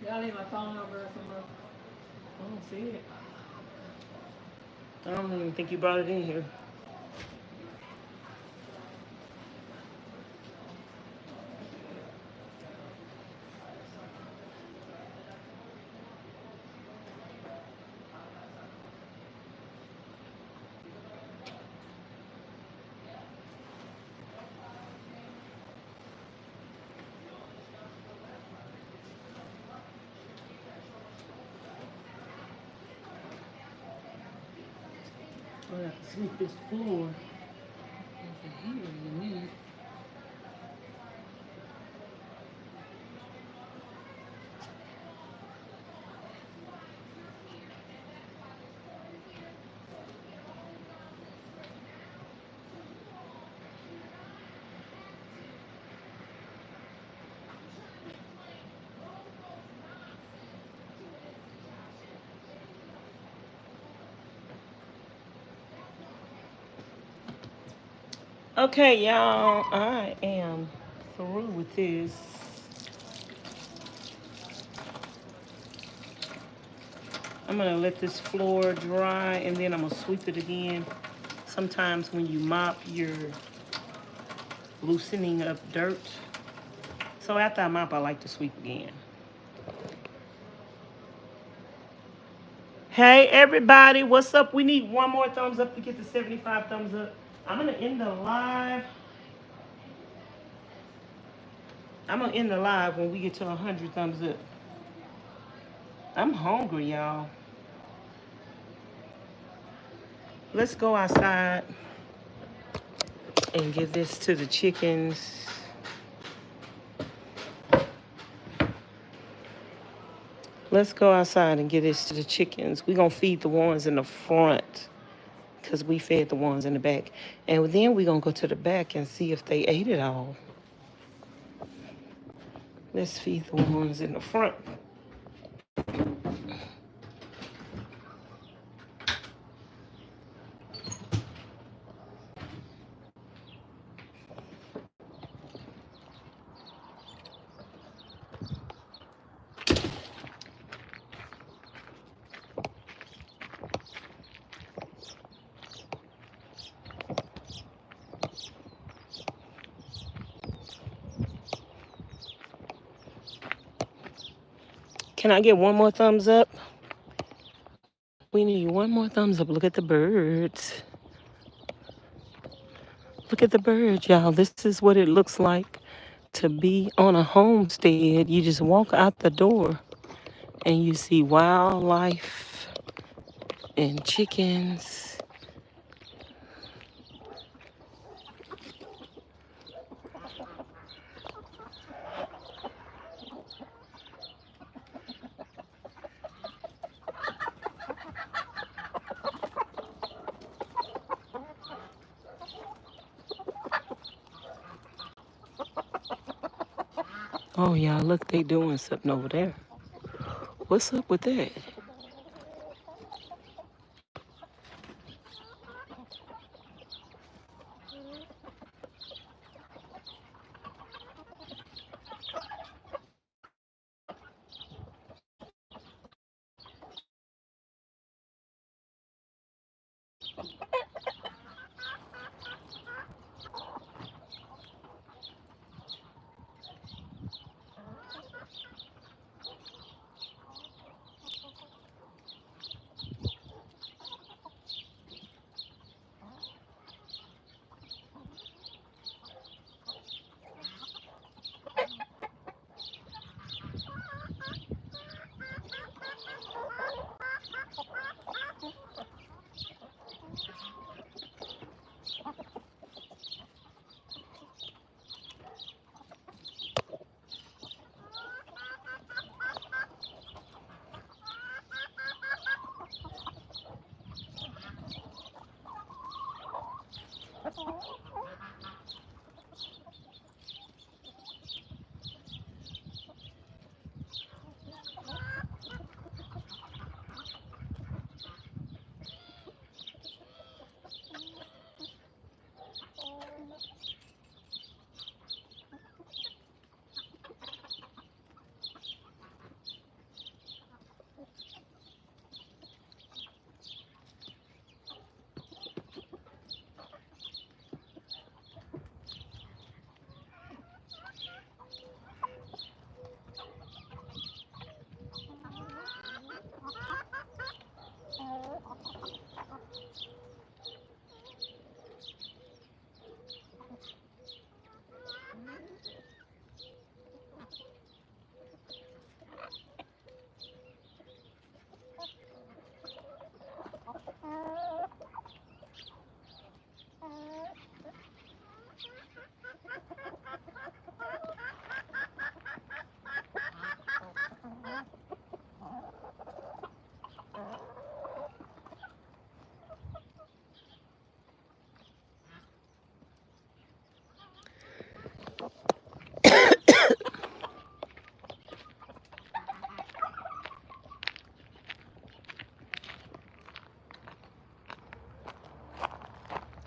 Y'all leave my phone over there somewhere. I don't see it. I don't even think you brought it in here. I have to sweep this floor. Over here, you need. Okay, y'all, I am through with this. I'm gonna let this floor dry and then I'm gonna sweep it again. Sometimes when you mop, you're loosening up dirt. So after I mop, I like to sweep again. Hey everybody, what's up? We need one more thumbs up to get to 75 thumbs up. I'm gonna end the live. I'm gonna end the live when we get to 100 thumbs up. I'm hungry, y'all. Let's go outside and give this to the chickens. Let's go outside and give this to the chickens. We're gonna feed the ones in the front because we fed the ones in the back. And then we're gonna go to the back and see if they ate it all. Let's feed the ones in the front. Can I get one more thumbs up? We need one more thumbs up. Look at the birds. Look at the birds, y'all. This is what it looks like to be on a homestead. You just walk out the door and you see wildlife and chickens. Oh, y'all, look, they doing something over there. What's up with that?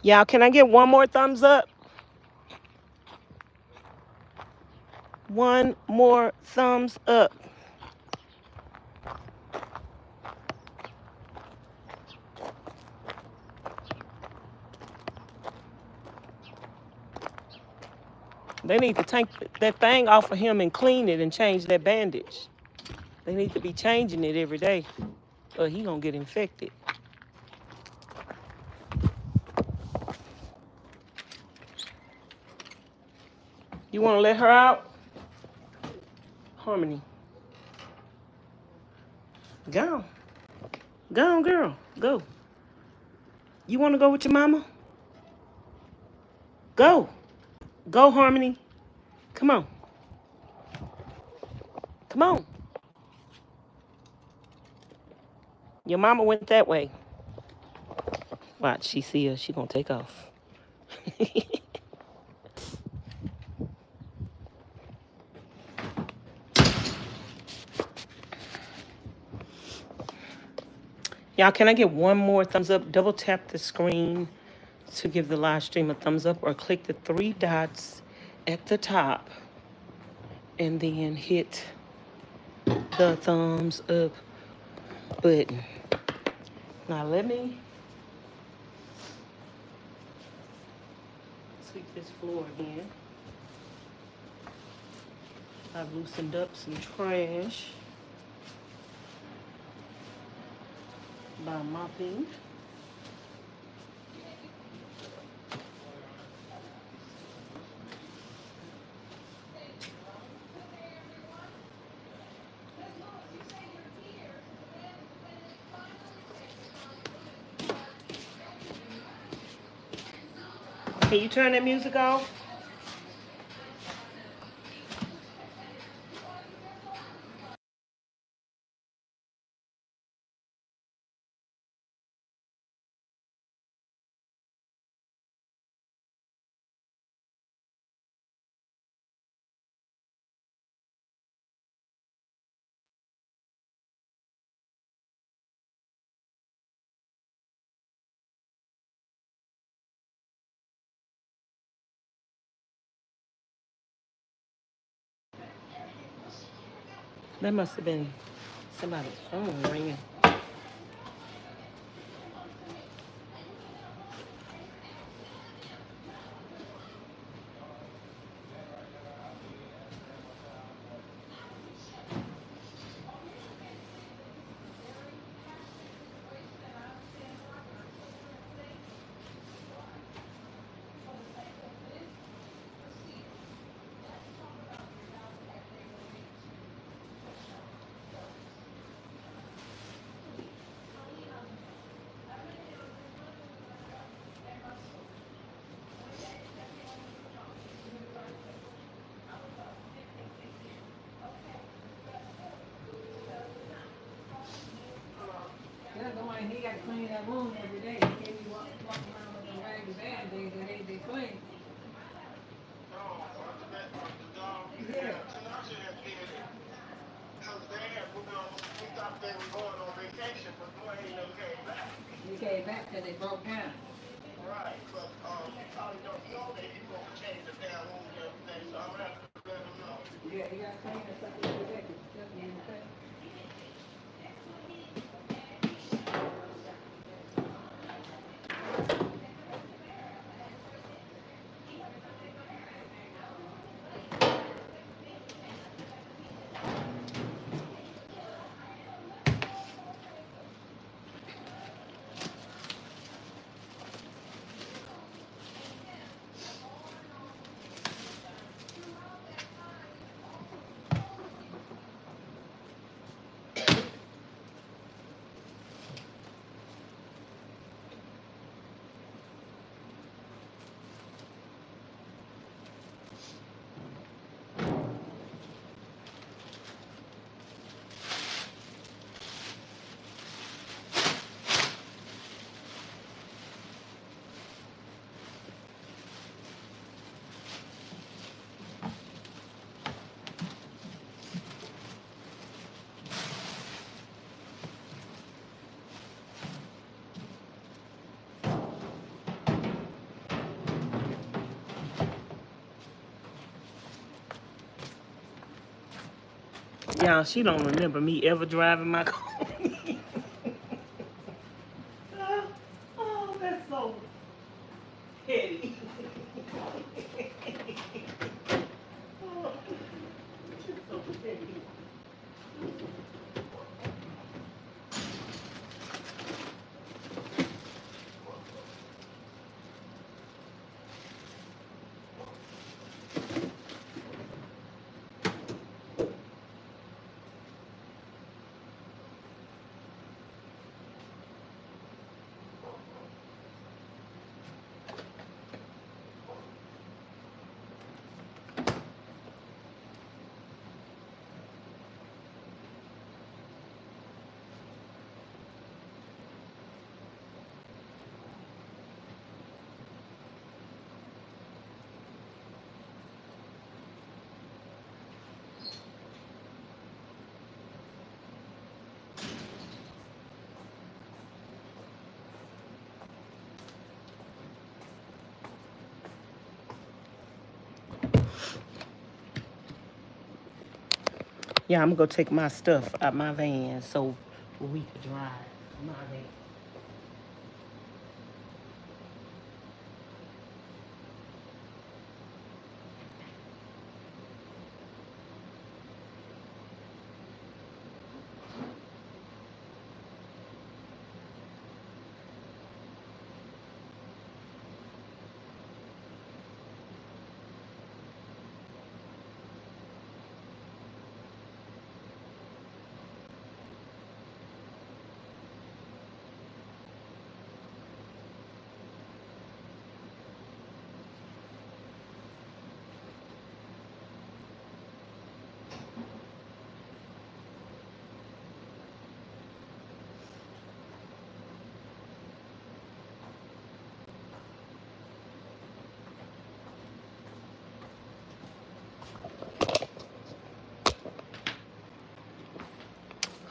Y'all, can I get one more thumbs up? One more thumbs up. They need to take that thing off of him and clean it and change that bandage. They need to be changing it every day, or he gonna get infected. You wanna let her out? Harmony. Go. Go on, girl. Go. You wanna go with your mama? Go. Go, Harmony. Come on. Come on. Your mama went that way. Watch, she see her. She gonna take off. Y'all, can I get one more thumbs up? Double tap the screen to give the live stream a thumbs up, or click the three dots at the top and then hit the thumbs up button. Now let me sweep this floor again. I've loosened up some trash by mopping. Can you turn that music off? That must have been somebody's phone ringing. have on every day. You can't be walking around with them raggedy band days that ain't they clean. Yeah. They came back because they broke down. Right, but you probably don't know that he's going to change the damn room and everything, so I'm going to have to let him know. Yeah, you got to clean this up every day. Just need to clean. Y'all, she don't remember me ever driving my car. Oh, that's so petty. Oh, she's so petty. Yeah, I'm gonna go take my stuff out my van so we can drive my van.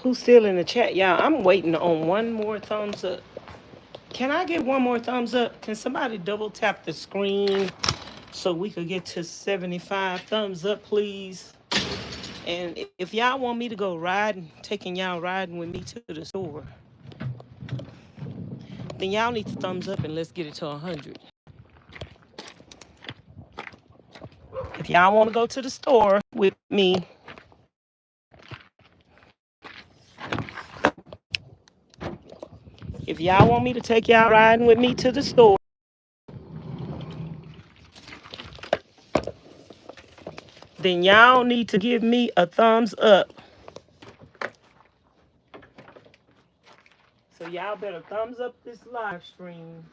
Who's still in the chat, y'all? I'm waiting on one more thumbs up. Can I get one more thumbs up? Can somebody double tap the screen so we could get to 75 thumbs up, please? And if y'all want me to go riding, taking y'all riding with me to the store, then y'all need to thumbs up and let's get it to 100. If y'all want to go to the store with me, if y'all want me to take y'all riding with me to the store, then y'all need to give me a thumbs up. So y'all better thumbs up this live stream.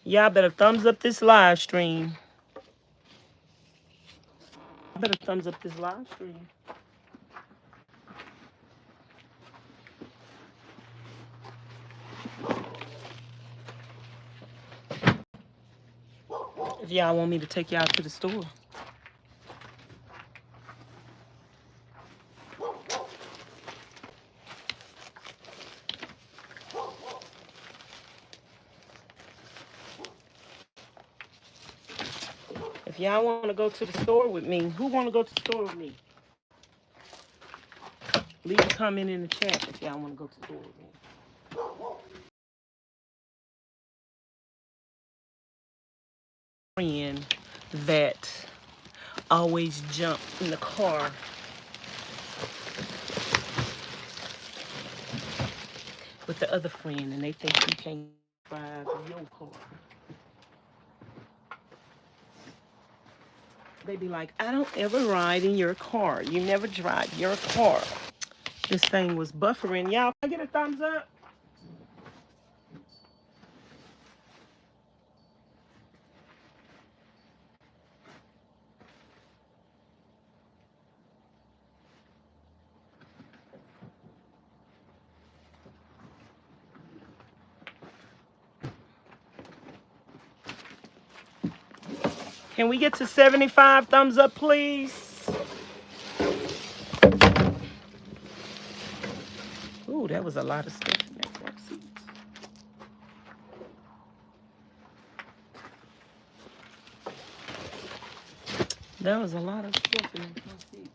Y'all better thumbs up this live stream. I better thumbs up this live stream. if y'all want me to take y'all to the store. If y'all want to go to the store with me, who want to go to the store with me? Leave a comment in the chat if y'all want to go to the store with me. Friend that always jump in the car with the other friend, and they think you can't drive your car. They be like, I don't ever ride in your car. You never drive your car. This thing was buffering. Y'all, can I get a thumbs up? Can we get to 75 thumbs up, please? Ooh, that was a lot of stuff in that front seat. That was a lot of stuff in that front seat.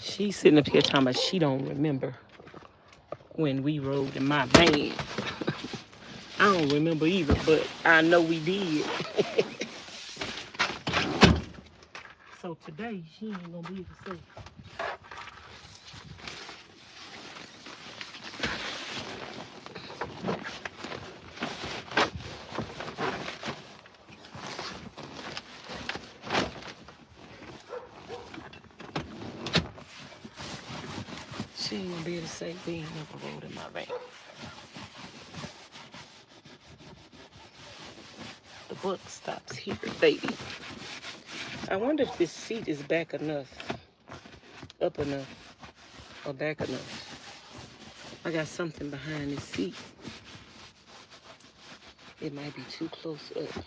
She's sitting up here talking about she don't remember when we rode in my van. I don't remember either, but I know we did. So today, she ain't gonna be able to say. She ain't gonna be able to say we ain't never rode in my van. The buck stops here, baby. I wonder if this seat is back enough, up enough, or back enough. I got something behind this seat. It might be too close up.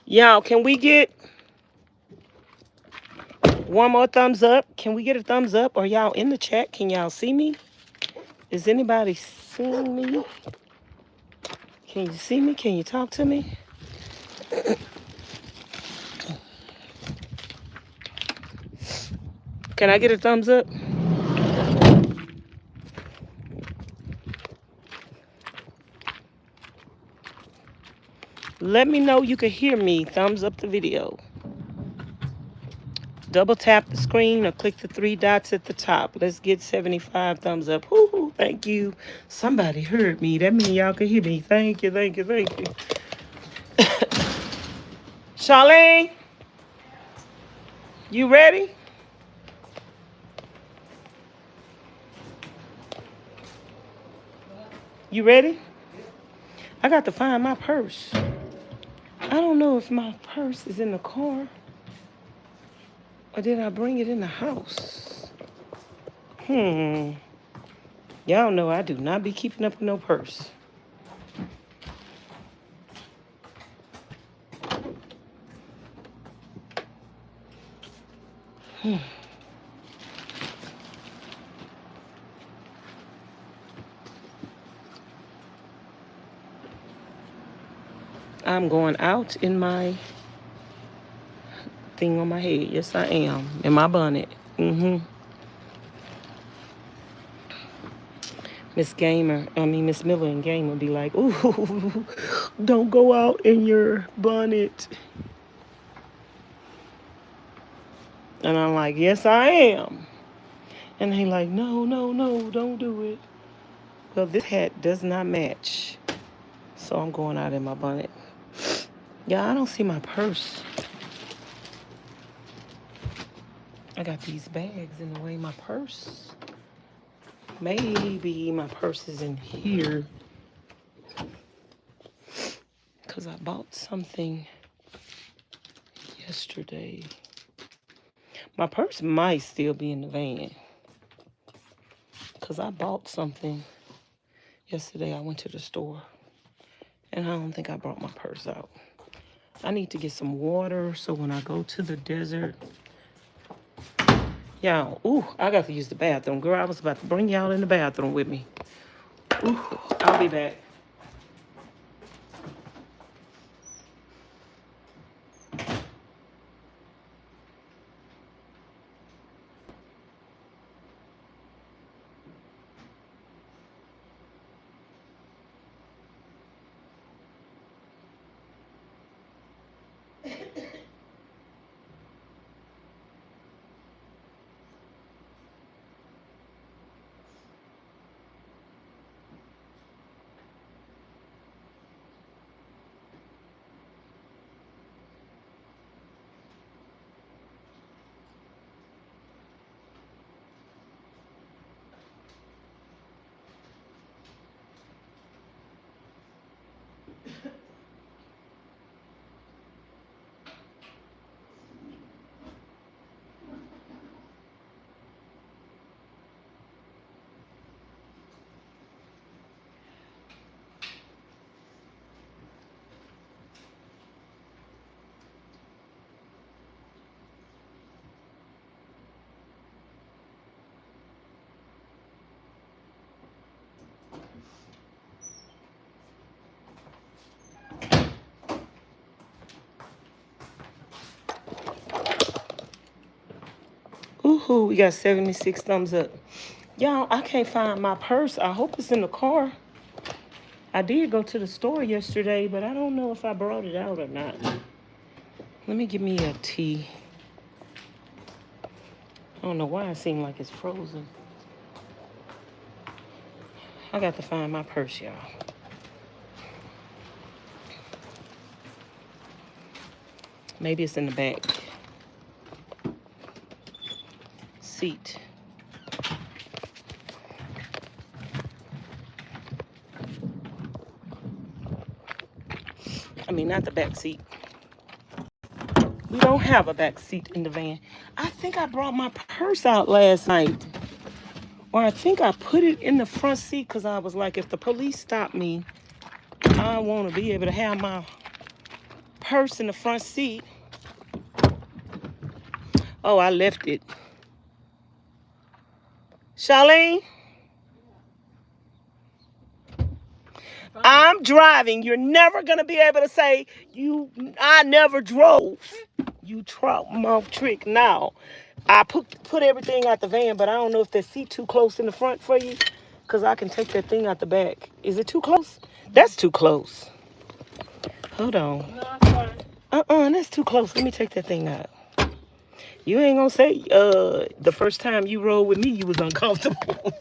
Y'all, can we get one more thumbs up? Can we get a thumbs up? Are y'all in the chat? Can y'all see me? Is anybody seeing me? Can you see me? Can you talk to me? Can I get a thumbs up? Let me know you can hear me. Thumbs up the video. Double tap the screen or click the 3 dots at the top. Let's get 75 thumbs up. Woo-hoo, thank you. Somebody heard me. That means y'all can hear me. Thank you, thank you, thank you. Charlene, you ready? You ready? I got to find my purse. I don't know if my purse is in the car or did I bring it in the house? Y'all know I do not be keeping up with no purse. I'm going out in my thing on my head. Yes, I am. In my bonnet. Miss Miller and Gamer be like, ooh, don't go out in your bonnet. And I'm like, yes, I am. And they like, no, no, no, don't do it. Well, this hat does not match. So I'm going out in my bonnet. Yeah, I don't see my purse. I got these bags in the way. My purse. Maybe my purse is in here. Because I bought something yesterday. My purse might still be in the van. Because I bought something yesterday. I went to the store. And I don't think I brought my purse out. I need to get some water so when I go to the desert. Y'all, ooh, I got to use the bathroom. Girl, I was about to bring y'all in the bathroom with me. Ooh, I'll be back. Ooh, we got 76 thumbs up. Y'all, I can't find my purse. I hope it's in the car. I did go to the store yesterday, but I don't know if I brought it out or not. Let me give me a tea. I don't know why it seems like it's frozen. I got to find my purse, y'all. Maybe it's in the back seat. I mean, not the back seat. We don't have a back seat in the van. I think I brought my purse out last night. Or I think I put it in the front seat because I was like, if the police stop me, I want to be able to have my purse in the front seat. Oh, I left it. Charlene? I'm driving. You're never going to be able to say, I never drove. You mouth trick. Now, I put everything out the van, but I don't know if that seat too close in the front for you, because I can take that thing out the back. Is it too close? That's too close. Hold on. No, I'm fine. That's too close. Let me take that thing out. You ain't going to say the first time you rode with me, you was uncomfortable.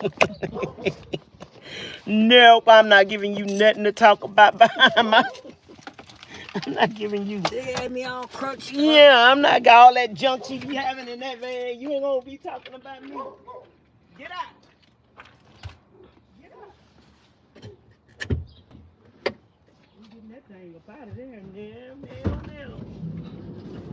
Nope, I'm not giving you nothing to talk about behind my... I'm not giving you... They had me all crunchy. Yeah, I'm not got all that junk you be having in that van. You ain't gonna be talking about me. Get out. Get out. We getting that thing up out of there. Now.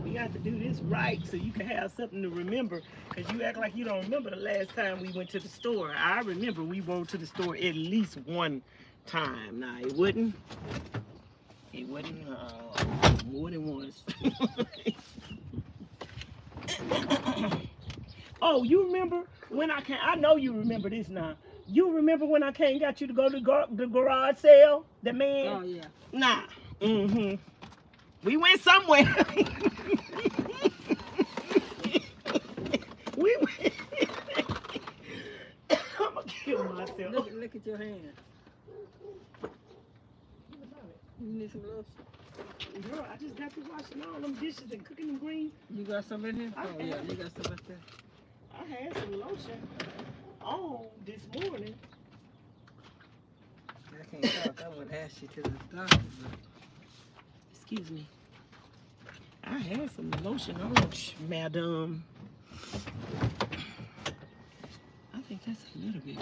We got to do this right so you can have something to remember. Because you act like you don't remember the last time we went to the store. I remember we went to the store at least one time. Now, it wasn't more than once. Oh, you remember when I came? I know you remember this now. You remember when I came and got you to go to the garage sale? The man? Oh, yeah. Nah. Mm-hmm. We went somewhere. We went. I'm going to kill myself. Look at your hand. You need some lotion? Girl, I just got to washing all them dishes and cooking them greens. You got some in here? I Oh, yeah, have. you got some up there. I had some lotion on this morning. I can't talk. I would ask you to the doctor, but... Excuse me. I had some lotion on, madam. I think that's a little bit.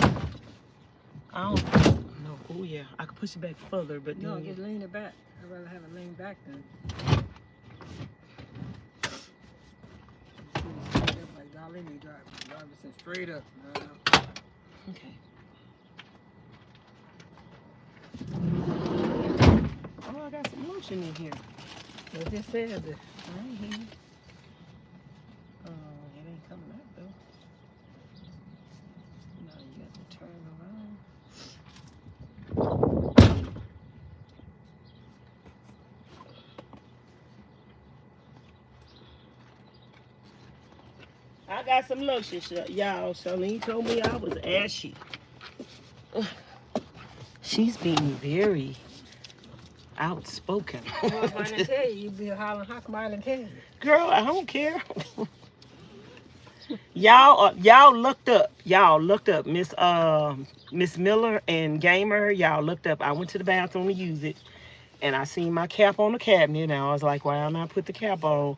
I don't know. Oh, yeah. I could push it back further, but No, then... just lean it back. I'd rather have it lean back than... Like Darlene, you drive it straight up. Okay. Oh, I got some lotion in here. What just said this? Right here. Oh, it ain't coming out though. Now you got to turn around. I got some lotion, y'all. Charlene told me I was ashy. She's being very outspoken. Well, if I didn't tell you, you'd be hollering, how come I didn't tell you? Girl, I don't care. y'all looked up. Miss Miller and Gamer. Y'all looked up. I went to the bathroom to use it, and I seen my cap on the cabinet. And I was like, why don't I put the cap on?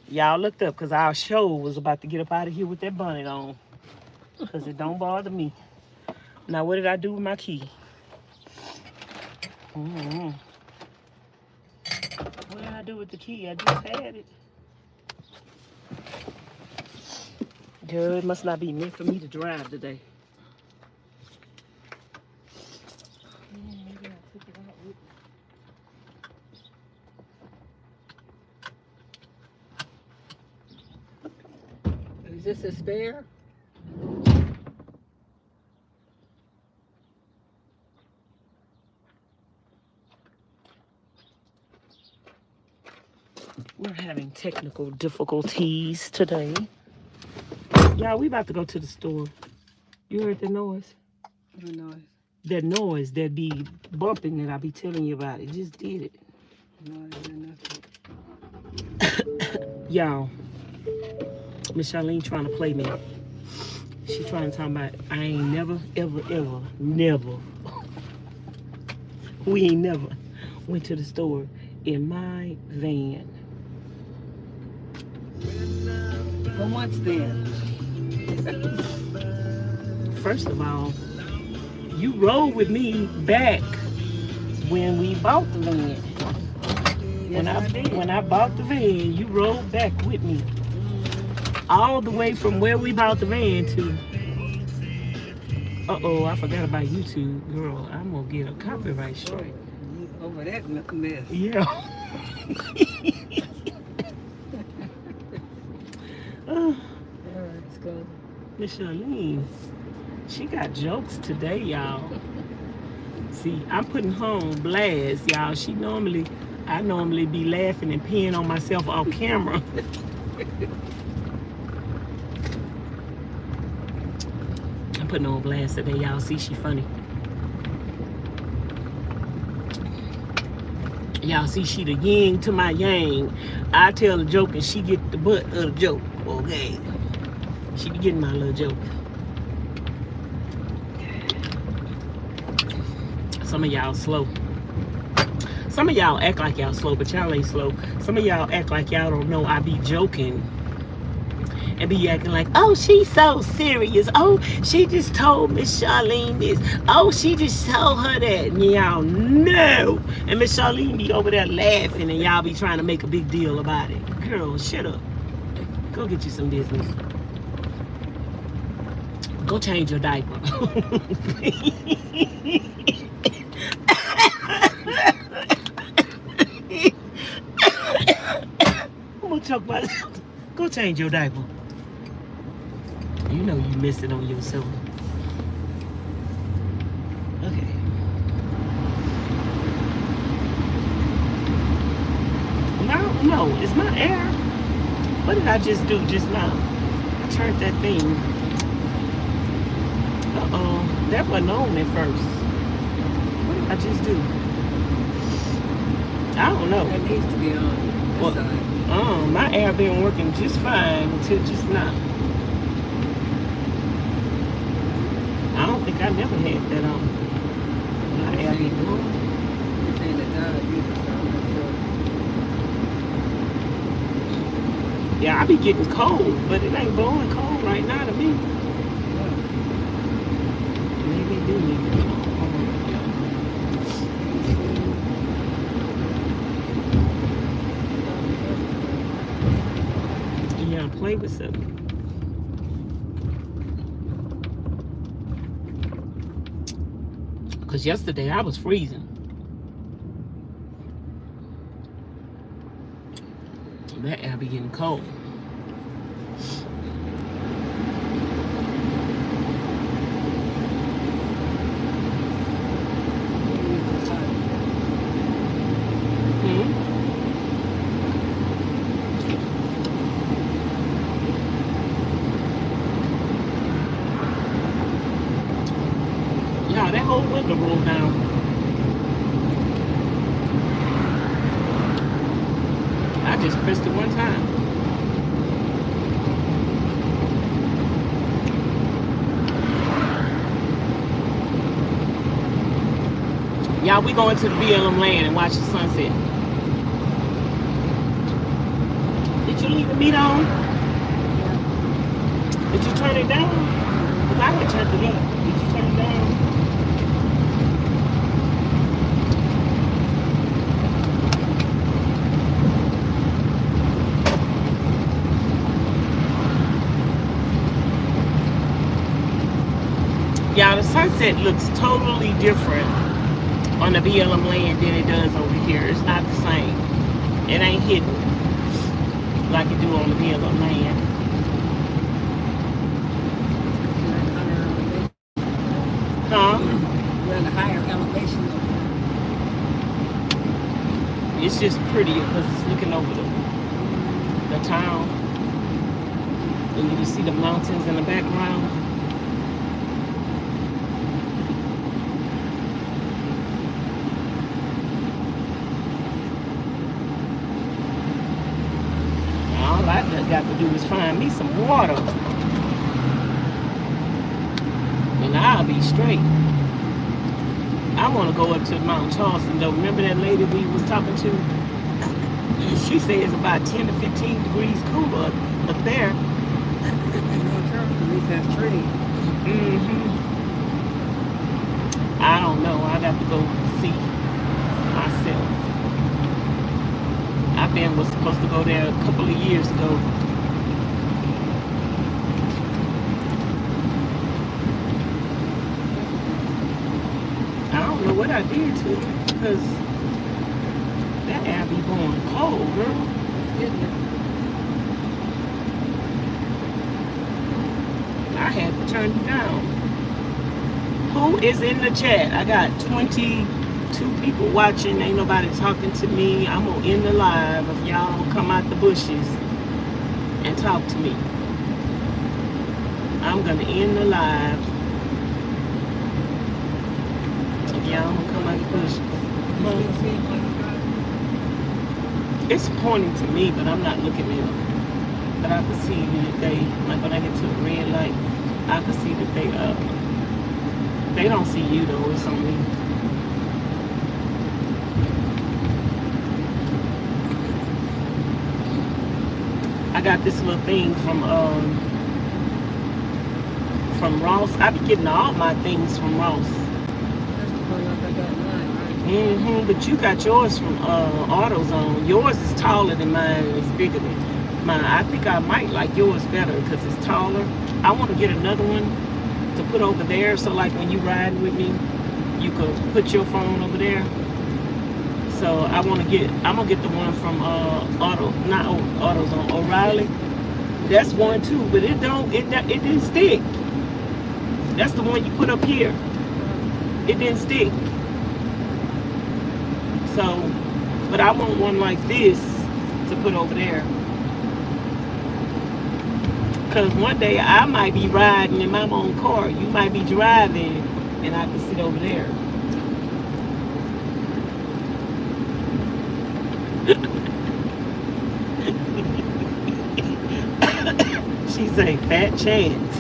Y'all looked up because our show was about to get up out of here with that bonnet on, because it don't bother me. Now, what did I do with my key? What did I do with the key? I just had it. Girl, it must not be meant for me to drive today. Maybe I took it out with me. Is this a spare? We're having technical difficulties today. Y'all, we about to go to the store. You heard the noise? What noise? That noise that be bumping that I be telling you about. It just did it. No, I didn't nothing. Y'all, Ms Charlene trying to play me. She trying to talk about, I ain't never, ever, ever, never. We ain't never went to the store in my van. For once then. First of all, you rode with me back when we bought the van. Yes, When I bought the van, you rode back with me. All the way from where we bought the van to... Uh-oh, I forgot about YouTube. Girl, I'm gonna get a copyright strike. You over that mess. Yeah. Let's go. Ms Charlene, she got jokes today, y'all. See, I'm putting her on blast, y'all. I normally be laughing and peeing on myself off camera. I'm putting her on blast today, y'all. See, she funny. Y'all see, she the yin to my yang. I tell a joke and she get the butt of the joke. Okay. She be getting my little joke. Some of y'all slow. Some of y'all act like y'all slow, but y'all ain't slow. Some of y'all act like y'all don't know I be joking. And be acting like, oh, she's so serious. Oh, she just told Ms Charlene this. Oh, she just told her that. And y'all know. And Ms Charlene be over there laughing and y'all be trying to make a big deal about it. Girl, shut up. Go get you some business. Go change your diaper. I'm gonna talk about it. Go change your diaper. You know you missed it on yourself. Okay. No, it's my air. What did I just do just now? I turned that thing. that wasn't on at first. What did I just do? I don't know. That needs to be on Well, this side. my air been working just fine until just now. I don't think I never had that on. My air been blowing. This ain't a job either, so I'm not sure. Yeah, I be getting cold, but it ain't blowing cold right now to me. Maybe it do need to be on. Yeah, play with something. Because yesterday I was freezing. That air be getting cold. Yeah, that whole window rolled down. I just pressed it one time. Y'all, we going to the BLM land and watch the sunset. Did you leave the meat on? Did you turn it down? Because I had turned it up. Did you turn it down? Y'all, the sunset looks totally different on the BLM land than it does over here. It's not the same. It ain't hidden like it do on the BLM land. Huh? We're in a higher elevation. It's just prettier because it's looking over the town. And you can see the mountains in the background. All I got to do is find me some water. And I'll be straight. I want to go up to Mount Charleston though. Remember that lady we was talking to? She said it's about 10 to 15 degrees cooler up there. Mount Charleston at least has trees. I don't know. I got to go see myself. Was supposed to go there a couple of years ago. I don't know what I did to it because that air be going cold, girl. I had to turn it down. Who is in the chat? I got 22 people watching. Ain't nobody talking to me. I'm gonna end the live if y'all don't come out the bushes and talk to me. I'm gonna end the live if y'all don't come out the bushes. It's pointing to me, but I'm not looking at them. But I can see that they, like when I get to the red light, I can see that they don't see you though. It's on me. I got this little thing from Ross. I be getting all my things from Ross. But you got yours from AutoZone. Yours is taller than mine and it's bigger than mine. I think I might like yours better because it's taller. I want to get another one to put over there so like when you ride with me, you could put your phone over there. So I'm gonna get the one from AutoZone, O'Reilly. That's one too, but it didn't stick. That's the one you put up here. It didn't stick. So, but I want one like this to put over there. Because one day I might be riding in my own car. You might be driving, and I can sit over there. She say fat chance.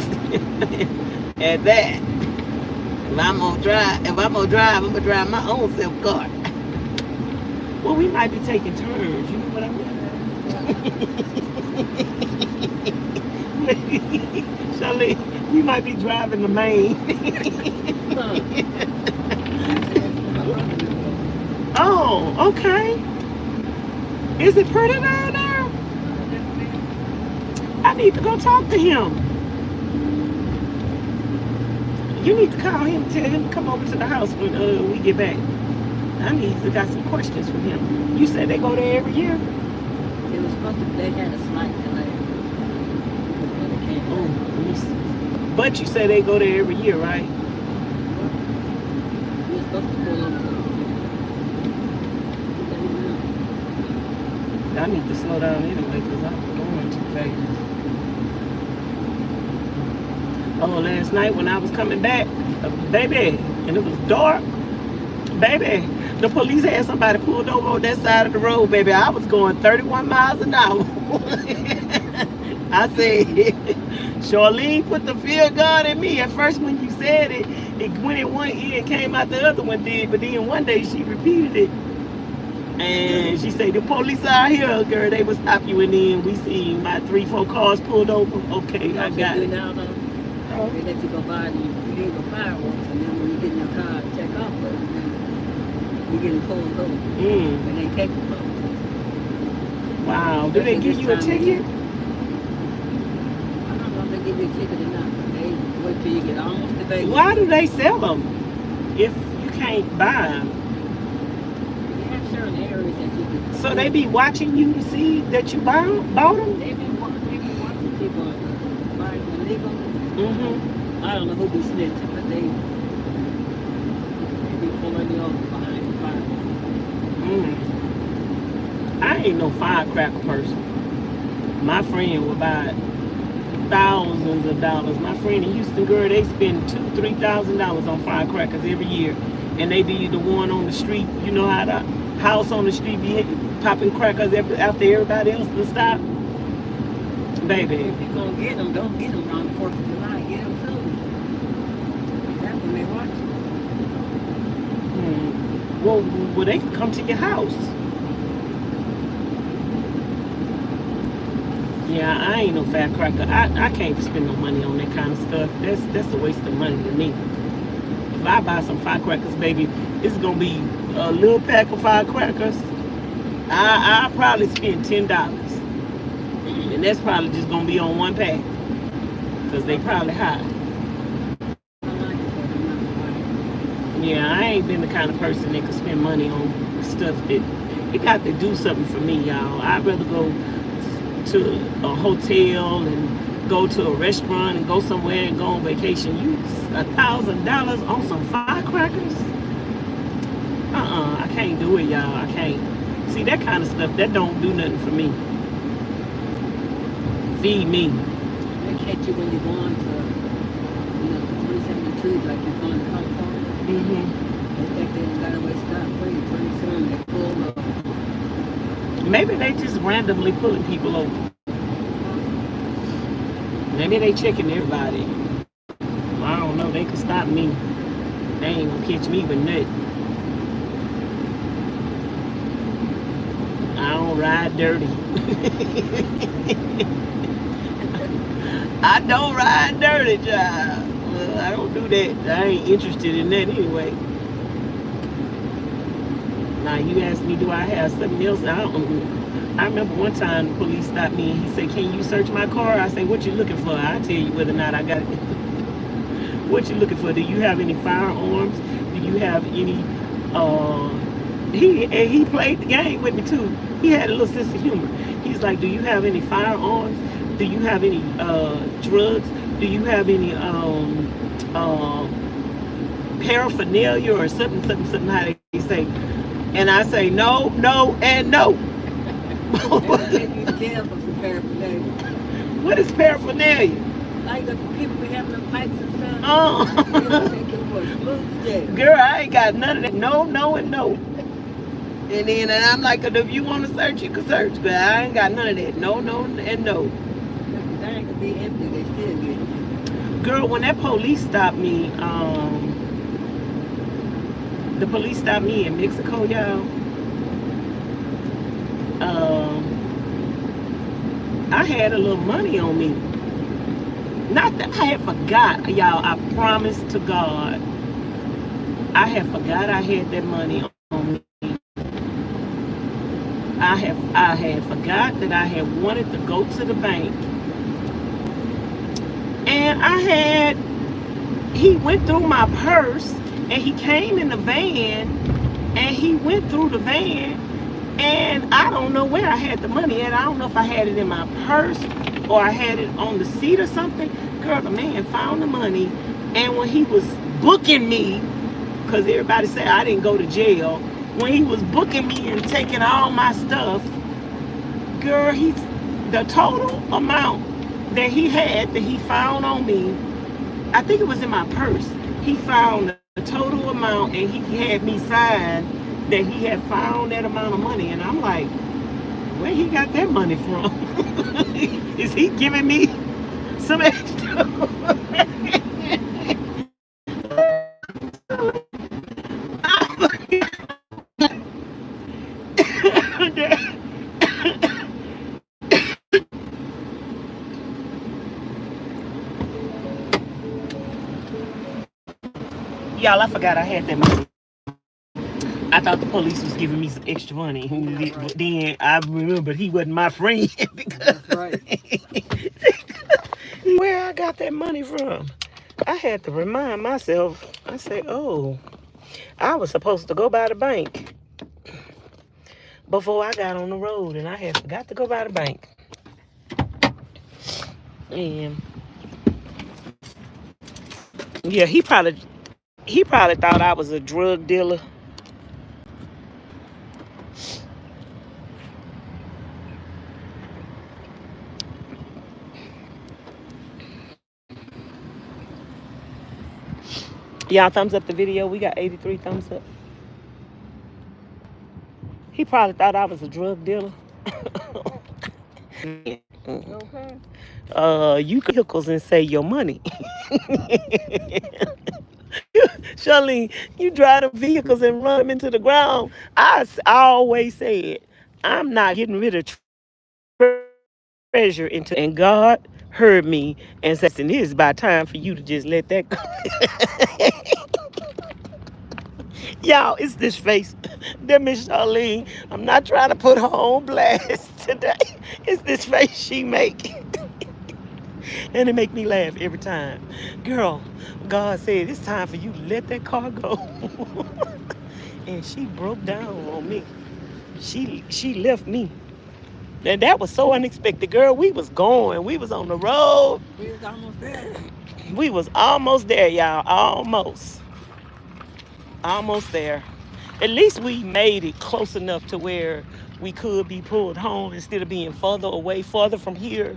At that. If I'm gonna drive, I'm gonna drive my own self car. Well, we might be taking turns. You know what I mean? Charlene, we might be driving the main. Oh, okay. Is it pretty down there? I need to go talk to him. You need to call him, tell him to come over to the house when we get back. I need to got some questions from him. You said they go there every year? It was supposed to, they had a slight delay. Oh, but you say they go there every year, right? We were supposed to pull over. I need to slow down anyway because I'm going too fast. Oh, last night when I was coming back, baby, and it was dark, baby, the police had somebody pulled over on that side of the road, baby. I was going 31 miles an hour. I said, Charlene put the field gun in me. At first when you said it, it went in one ear and came out the other one did, but then one day she repeated it. And she said, the police are here, girl, they will stop you. And then we see my 3-4 cars pulled over. Okay, I got it. Now, though, they let you go by and you leave the fireworks, and then when you get in your car, check off, but you're getting pulled over. When they take you over. Wow, do they give you a ticket? I don't know if they give you a ticket or not, but they wait till you get almost to Vegas. Why do they sell them if you can't buy them? Certain areas that you can. So they be watching you to see that you bought them? They be watching people buying illegal. I don't know who be snitching, but they be pulling you over behind the fire. I ain't no firecracker person. My friend would buy thousands of dollars. My friend in Houston, girl, they spend $2,000-$3,000 on firecrackers every year, and they be the one on the street. You know how the house on the street be popping crackers after everybody else to stop. Baby. If you're gonna get them, don't get them on the 4th of July. Get them soon. That's when they watch them. Well, they can come to your house. Yeah, I ain't no firecracker. I can't spend no money on that kind of stuff. That's a waste of money to me. If I buy some firecrackers, baby, it's gonna be a little pack of firecrackers. I'll probably spend $10, and that's probably just gonna be on one pack, cause they probably high. Yeah, I ain't been the kind of person that could spend money on stuff that it got to do something for me, y'all. I'd rather go to a hotel and go to a restaurant and go somewhere and go on vacation. You $1,000 on some firecrackers? I can't do it, y'all. I can't. See, that kind of stuff, that don't do nothing for me. Feed me. They catch you when you're going to, 372, like you're going to California. They think they got away scot-free. Pretty soon they pull over. Maybe they just randomly pulling people over. Maybe they checking everybody. I don't know. They could stop me. They ain't gonna catch me with nothing. I don't ride dirty. I don't ride dirty, child. I don't do that. I ain't interested in that anyway. Now you asked me, do I have something else? I remember one time the police stopped me and he said, can you search my car? I said, what you looking for? I'll tell you whether or not I got it. What you looking for? Do you have any firearms? Do you have any, he played the game with me too. He had a little sense of humor. He's like, do you have any firearms? Do you have any drugs? Do you have any paraphernalia or something, how they say? And I say, no, no, and no. What is paraphernalia? Like the people be having them pipes and stuff. Oh. They don't think it was smooth jail. Girl, I ain't got none of that. No, no, and no. And then and I'm like, if you want to search, you can search. But I ain't got none of that. No, no, and no. If the thing could be empty, they still get it. Girl, when that police stopped me, the police stopped me in Mexico, y'all. I had a little money on me. Not that I had forgot, y'all. I promise to God, I had forgot I had that money on me. I had forgot that I had wanted to go to the bank, and he went through my purse, and he came in the van, and he went through the van, and I don't know where I had the money at. I don't know if I had it in my purse or I had it on the seat or something. Girl, the man found the money, and when he was booking me, because everybody said I didn't go to jail, when he was booking me and taking all my stuff, girl, the total amount that he had, that he found on me, I think it was in my purse, he found the total amount, and he had me sign that he had found that amount of money. And I'm like, where he got that money from? Is he giving me some extra? Y'all, I forgot I had that money. I thought the police was giving me some extra money. But then I remembered he wasn't my friend. Because That's right. Where I got that money from? I had to remind myself. I said, oh, I was supposed to go by the bank before I got on the road, and I had forgot to go by the bank. And yeah, he probably thought I was a drug dealer. Y'all thumbs up the video. We got 83 thumbs up. He probably thought I was a drug dealer. Okay. You can vehicles and save your money. Charlene, you drive the vehicles and run them into the ground. I always said, I'm not getting rid of treasure into, and God heard me and said, it is about time for you to just let that go. Y'all, it's this face. That Ms Charlene. I'm not trying to put her on blast today. It's this face she make. And it make me laugh every time. Girl, God said it's time for you to let that car go. And she broke down on me. She left me. And that was so unexpected. Girl, we was going. We was on the road. We was almost there. We was almost there, y'all. Almost. Almost there. At least we made it close enough to where we could be pulled home instead of being further away, further from here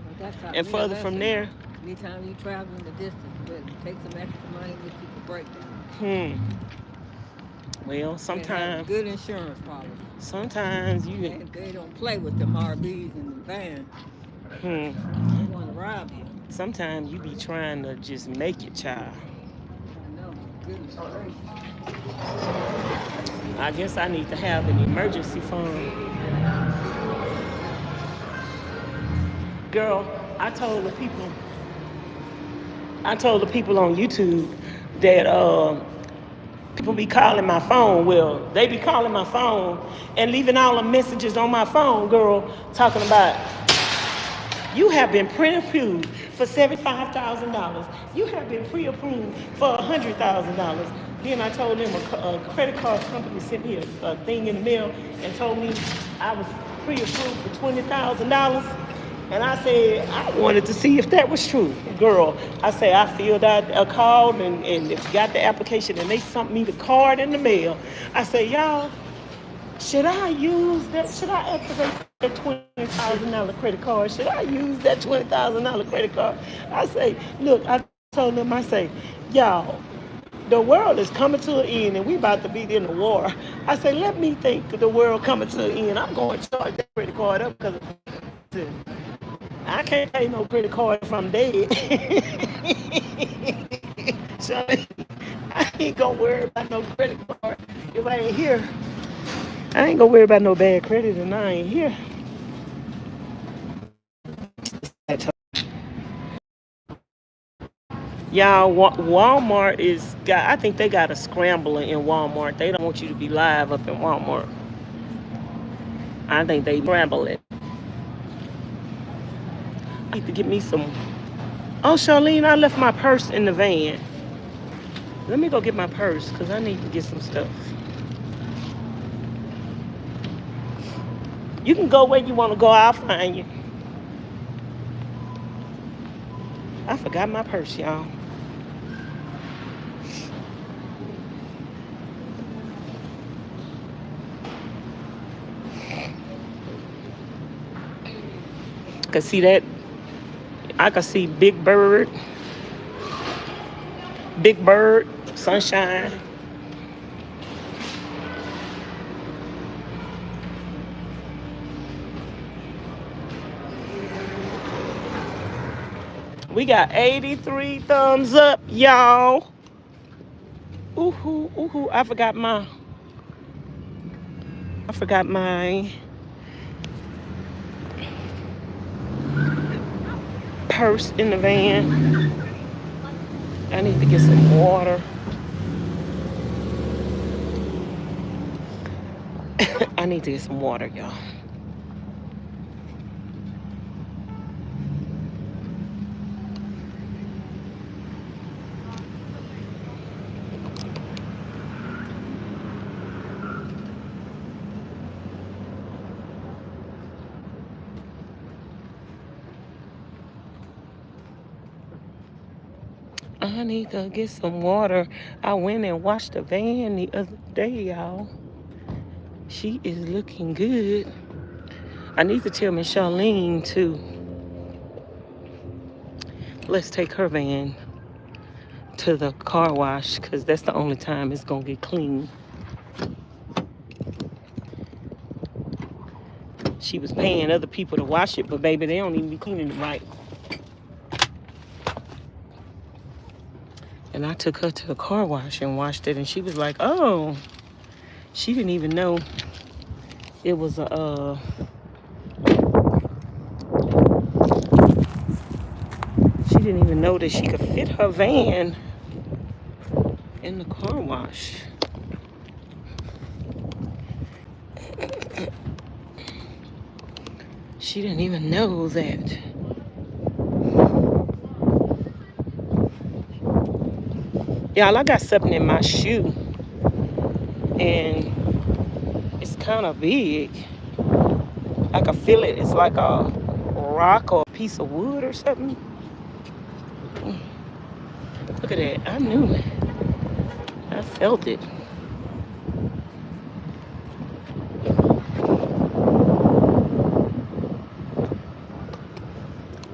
and further from there. Anytime you traveling the distance, but take some extra money with you for breakdown. Well, sometimes good insurance policy. Sometimes they don't play with them RVs and the van. They want to rob you. Sometimes you be trying to just make it, child. I know. Goodness gracious. I guess I need to have an emergency fund. Girl, I told the people on YouTube that people be calling my phone. Well, they be calling my phone and leaving all the messages on my phone, girl, talking about, you have been pre-approved for $75,000. You have been pre-approved for $100,000. Then I told them a credit card company sent me a thing in the mail and told me I was pre-approved for $20,000. And I said, I wanted to see if that was true. Girl, I said, I filled out a call and got the application, and they sent me the card in the mail. I said, y'all, should I use that? Should I activate that $20,000 credit card. Should I use that $20,000 credit card? I say, look, I told them, I say, y'all, the world is coming to an end and we about to be in a war. I say, let me think the world coming to an end. I'm going to charge that credit card up because I can't pay no credit card if I'm dead. So I ain't gonna worry about no credit card if I ain't here. I ain't gonna worry about no bad credit and I ain't here. Y'all, Walmart I think they got a scrambler in Walmart. They don't want you to be live up in Walmart. I think they scramble it. I need to get me some. Oh, Charlene, I left my purse in the van. Let me go get my purse because I need to get some stuff. You can go where you want to go. I'll find you. I forgot my purse, y'all. Can see that? I can see Big Bird, Sunshine. We got 83 thumbs up, y'all. Ooh, ooh, I forgot my purse in the van. I need to get some water. I need to get some water, y'all. I need to get some water. I went and washed the van the other day, y'all. She is looking good. I need to tell Ms Charlene too. Let's take her van to the car wash because that's the only time it's gonna get clean. She was paying other people to wash it, but baby, they don't even be cleaning it right. And I took her to the car wash and washed it, and she was like, oh, she didn't even know it was a, she didn't even know that she could fit her van in the car wash. She didn't even know that. Y'all, I got something in my shoe, and it's kind of big. I can feel it. It's like a rock or a piece of wood or something. Look at that. I knew it. I felt it.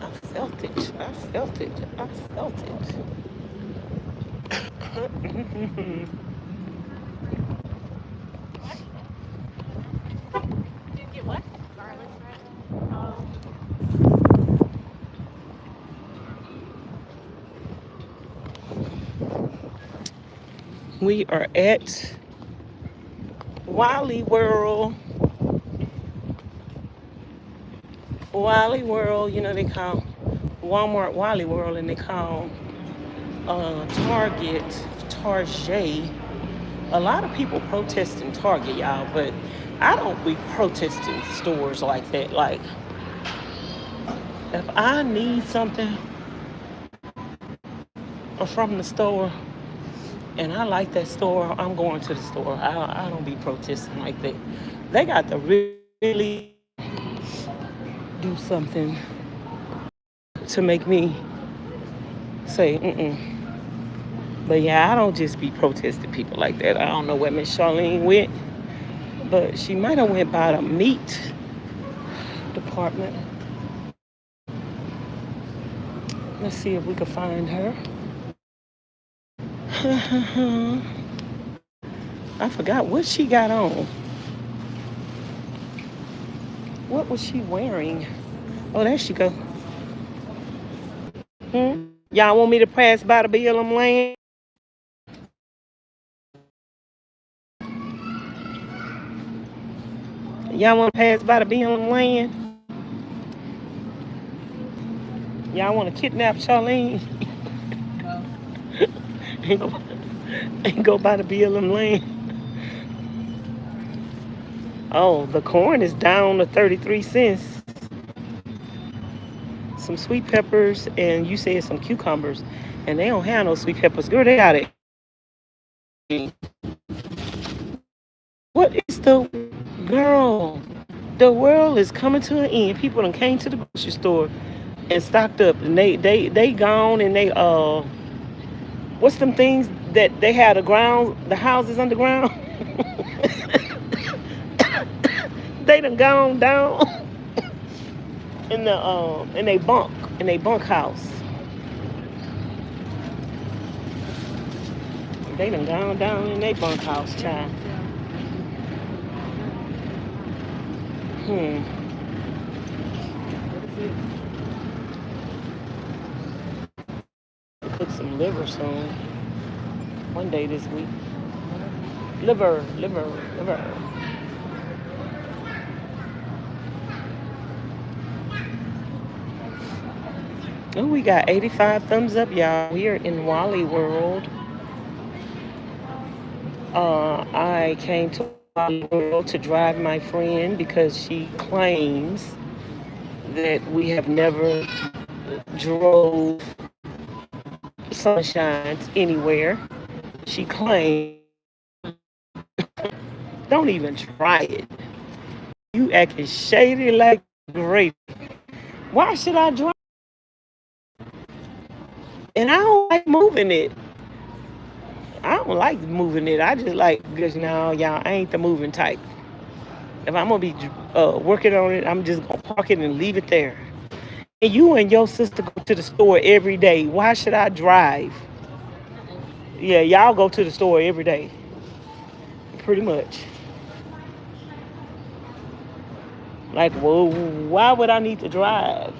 I felt it. I felt it. I felt it. Did you get what? Garlic bread? We are at Wally World. Wally World, you know, they call Walmart Wally World, and they call Target. A lot of people protesting Target, y'all, but I don't be protesting stores like that. Like, if I need something from the store and I like that store, I'm going to the store. I don't be protesting like that. They got to really do something to make me say, But yeah, I don't just be protesting people like that. I don't know where Ms Charlene went, but she might have went by the meat department. Let's see if we can find her. I forgot what she got on. What was she wearing? Oh, there she go. Y'all want me to pass by the BLM lane? Y'all want to pass by the BLM lane? Y'all want to kidnap Charlene? and go by the BLM lane? Oh, the corn is down to 33 cents. Some sweet peppers, and you said some cucumbers. And they don't have no sweet peppers. Girl, they got it. What is the... Girl, the world is coming to an end. People done came to the grocery store and stocked up. And they gone and they... What's them things that they had the houses underground? They done gone down in they bunk house. They done gone down in they bunk house, child. Cook some liver soon. One day this week. Liver. Oh, we got 85 thumbs up, y'all. We are in Wally World. I came to Wally World to drive my friend because she claims that we have never drove sunshines anywhere. She claims. Don't even try it. You acting shady like great. Why should I drive? And I don't like moving it. I don't like moving it. I just like, because now, y'all, I ain't the moving type. If I'm going to be working on it, I'm just going to park it and leave it there. And you and your sister go to the store every day. Why should I drive? Yeah, y'all go to the store every day. Pretty much. Like, well, why would I need to drive?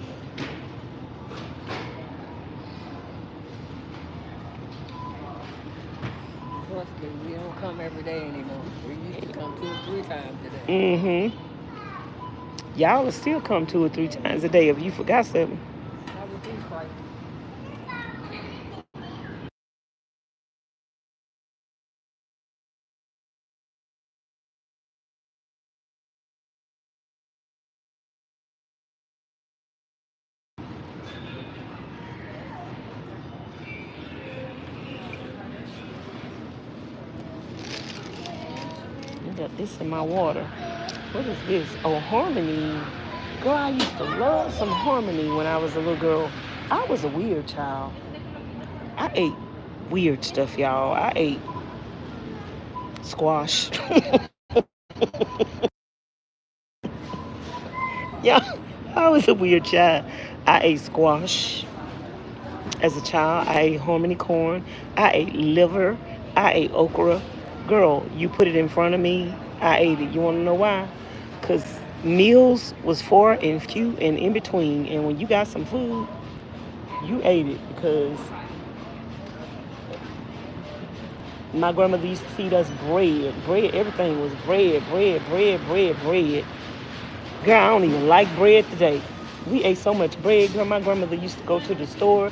Trust me, we don't come every day anymore. We used to come 2 or 3 times a day. Y'all will still come 2 or 3 times a day if you forgot something. How would these prices? I got this in my water. What is this? Oh, Harmony. Girl, I used to love some Harmony when I was a little girl. I was a weird child. I ate weird stuff, y'all. I ate squash. Yeah, I was a weird child. I ate squash. As a child, I ate Harmony corn. I ate liver. I ate okra. Girl, you put it in front of me, I ate it. You want to know why? Because meals was far and few and in between. And when you got some food, you ate it. Because my grandmother used to feed us bread. Bread, everything was bread. Girl, I don't even like bread today. We ate so much bread. Girl, my grandmother used to go to the store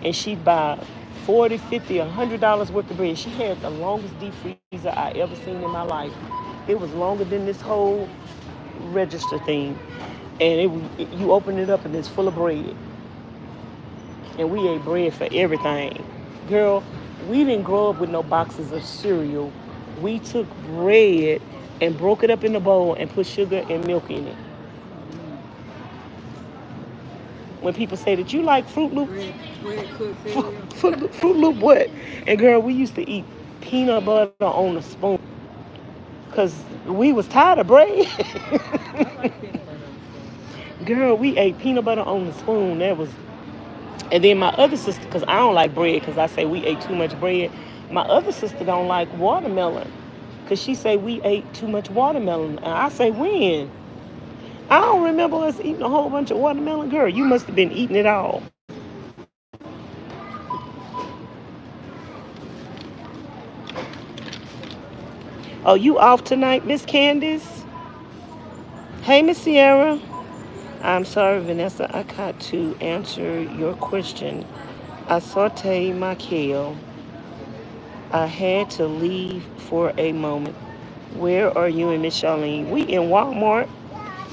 and she'd buy $40, $50, $100 worth of bread. She had the longest deep freezer I ever seen in my life. It was longer than this whole register thing. And you open it up and it's full of bread. And we ate bread for everything. Girl, we didn't grow up with no boxes of cereal. We took bread and broke it up in a bowl and put sugar and milk in it. When people say that you like Fruit Loop, Fruit Loop what? And girl, we used to eat peanut butter on a spoon because we was tired of bread. Girl, we ate peanut butter on the spoon. That was, and then my other sister, because I don't like bread, because I say we ate too much bread. My other sister don't like watermelon, because she say we ate too much watermelon. And I say, when? I don't remember us eating a whole bunch of watermelon. Girl, you must have been eating it all. Oh, you off tonight, Miss Candace? Hey, Miss Sierra. I'm sorry, Vanessa. I got to answer your question. I sauteed my kale. I had to leave for a moment. Where are you and Miss Charlene? We in Walmart.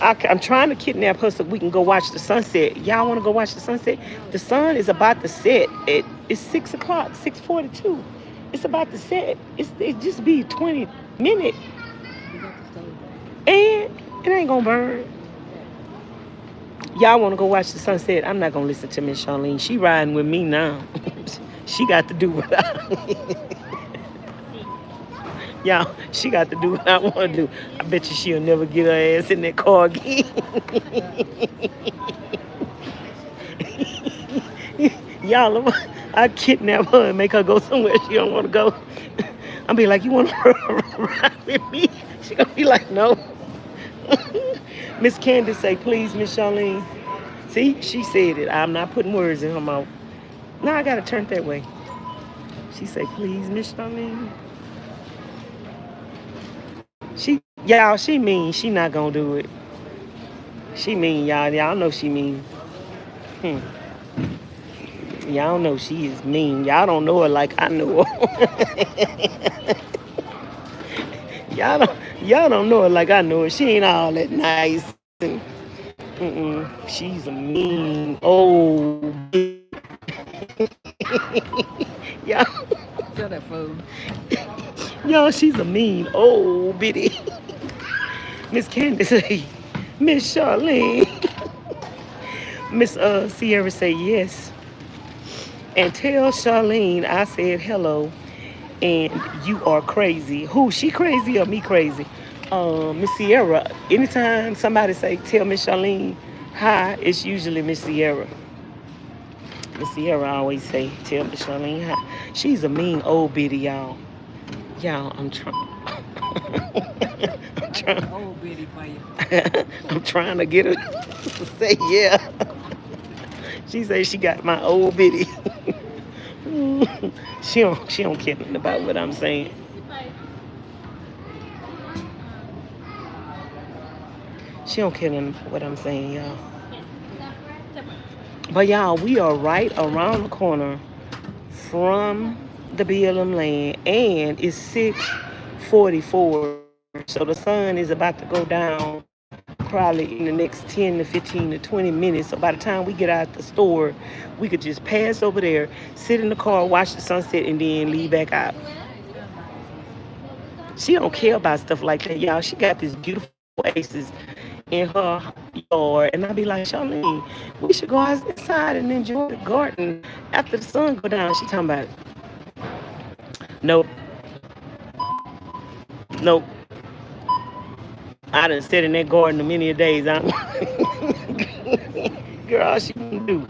I'm trying to kidnap her so we can go watch the sunset. Y'all want to go watch the sunset? The sun is about to set. It's 6 o'clock, 6:42. It's about to set. It just be 20 minutes. And it ain't going to burn. Y'all want to go watch the sunset? I'm not going to listen to Ms Charlene. She riding with me now. She got to do what Y'all, she got to do what I want to do. I bet you she'll never get her ass in that car again. Y'all, I kidnap her and make her go somewhere she don't want to go. I'll be like, you want to ride with me? She gonna be like, no. Miss Candace say, please, Miss Charlene. See, she said it. I'm not putting words in her mouth. Now I gotta turn that way. She say, please, Miss Charlene. Y'all, she mean. She not gonna do it. She mean, y'all. Y'all know she mean. Y'all know she is mean. Y'all don't know her like I know her. Y'all don't know her like I know her. She ain't all that nice. She's a mean old. Y'all. Shut up, fool. Y'all, she's a mean old bitty. Miss Candace say, Miss Charlene. Miss Sierra say yes. And tell Charlene I said hello and you are crazy. Who, she crazy or me crazy? Miss Sierra, anytime somebody say tell Miss Charlene hi, it's usually Miss Sierra. Miss Sierra always say tell Miss Charlene hi. She's a mean old bitty, y'all. Y'all, I'm trying. Old bitty for you. I'm trying to get her to say yeah. She say she got my old bitty. she don't care nothing about what I'm saying. She don't care nothing about what I'm saying, y'all. But y'all, we are right around the corner from the BLM land, and it's 6:44. So the sun is about to go down probably in the next 10 to 15 to 20 minutes. So by the time we get out the store, we could just pass over there, sit in the car, watch the sunset, and then leave back out. She don't care about stuff like that, y'all. She got these beautiful oasis in her yard. And I be like, Charlene, we should go outside and enjoy the garden after the sun go down. She talking about, nope. Nope. I done sit in that garden many a days. Girl, all she can do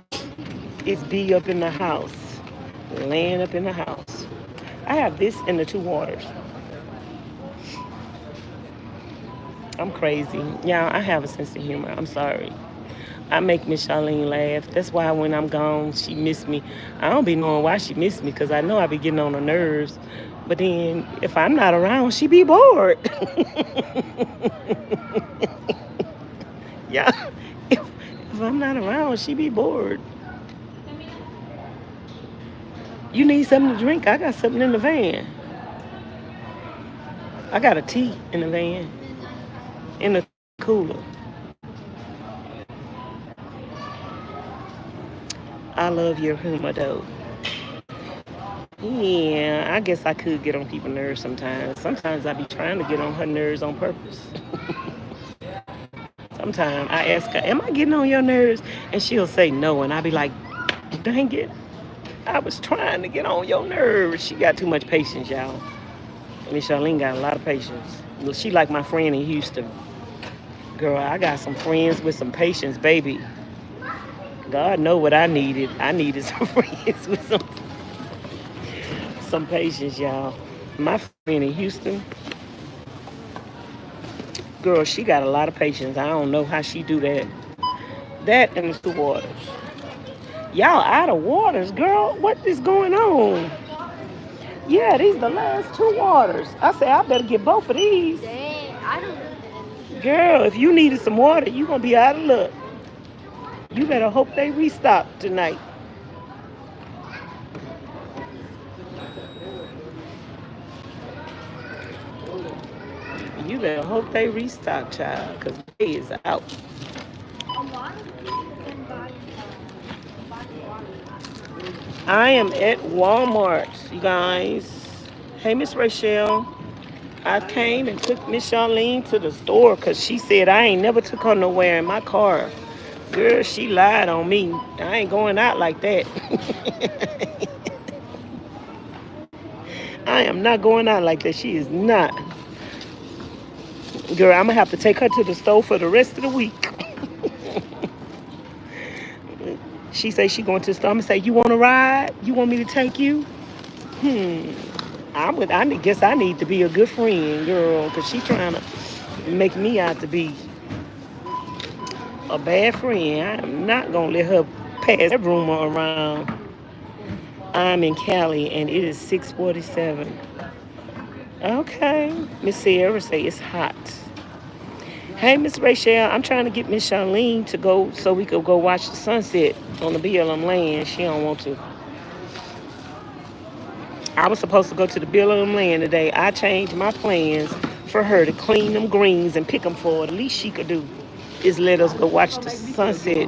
is be up in the house, laying up in the house. I have this and the two waters. I'm crazy. Y'all, I have a sense of humor. I'm sorry. I make Miss Charlene laugh. That's why when I'm gone, she miss me. I don't be knowing why she miss me, because I know I be getting on her nerves. But then if I'm not around, she be bored. Yeah. If I'm not around, she be bored. You need something to drink? I got something in the van. I got a tea in the van. In the cooler. I love your humor, though. Yeah, I guess I could get on people's nerves sometimes. Sometimes I be trying to get on her nerves on purpose. Sometimes I ask her, am I getting on your nerves? And she'll say no. And I be like, dang it. I was trying to get on your nerves. She got too much patience, y'all. Miss Charlene got a lot of patience. She like my friend in Houston. Girl, I got some friends with some patience, baby. God know what I needed. I needed some friends with some patience, y'all. My friend in Houston, girl, she got a lot of patience. I don't know how she do that. That and the two waters. Y'all out of waters, girl. What is going on? Yeah, these the last two waters. I say I better get both of these. Dang, I don't know. Girl, if you needed some water, you gonna be out of luck. You better hope they restock tonight. You better hope they restock, child, because they is out. A lot of people can buy water. I am at Walmart, you guys. Hey, Miss Rachel. I came and took Ms Charlene to the store because she said I ain't never took her nowhere in my car. Girl, she lied on me. I ain't going out like that. I am not going out like that. She is not. Girl, I'm going to have to take her to the store for the rest of the week. She say she going to the store. I'm going to say, you want to ride? You want me to take you? I guess I need to be a good friend, girl, because she trying to make me out to be a bad friend. I am not going to let her pass that rumor around. I'm in Cali, and it is 6:47. Okay. Miss Sierra say it's hot. Hey, Miss Rachel, I'm trying to get Miss Charlene to go so we could go watch the sunset on the BLM land. She don't want to. I was supposed to go to the BLM land today. I changed my plans for her to clean them greens and pick them for her. The least she could do is let us go watch the sunset.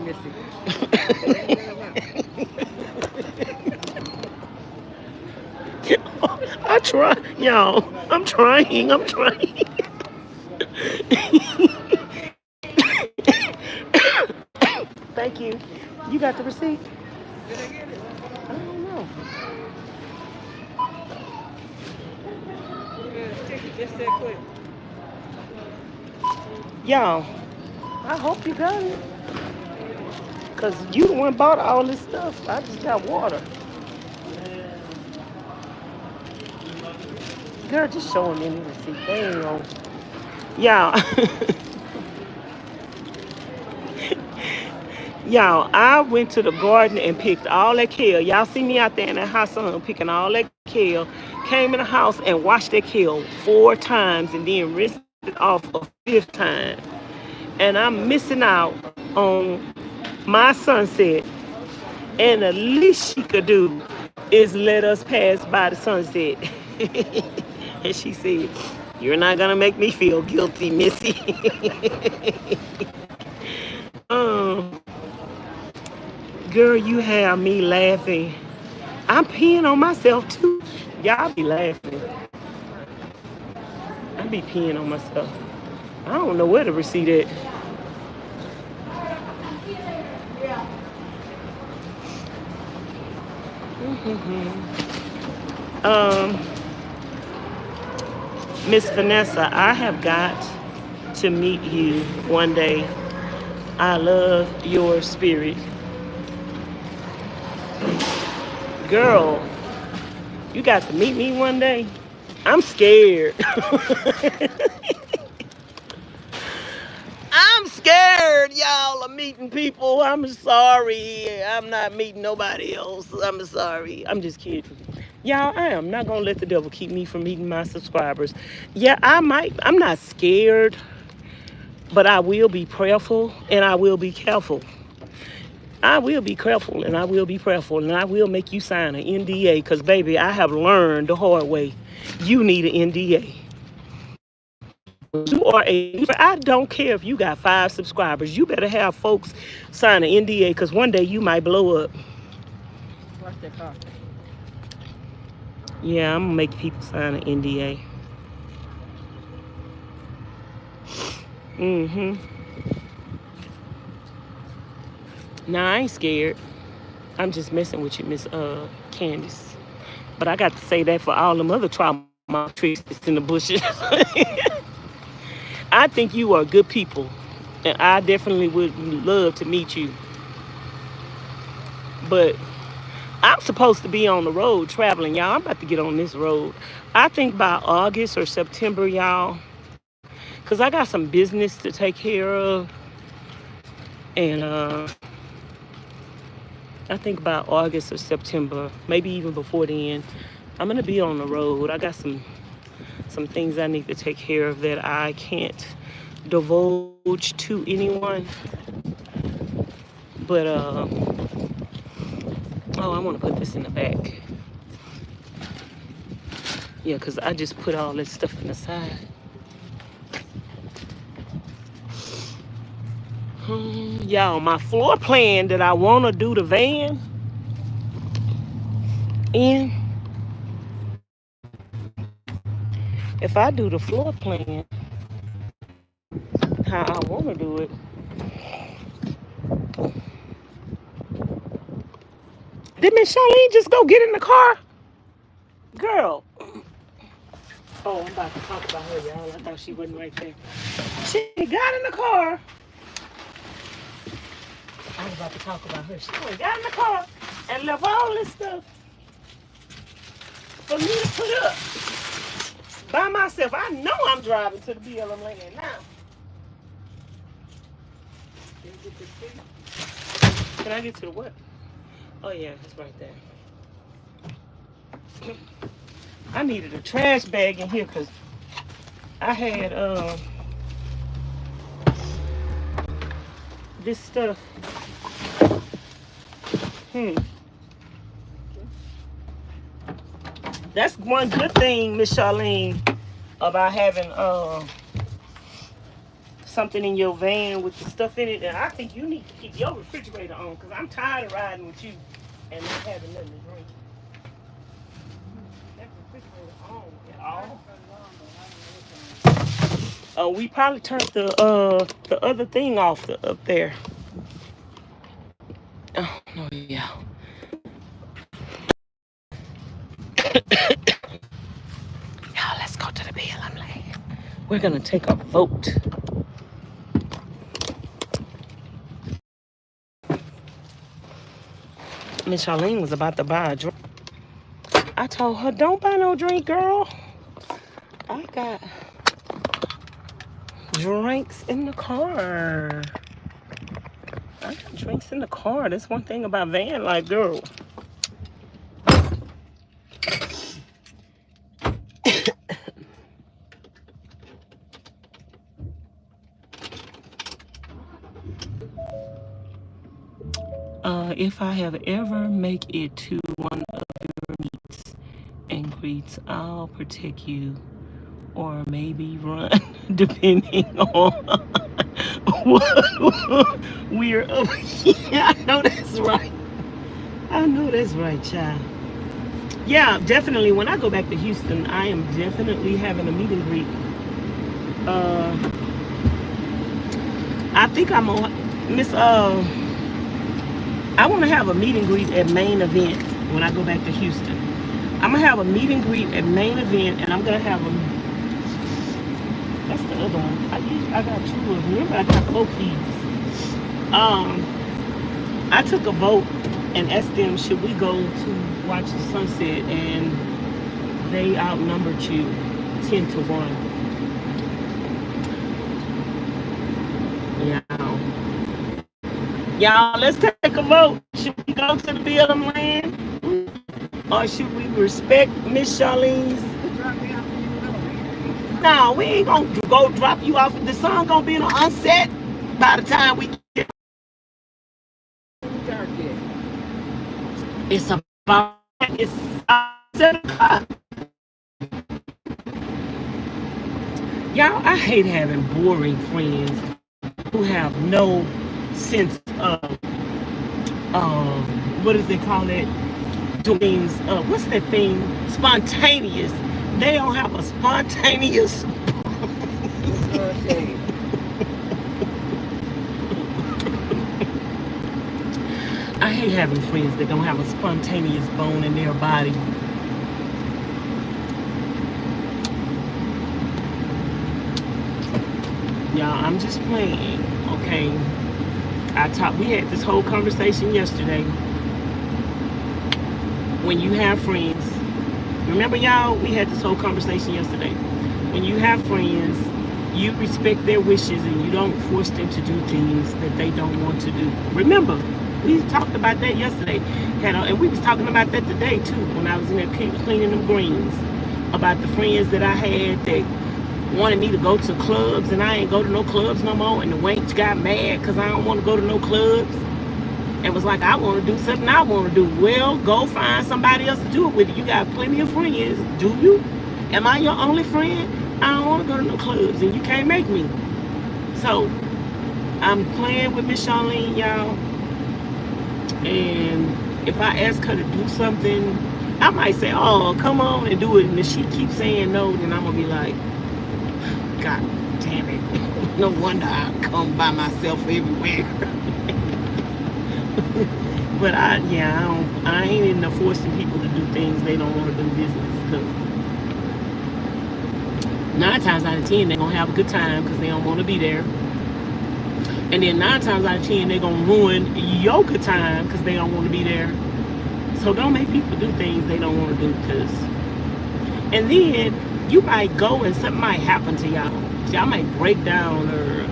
I try, y'all. I'm trying. Thank you. You got the receipt? Did I get it? I don't know. Stick it just that quick. Y'all, I hope you got it. Because you the one bought all this stuff. I just got water. Girl, just show them any receipt. They ain't on. Y'all. Y'all, I went to the garden and picked all that kale. Y'all see me out there in that hot sun picking all that kale. Came in the house and washed that kale 4 times and then rinsed it off a 5th time. And I'm missing out on my sunset. And the least she could do is let us pass by the sunset. And she said, you're not going to make me feel guilty, Missy. Girl, you have me laughing. I'm peeing on myself too. Y'all be laughing. I be peeing on myself. I don't know where the receipt at. Miss Vanessa, I have got to meet you one day. I love your spirit. Girl, you got to meet me one day? I'm scared. I'm scared, y'all, of meeting people. I'm sorry. I'm not meeting nobody else. I'm sorry. I'm just kidding. Y'all, I am not going to let the devil keep me from meeting my subscribers. Yeah, I'm not scared, but I will be prayerful and I will be careful. I will be careful and I will be prayerful and I will make you sign an NDA because, baby, I have learned the hard way. You need an NDA. I don't care if you got 5 subscribers. You better have folks sign an NDA because one day you might blow up. Watch that car. Yeah, I'm going to make people sign an NDA. Nah, I ain't scared. I'm just messing with you, Miss Candace. But I got to say that for all them other trauma tricks that's in the bushes. I think you are good people. And I definitely would love to meet you. But I'm supposed to be on the road traveling, y'all. I'm about to get on this road. I think by August or September, y'all. Because I got some business to take care of. And I think by August or September, maybe even before then, I'm going to be on the road. I got some things I need to take care of that I can't divulge to anyone. But, oh, I want to put this in the back. Yeah, because I just put all this stuff in the side. Y'all, my floor plan that I want to do the van in, if I do the floor plan how I want to do it, did Ms Charlene just go get in the car? Girl. Oh, I'm about to talk about her, y'all. I thought she wasn't right there. She got in the car. I was about to talk about her. She got in the car and left all this stuff for me to put up by myself. I know I'm driving to the BLM land now. Can I get to the what? Oh yeah, it's right there. I needed a trash bag in here because I had this stuff. That's one good thing, Ms Charlene, about having something in your van with the stuff in it. And I think you need to keep your refrigerator on because I'm tired of riding with you and not having nothing to drink. That refrigerator on at all. We probably turned the other thing off up there. Oh no, yeah. Y'all, let's go to the BLM land. We're gonna take a vote. Ms Charlene was about to buy a drink. I told her, don't buy no drink, girl. I got drinks in the car. I got drinks in the car. That's one thing about Vanlife, girl. If I have ever make it to one of your meets and greets, I'll protect you or maybe run, depending on what we're up here. I know that's right. I know that's right, child. Yeah, definitely. When I go back to Houston, I am definitely having a meet and greet. I think I'm on I want to have a meet and greet at Main Event when I go back to Houston. I'm going to have a meet and greet at Main Event, and I'm going to have a... That's the other one. I got two of them. Remember, I got 4 keys. I took a vote and asked them, should we go to watch the sunset, and they outnumbered you 10-1. Yeah. Y'all, let's take a vote. Should we go to the BLM land? Or should we respect Ms Charlene's? No, we ain't gonna go drop you off. The sun gonna be on unset by the time we get. It's about 7 o'clock. Y'all, I hate having boring friends who have no sense of what does they call it? Doing what's that thing? Spontaneous. They don't have a spontaneous. I hate having friends that don't have a spontaneous bone in their body. Y'all, I'm just playing. Okay, we had this whole conversation yesterday. When you have friends, remember y'all, we had this whole conversation yesterday. When you have friends, you respect their wishes and you don't force them to do things that they don't want to do. Remember, we talked about that yesterday. And we was talking about that today too, when I was in there cleaning them greens. About the friends that I had that wanted me to go to clubs, and I ain't go to no clubs no more. And the wench got mad because I don't want to go to no clubs. And was like, I want to do something I want to do. Well, go find somebody else to do it with. You got plenty of friends. Do you? Am I your only friend? I don't want to go to no clubs, and you can't make me. So, I'm playing with Ms Charlene, y'all. And if I ask her to do something, I might say, oh, come on and do it. And if she keeps saying no, then I'm going to be like, God damn it. No wonder I come by myself everywhere. But I ain't into forcing people to do things they don't want to do business. Cause 9 times out of 10 they're gonna have a good time because they don't want to be there. And then 9 times out of 10 they're gonna ruin your good time because they don't want to be there. So don't make people do things they don't want to do. And then you might go and something might happen to y'all. Y'all might break down or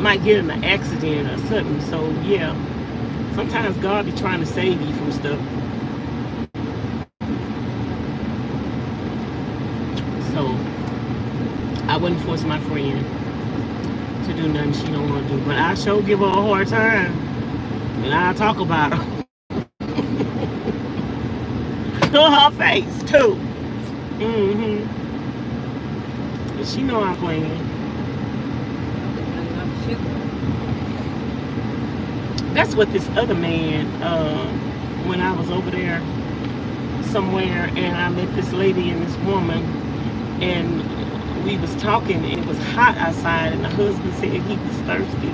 might get in an accident or something. So yeah. Sometimes God be trying to save you from stuff. So, I wouldn't force my friend to do nothing she don't want to do. But I sure give her a hard time. And I talk about her. To her face, too. But she know I'm playing. That's what this other man, when I was over there somewhere and I met this lady and this woman and we was talking and it was hot outside and the husband said he was thirsty.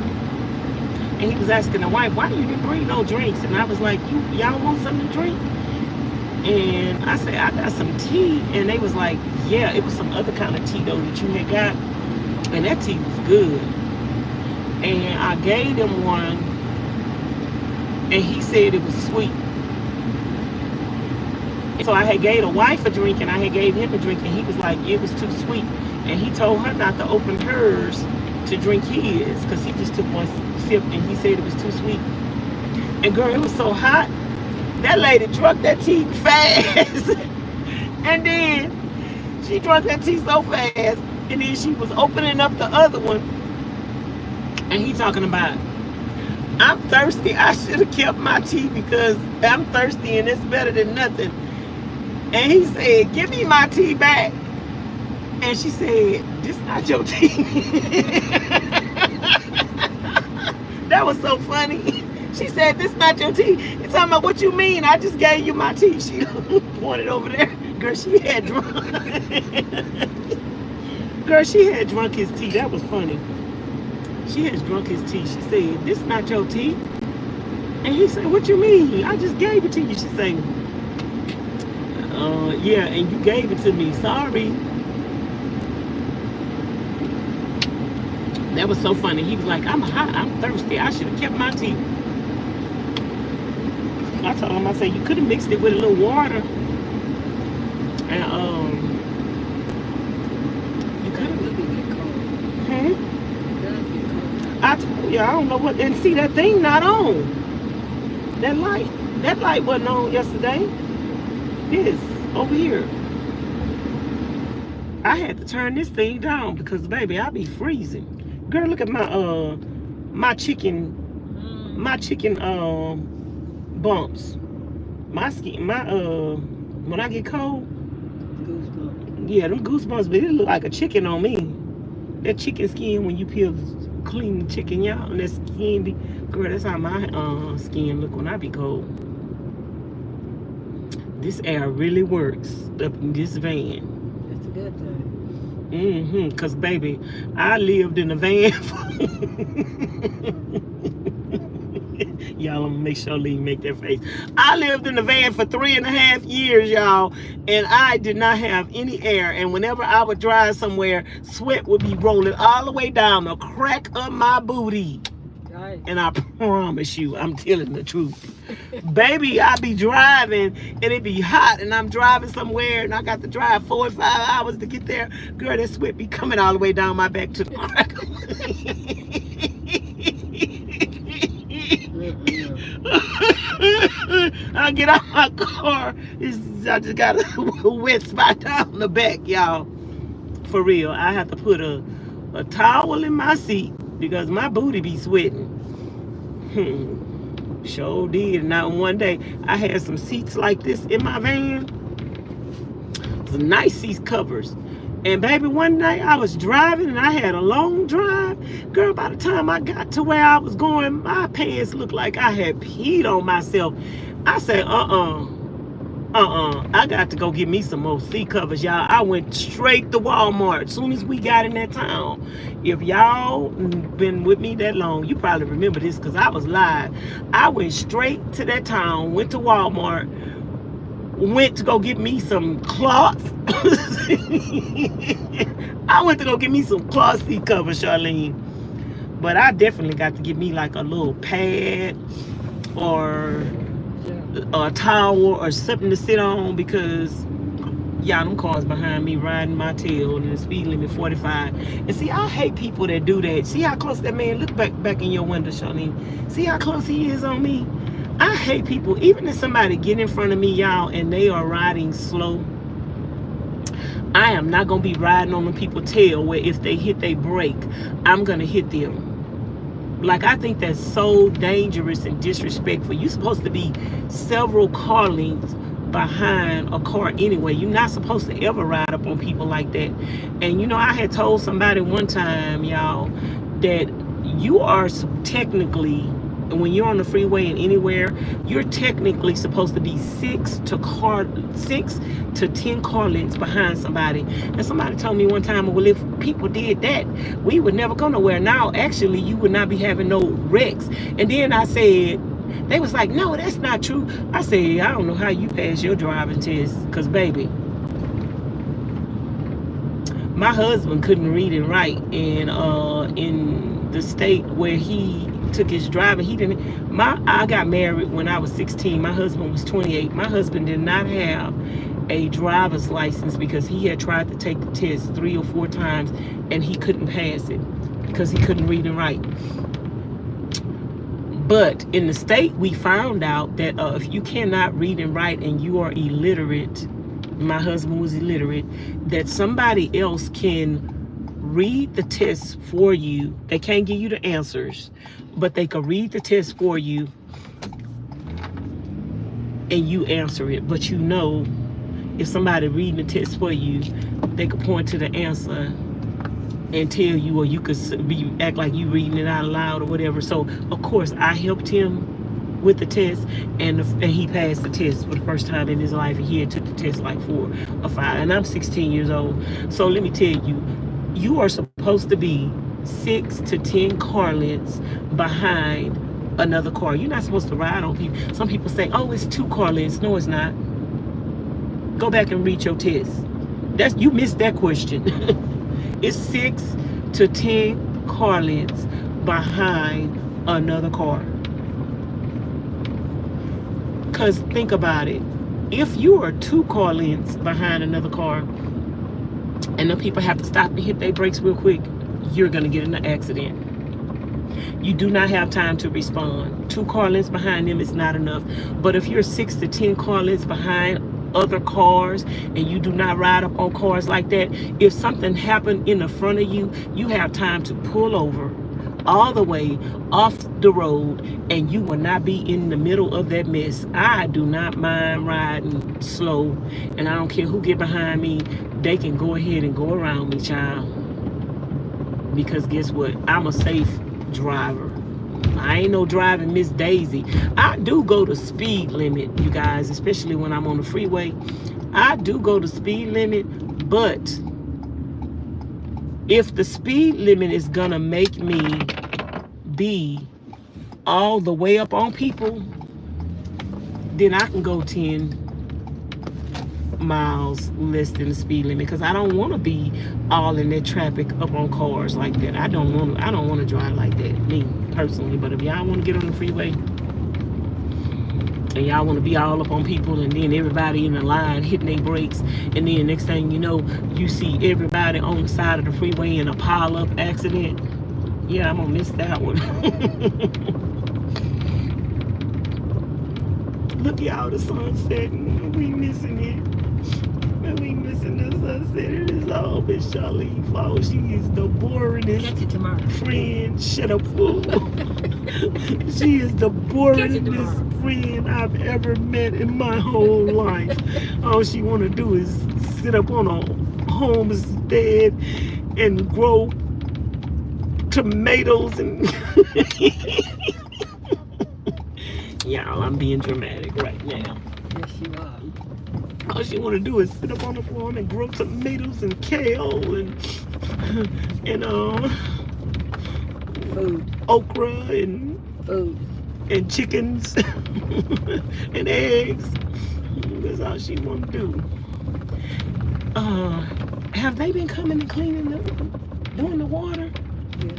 And he was asking the wife, why you didn't bring no drinks? And I was like, y'all want something to drink? And I said, I got some tea. And they was like, yeah, it was some other kind of tea though that you had got. And that tea was good. And I gave him one. And he said it was sweet. So I had gave the wife a drink and I had gave him a drink and he was like, it was too sweet. And he told her not to open hers to drink his because he just took one sip and he said it was too sweet. And girl, it was so hot. That lady drank that tea fast. And then she drank that tea so fast. And then she was opening up the other one. And he talking about, I'm thirsty. I should have kept my tea because I'm thirsty and it's better than nothing. And he said, give me my tea back. And she said, this not your tea. That was so funny. She said, this not your tea. It's talking about what you mean. I just gave you my tea. She pointed over there. Girl, she had drunk. Girl, she had drunk his tea. That was funny. She has drunk his tea. She said, this not your tea. And he said, what you mean? I just gave it to you. She said, yeah, and you gave it to me. Sorry. That was so funny. He was like, I'm hot. I'm thirsty. I should have kept my tea. I told him, I said, you could have mixed it with a little water. And, you could have. I told you, I don't know what, and see that thing not on. That light wasn't on yesterday. This, over here. I had to turn this thing down because baby, I be freezing. Girl, look at my my chicken bumps. My skin, when I get cold, goosebumps. Yeah, them goosebumps, but it look like a chicken on me. That chicken skin when you clean the chicken, y'all, and that skin be, girl, that's how my skin look when I be cold. This air really works up in this van. That's a good thing. Cause baby, I lived in a van. Y'all, I'm gonna make Charlene make that face. I lived in the van for 3.5 years, y'all, and I did not have any air. And whenever I would drive somewhere, sweat would be rolling all the way down the crack of my booty. And I promise you, I'm telling the truth. Baby, I be driving and it be hot and I'm driving somewhere and I got to drive 4 or 5 hours to get there. Girl, that sweat be coming all the way down my back to the crack. I get out my car, I just got a wet spot down the back, y'all. For real, I have to put a towel in my seat because my booty be sweating. Sure did. Now one day I had some seats like this in my van, some nice seat covers, and baby, one night I was driving and I had a long drive. Girl, by the time I got to where I was going, my pants looked like I had peed on myself. I said, I got to go get me some more seat covers, y'all. I went straight to Walmart as soon as we got in that town. If y'all been with me that long, you probably remember this because I was live. I went straight to that town, went to Walmart, went to go get me some cloth. I went to go get me some cloth seat covers, Charlene. But I definitely got to get me like a little pad or a towel or something to sit on because y'all, them cars behind me riding my tail and the speed limit 45. And see, I hate people that do that. See how close that man, look back in your window, Charlene. See how close he is on me? I hate people, even if somebody get in front of me, y'all, and they are riding slow, I am not gonna be riding on the people's tail where if they hit their brake, I'm gonna hit them. Like, I think that's so dangerous and disrespectful. You're supposed to be several car lengths behind a car anyway. You're not supposed to ever ride up on people like that. And you know, I had told somebody one time, y'all, that you are technically, when you're on the freeway and anywhere, you're technically supposed to be 6 to 10 car lengths behind somebody. And somebody told me one time, well, if people did that, we would never go nowhere. Now, actually, you would not be having no wrecks. And then I said, they was like, no, that's not true. I said, I don't know how you pass your driving test, because baby, my husband couldn't read and write, and in the state where he took his driving, I got married when I was 16. My husband was 28. My husband did not have a driver's license because he had tried to take the test 3 or 4 times and he couldn't pass it because he couldn't read and write. But in the state, we found out that if you cannot read and write and you are illiterate, my husband was illiterate, that somebody else can read the test for you. They can't give you the answers, but they can read the test for you and you answer it. But you know, if somebody reading the test for you, they could point to the answer and tell you, or you could act like you reading it out loud or whatever. So of course I helped him with the test, and he passed the test for the first time in his life. And he had took the test like 4 or 5, and I'm 16 years old. So let me tell you, you are supposed to be 6 to 10 car lengths behind another car. You're not supposed to ride on people. Some people say, oh, it's 2 car lengths. No, it's not. Go back and read your test. You missed that question. It's 6 to 10 car lengths behind another car. Because think about it. If you are 2 car lengths behind another car and the people have to stop and hit their brakes real quick, you're going to get in an accident. You do not have time to respond. 2 car lengths behind them is not enough. But if you're 6 to 10 car lengths behind other cars and you do not ride up on cars like that, if something happened in the front of you, you have time to pull over all the way off the road and you will not be in the middle of that mess. I do not mind riding slow, and I don't care who get behind me. They can go ahead and go around me, child, because guess what? I'm a safe driver. I ain't no driving Miss Daisy. I do go the speed limit, you guys, especially when I'm on the freeway. I do go the speed limit, but if the speed limit is gonna make me be all the way up on people, then I can go 10 miles less than the speed limit, because I don't want to be all in that traffic up on cars like that. I don't want to drive like that, me personally. But if y'all want to get on the freeway and y'all want to be all up on people, and then everybody in the line hitting their brakes, and then next thing you know, you see everybody on the side of the freeway in a pile-up accident, yeah, I'm gonna miss that one. Look, y'all, the sunset. We missing it. And we missing the sunset. It is all Ms Charlene fault. She is the boringest friend. Shut up, fool. She is the boringest friend I've ever met in my whole life. All she want to do is sit up on a homestead and grow tomatoes and y'all, I'm being dramatic right now. Yes, you are. All she want to do is sit up on the farm and grow tomatoes and kale and Food. okra and Food. and chickens and eggs. That's all she want to do. Have they been coming and cleaning doing the water? Yeah.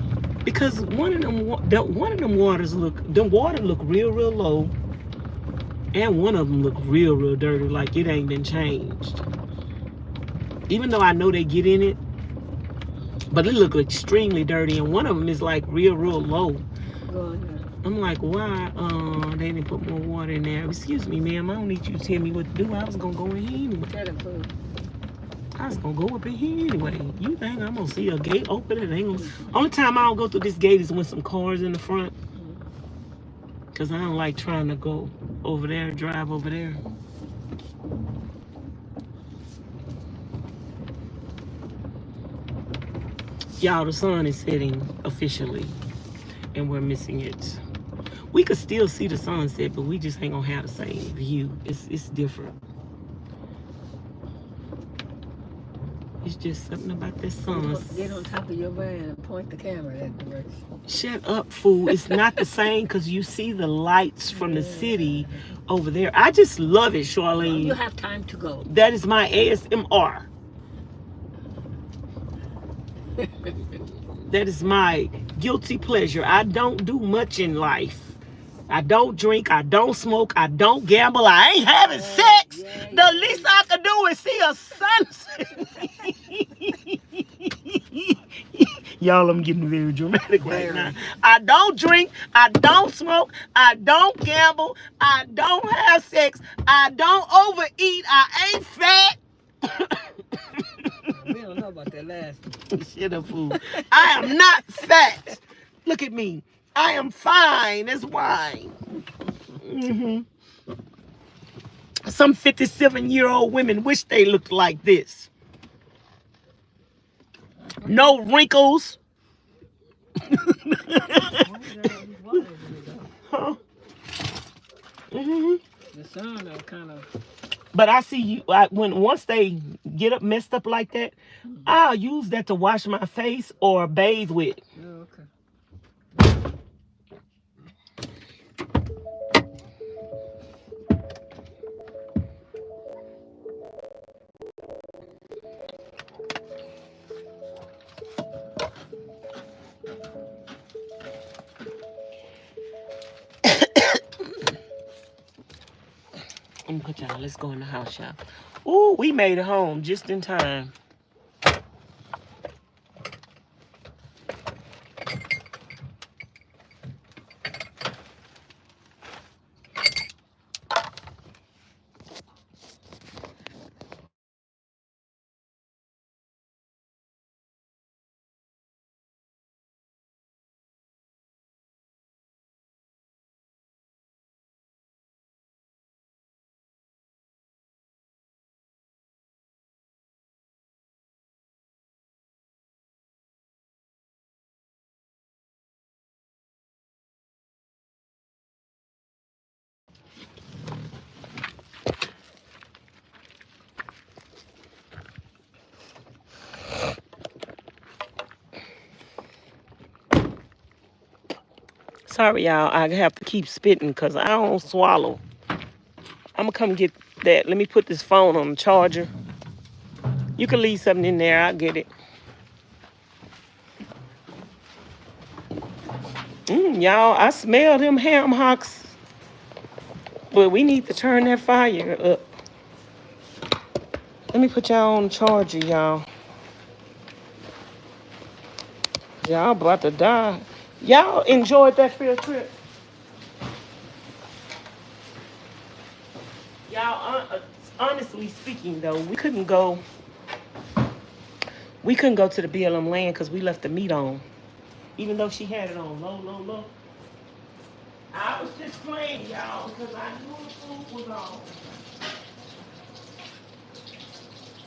Because one of them waters look real low, and one of them look real dirty, like it ain't been changed. Even though I know they get in it, but it look extremely dirty, and one of them is like real low. I'm like, why they didn't put more water in there? Excuse me, ma'am, I don't need you to tell me what to do. I was gonna go in here anyway. I was gonna go up in here anyway. You think I'm gonna see a gate open? It ain't gonna... Only time I don't go through this gate is when some cars in the front. Cause I don't like trying to go over there, drive over there. Y'all, the sun is setting officially, and we're missing it. We could still see the sunset, but we just ain't gonna have the same view. It's different. It's just something about this sun. Get on top of your van and point the camera that direction. Shut up, fool. It's not the same, because you see the lights from the city over there. I just love it, Charlene. Well, you have time to go. That is my ASMR. That is my guilty pleasure. I don't do much in life. I don't drink, I don't smoke, I don't gamble, I ain't having sex. The least I could do is see a sunset. Y'all, I'm getting very dramatic right now. I don't drink, I don't smoke, I don't gamble, I don't have sex, I don't overeat, I ain't fat. We don't know about that last one. Shut up, fool. I am not fat. Look at me. I am fine as wine. Some 57-year-old women wish they looked like this. No wrinkles. Huh? The sun are kind of... But I see you, once they get up messed up like that, I'll use that to wash my face or bathe with. Oh, okay. Put y'all, let's go in the house, y'all. Ooh, we made it home just in time. Sorry, y'all. I have to keep spitting because I don't swallow. I'm going to come get that. Let me put this phone on the charger. You can leave something in there. I'll get it. Y'all, I smell them ham hocks. But we need to turn that fire up. Let me put y'all on the charger, y'all. Y'all about to die. Y'all enjoyed that field trip? Y'all, honestly speaking, though, we couldn't go to the BLM land because we left the meat on. Even though she had it on low, low, low. I was just playing, y'all, because I knew the food was on.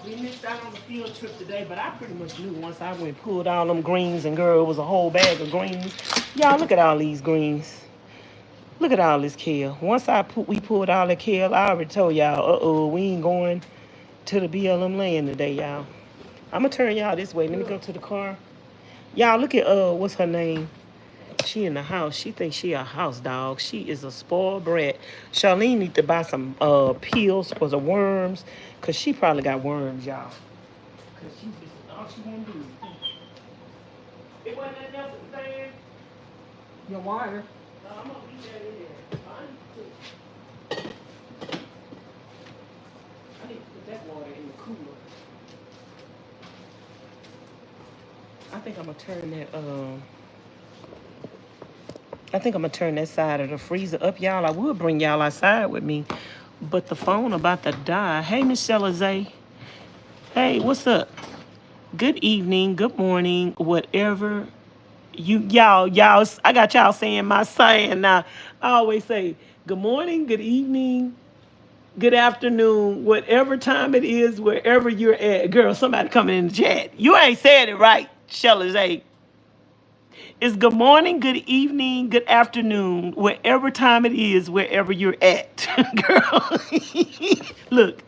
We missed out on the field trip today, but I pretty much knew once I went and pulled all them greens, and girl, it was a whole bag of greens. Y'all, look at all these greens. Look at all this kale. Once we pulled all the kale, I already told y'all, we ain't going to the BLM land today, y'all. I'm going to turn y'all this way. Let me go to the car. Y'all, look at, what's her name? She in the house. She thinks she a house dog. She is a spoiled brat. Charlene need to buy some pills for the worms, because she probably got worms, y'all. Because she just, all she want to do is eat. It wasn't nothing else to say. Your water. I'm going to leave that in there. I need to put that water in the cooler. I think I'm going to turn that, side of the freezer up, y'all. I would bring y'all outside with me, but the phone about to die. Hey, Ms Charlene. Hey, what's up? Good evening, good morning, whatever y'all, I got y'all saying my saying now. I always say good morning, good evening, good afternoon, whatever time it is, wherever you're at. Girl, somebody coming in the chat. You ain't said it right, Charlene. It's good morning, good evening, good afternoon, whatever time it is, wherever you're at. Girl, look,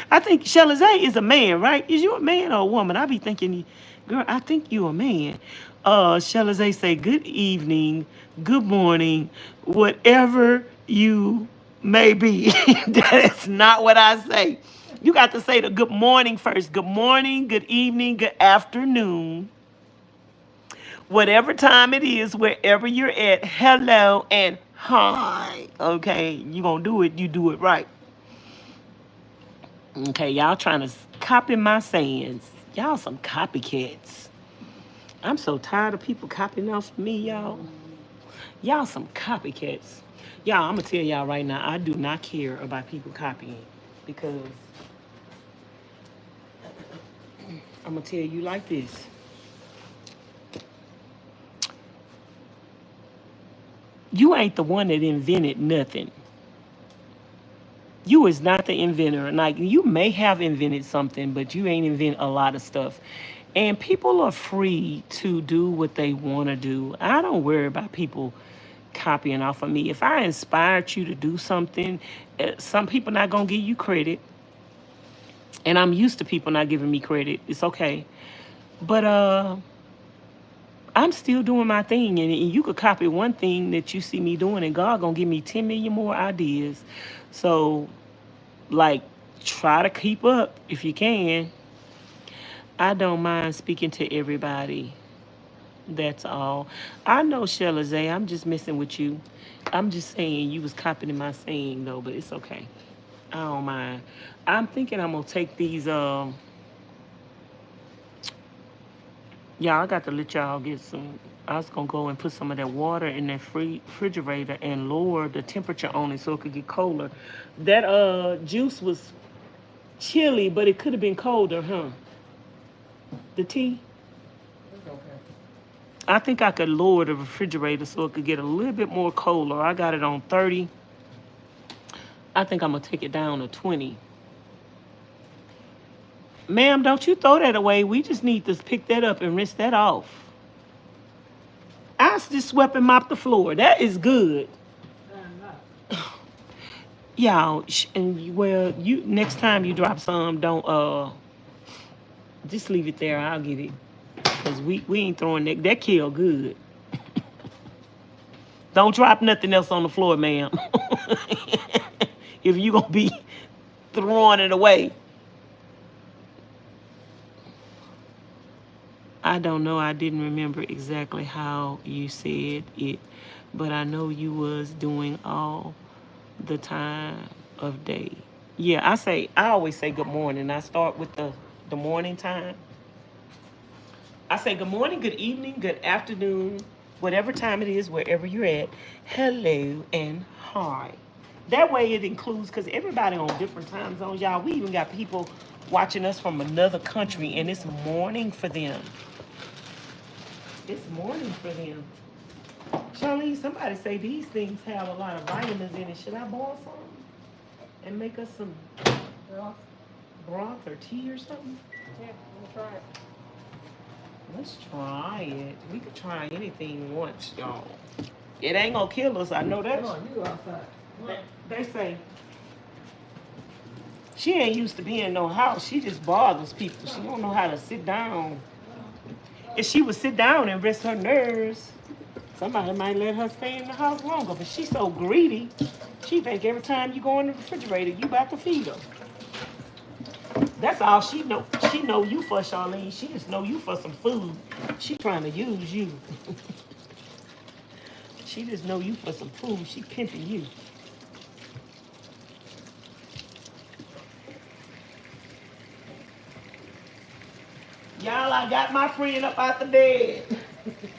I think Charlene is a man, right? Is you a man or a woman? I be thinking, girl, I think you a man. Charlene say, good evening, good morning, whatever you may be. That's not what I say. You got to say the good morning first. Good morning, good evening, good afternoon. Whatever time it is, wherever you're at, hello and hi. Okay, you gonna do it, you do it right. Okay, y'all trying to copy my sayings. Y'all some copycats. I'm so tired of people copying off me, y'all. Y'all some copycats. Y'all, I'm gonna tell y'all right now, I do not care about people copying, because I'm gonna tell you like this. You ain't the one that invented nothing. You is not the inventor. Like, you may have invented something, but you ain't invent a lot of stuff. And people are free to do what they want to do. I don't worry about people copying off of me. If I inspired you to do something, some people not going to give you credit. And I'm used to people not giving me credit. It's okay. But I'm still doing my thing, and you could copy one thing that you see me doing, and God gonna give me 10 million more ideas. So, like, try to keep up if you can. I don't mind speaking to everybody. That's all. I know, Charlene, I'm just messing with you. I'm just saying you was copying my saying, though, but it's okay. I don't mind. I'm thinking I'm gonna take these, yeah, I got to let y'all get some. I was going to go and put some of that water in that refrigerator and lower the temperature on it so it could get colder. That juice was chilly, but it could have been colder, huh? The tea? It's okay. I think I could lower the refrigerator so it could get a little bit more colder. I got it on 30. I think I'm going to take it down to 20. Ma'am, don't you throw that away. We just need to pick that up and rinse that off. I just swept and mopped the floor. That is good. Y'all, and well, you next time you drop some, don't just leave it there. I'll get it, cause we ain't throwing that. That kale good. Don't drop nothing else on the floor, ma'am. If you gonna be throwing it away. I don't know. I didn't remember exactly how you said it, but I know you was doing all the time of day. Yeah, I always say good morning. I start with the morning time. I say good morning, good evening, good afternoon, whatever time it is, wherever you're at. Hello and hi. That way it includes, because everybody on different time zones, y'all. We even got people watching us from another country, and it's morning for them. It's morning for them. Charlene, somebody say these things have a lot of vitamins in it. Should I boil some and make us some broth or tea or something? Yeah, we'll try it. Let's try it. We could try anything once, y'all. It ain't gonna kill us. I know that. Come on, you go outside. They say she ain't used to being in no house. She just bothers people. She don't know how to sit down. If she would sit down and rest her nerves, somebody might let her stay in the house longer. But she's so greedy. She think every time you go in the refrigerator, you about to feed her. That's all she know. She know you for, Charlene. She just know you for some food. She trying to use you. She just know you for some food. She pimping you. Y'all, I got my friend up out the bed.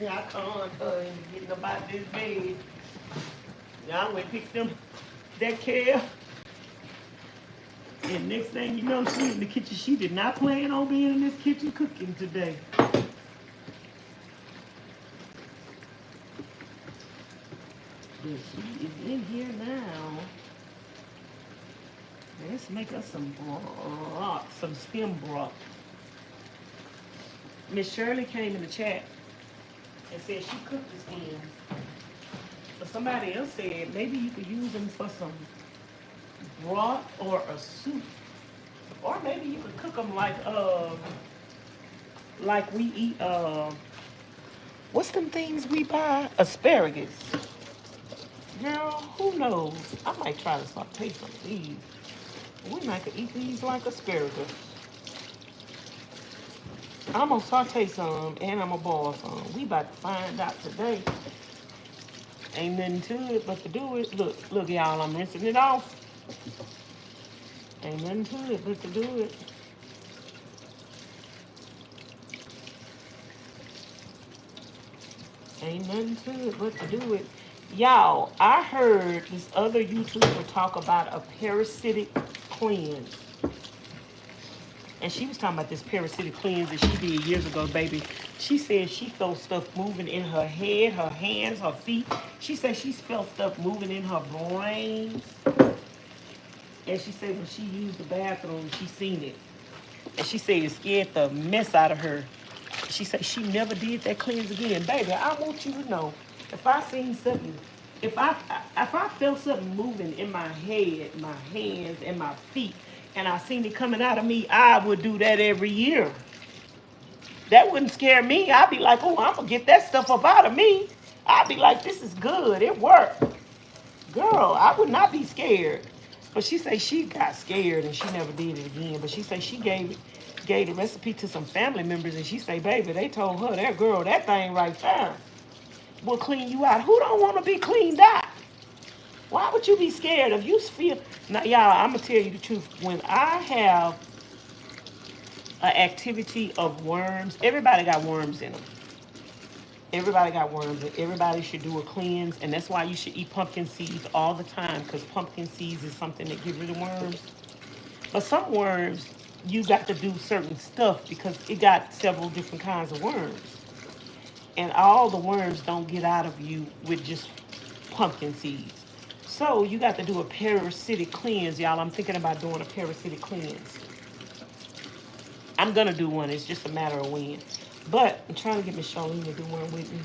I called her and getting up out this bed. Y'all went pick them that kale. And next thing you know, she in the kitchen. She did not plan on being in this kitchen cooking today. But she is in here now. Let's make us some broth, some stem broth. Ms Shirley came in the chat and said she cooked the stems. But somebody else said maybe you could use them for some broth or a soup. Or maybe you could cook them like we eat, what's them things we buy? Asparagus. Girl, who knows? I might try to saute some of these. We might could eat these like asparagus. I'm gonna saute some and I'm gonna boil some. We about to find out today. Ain't nothing to it but to do it. Look, y'all, I'm rinsing it off. Ain't nothing to it but to do it. Ain't nothing to it but to do it. Y'all, I heard this other YouTuber talk about a parasitic cleanse. And she was talking about this parasitic cleanse that she did years ago, baby. She said she felt stuff moving in her head, her hands, her feet. She said she felt stuff moving in her brain. And she said when she used the bathroom, she seen it. And she said it scared the mess out of her. She said she never did that cleanse again. Baby, I want you to know, if I seen something, if I felt something moving in my head, my hands, and my feet, and I seen it coming out of me, I would do that every year. That wouldn't scare me. I'd be like, oh, I'm going to get that stuff up out of me. I'd be like, this is good. It worked. Girl, I would not be scared. But she say she got scared and she never did it again. But she say she gave the recipe to some family members, and she say, baby, they told her, that girl, that thing right there will clean you out. Who don't want to be cleaned out? Why would you be scared if you feel... Now, y'all, I'm going to tell you the truth. When I have an activity of worms, everybody got worms in them. Everybody got worms, and everybody should do a cleanse. And that's why you should eat pumpkin seeds all the time, because pumpkin seeds is something that get rid of worms. But some worms, you got to do certain stuff because it got several different kinds of worms. And all the worms don't get out of you with just pumpkin seeds. So you got to do a parasitic cleanse, y'all. I'm thinking about doing a parasitic cleanse. I'm going to do one. It's just a matter of when. But I'm trying to get Ms Charlene to do one with me.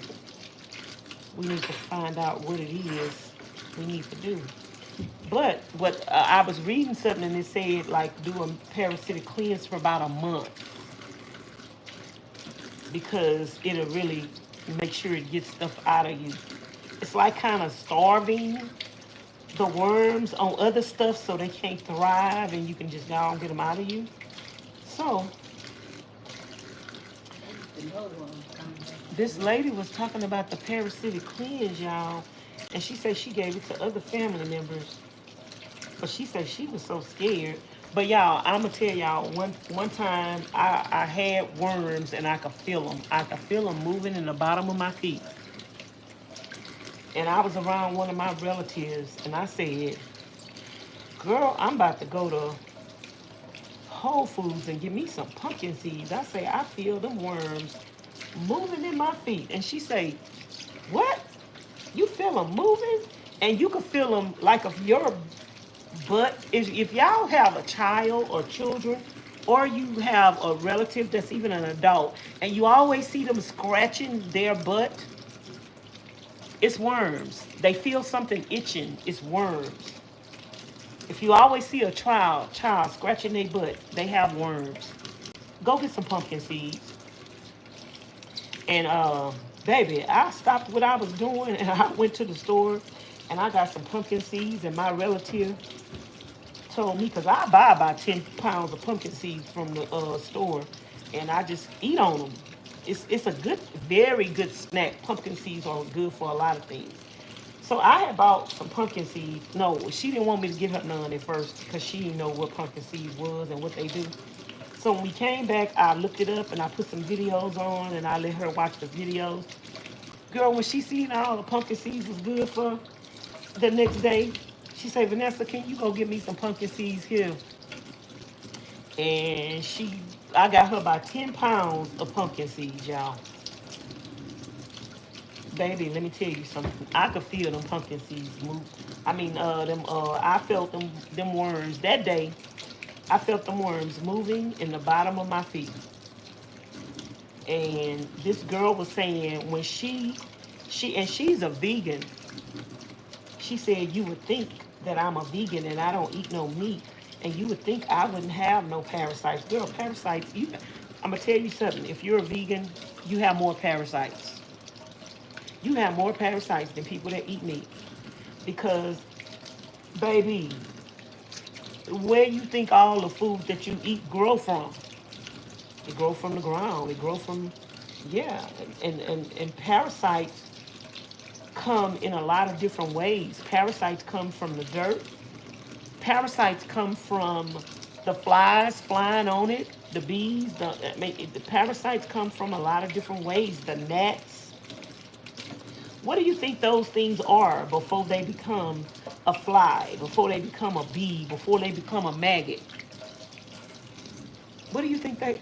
We need to find out what it is we need to do. But what I was reading something and it said like do a parasitic cleanse for about a month. Because it'll really make sure it gets stuff out of you. it's like kind of starving the worms on other stuff so they can't thrive and you can just go and get them out of you. So this lady was talking about the parasitic cleanse, y'all, and she said she gave it to other family members, but she said she was so scared. But y'all, I'm gonna tell y'all, one time I had worms and I could feel them. I could feel them moving in the bottom of my feet. And I was around one of my relatives and I said, girl, I'm about to go to Whole Foods and get me some pumpkin seeds. I say, I feel them worms moving in my feet. And she say, what? You feel them moving? And you can feel them like if your butt, if y'all have a child or children, or you have a relative that's even an adult, and you always see them scratching their butt, it's worms. They feel something itching, it's worms. If you always see a child scratching their butt, they have worms. Go get some pumpkin seeds. And baby, I stopped what I was doing and I went to the store and I got some pumpkin seeds, and my relative told me, because I buy about 10 pounds of pumpkin seeds from the store and I just eat on them. It's a good, very good snack. Pumpkin seeds are good for a lot of things. So I had bought some pumpkin seeds. No, she didn't want me to give her none at first because she didn't know what pumpkin seeds was and what they do. So when we came back, I looked it up and I put some videos on and I let her watch the videos. Girl, when she seen all the pumpkin seeds was good for the next day, she said, Vanessa, can you go get me some pumpkin seeds here? And I got her about 10 pounds of pumpkin seeds, y'all. Baby, let me tell you something. I could feel them pumpkin seeds move. I mean, I felt them worms that day. I felt them worms moving in the bottom of my feet. And this girl was saying when she's a vegan. She said, you would think that I'm a vegan and I don't eat no meat, and you would think I wouldn't have no parasites. Girl, parasites, I'm gonna tell you something. If you're a vegan, you have more parasites. You have more parasites than people that eat meat. Because, baby, where you think all the food that you eat grow from? It grow from the ground. It grow from, yeah. And parasites come in a lot of different ways. Parasites come from the dirt. Parasites come from the flies flying on it, the bees. The parasites come from a lot of different ways. The gnats. What do you think those things are before they become a fly, before they become a bee, before they become a maggot? What do you think that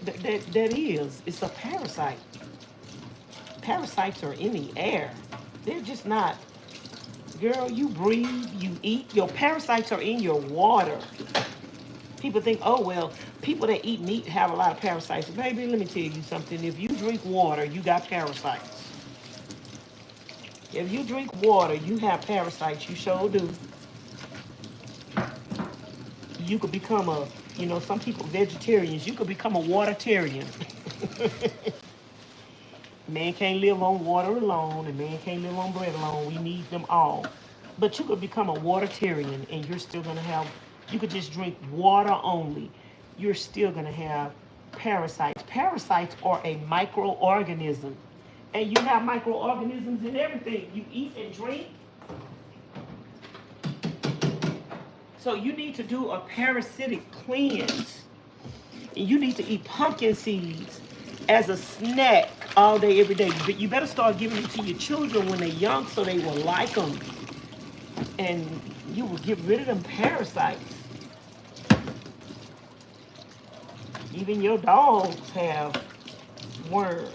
is? It's a parasite. Parasites are in the air. They're just not. Girl, you breathe, you eat. Your parasites are in your water. People think, oh, well, people that eat meat have a lot of parasites. Baby, let me tell you something. If you drink water, you got parasites. If you drink water, you have parasites. You sure do. You could become some people vegetarians. You could become a watertarian. Man can't live on water alone, and man can't live on bread alone. We need them all. But you could become a watertarian, and you're still going to have, you could just drink water only. You're still going to have parasites. Parasites are a microorganism. And you have microorganisms in everything you eat and drink. So you need to do a parasitic cleanse. And you need to eat pumpkin seeds as a snack all day, every day. But you better start giving it to your children when they're young so they will like them. And you will get rid of them parasites. Even your dogs have worms.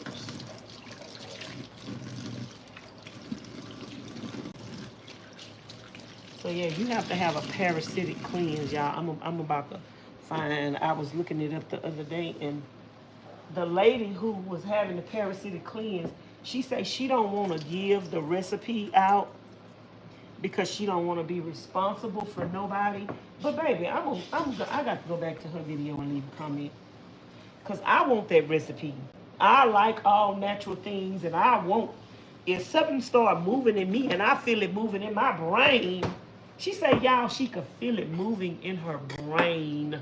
So yeah, you have to have a parasitic cleanse, y'all. I'm about to find. I was looking it up the other day, and the lady who was having the parasitic cleanse, she said she don't want to give the recipe out because she don't want to be responsible for nobody. But baby, I got to go back to her video and leave a comment because I want that recipe. I like all natural things, and I want if something start moving in me and I feel it moving in my brain, she say, y'all, she could feel it moving in her brain.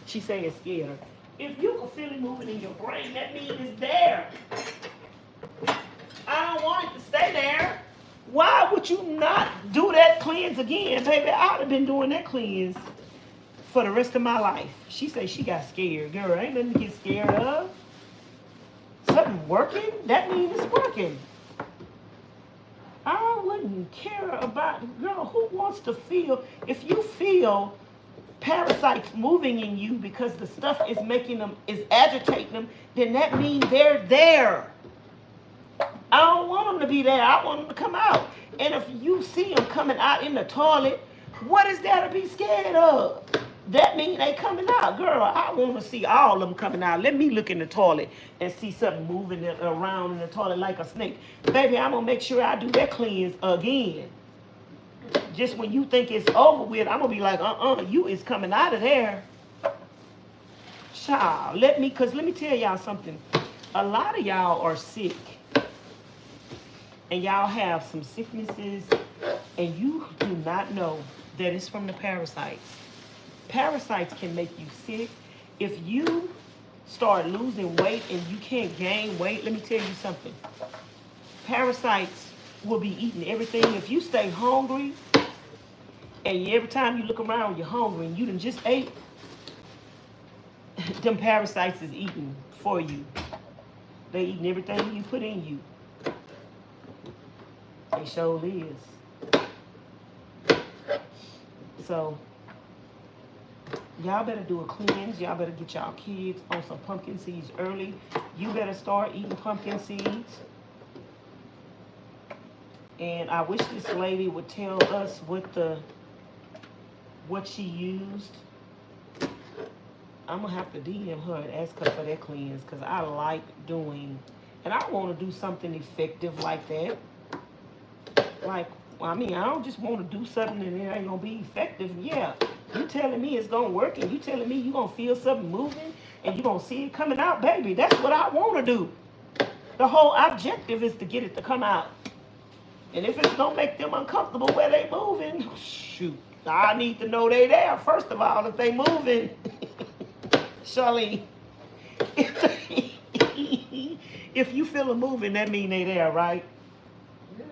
She say it scared her. If you can feel it moving in your brain, that means it's there. I don't want it to stay there. Why would you not do that cleanse again, baby? I'd have been doing that cleanse for the rest of my life. She said she got scared. Girl, ain't nothing to get scared of. Something working? That means it's working. I wouldn't care about, girl, who wants to feel, if you feel parasites moving in you because the stuff is making them, is agitating them, then that means they're there. I don't want them to be there. I want them to come out. And if you see them coming out in the toilet, what is there to be scared of? That means they coming out. Girl, I want to see all of them coming out. Let me look in the toilet and see something moving around in the toilet like a snake. Baby, I'm going to make sure I do that cleanse again. Just when you think it's over with, I'm going to be like, you is coming out of there. Child, let me tell y'all something. A lot of y'all are sick. And y'all have some sicknesses, and you do not know that it's from the parasites. Parasites can make you sick. If you start losing weight and you can't gain weight, let me tell you something. Parasites will be eating everything. If you stay hungry, and every time you look around, you're hungry, and you done just ate, them parasites is eating for you. They eating everything you put in you. They sure is. So, y'all better do a cleanse. Y'all better get y'all kids on some pumpkin seeds early. You better start eating pumpkin seeds. And I wish this lady would tell us what she used. I'm going to have to DM her and ask her for that cleanse, because I like doing, and I want to do something effective like that. Like, I mean, I don't just want to do something and it ain't going to be effective. Yeah, you telling me it's going to work, and you telling me you going to feel something moving and you going to see it coming out, baby. That's what I want to do. The whole objective is to get it to come out. And if it's going to make them uncomfortable where they moving, shoot, I need to know they there, first of all, if they moving. Charlene, if you feel them moving, that mean they there, right? Yeah.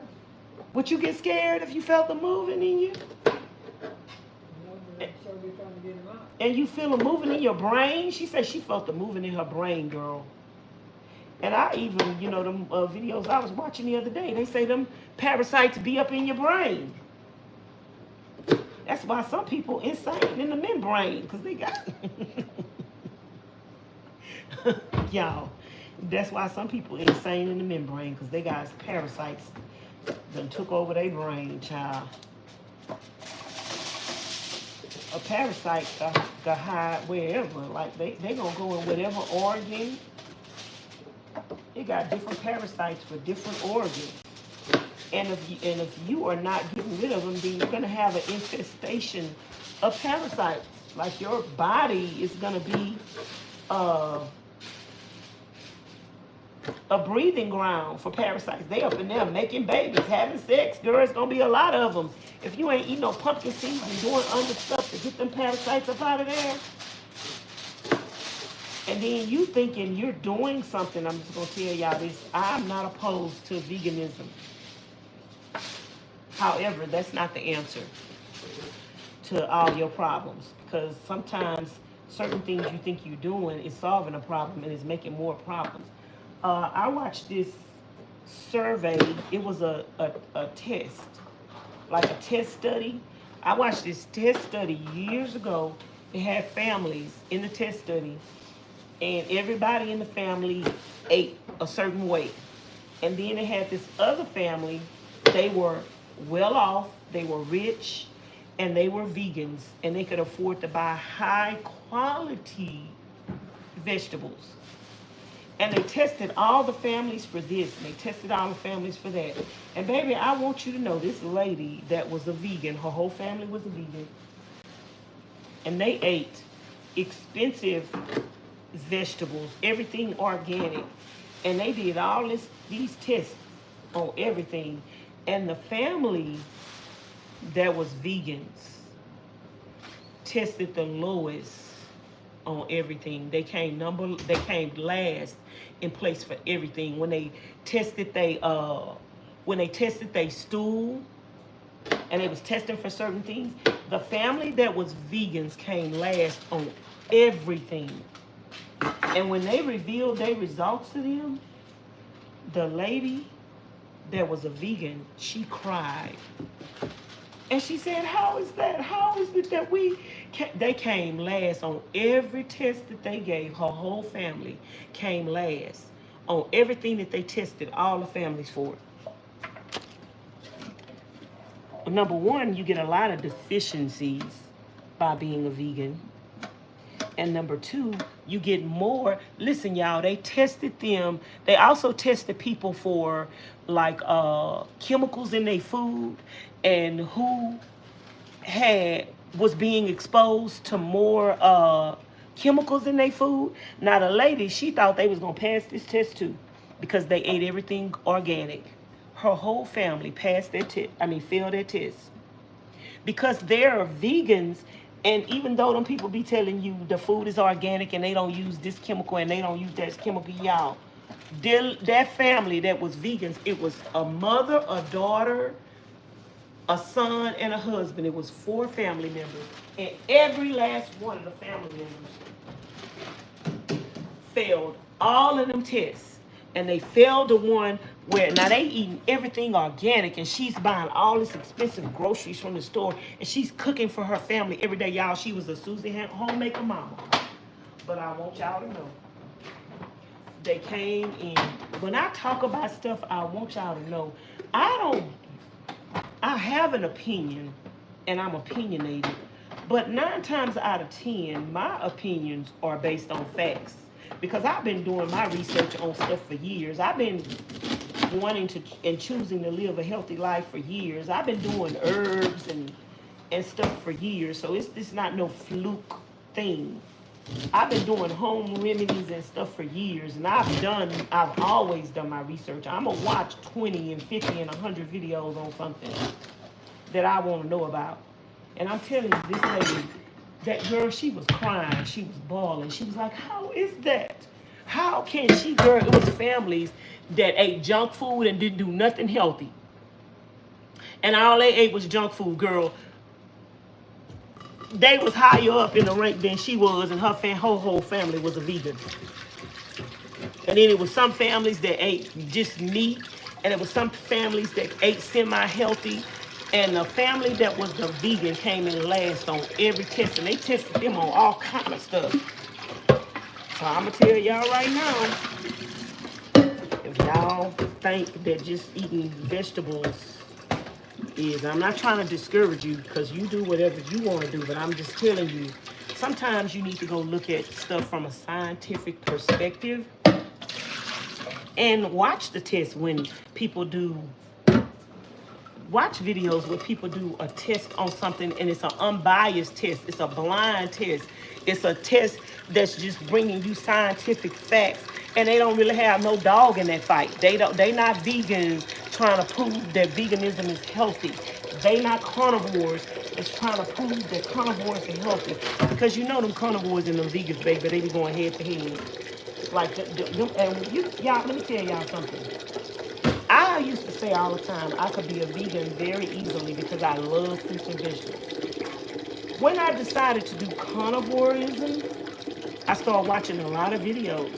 Would you get scared if you felt them moving in you? No, but I'm sure they're trying to get them out. And you feel them moving in your brain? She said she felt them moving in her brain, girl. And I even, you know, them videos I was watching the other day, they say them parasites be up in your brain. That's why some people insane in the membrane, because they got... Y'all, that's why some people insane in the membrane, because they got parasites that took over their brain, child. A parasite got hide wherever. Like, they gonna go in whatever organ. They got different parasites for different organs. And if you are not getting rid of them, then you're gonna have an infestation of parasites. Like, your body is gonna be a breathing ground for parasites. They up in there making babies, having sex. Girl, it's gonna be a lot of them. If you ain't eating no pumpkin seeds and doing other stuff to get them parasites up out of there, and then you thinking you're doing something, I'm just gonna tell y'all this. I'm not opposed to veganism. However, that's not the answer to all your problems, because sometimes certain things you think you're doing is solving a problem and is making more problems. I watched this survey. It was a test, like a test study. I watched this test study years ago. They had families in the test study, and everybody in the family ate a certain way. And then they had this other family. They were well off, they were rich, and they were vegans, and they could afford to buy high quality vegetables. And they tested all the families for this, and they tested all the families for that. And baby, I want you to know, this lady that was a vegan, her whole family was a vegan, and they ate expensive vegetables, everything organic. And they did all these tests on everything. And the family that was vegans tested the lowest on everything. They came last in place for everything. When they tested they stool and they was testing for certain things, the family that was vegans came last on everything. And when they revealed their results to them, the lady that was a vegan, she cried. And she said, how is that? How is it that they came last on every test that they gave? Her whole family came last on everything that they tested all the families for. Number one, you get a lot of deficiencies by being a vegan. And number two, you get more. Listen, y'all, they tested them. They also tested people for like chemicals in their food and who was being exposed to more chemicals in their food. Now the lady, she thought they was gonna pass this test too because they ate everything organic. Her whole family passed their failed their test because they're vegans. And even though them people be telling you the food is organic and they don't use this chemical and they don't use that chemical, y'all, that family that was vegans, it was a mother, a daughter, a son, and a husband. It was 4 family members. And every last one of the family members failed all of them tests. And they failed the one where, now they eating everything organic and she's buying all this expensive groceries from the store and she's cooking for her family every day. Y'all, she was a Susie homemaker mama. But I want y'all to know, they came in. When I talk about stuff, I want y'all to know, I have an opinion and I'm opinionated, but 9 times out of 10, my opinions are based on facts. Because I've been doing my research on stuff for years. I've been wanting to and choosing to live a healthy life for years. I've been doing herbs and stuff for years. So it's not no fluke thing. I've been doing home remedies and stuff for years. And I've always done my research. I'm going to watch 20 and 50 and 100 videos on something that I want to know about. And I'm telling you, this lady, that girl, she was crying, she was bawling. She was like, how is that? How can she, girl, it was families that ate junk food and didn't do nothing healthy. And all they ate was junk food, girl. They was higher up in the rank than she was, and her whole family was a vegan. And then it was some families that ate just meat, and it was some families that ate semi-healthy. And the family that was the vegan came in last on every test, and they tested them on all kind of stuff. So I'm gonna tell y'all right now, if y'all think that just eating vegetables is, I'm not trying to discourage you because you do whatever you want to do, but I'm just telling you, sometimes you need to go look at stuff from a scientific perspective and watch the test when people watch videos where people do a test on something and it's an unbiased test. It's a blind test. It's a test that's just bringing you scientific facts, and they don't really have no dog in that fight. They not vegans trying to prove that veganism is healthy. They not carnivores that's trying to prove that carnivores are healthy. Because you know them carnivores and them vegans, baby, they be going head to head. Like y'all, let me tell y'all something. I used to say all the time, I could be a vegan very easily because I love fruits and vegetables. When I decided to do carnivorism, I started watching a lot of videos.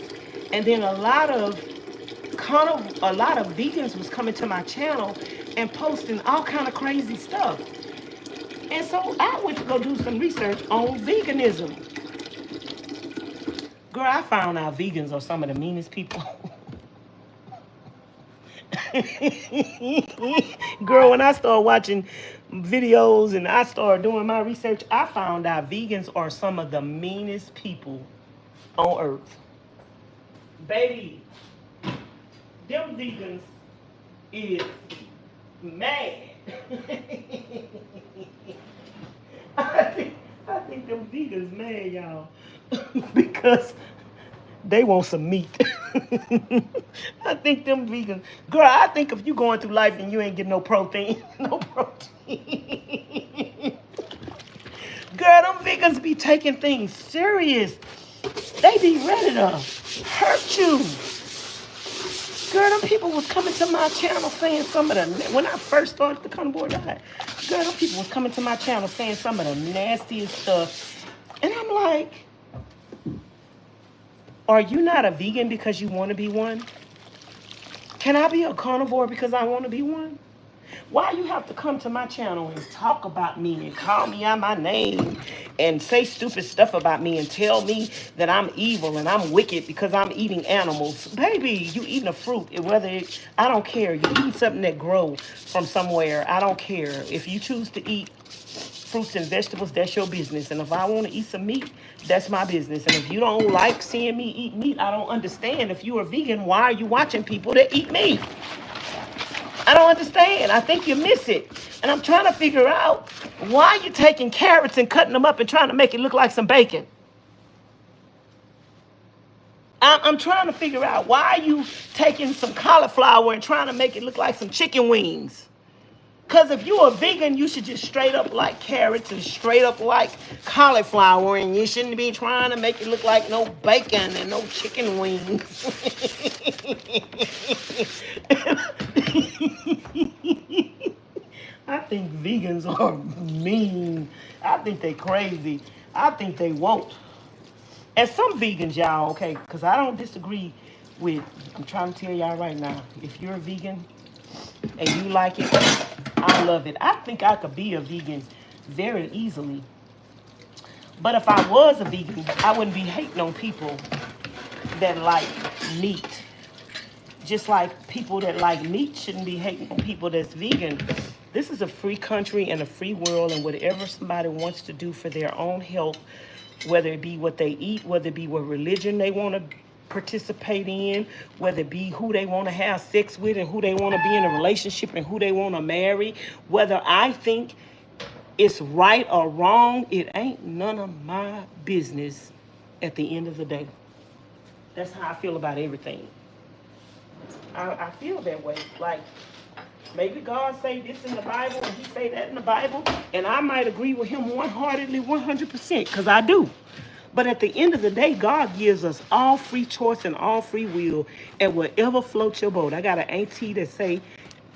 And then a lot of vegans was coming to my channel and posting all kind of crazy stuff. And so I went to go do some research on veganism. Girl, I found out vegans are some of the meanest people. Girl, when I started watching videos and I started doing my research, I found out vegans are some of the meanest people on earth. Baby, them vegans is mad. I think them vegans mad, y'all, because they want some meat. I think them vegans, girl, I think if you going through life and you ain't getting no protein, no protein. Girl, them vegans be taking things serious. They be ready to hurt you. Girl, them people was coming to my channel saying some of the, when I first started the carnivore diet, girl, them people was coming to my channel saying some of the nastiest stuff. And I'm like, are you not a vegan because you want to be one? Can I be a carnivore because I want to be one? Why you have to come to my channel and talk about me and call me out my name and say stupid stuff about me and tell me that I'm evil and I'm wicked because I'm eating animals? Baby, you eating a fruit, I don't care. You eating something that grows from somewhere. I don't care. If you choose to eat fruits and vegetables, that's your business. And if I want to eat some meat, that's my business. And if you don't like seeing me eat meat, I don't understand. If you're a vegan, why are you watching people that eat meat? I don't understand. I think you miss it. And I'm trying to figure out why you're taking carrots and cutting them up and trying to make it look like some bacon. I'm trying to figure out why you taking some cauliflower and trying to make it look like some chicken wings. Because if you're a vegan, you should just straight up like carrots and straight up like cauliflower, and you shouldn't be trying to make it look like no bacon and no chicken wings. I think vegans are mean. I think they crazy. I think they won't. And some vegans, y'all, okay, because I don't disagree with, I'm trying to tell y'all right now, if you're a vegan and you like it, I love it. I think I could be a vegan very easily. But if I was a vegan, I wouldn't be hating on people that like meat. Just like people that like meat shouldn't be hating on people that's vegan. This is a free country and a free world, and whatever somebody wants to do for their own health, whether it be what they eat, whether it be what religion they want to participate in, whether it be who they want to have sex with and who they want to be in a relationship and who they want to marry, whether I think it's right or wrong, it ain't none of my business at the end of the day. That's how I feel about everything. I feel that way. Like, maybe God say this in the Bible and he say that in the Bible, and I might agree with him one-heartedly, 100%, because I do. But at the end of the day, God gives us all free choice and all free will, and whatever floats your boat. I got an auntie that say,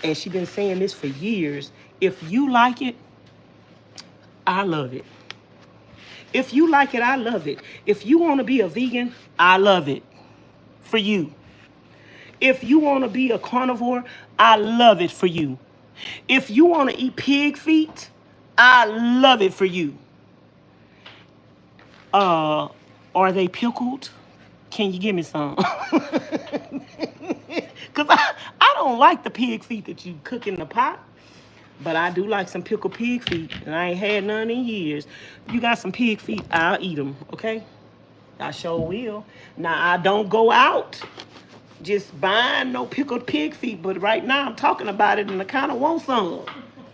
and she been saying this for years, if you like it, I love it. If you like it, I love it. If you want to be a vegan, I love it for you. If you want to be a carnivore, I love it for you. If you want to eat pig feet, I love it for you. Are they pickled? Can you give me some? Because I don't like the pig feet that you cook in the pot. But I do like some pickled pig feet. And I ain't had none in years. You got some pig feet, I'll eat them, okay? I sure will. Now, I don't go out just buying no pickled pig feet. But right now, I'm talking about it and I kind of want some.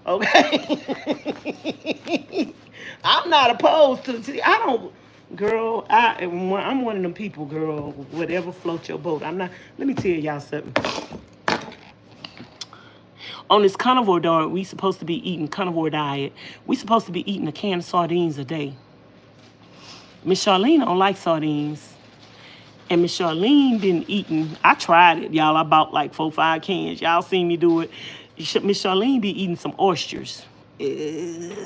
Okay? I'm not opposed to, see, I don't, girl, I'm one of them people, girl, whatever floats your boat. I'm not, let me tell y'all something. On this carnivore diet, we supposed to be eating carnivore diet. We supposed to be eating a can of sardines a day. Ms Charlene don't like sardines. And Ms Charlene been eating, I tried it, y'all. I bought like 4 or 5 cans. Y'all seen me do it. Ms Charlene be eating some oysters. Ew.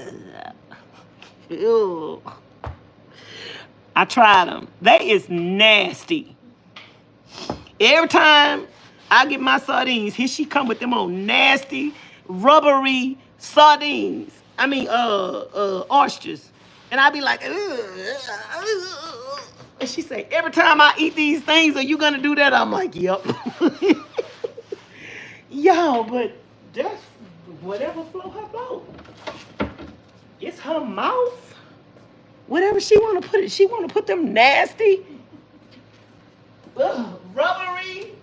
I tried them. They is nasty. Every time I get my sardines, here she come with them old nasty, rubbery sardines. I mean, oysters. And I be like, and she say, every time I eat these things, are you gonna do that? I'm like, yep. Yo, but just whatever float her boat. It's her mouth. Whatever she wanna put it, she wanna put them nasty, rubbery.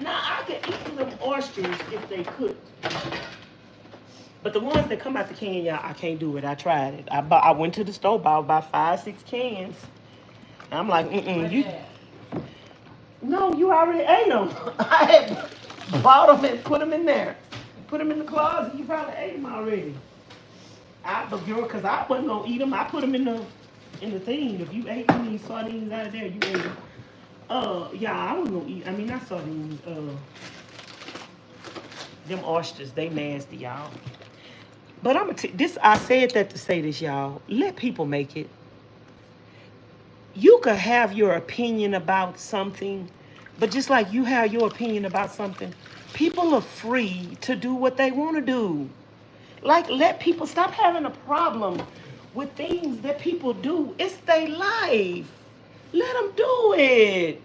Now, I could eat them oysters if they could. But the ones that come out the can, y'all, I can't do it. I tried it. I went to the store, bought about 5, 6 cans. And I'm like, No, you already ate them. I had bought them and put them in there. Put them in the closet. You probably ate them already. But girl, cause I wasn't gonna eat them. I put them in the thing. If you ate these sardines out of there, you ate them. Yeah, I wasn't gonna eat. I mean, not sardines. Them oysters, they nasty, y'all. But I'm gonna this. I said that to say this, y'all. Let people make it. You could have your opinion about something, but just like you have your opinion about something, people are free to do what they want to do. Like, let people stop having a problem with things that people do. It's their life. Let them do it.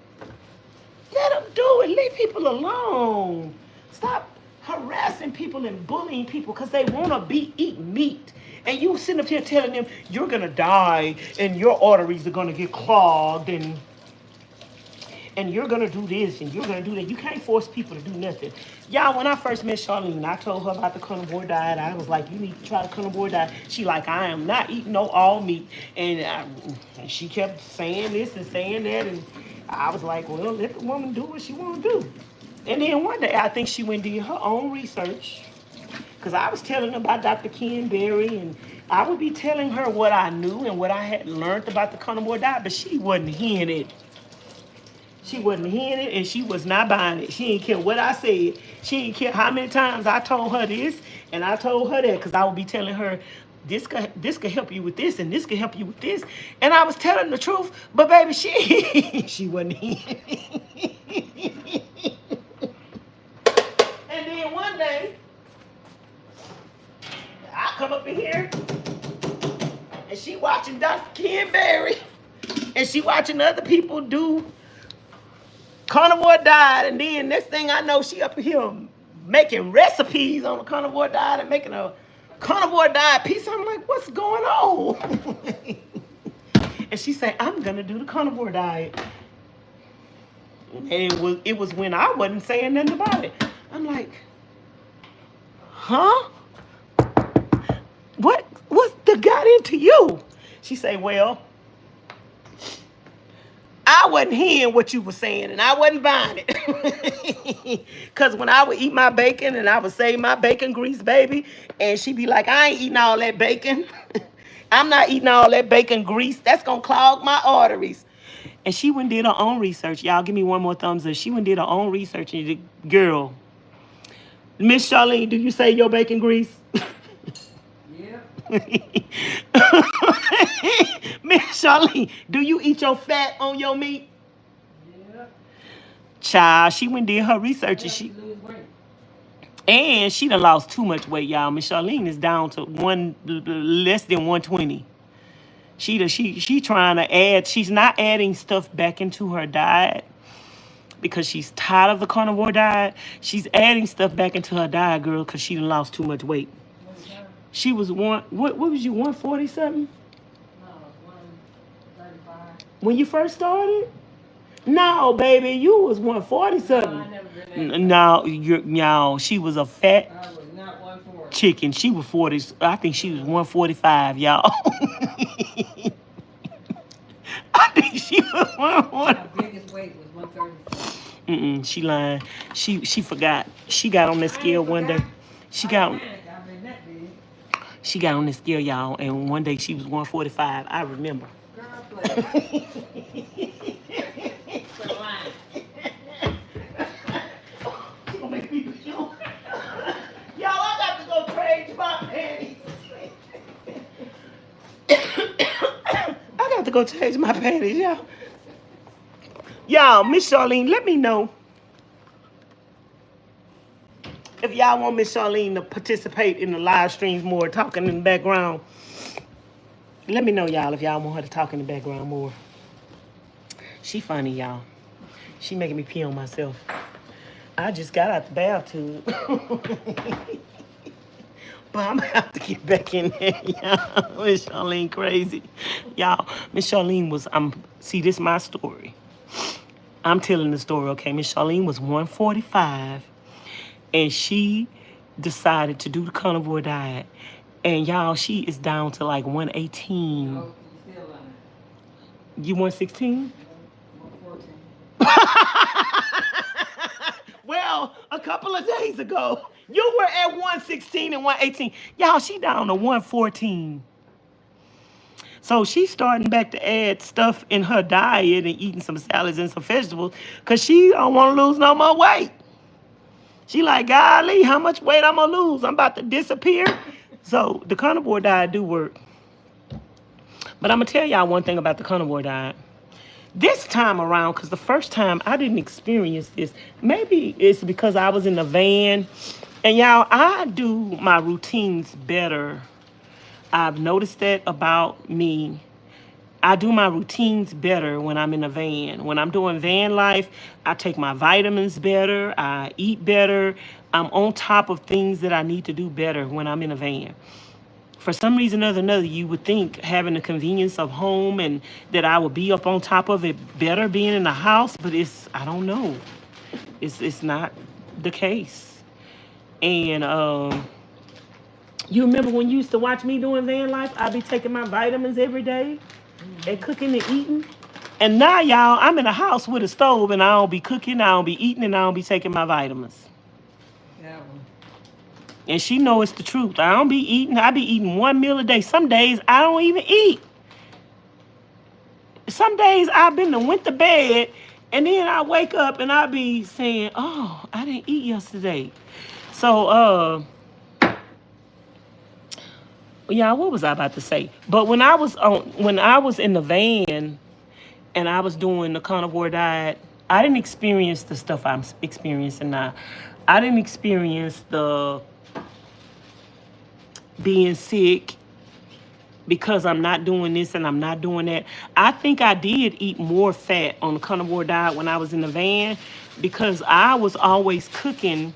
Let them do it. Leave people alone. Stop harassing people and bullying people because they want to eat meat. And you sitting up here telling them you're going to die and your arteries are going to get clogged and you're going to do this and you're going to do that. You can't force people to do nothing. Y'all, when I first met Charlene, I told her about the carnivore diet. I was like, you need to try the carnivore diet. She like, I am not eating no all meat. And she kept saying this and saying that. And I was like, well, let the woman do what she want to do. And then one day, I think she went and did her own research. Because I was telling her about Dr. Ken Berry, and I would be telling her what I knew and what I had learned about the carnivore diet, but she wasn't hearing it. She wasn't hearing it, and she was not buying it. She didn't care what I said. She didn't care how many times I told her this, and I told her that, because I would be telling her, this could help you with this, and this could help you with this. And I was telling the truth, but baby, she wasn't hearing it. And then one day, I come up in here, and she watching Dr. Ken Berry, and she watching other people do carnivore diet, and then next thing I know, she up here making recipes on the carnivore diet and making a carnivore diet pizza. I'm like, what's going on? And she said, I'm gonna do the carnivore diet. And it was when I wasn't saying nothing about it. I'm like, huh? What got into you? She say, well, I wasn't hearing what you were saying, and I wasn't buying it. Because when I would eat my bacon, and I would save my bacon grease, baby, and she'd be like, I ain't eating all that bacon. I'm not eating all that bacon grease. That's going to clog my arteries. And she went and did her own research. Y'all give me one more thumbs up. She went and did her own research, and girl, Ms Charlene, do you save your bacon grease? Ms Charlene, do you eat your fat on your meat? Yeah. Child, she went and did her research, and she done lost too much weight, y'all. Ms Charlene is down to less than 120. She trying to add. She's not adding stuff back into her diet because she's tired of the carnivore diet. She's adding stuff back into her diet, girl, because she done lost too much weight. She was what was you, 140 something? No, 135. When you first started? No, baby, you was 140 something. No, I never been that. No, she was a fat I was not 140. chicken. She was 40. I think she was 145, y'all. I think she was 140. My biggest weight was 136. She lying. She forgot. She got on that scale one day. She got on the scale, y'all, and one day she was 145. I remember. Girl, play. Y'all, I got to go change my panties. I got to go change my panties, y'all. Y'all, Ms Charlene, let me know if y'all want Ms Charlene to participate in the live streams more, talking in the background. Let me know, y'all, if y'all want her to talk in the background more. She funny, y'all. She making me pee on myself. I just got out the bathtub. But I'm going to have to get back in there, y'all. Miss Charlene crazy. Y'all, Miss Charlene was, see, this is my story. I'm telling the story, okay? Miss Charlene was 145, and she decided to do the carnivore diet. And y'all, she is down to like 118. Oh, you still on it. You 116? 114. Well, a couple of days ago, you were at 116 and 118. Y'all, she down to 114. So she's starting back to add stuff in her diet and eating some salads and some vegetables because she don't want to lose no more weight. She like, golly, how much weight I'm going to lose? I'm about to disappear. So the carnivore diet do work. But I'm going to tell y'all one thing about the carnivore diet. This time around, because the first time I didn't experience this, maybe it's because I was in the van. And y'all, I do my routines better. I've noticed that about me. I do my routines better when I'm in a van. When I'm doing van life, I take my vitamins better. I eat better. I'm on top of things that I need to do better when I'm in a van. For some reason or another, you would think having the convenience of home and that I would be up on top of it better being in the house, but I don't know. It's not the case. And you remember when you used to watch me doing van life? I'd be taking my vitamins every day and cooking and eating. And now, y'all, I'm in a house with a stove and I don't be cooking, I don't be eating, and I don't be taking my vitamins. Yeah. And she know it's the truth. I don't be eating. I be eating one meal a day. Some days I don't even eat. Some days I've been to went to bed and then I wake up and I be saying, oh, I didn't eat yesterday. So, yeah, what was I about to say? But when I was in the van and I was doing the carnivore diet, I didn't experience the stuff I'm experiencing now. I didn't experience the being sick because I'm not doing this and I'm not doing that. I think I did eat more fat on the carnivore diet when I was in the van because I was always cooking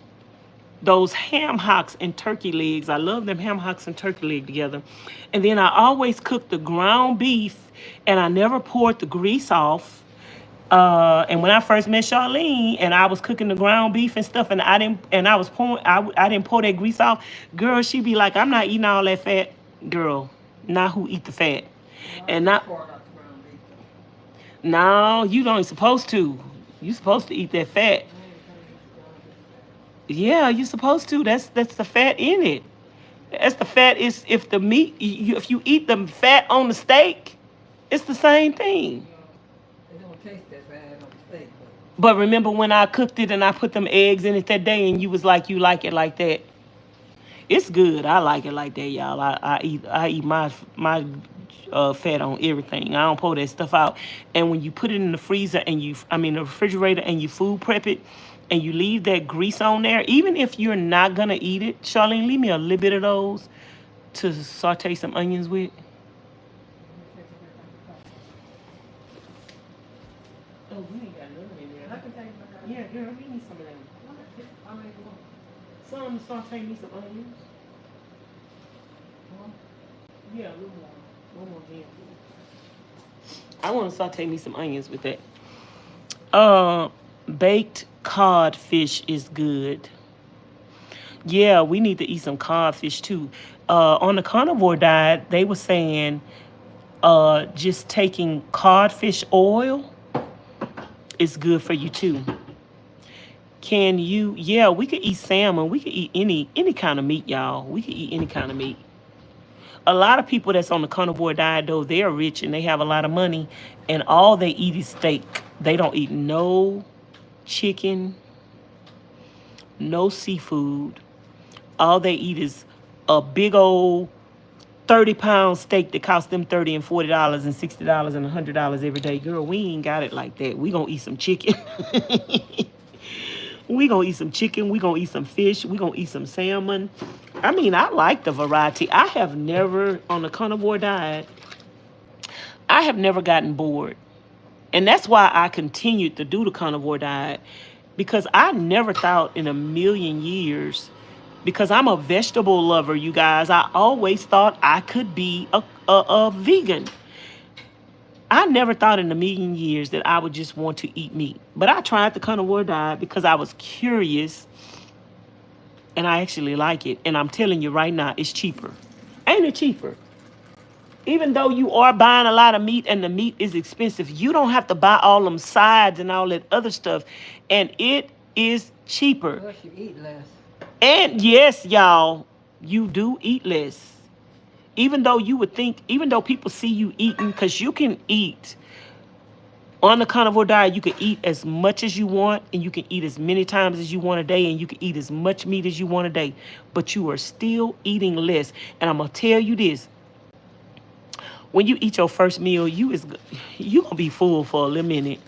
those ham hocks and turkey legs. I love them ham hocks and turkey leg together. And then I always cooked the ground beef and I never poured the grease off. And when I first met Charlene and I was cooking the ground beef and stuff and I didn't pour that grease off, girl, she be like, I'm not eating all that fat. Girl, not who eat the fat. And not, no, you ain't supposed to. You supposed to eat that fat. Yeah, you're supposed to. That's the fat in it. That's the fat is if the meat, if you eat the fat on the steak, it's the same thing. It don't taste that bad on the steak. But remember when I cooked it and I put them eggs in it that day and you was like, you like it like that? It's good. I like it like that, y'all. I eat my fat on everything. I don't pour that stuff out. And when you put it in the freezer and the refrigerator and you food prep it and you leave that grease on there, even if you're not gonna eat it, Charlene, leave me a little bit of those to saute some onions with. Oh, we ain't got none in there. I can take my Yeah, girl, we need some of them. I make one. Some saute me some onions. Yeah, a little more. One more hand. I want to saute me some onions with that. Baked codfish is good. Yeah, we need to eat some codfish too. On the carnivore diet, they were saying just taking codfish oil is good for you too. Can you? Yeah, we could eat salmon. We could eat any kind of meat, y'all. We could eat any kind of meat. A lot of people that's on the carnivore diet, though, they're rich and they have a lot of money, and all they eat is steak. They don't eat no chicken, no seafood. All they eat is a big old 30-pound steak that costs them $30 and $40 and $60 and $100 every day. Girl, we ain't got it like that. We gonna eat some chicken. We gonna eat some chicken. We gonna eat some fish. We gonna eat some salmon. I mean, I like the variety. I have never, on the carnivore diet, I have never gotten bored. And that's why I continued to do the carnivore diet, because I never thought in a million years, because I'm a vegetable lover, you guys, I always thought I could be a vegan. I never thought in a million years that I would just want to eat meat. But I tried the carnivore diet because I was curious, and I actually like it. And I'm telling you right now, it's cheaper. Ain't it cheaper? even though you are buying a lot of meat and the meat is expensive, you don't have to buy all them sides and all that other stuff. And it is cheaper. Plus you eat less. And yes, y'all, you do eat less. Even though you would think, even though people see you eating, because you can eat on the carnivore diet, you can eat as much as you want, and you can eat as many times as you want a day, and you can eat as much meat as you want a day, but you are still eating less. And I'm gonna tell you this: when you eat your first meal, you gonna be full for a little minute.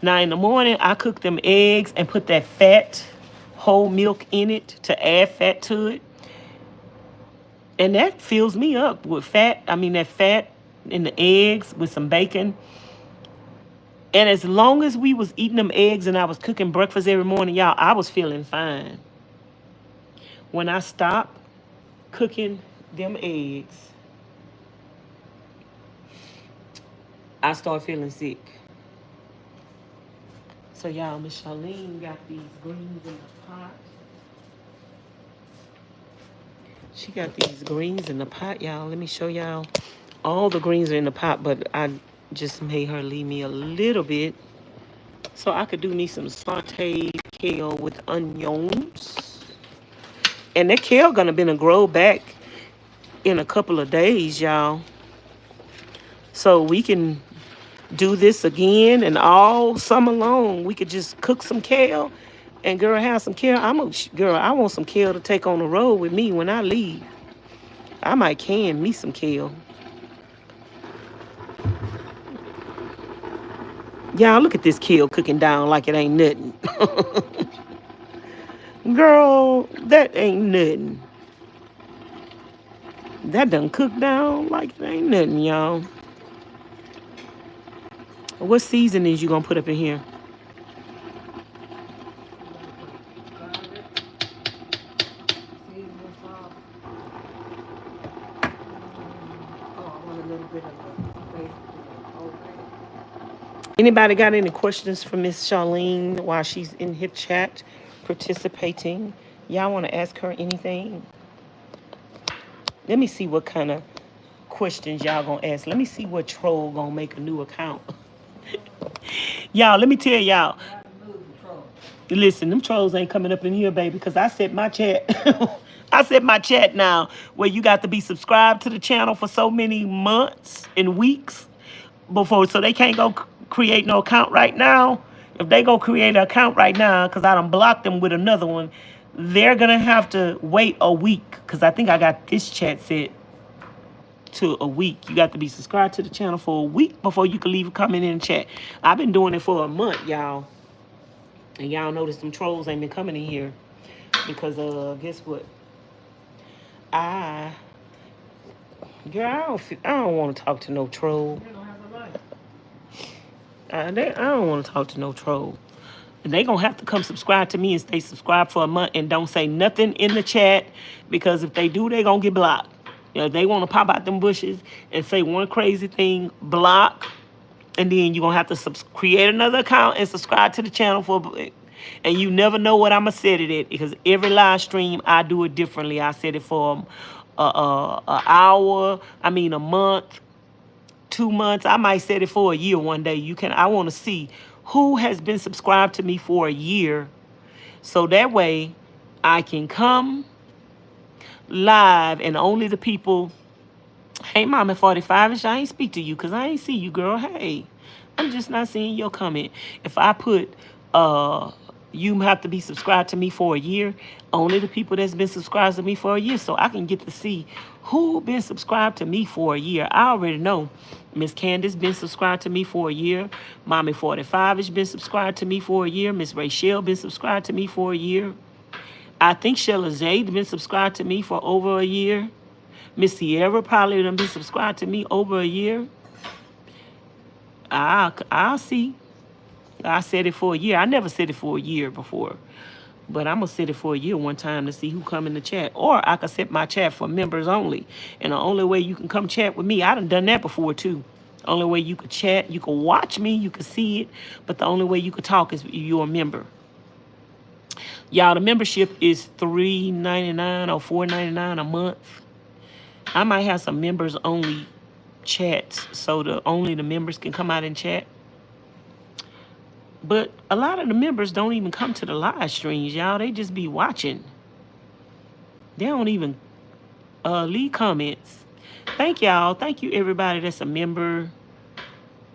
Now in the morning, I cook them eggs and put that fat whole milk in it to add fat to it. And that fills me up with fat. I mean, that fat in the eggs with some bacon. And as long as we was eating them eggs and I was cooking breakfast every morning, y'all, I was feeling fine. When I stopped cooking them eggs, I started feeling sick. So y'all, Ms Charlene got these greens in the pot. She got these greens in the pot, y'all. Let me show y'all. All the greens are in the pot, but I just made her leave me a little bit so I could do me some sauteed kale with onions. And that kale gonna grow back in a couple of days, y'all. So we can do this again, and all summer long we could just cook some kale and girl have some kale. I want some kale to take on the road with me when I leave. I might can me some kale. Y'all, look at this kale cooking down like it ain't nothing. Girl, that ain't nothing. That done cooked down like it ain't nothing, y'all. What seasonings you gonna put up in here? Anybody got any questions for Ms Charlene while she's in her chat participating? Y'all want to ask her anything? Let me see what kind of questions y'all gonna ask. Let me see what troll gonna make a new account. Y'all, let me tell y'all. Listen, them trolls ain't coming up in here, baby, because I set my chat. I set my chat now where you got to be subscribed to the channel for so many months and weeks before, so they can't go create no account right now. If they go create an account right now, because I done blocked them with another one, they're going to have to wait a week, because I think I got this chat set to a week. You got to be subscribed to the channel for a week before you can leave a comment in the chat. I've been doing it for a month, y'all. And y'all notice them trolls ain't been coming in here because, guess what? Girl, I don't want to talk to no troll. I don't want to talk to no troll. And they gonna have to come subscribe to me and stay subscribed for a month and don't say nothing in the chat, because if they do, they gonna get blocked. You know, they want to pop out them bushes and say one crazy thing, block, and then you're gonna have to create another account and subscribe to the channel for. And you never know what I'm gonna set it at, because every live stream I do it differently. I set it for an hour. I mean a month, 2 months. I might set it for a year one day. I want to see who has been subscribed to me for a year, so that way I can come live and only the people. Hey, Mama 45ish, I ain't speak to you because I ain't see you, girl. Hey, I'm just not seeing your comment. If I put you have to be subscribed to me for a year, only the people that's been subscribed to me for a year, so I can get to see who been subscribed to me for a year. I already know Miss Candace been subscribed to me for a year. Mommy 45ish been subscribed to me for a year. Miss Rachel been subscribed to me for a year. I think Shella Zade been subscribed to me for over a year. Miss Sierra probably done been subscribed to me over a year. I'll see. I said it for a year. I never said it for a year before. But I'm going to set it for a year one time to see who come in the chat. Or I could set my chat for members only. And the only way you can come chat with me, I done that before too. The only way you could chat, you could watch me, you could see it. But the only way you could talk is if you're a member. Y'all, the membership is $3.99 or $4.99 a month. I might have some members only chats so only the members can come out and chat. But a lot of the members don't even come to the live streams, y'all. They just be watching. They don't even leave comments. Thank y'all. Thank you everybody that's a member.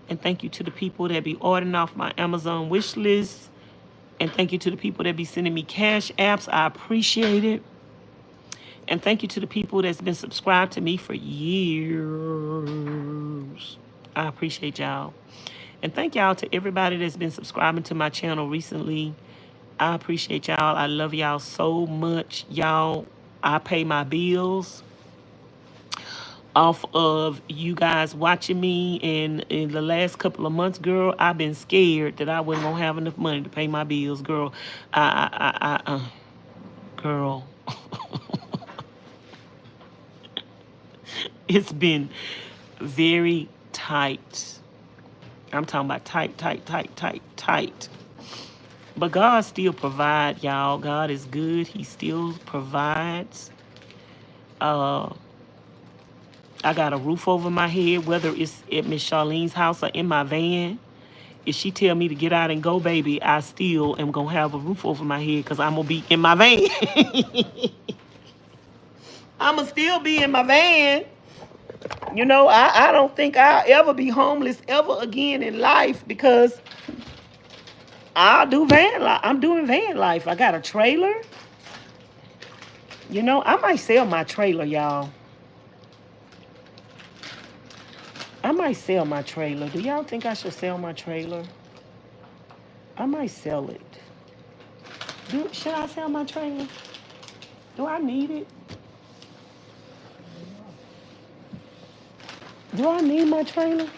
And thank you to the people that be ordering off my Amazon wish list. And thank you to the people that be sending me cash apps. I appreciate it. And thank you to the people that's been subscribed to me for years. I appreciate y'all. And thank y'all to everybody that's been subscribing to my channel recently. I appreciate y'all. I love y'all so much. Y'all, I pay my bills off of you guys watching me. And in the last couple of months, girl, I've been scared that I wasn't going to have enough money to pay my bills, girl. Girl. It's been very tight. I'm talking about tight. But God still provides, y'all. God is good. He still provides. I got a roof over my head, whether it's at Ms Charlene's house or in my van. If she tell me to get out and go, baby, I still am going to have a roof over my head because I'm going to be in my van. I'm going to still be in my van. You know, I don't think I'll ever be homeless ever again in life because I'll do van life. I'm doing van life. I got a trailer. You know, I might sell my trailer, y'all. I might sell my trailer. Do y'all think I should sell my trailer? I might sell it. Should I sell my trailer? Do I need it? Do I need my trailer?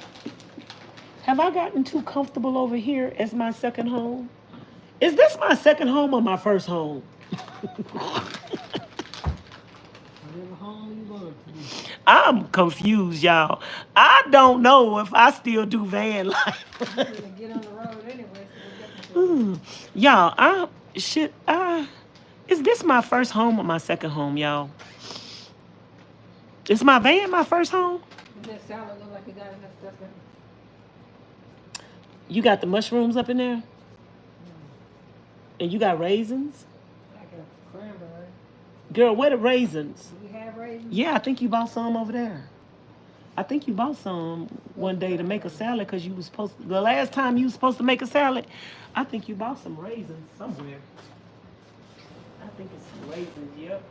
Have I gotten too comfortable over here as my second home? Is this my second home or my first home? I'm confused, y'all. I don't know if I still do van life. Get on the road anyway, so Y'all, is this my first home or my second home, y'all? Is my van my first home? that salad look like you got enough stuff in it. You got the mushrooms up in there? And you got raisins? I got cranberry. Girl, where the raisins? Do we have raisins? Yeah, I think you bought some over there. I think you bought some one day to make a salad because you was supposed to, the last time you was supposed to make a salad, I think you bought some raisins somewhere. I think it's some raisins, yep.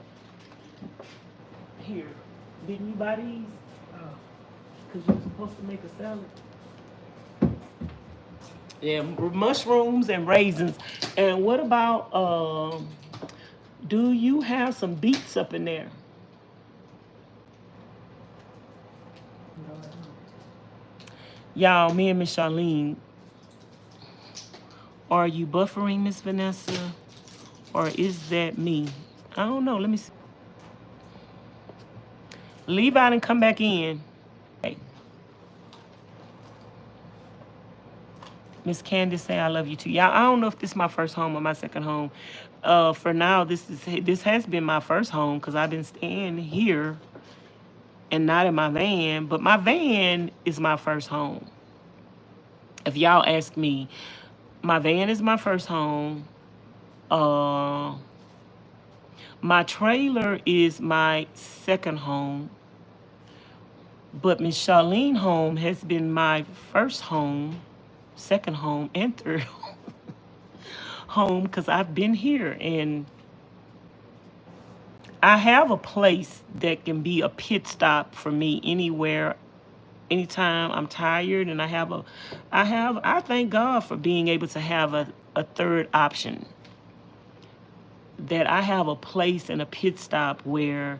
Here, didn't you buy these? Because you were supposed to make a salad. Yeah, mushrooms and raisins. And what about, do you have some beets up in there? Y'all, me and Ms Charlene, are you buffering, Miss Vanessa? Or is that me? I don't know. Let me see. Leave out and come back in. Hey. Miss Candace say I love you too. Y'all, I don't know if this is my first home or my second home. For now, this has been my first home because I've been staying here and not in my van. But my van is my first home. If y'all ask me, my van is my first home. My trailer is my second home. But Miss Charlene home has been my first home, second home, and third home because I've been here. And I have a place that can be a pit stop for me anywhere, anytime I'm tired. And I thank God for being able to have a third option. That I have a place and a pit stop where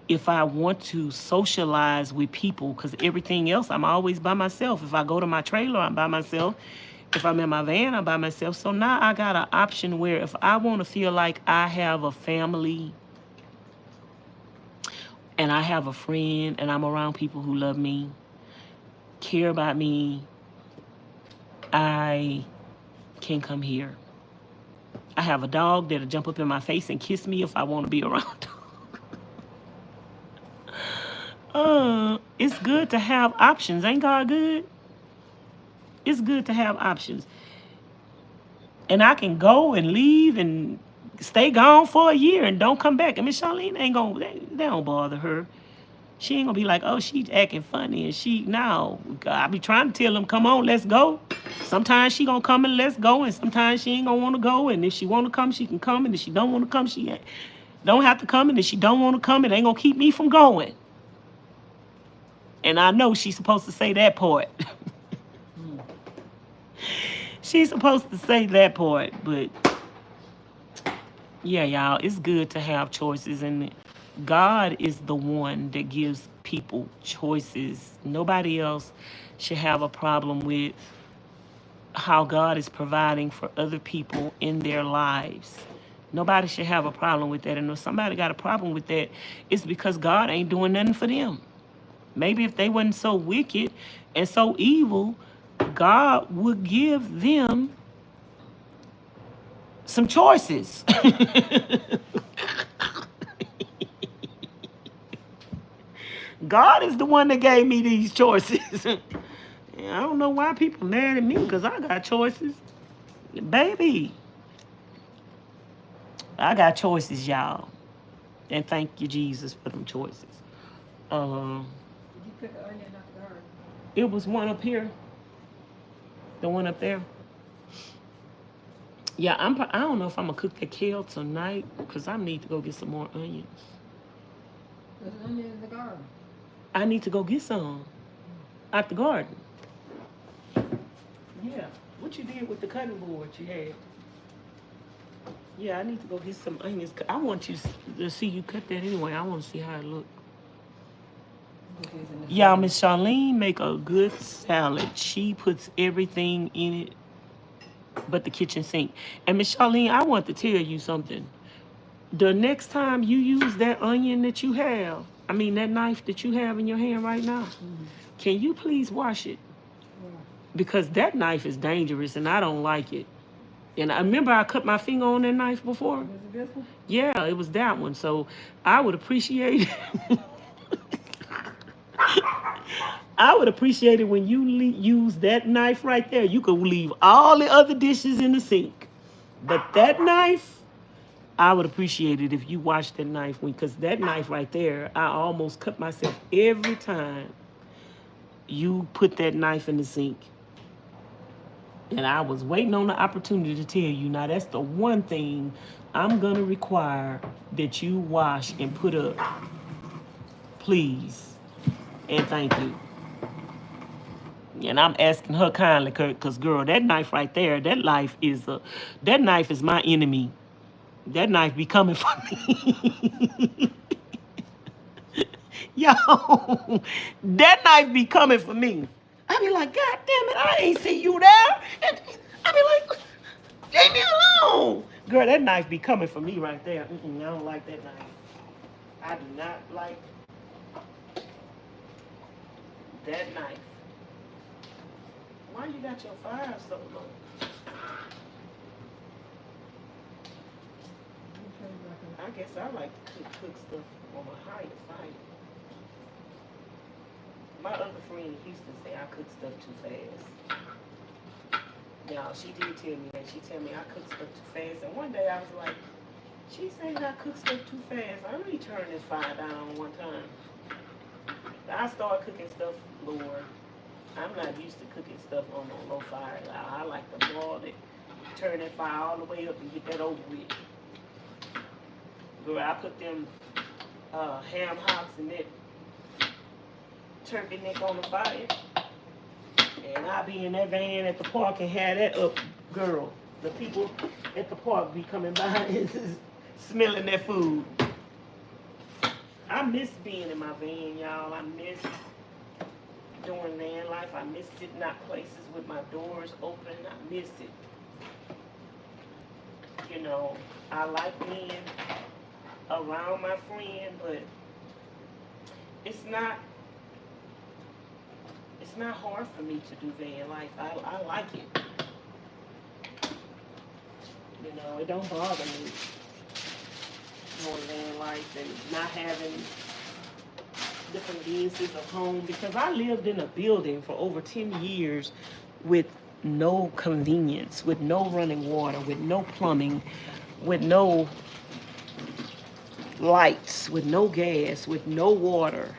if I want to socialize with people, because everything else, I'm always by myself. If I go to my trailer, I'm by myself. If I'm in my van, I'm by myself. So now I got an option where if I want to feel like I have a family and I have a friend and I'm around people who love me, care about me, I can come here. I have a dog that'll jump up in my face and kiss me if I want to be around. it's good to have options. Ain't God good? It's good to have options. And I can go and leave and stay gone for a year and don't come back. And Ms Charlene ain't gonna, they don't bother her. She ain't gonna be like, oh, she's acting funny. And no, I be trying to tell them, come on, let's go. Sometimes she gonna come and let's go. And sometimes she ain't gonna wanna go. And if she wanna come, she can come. And if she don't wanna come, she don't have to come. And if she don't wanna come, it ain't gonna keep me from going. And I know she's supposed to say that part. She's supposed to say that part, but yeah, y'all, it's good to have choices, and God is the one that gives people choices. Nobody else should have a problem with how God is providing for other people in their lives. Nobody should have a problem with that. And if somebody got a problem with that, it's because God ain't doing nothing for them. Maybe if they wasn't so wicked and so evil, God would give them some choices. God is the one that gave me these choices. I don't know why people mad at me because I got choices. Baby, I got choices, y'all. And thank you, Jesus, for them choices. Did you pick an onion out the garden? It was one up here. The one up there. Yeah, I don't know if I'm going to cook the kale tonight because I need to go get some more onions. There's an onion in the garden. I need to go get some out the garden. Yeah. What you did with the cutting board you had? Yeah, I need to go get some onions. I want you to see you cut that anyway. I want to see how it look. Y'all, Ms Charlene make a good salad. She puts everything in it but the kitchen sink. And Ms Charlene, I want to tell you something. The next time you use that onion that you have, I mean that knife that you have in your hand right now, can you please wash it? Because that knife is dangerous and I don't like it. And I remember I cut my finger on that knife before. Was it this one? Yeah, it was that one. So I would appreciate it. I would appreciate it when you use that knife right there. You could leave all the other dishes in the sink. But that knife, I would appreciate it if you wash that knife, because that knife right there, I almost cut myself every time you put that knife in the sink. And I was waiting on the opportunity to tell you, now that's the one thing I'm going to require that you wash and put up. Please. And thank you. And I'm asking her kindly, because girl, that knife right there, that knife is my enemy. That knife be coming for me. Yo, that knife be coming for me. I be like, God damn it, I ain't see you there. And I be like, leave me alone. Girl, that knife be coming for me right there. I don't like that knife. I do not like that knife. Why you got your fire so low? I guess I like to cook stuff on a higher fire. My other friend in Houston say I cook stuff too fast. Y'all, she did tell me that. She tell me I cook stuff too fast. And one day I was like, she said I cook stuff too fast. I really turned this fire down one time. I started cooking stuff lower. I'm not used to cooking stuff on a low fire. I like to boil it, turn that fire all the way up and get that over with. Girl, I put them ham hocks and that turkey neck on the fire. And I be in that van at the park and have that up, girl. The people at the park be coming by and smelling that food. I miss being in my van, y'all. I miss doing van life. I miss sitting out places with my doors open. I miss it. You know, I like being around my friend, but it's not hard for me to do van life. I like it. You know, it don't bother me doing van life and not having different lenses of home, because I lived in a building for over 10 years with no convenience, with no running water, with no plumbing, with no lights, with no gas, with no water.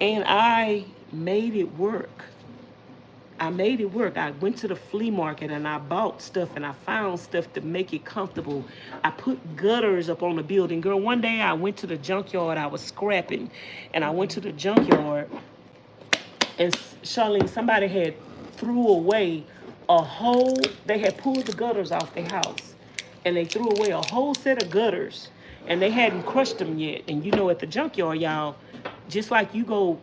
And I made it work. I made it work. I went to the flea market and I bought stuff and I found stuff to make it comfortable. I put gutters up on the building. Girl, one day I went to the junkyard. I was scrapping and I went to the junkyard and Charlene, somebody had threw away a whole, they had pulled the gutters off their house and they threw away a whole set of gutters and they hadn't crushed them yet. And you know, at the junkyard, y'all, just like you go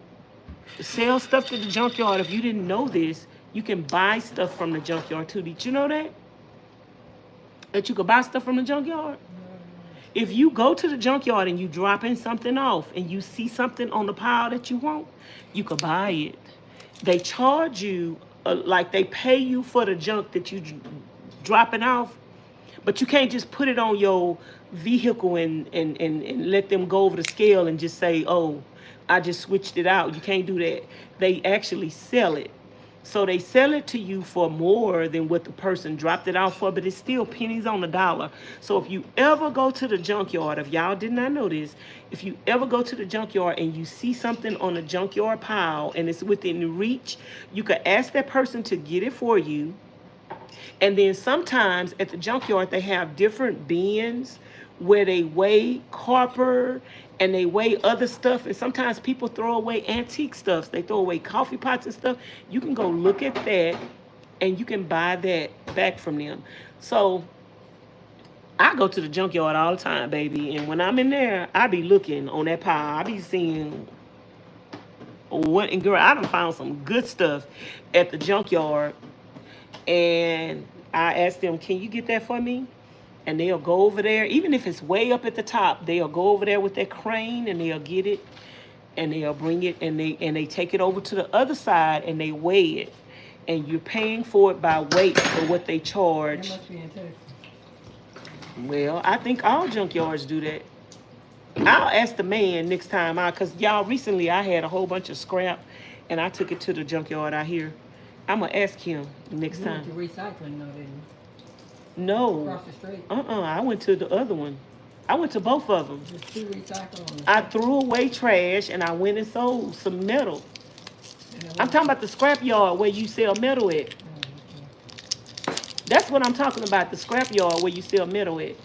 sell stuff to the junkyard, if you didn't know this, you can buy stuff from the junkyard too. Did you know that? That you could buy stuff from the junkyard? If you go to the junkyard and you drop in something off and you see something on the pile that you want, you could buy it. They charge you, like they pay you for the junk that you dropping off, but you can't just put it on your vehicle and let them go over the scale and just say, oh, I just switched it out. You can't do that. They actually sell it. So they sell it to you for more than what the person dropped it out for, but it's still pennies on the dollar. So if you ever go to the junkyard, if y'all did not know this, if you ever go to the junkyard and you see something on the junkyard pile and it's within reach, you could ask that person to get it for you. And then sometimes at the junkyard, they have different bins where they weigh copper and they weigh other stuff. And sometimes people throw away antique stuff. They throw away coffee pots and stuff. You can go look at that and you can buy that back from them. So I go to the junkyard all the time, baby. And when I'm in there, I be looking on that pile. I be seeing what, and girl, I done found some good stuff at the junkyard. And I asked them, can you get that for me? And they'll go over there, even if it's way up at the top, they'll go over there with their crane and they'll get it and they'll bring it and they take it over to the other side and they weigh it. And you're paying for it by weight for what they charge. That must be in Texas. Well, I think all junkyards do that. I'll ask the man next time out, because y'all, recently I had a whole bunch of scrap and I took it to the junkyard out here. I'm going to ask him next time. You went to recycling, though, didn't you? No. Across the street. I went to the other one. I went to both of them. There's two recycling. I threw away trash and I went and sold some metal. I'm talking about the scrap yard where you sell metal at. That's what I'm talking about, the scrap yard where you sell metal at.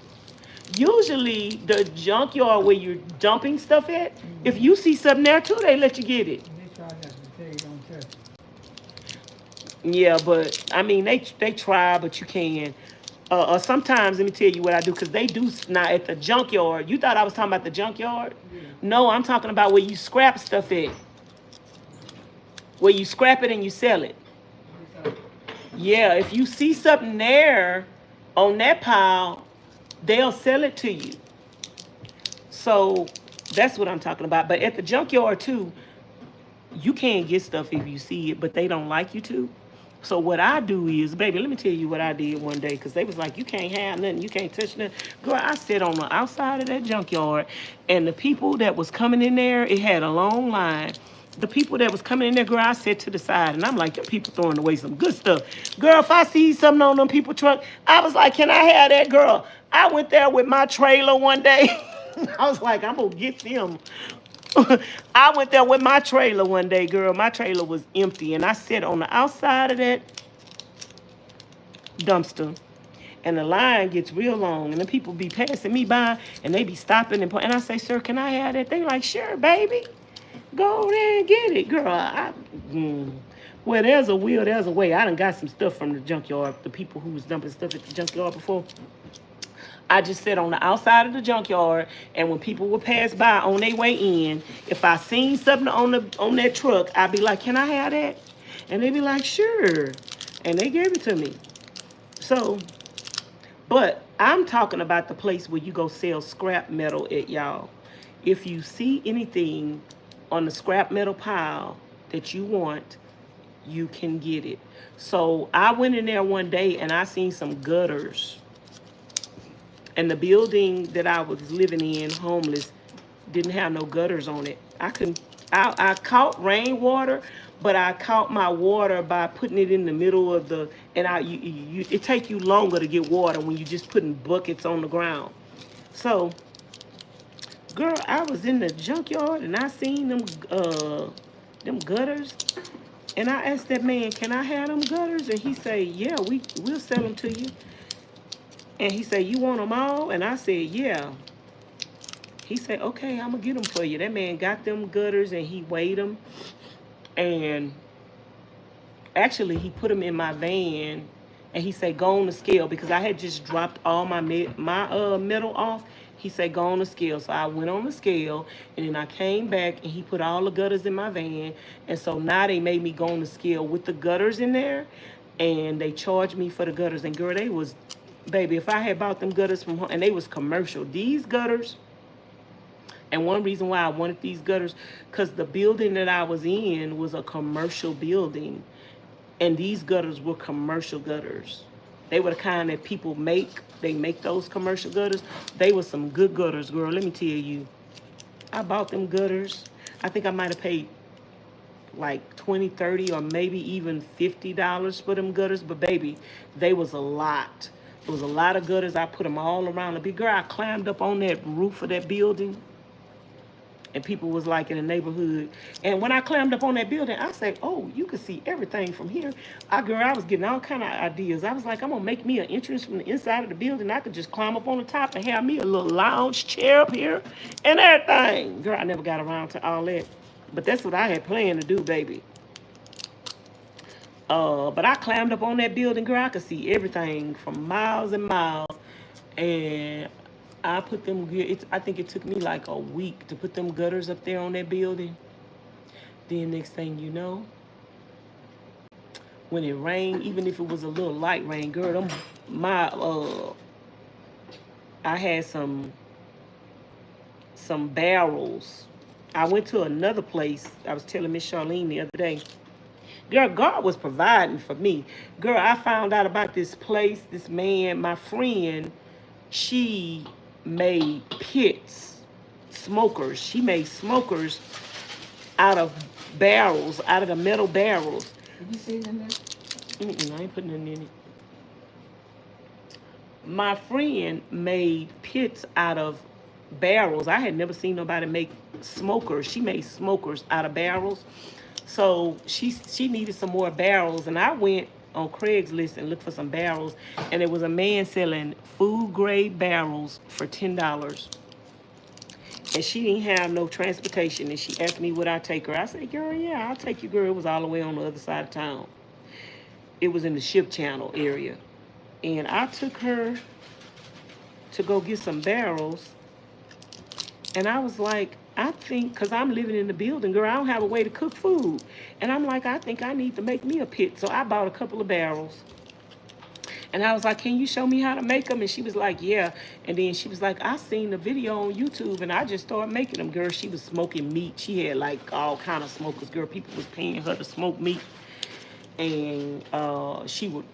Usually the junkyard where you're dumping stuff at, if you see something there too, they let you get it. They try not to tell you don't touch. Yeah, but I mean, they try, but you can. Sometimes, let me tell you what I do, because they do now at the junkyard. You thought I was talking about the junkyard? Yeah. No, I'm talking about where you scrap stuff at. Where you scrap it and you sell it. Yeah, if you see something there on that pile, they'll sell it to you. So that's what I'm talking about. But at the junkyard too, you can't get stuff if you see it, but they don't like you to. So what I do is, baby, let me tell you what I did one day, because they was like, you can't have nothing, you can't touch nothing. Girl, I sat on the outside of that junkyard, and the people that was coming in there, it had a long line. The people that was coming in there, girl, I sat to the side, and I'm like, them people throwing away some good stuff. Girl, if I see something on them people truck, I was like, can I have that, girl? I went there with my trailer one day. I was like, I'm going to get them. I went there with my trailer one day, girl. My trailer was empty, and I sat on the outside of that dumpster, and the line gets real long, and the people be passing me by, and they be stopping, and I say, sir, can I have that? They like, sure, baby. Go there and get it, girl. Well, there's a will, there's a way. I done got some stuff from the junkyard, the people who was dumping stuff at the junkyard before. I just sat on the outside of the junkyard, and when people would pass by on their way in, if I seen something on that truck, I'd be like, can I have that? And they'd be like, sure. And they gave it to me. So, but I'm talking about the place where you go sell scrap metal at, y'all. If you see anything on the scrap metal pile that you want, you can get it. So I went in there one day and I seen some gutters. And the building that I was living in, homeless, didn't have no gutters on it. I couldn't I caught rainwater, but I caught my water by putting it in the middle of the, and it take you longer to get water when you just putting buckets on the ground. So, girl, I was in the junkyard and I seen them gutters, and I asked that man, "Can I have them gutters?" And he said, "Yeah, we'll sell them to you." And he said, "You want them all?" And I said, "Yeah." He said, "Okay, I'm gonna get them for you." That man got them gutters and he weighed them, and actually he put them in my van, and he said, "Go on the scale," because I had just dropped all my metal off. He said, "Go on the scale." So I went on the scale, and then I came back and he put all the gutters in my van. And so now they made me go on the scale with the gutters in there, and they charged me for the gutters. And girl, they was, baby, if I had bought them gutters from home, and they was commercial, these gutters. And one reason why I wanted these gutters, because the building that I was in was a commercial building. And these gutters were commercial gutters. They were the kind that people make. They make those commercial gutters. They were some good gutters, girl. Let me tell you. I bought them gutters. I think I might have paid like $20, $30, or maybe even $50 for them gutters. But baby, they was a lot. It was a lot of gutters. I put them all around the big girl. I climbed up on that roof of that building. And people was like in the neighborhood. And when I climbed up on that building, I said, "Oh, you can see everything from here." I was getting all kind of ideas. I was like, I'm going to make me an entrance from the inside of the building. I could just climb up on the top and have me a little lounge chair up here and everything. Girl, I never got around to all that. But that's what I had planned to do, baby. But I climbed up on that building, girl. I could see everything from miles and miles. And I put them, I think it took me like a week to put them gutters up there on that building. Then next thing you know, when it rained, even if it was a little light rain, girl, I had some barrels. I went to another place. I was telling Ms Charlene the other day. Girl, God was providing for me. Girl, I found out about this place, this man, my friend, she made pits, smokers. She made smokers out of barrels, out of the metal barrels. Did you see them there? I ain't putting nothing in it. My friend made pits out of barrels. I had never seen nobody make smokers. She made smokers out of barrels. So she needed some more barrels, and I went on Craigslist and looked for some barrels, and there was a man selling food grade barrels for $10. And she didn't have no transportation, and she asked me would I take her. I said, "Girl, yeah, I'll take you, girl." It was all the way on the other side of town. It was in the Ship Channel area. And I took her to go get some barrels, and I was like, I think, because I'm living in the building, girl, I don't have a way to cook food. And I'm like, I think I need to make me a pit. So I bought a couple of barrels. And I was like, "Can you show me how to make them?" And she was like, "Yeah." And then she was like, "I seen the video on YouTube and I just started making them." Girl, she was smoking meat. She had like all kind of smokers. Girl, people was paying her to smoke meat. And she would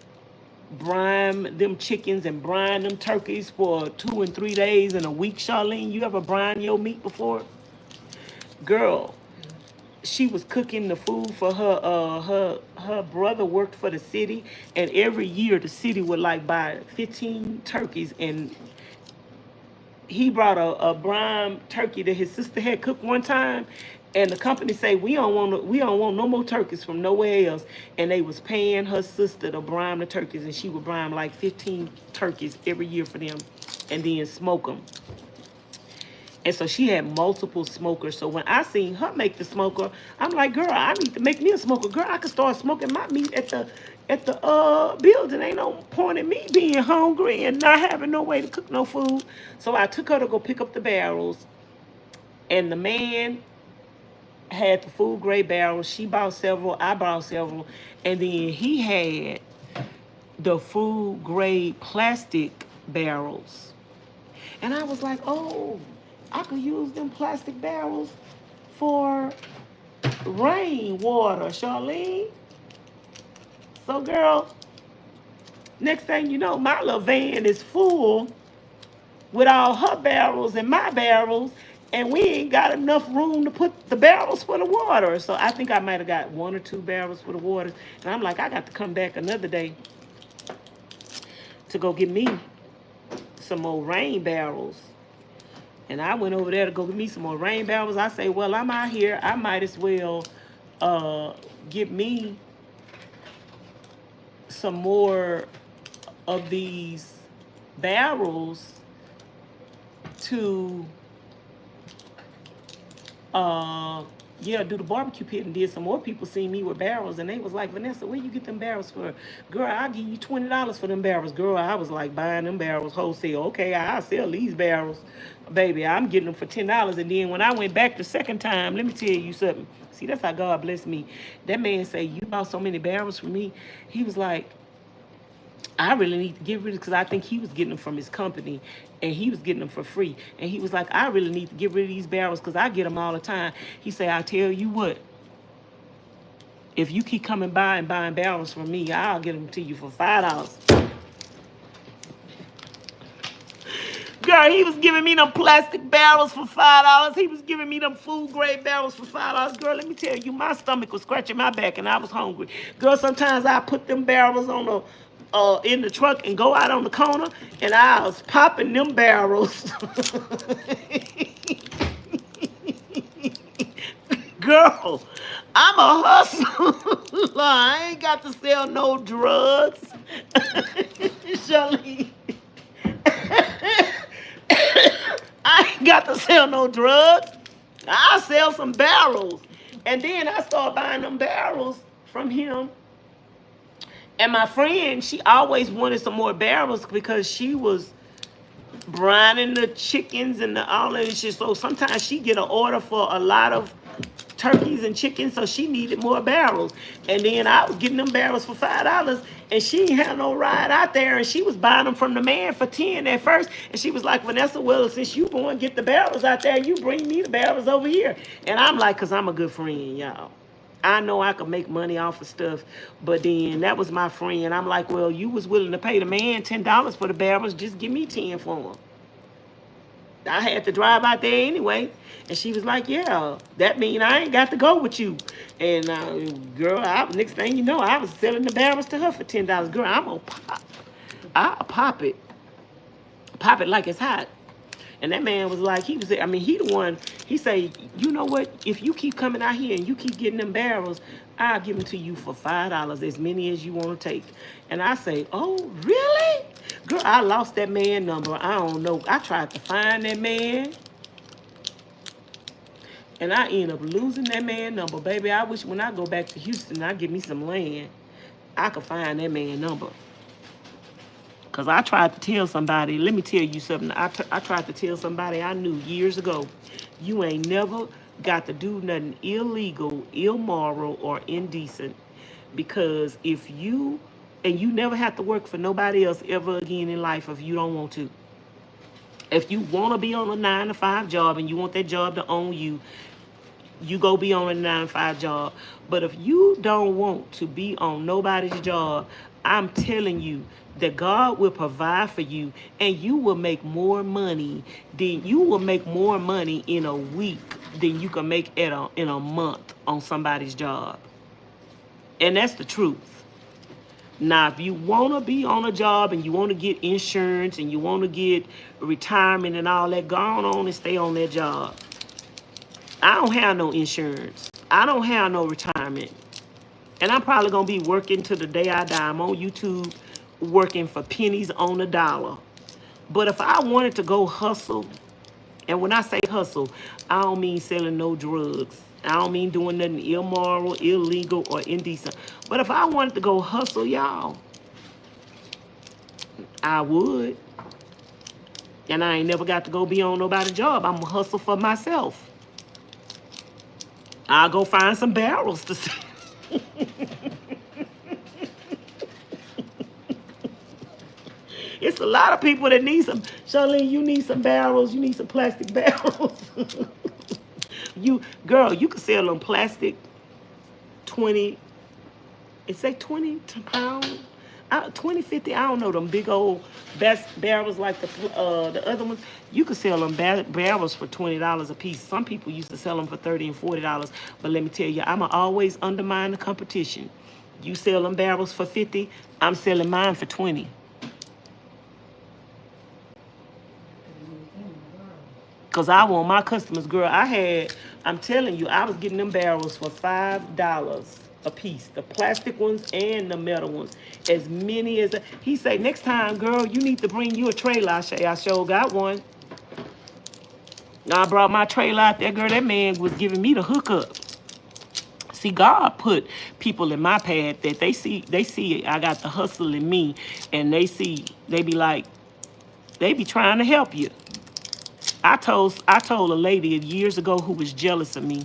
brine them chickens and brine them turkeys for 2 and 3 days in a week. Charlene, you ever brine your meat before? Girl, she was cooking the food for her brother worked for the city, and every year the city would like buy 15 turkeys, and he brought a brine turkey that his sister had cooked one time, and the company say we don't want no more turkeys from nowhere else, and they was paying her sister to brine the turkeys, and she would brine like 15 turkeys every year for them and then smoke them. And so she had multiple smokers. So when I seen her make the smoker, I'm like, girl, I need to make me a smoker. Girl, I can start smoking my meat at the building. Ain't no point in me being hungry and not having no way to cook no food. So I took her to go pick up the barrels. And the man had the food grade barrels. She bought several. I bought several. And then he had the food grade plastic barrels. And I was like, oh, I could use them plastic barrels for rainwater, Charlene. So, girl, next thing you know, my little van is full with all her barrels and my barrels. and we ain't got enough room to put the barrels for the water. So I think I might have got 1 or 2 barrels for the water. And I'm like, I got to come back another day to go get me some more rain barrels. And I went over there to go get me some more rain barrels. I say, well, I'm out here. I might as well get me some more of these barrels to do the barbecue pit. And did some more people see me with barrels, and they was like, Vanessa, where you get them barrels for? Girl, I'll give you $20 for them barrels. Girl, I was like buying them barrels wholesale. Okay, I'll sell these barrels. Baby, I'm getting them for $10. And then when I went back the second time, let me tell you something. See, that's how God blessed me. That man say, you bought so many barrels for me. He was like, I really need to get rid of, because I think he was getting them from his company and he was getting them for free. And he was like, I really need to get rid of these barrels because I get them all the time. He said, I tell you what, if you keep coming by and buying barrels from me, I'll get them to you for $5. Girl, he was giving me them plastic barrels for $5. He was giving me them food grade barrels for $5. Girl, let me tell you, my stomach was scratching my back and I was hungry. Girl, sometimes I put them barrels on the in the truck and go out on the corner, and I was popping them barrels. Girl, I'm a hustler. I ain't got to sell no drugs. Charlene. I ain't got to sell no drugs. I sell some barrels. And then I started buying them barrels from him. And my friend, she always wanted some more barrels because she was brining the chickens and all that shit. So sometimes she get an order for a lot of turkeys and chickens, so she needed more barrels. And then I was getting them barrels for $5, and she ain't had no ride out there, and she was buying them from the man for 10 at first. And she was like, Vanessa, well, since you go and get the barrels out there, you bring me the barrels over here. And I'm like, because I'm a good friend, y'all. I know I could make money off of stuff, but then that was my friend. I'm like, well, you was willing to pay the man $10 for the barrels. Just give me 10 for them. I had to drive out there anyway. And she was like, yeah, that mean I ain't got to go with you. And girl, next thing you know, I was selling the barrels to her for $10. Girl, I'm going to pop. I'll pop it. Pop it like it's hot. And that man was like, he the one, he say, you know what, if you keep coming out here and you keep getting them barrels, I'll give them to you for $5, as many as you want to take. And I say, oh, really? Girl, I lost that man number. I don't know. I tried to find that man. And I end up losing that man number. Baby, I wish when I go back to Houston, I get me some land, I could find that man number. Because I tried to tell somebody, let me tell you something. I tried to tell somebody I knew years ago, you ain't never got to do nothing illegal, immoral, or indecent. Because if you, and you never have to work for nobody else ever again in life if you don't want to. If you want to be on a 9-to-5 job and you want that job to own you, you go be on a 9-to-5 job. But if you don't want to be on nobody's job, I'm telling you that God will provide for you, and you will make more money in a week than you can make in a month on somebody's job. And that's the truth. Now, if you want to be on a job and you want to get insurance and you want to get retirement and all that, go on and stay on that job. I don't have no insurance. I don't have no retirement. And I'm probably going to be working till the day I die. I'm on YouTube working for pennies on the dollar. But if I wanted to go hustle, and when I say hustle, I don't mean selling no drugs. I don't mean doing nothing immoral, illegal, or indecent. But if I wanted to go hustle, y'all, I would. And I ain't never got to go be on nobody's job. I'm going to hustle for myself. I'll go find some barrels to sell. It's a lot of people that need some. Charlene, you need some barrels. You need some plastic barrels. Girl, you can sell them plastic 20. It say 20 pounds. 20, 50, I don't know, them big old best barrels like the other ones. You could sell them barrels for $20 a piece. Some people used to sell them for $30 and $40. But let me tell you, I'ma always undermine the competition. You sell them barrels for 50, I'm selling mine for 20. Because I want my customers, girl. I'm telling you, I was getting them barrels for $5 a piece. The plastic ones and the metal ones. As many as, he say, next time, girl, you need to bring you a trailer. I sure got one. I brought my trailer out there, girl. That man was giving me the hookup. See, God put people in my path that they see I got the hustle in me, and they be trying to help you. I told a lady years ago who was jealous of me.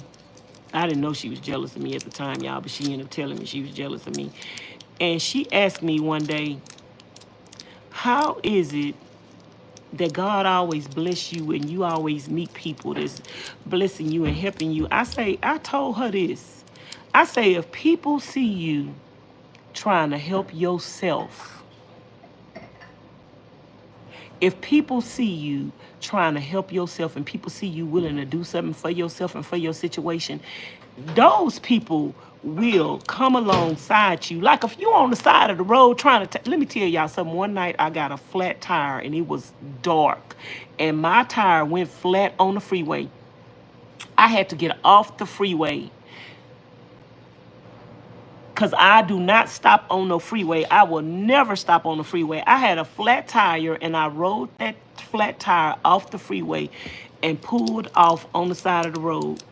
I didn't know she was jealous of me at the time, y'all, but she ended up telling me she was jealous of me. And she asked me one day, how is it that God always bless you and you always meet people that's blessing you and helping you? I told her this. I say, if people see you trying to help yourself, if people see you trying to help yourself and people see you willing to do something for yourself and for your situation, those people will come alongside you. Like if you're on the side of the road trying to, let me tell y'all something. One night I got a flat tire and it was dark and my tire went flat on the freeway. I had to get off the freeway because I do not stop on no freeway. I will never stop on the freeway. I had a flat tire and I rode that flat tire off the freeway and pulled off on the side of the road.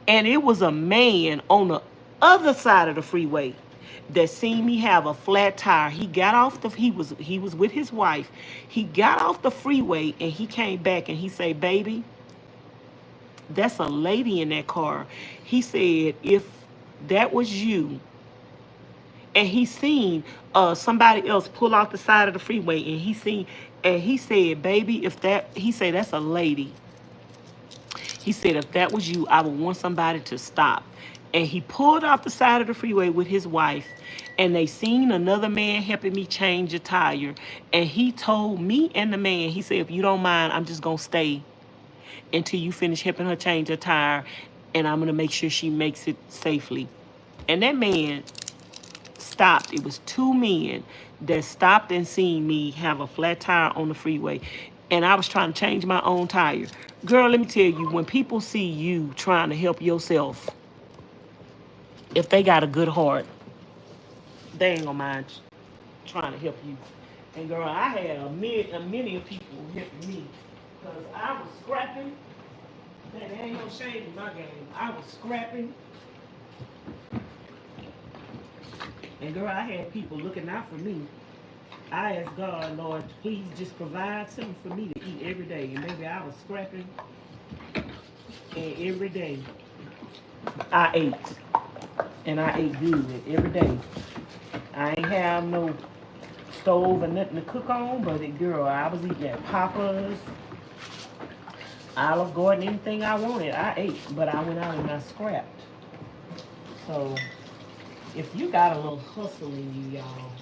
And it was a man on the other side of the freeway that seen me have a flat tire. He got off he was with his wife. He got off the freeway and he came back and he said, baby, that's a lady in that car. He said, if that was you, and he seen somebody else pull off the side of the freeway, and he said, baby, he said, that's a lady. He said, if that was you, I would want somebody to stop. And he pulled off the side of the freeway with his wife, and they seen another man helping me change a tire. And he told me and the man, he said, if you don't mind, I'm just going to stay until you finish helping her change her tire, and I'm going to make sure she makes it safely. And that man stopped. It was two men that stopped and seen me have a flat tire on the freeway. And I was trying to change my own tire. Girl, let me tell you, when people see you trying to help yourself, if they got a good heart, they ain't gonna mind trying to help you. And girl, I had a many of people helping me because I was scrapping. Man, there ain't no shame in my game. I was scrapping. And girl, I had people looking out for me. I asked God, Lord, please just provide something for me to eat every day. And maybe I was scrapping. And every day I ate. And I ate good every day. I ain't have no stove or nothing to cook on, but girl, I was eating at Papa's, Olive Garden, anything I wanted, I ate. But I went out and I scrapped. So if you got a little hustle in you, y'all,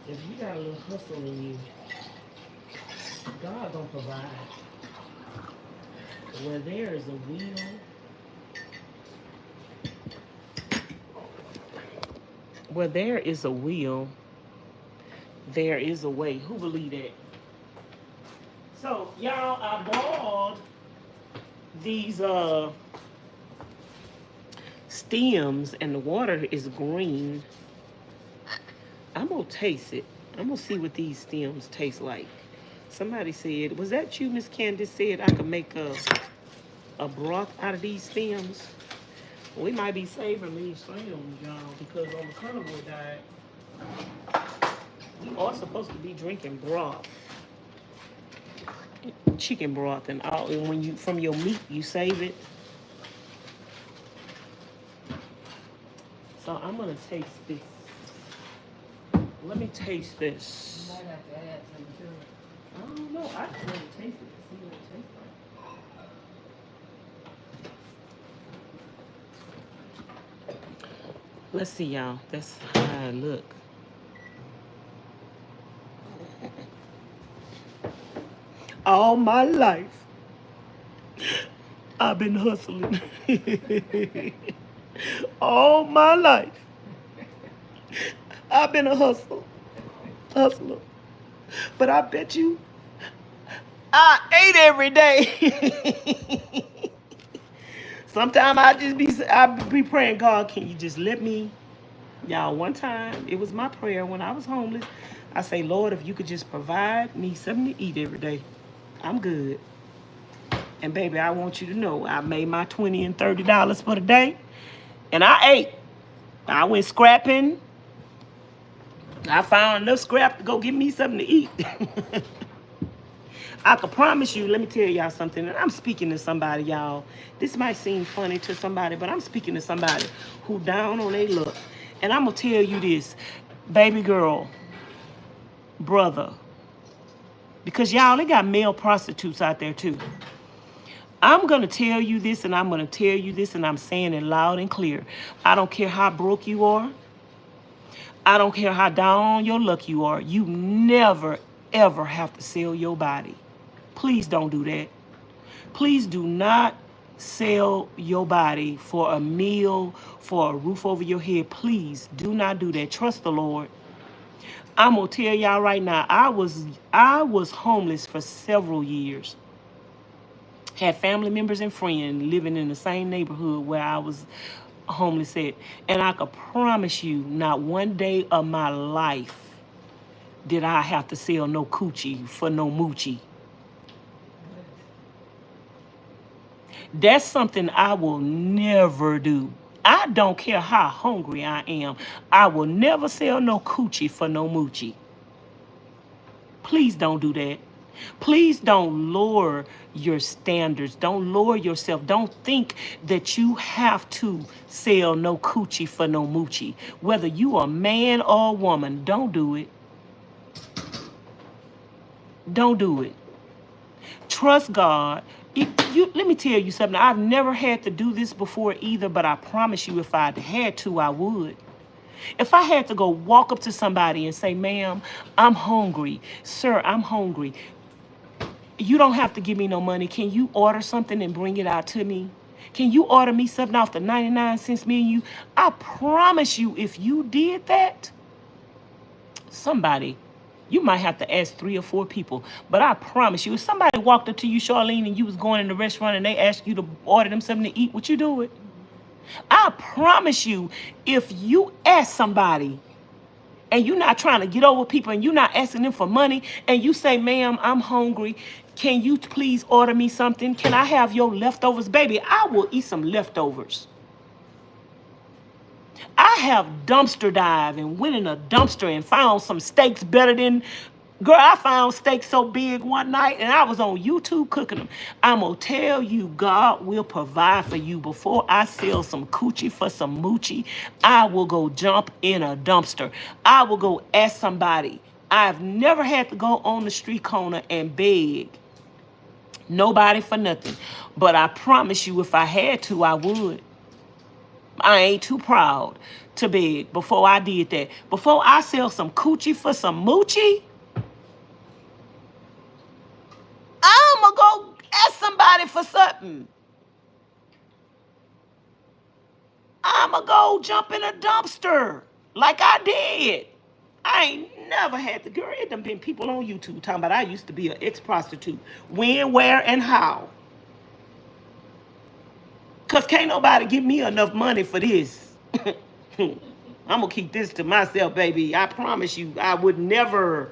if you got a little hustle in you, God gonna provide. Where there is a will, there is a way. Who believe that? So, y'all, I boiled these stems and the water is green. I'm gonna taste it. I'm gonna see what these stems taste like. Somebody said, was that you, Miss Candace, said I could make a broth out of these stems? We might be saving these stems, y'all, because on the carnivore diet, we are supposed to be drinking broth, chicken broth, and all. And when you from your meat, you save it. So I'm gonna taste this. Let me taste this. You might have to add some to it. I don't know. I just want to taste it. See what it tastes like. Let's see, y'all. That's how I look. All my life, I've been hustling. All my life, I've been a hustler. But I bet you I ate every day. Sometimes I be praying, God, can you just let me? Y'all, one time, it was my prayer when I was homeless. I say, Lord, if you could just provide me something to eat every day, I'm good. And baby, I want you to know, I made my $20 and $30 for the day, and I ate. I went scrapping. I found enough scrap to go get me something to eat. I can promise you, let me tell y'all something, and I'm speaking to somebody, y'all. This might seem funny to somebody, but I'm speaking to somebody who down on their luck. And I'm going to tell you this, baby girl, brother, because y'all, they got male prostitutes out there too. I'm going to tell you this, and I'm going to tell you this, and I'm saying it loud and clear. I don't care how broke you are. I don't care how down on your luck you are. You never, ever have to sell your body. Please don't do that. Please do not sell your body for a meal, for a roof over your head. Please do not do that. Trust the Lord. I'm going to tell y'all right now, I was homeless for several years. Had family members and friends living in the same neighborhood where I was homeless at. And I could promise you, not one day of my life did I have to sell no coochie for no moochie. That's something I will never do. I don't care how hungry I am. I will never sell no coochie for no moochie. Please don't do that. Please don't lower your standards. Don't lower yourself. Don't think that you have to sell no coochie for no moochie. Whether you are a man or a woman, don't do it. Don't do it. Trust God. Let me tell you something. I've never had to do this before either, but I promise you if I had to, I would. If I had to go walk up to somebody and say, ma'am, I'm hungry. Sir, I'm hungry. You don't have to give me no money. Can you order something and bring it out to me? Can you order me something off the 99 cents, me and you? I promise you, if you did that, somebody, you might have to ask 3 or 4 people. But I promise you, if somebody walked up to you, Charlene, and you was going in the restaurant and they asked you to order them something to eat, would you do it? I promise you, if you ask somebody and you're not trying to get over people and you're not asking them for money and you say, ma'am, I'm hungry. Can you please order me something? Can I have your leftovers? Baby, I will eat some leftovers. I have dumpster dive and went in a dumpster and found some steaks better than... Girl, I found steaks so big one night and I was on YouTube cooking them. I'm going to tell you, God will provide for you. Before I sell some coochie for some moochie, I will go jump in a dumpster. I will go ask somebody. I've never had to go on the street corner and beg nobody for nothing. But I promise you, if I had to, I would. I ain't too proud to beg before I did that. Before I sell some coochie for some moochie, I'm going to go ask somebody for something. I'm going to go jump in a dumpster like I did. I ain't never had to, girl, it done been people on YouTube talking about I used to be an ex-prostitute. When, where, and how. Because can't nobody give me enough money for this. I'm going to keep this to myself, baby. I promise you, I would never.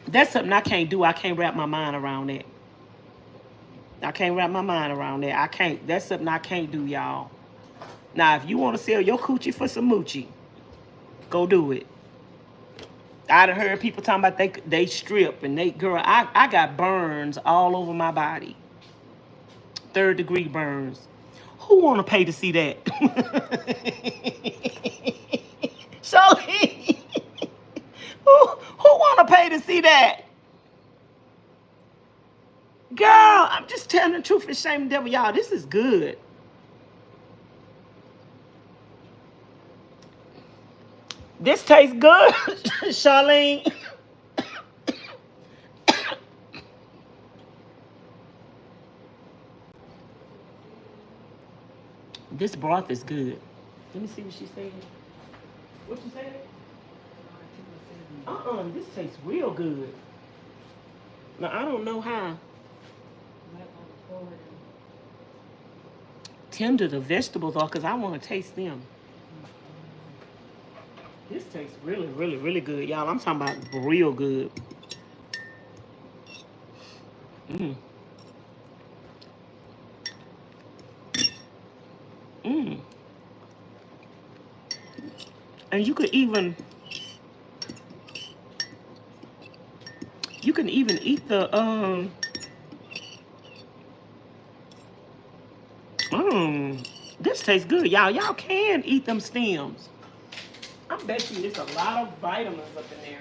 That's something I can't do. I can't wrap my mind around that. I can't wrap my mind around that. I can't. That's something I can't do, y'all. Now, if you want to sell your coochie for some moochie, go do it. I done heard people talking about they strip and they, girl, I got burns all over my body. 3rd-degree burns. Who want to pay to see that? Charlene, who want to pay to see that? Girl, I'm just telling the truth and shame the devil, y'all. This is good. This tastes good, Charlene. This broth is good. Let me see what she said. What you said? This tastes real good. Now, I don't know how tender the vegetables are because I want to taste them. This tastes really, really, really good, y'all. I'm talking about real good. Mmm. Mmm. And you can even eat the this tastes good, y'all. Y'all can eat them stems. I bet you there's a lot of vitamins up in there.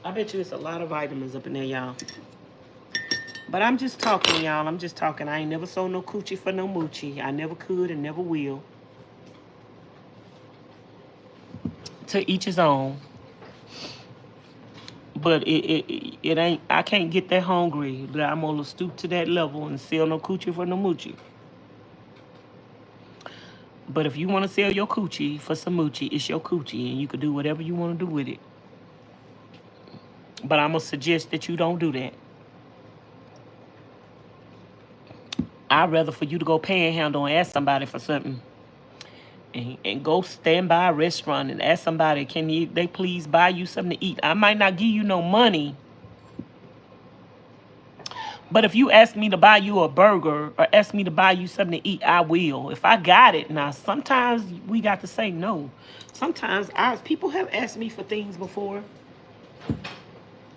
I bet you it's a lot of vitamins up in there, y'all. But I'm just talking, y'all. I'm just talking. I ain't never sold no coochie for no moochie. I never could and never will. To each his own. But it ain't, I can't get that hungry that I'm gonna stoop to that level and sell no coochie for no moochie. But if you want to sell your coochie for some moochie, it's your coochie and you can do whatever you want to do with it. But I'm gonna suggest that you don't do that. I'd rather for you to go panhandle and ask somebody for something. And go stand by a restaurant and ask somebody, can they please buy you something to eat? I might not give you no money. But if you ask me to buy you a burger or ask me to buy you something to eat, I will. If I got it. Now, sometimes we got to say no. Sometimes people have asked me for things before.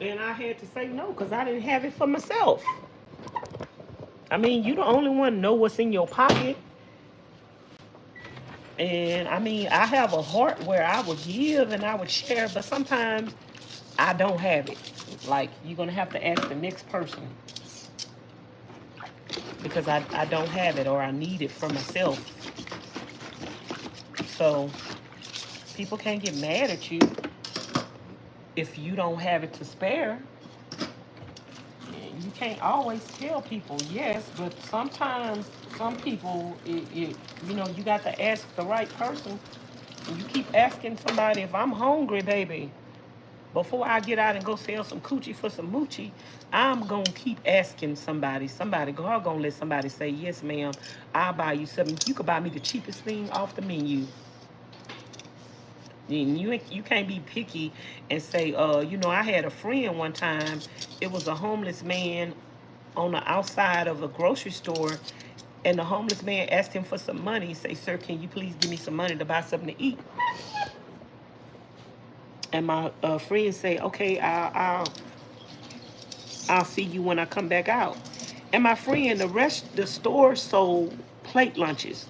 And I had to say no because I didn't have it for myself. I mean, you the only one know what's in your pocket. And I mean, I have a heart where I would give and I would share, but sometimes I don't have it. Like, you're going to have to ask the next person because I don't have it or I need it for myself. So people can't get mad at you if you don't have it to spare. You can't always tell people yes, but sometimes some people, you know, you got to ask the right person. And you keep asking somebody, if I'm hungry, baby, before I get out and go sell some coochie for some moochie, I'm going to keep asking somebody. Somebody, God going to let somebody say, yes, ma'am, I'll buy you something. You could buy me the cheapest thing off the menu. You can't be picky and say, you know, I had a friend one time. It was a homeless man on the outside of a grocery store. And the homeless man asked him for some money. He said, sir, can you please give me some money to buy something to eat? And my friend said, okay, I'll see you when I come back out. And my friend, the store sold plate lunches.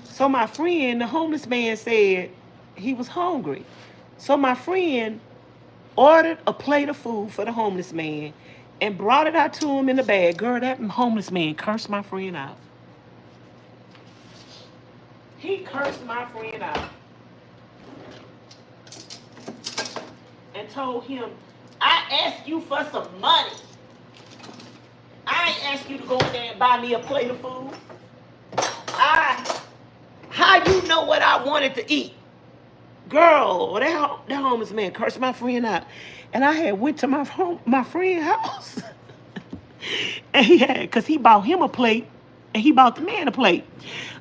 So my friend, the homeless man, said he was hungry. So my friend ordered a plate of food for the homeless man and brought it out to him in the bag. Girl, that homeless man cursed my friend out. He cursed my friend out. And told him, I asked you for some money. I ain't asked you to go in there and buy me a plate of food. How you know what I wanted to eat? Girl, that homeless man cursed my friend out. And I had went to my friend's house. And because he bought him a plate and he bought the man a plate.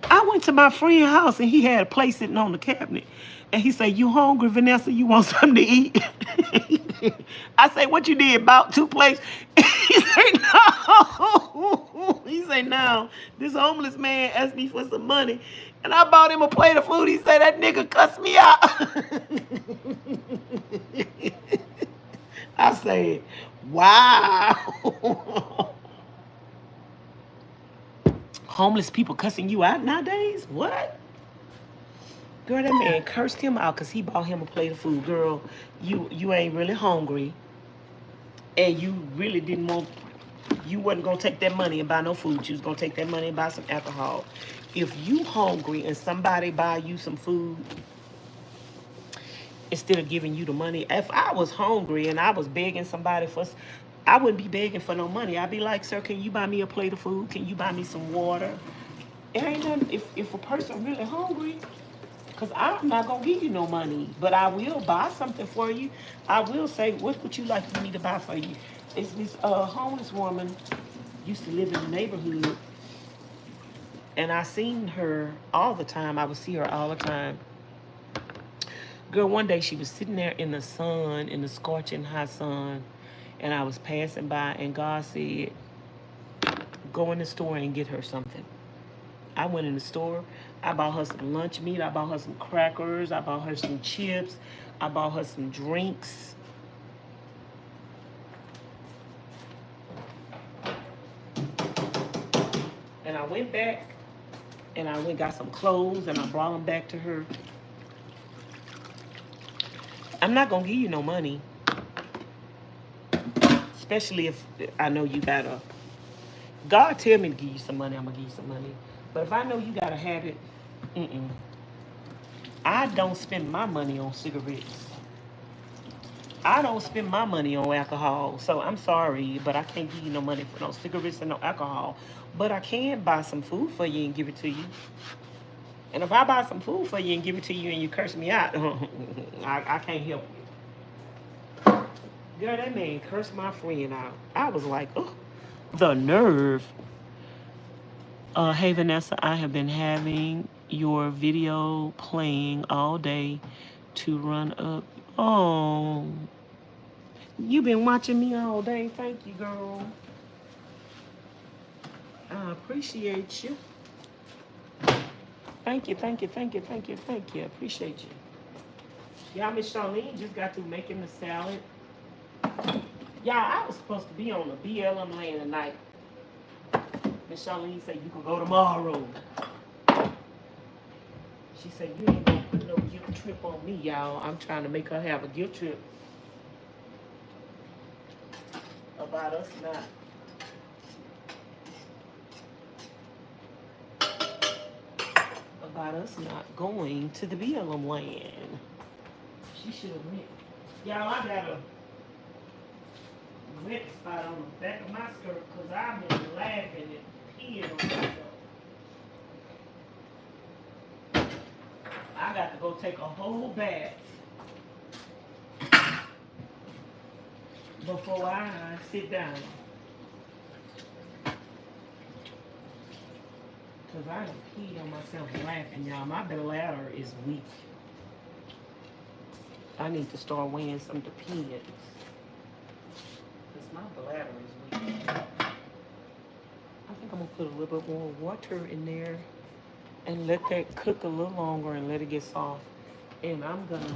I went to my friend's house and he had a plate sitting on the cabinet. And he said, you hungry, Vanessa? You want something to eat? I said, what you did, bought 2 plates? He said, no. He said, no. This homeless man asked me for some money. And I bought him a plate of food. He said, that nigga cussed me out. I said, wow. Homeless people cussing you out nowadays? What? Girl, that man cursed him out because he bought him a plate of food. Girl, you ain't really hungry. and you really didn't want, you wasn't gonna take that money and buy no food. You was gonna take that money and buy some alcohol. If you hungry and somebody buy you some food instead of giving you the money, if I was hungry and I was begging somebody for, I wouldn't be begging for no money. I'd be like, sir, can you buy me a plate of food? Can you buy me some water? It ain't nothing. If a person really hungry, because I'm not going to give you no money, but I will buy something for you. I will say, what would you like for me to buy for you? It's this homeless woman used to live in the neighborhood, and I seen her all the time. I would see her all the time. Girl, one day she was sitting there in the sun, in the scorching hot sun, and I was passing by, and God said, go in the store and get her something. I went in the store. I bought her some lunch meat. I bought her some crackers. I bought her some chips. I bought her some drinks. And I went back and I went got some clothes and I brought them back to her. I'm not going to give you no money. Especially if I know you got a... God tell me to give you some money, I'm going to give you some money. But if I know you got a habit, I don't spend my money on cigarettes. I don't spend my money on alcohol. So I'm sorry, but I can't give you no money for no cigarettes and no alcohol. But I can buy some food for you and give it to you. And if I buy some food for you and give it to you and you curse me out, I can't help you. Girl, that man cursed my friend out. I was like, oh, the nerve. Hey, Vanessa, I have been having your video playing all day to run up. Oh, you been watching me all day. Thank you, girl. I appreciate you. Thank you, thank you, thank you, thank you, thank you. Appreciate you. Y'all, Ms Charlene just got through making the salad. Y'all, I was supposed to be on the BLM land tonight. Ms Charlene said you can go tomorrow. She said you ain't gonna put no guilt trip on me, y'all. I'm trying to make her have a guilt trip about us not. About us not going to the BLM land. She should have went. Y'all, I got a wet spot on the back of my skirt because I've been laughing and peeing on myself. I got to go take a whole bath before I sit down. Because I done peed on myself laughing, y'all. My bladder is weak. I need to start weighing some Depends. Because my bladder is weak. I think I'm going to put a little bit more water in there and let that cook a little longer and let it get soft. And I'm going to...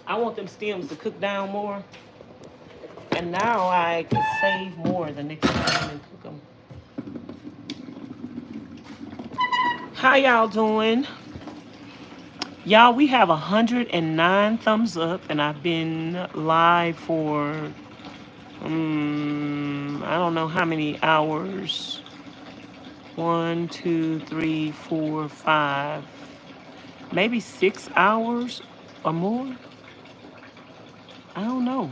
I want them stems to cook down more. And now I can save more the next time and cook them. How y'all doing? Y'all, we have 109 thumbs up, and I've been live for, I don't know how many hours. 1, 2, 3, 4, 5, maybe 6 hours or more. I don't know.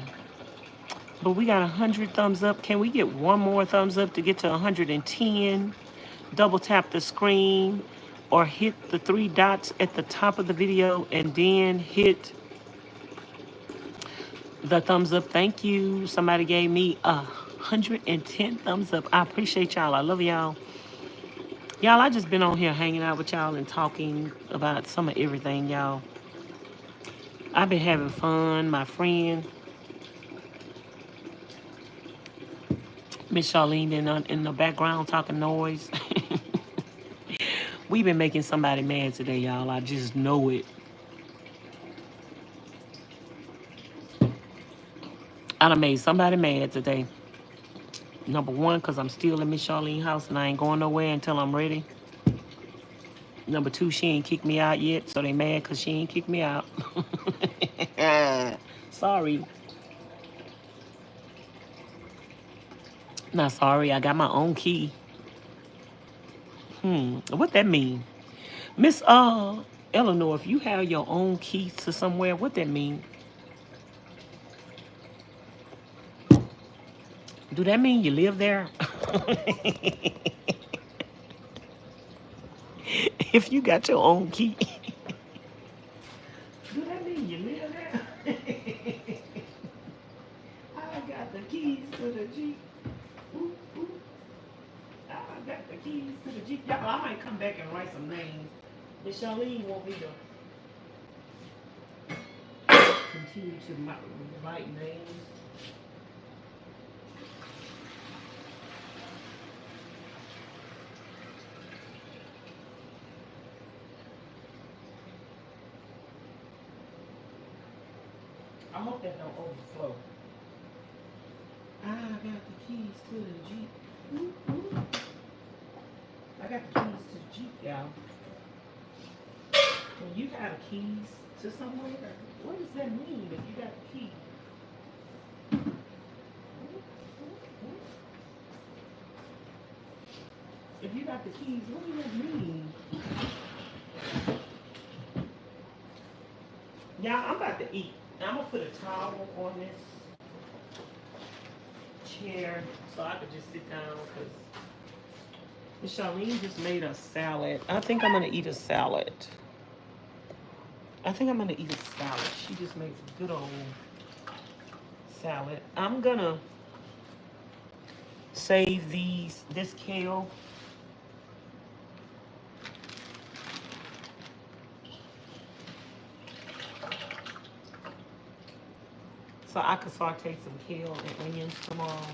But we got 100 thumbs up. Can we get one more thumbs up to get to 110? Double tap the screen or hit the three dots at the top of the video and then hit the thumbs up. Thank you. Somebody gave me 110 thumbs up. I appreciate y'all. I love y'all. Y'all, I just been on here hanging out with y'all and talking about some of everything, y'all. I've been having fun. My friend, Ms Charlene, in the background talking noise. We've been making somebody mad today, y'all. I just know it. I done made somebody mad today. Number one, because I'm still in Ms Charlene's house and I ain't going nowhere until I'm ready. Number two, she ain't kicked me out yet, so they mad because she ain't kicked me out. Sorry. Not sorry, I got my own key. What that mean? Miss Eleanor, if you have your own key to somewhere, what that mean? Do that mean you live there? If you got your own key. Do that mean you live there? I got the keys to the Jeep. Ooh, ooh. I got the keys to the Jeep. Y'all, I might come back and write some names. Ms Charlene want me to continue to write names. I hope that don't overflow. I got the keys to the Jeep. Ooh, ooh. I got the keys to the Jeep, y'all. When you got keys to somewhere, what does that mean if you got the key? If you got the keys, what does that mean? Y'all, I'm about to eat. I'm going to put a towel on this chair so I could just sit down because Ms Charlene just made a salad. I think I'm going to eat a salad. She just made a good old salad. I'm going to save this kale. So I could saute some kale and onions tomorrow.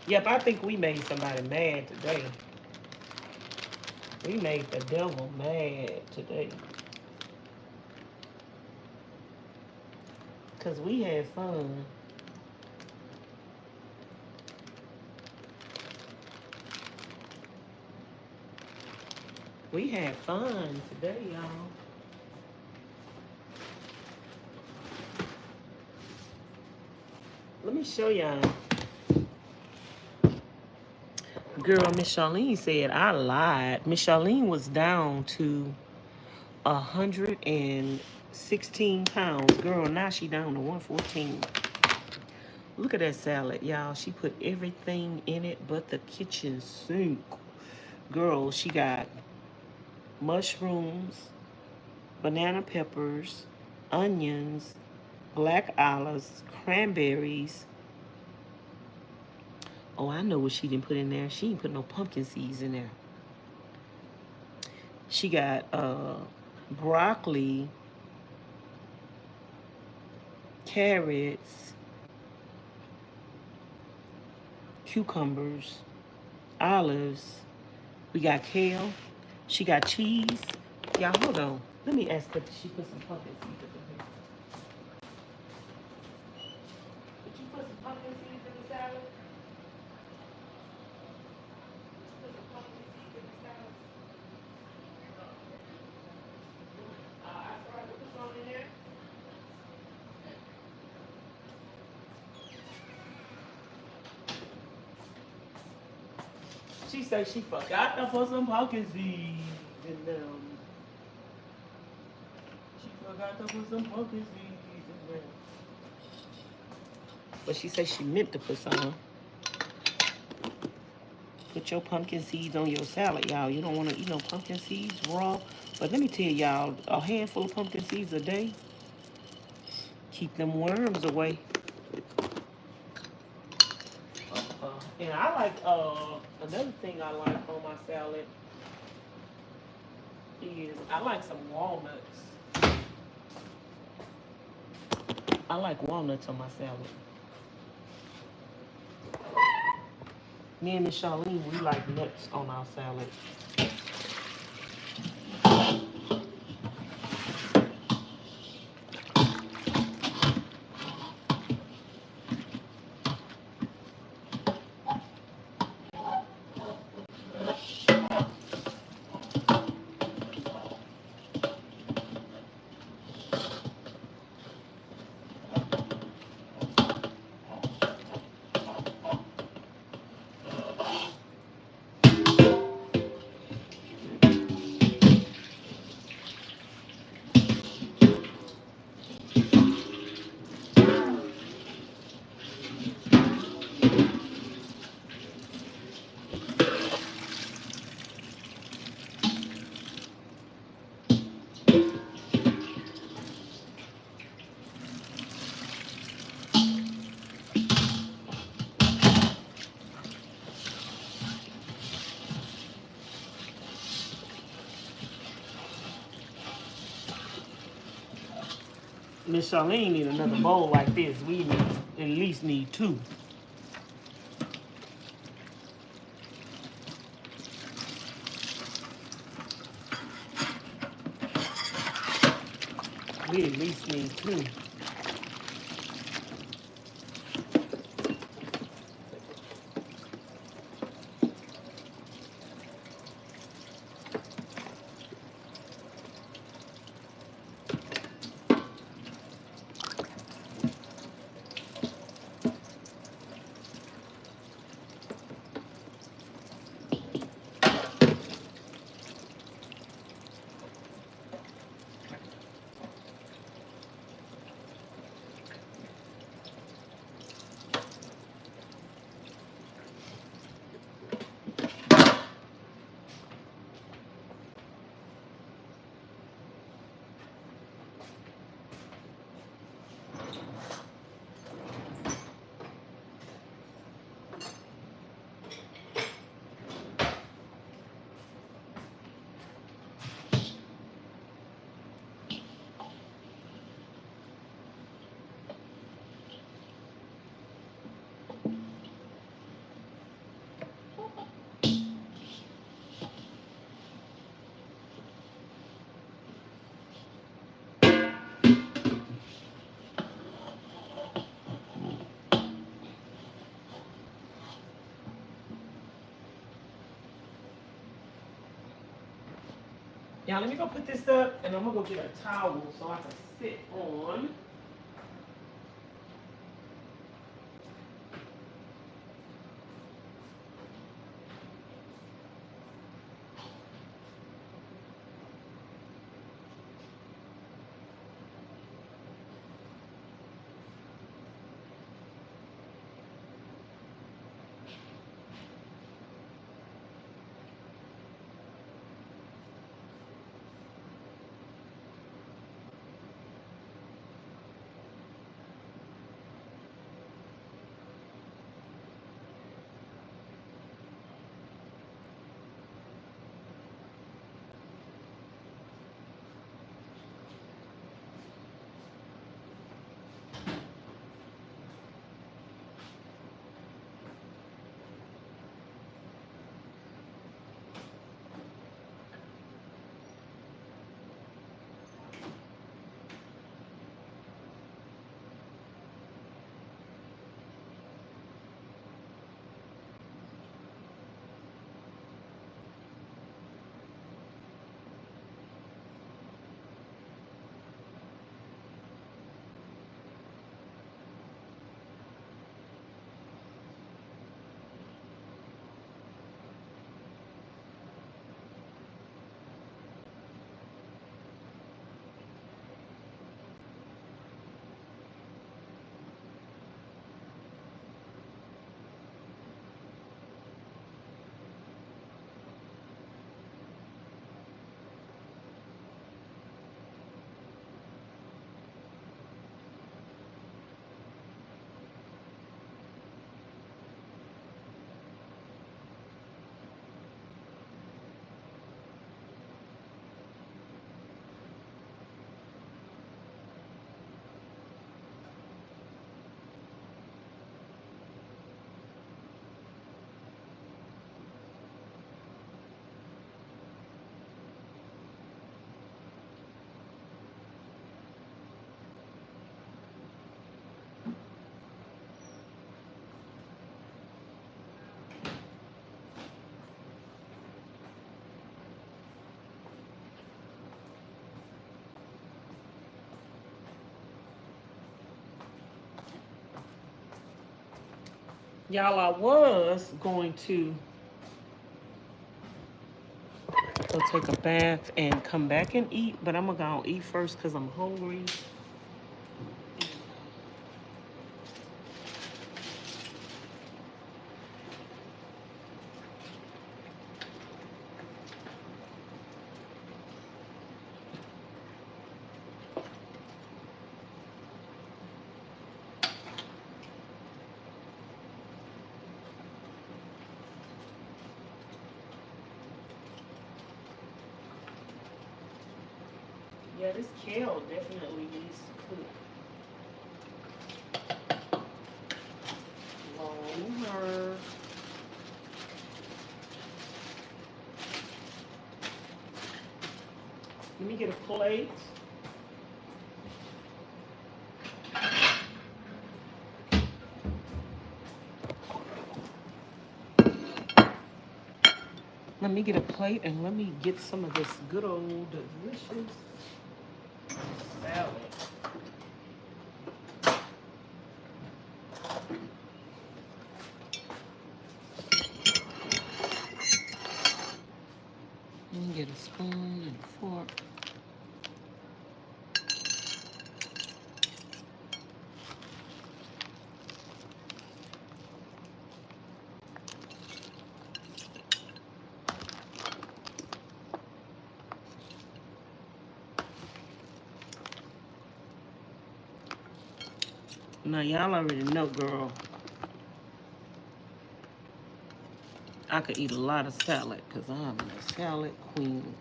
Yep, I think we made somebody mad today. We made the devil mad today. Because we had fun. We had fun today, y'all. Let me show y'all. Girl, Ms Charlene said I lied. Ms Charlene was down to 116 pounds. Girl, now she down to 114. Look at that salad, y'all. She put everything in it but the kitchen sink. Girl, she got mushrooms, banana peppers, onions, black olives, cranberries. Oh, I know what she didn't put in there. She didn't put no pumpkin seeds in there. She got broccoli, carrots, cucumbers, olives. We got kale. She got cheese. Y'all, hold on. Let me ask her if she put some pumpkin seeds in here. Did you put some pumpkin seeds in the salad? Put some pumpkin seeds in the salad? I tried to put some in there. She said she forgot to put some pumpkin seeds in them. She forgot to put some pumpkin seeds in them. But she said she meant to put some. Put your pumpkin seeds on your salad, y'all. You don't want to eat no pumpkin seeds raw. But let me tell y'all, a handful of pumpkin seeds a day keep them worms away. And I like, another thing I like on my salad is I like some walnuts. I like walnuts on my salad. Me and Ms Charlene, we like nuts on our salad. Miss Charlene need another bowl like this. We need, at least need two. We at least need two. Now let me go put this up and I'm gonna go get a towel so I can sit on. Y'all, I was going to go take a bath and come back and eat, but I'm gonna go eat first because I'm hungry. Yeah, this kale definitely needs to cook. Long her. Let me get a plate. Let me get a plate and let me get some of this good old delicious salad. Let me get a spoon and a fork. Now, y'all already know, girl, I could eat a lot of salad because I'm a salad queen.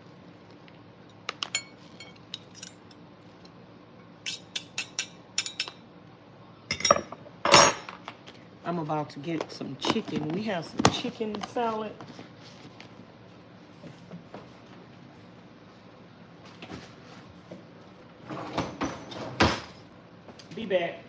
I'm about to get some chicken. We have some chicken salad. Be back.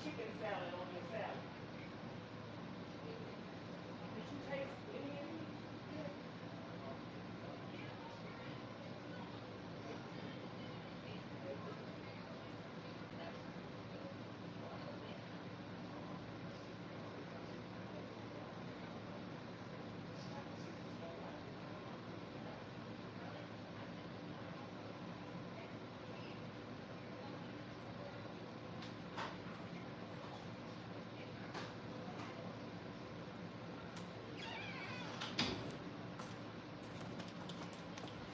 Chicken salad on your salad. Did you taste any of it?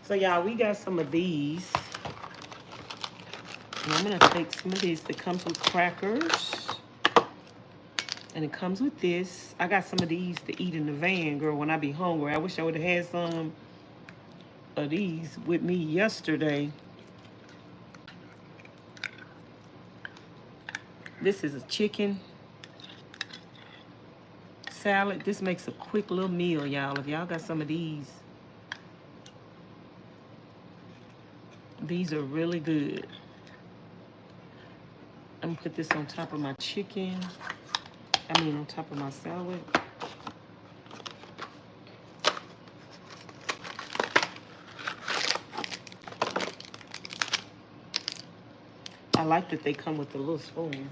So y'all, we got some of these. And I'm gonna take some of these that comes with crackers. And it comes with this. I got some of these to eat in the van, girl, when I be hungry. I wish I would have had some of these with me yesterday. This is a chicken salad. This makes a quick little meal, y'all. If y'all got some of these are really good. I'm gonna put this on top of my chicken. On top of my salad. I like that they come with a little spoon.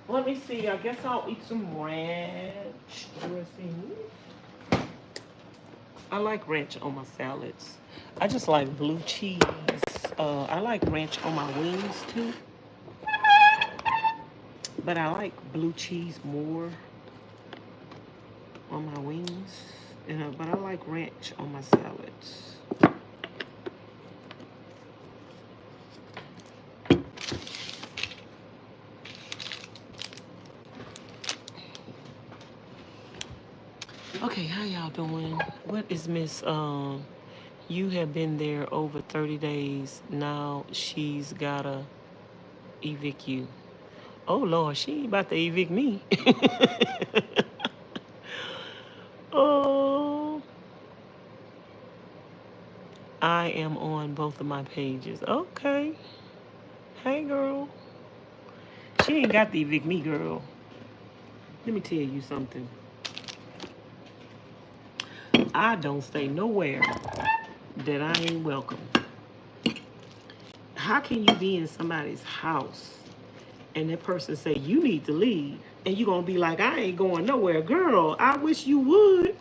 Let me see. I guess I'll eat some ranch dressing. I like ranch on my salads. I just like blue cheese. I like ranch on my wings too. But I like blue cheese more on my wings. But I like ranch on my salads. Okay, how y'all doing? What is Miss you have been there over 30 days. Now she's gotta evict you. Oh Lord, she ain't about to evict me. Oh, I am on both of my pages. Okay. Hey girl. She ain't got to evict me, girl. Let me tell you something. I don't stay nowhere that I ain't welcome. How can you be in somebody's house and that person say you need to leave and you gonna be like, I ain't going nowhere? Girl, I wish you would.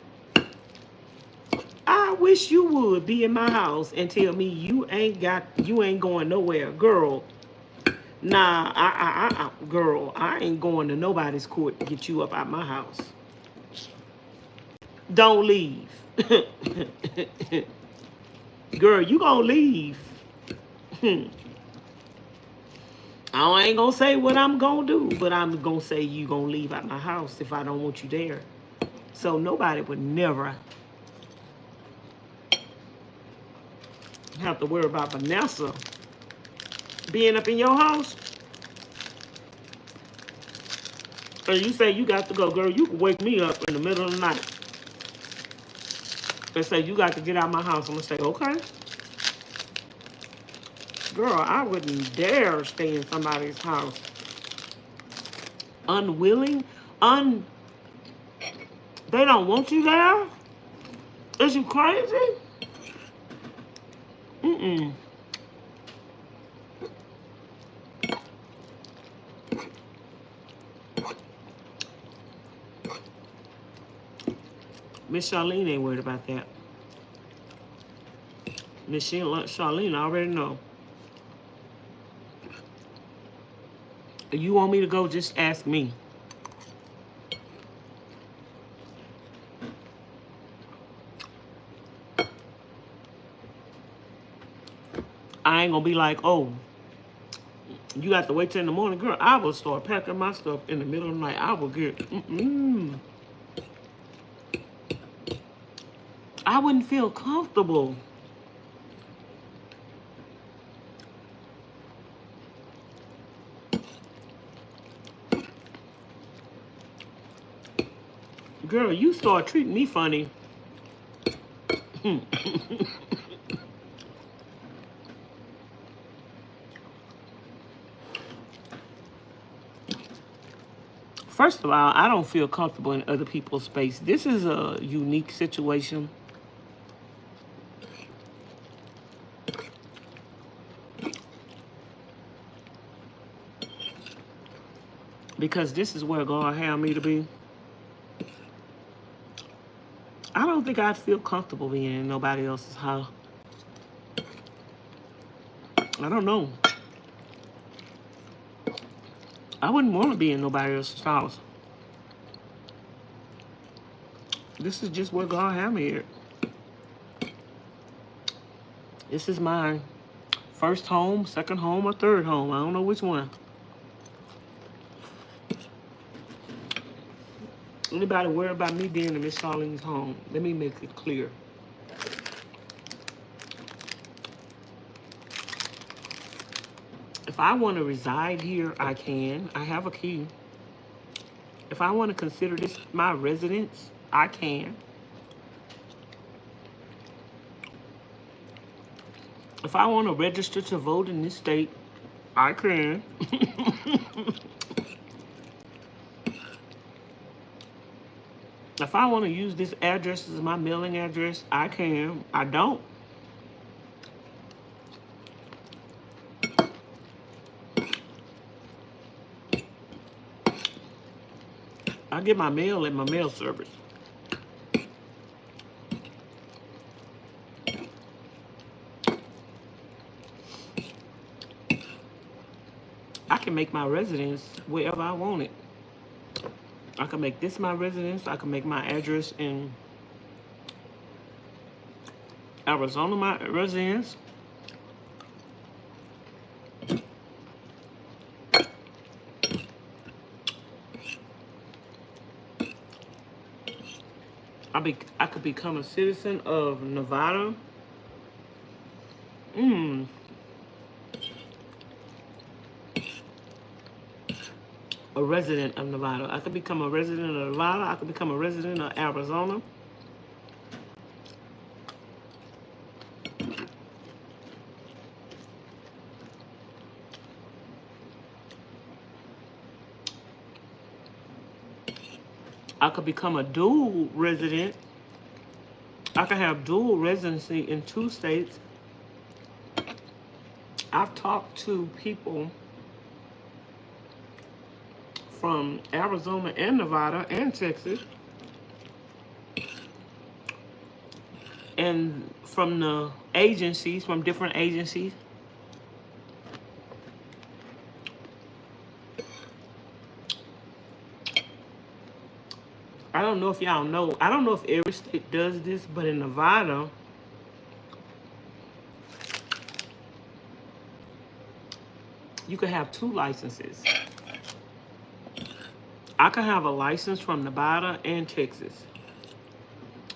I wish you would be in my house and tell me you ain't going nowhere. Girl, nah, girl, I ain't going to nobody's court to get you up out my house. Don't leave. Girl, you gonna leave. I ain't gonna say what I'm gonna do, but I'm gonna say you gonna leave out my house if I don't want you there. So nobody would never have to worry about Vanessa being up in your house. And you say you got to go, girl, you can wake me up in the middle of the night and say you got to get out of my house. I'm gonna say, okay. Girl, I wouldn't dare stay in somebody's house. Unwilling? They don't want you there? Is you crazy? Mm-mm. Ms Charlene ain't worried about that. Ms Charlene already know. If you want me to go, just ask me. I ain't gonna be like, oh, you got to wait till in the morning. Girl, I will start packing my stuff in the middle of the night. I will get, I wouldn't feel comfortable. Girl, you start treating me funny. First of all, I don't feel comfortable in other people's space. This is a unique situation. Because this is where God had me to be. I don't think I'd feel comfortable being in nobody else's house. I don't know. I wouldn't want to be in nobody else's house. This is just where God had me here. This is my first home, second home, or third home. I don't know which one. Anybody worry about me being in Ms Charlene's home? Let me make it clear. If I want to reside here, I can. I have a key. If I want to consider this my residence, I can. If I want to register to vote in this state, I can. If I want to use this address as my mailing address, I can. I don't. I get my mail at my mail service. I can make my residence wherever I want it. I can make this my residence. I can make my address in Arizona my residence. I could become a citizen of Nevada. A resident of Nevada. I could become a resident of Nevada. I could become a resident of Arizona. I could become a dual resident. I could have dual residency in 2 states. I've talked to people from Arizona and Nevada and Texas, and from the agencies, from different agencies. I don't know if y'all know. I don't know if every state does this, but in Nevada, you could have 2 licenses. I could have a license from Nevada and Texas.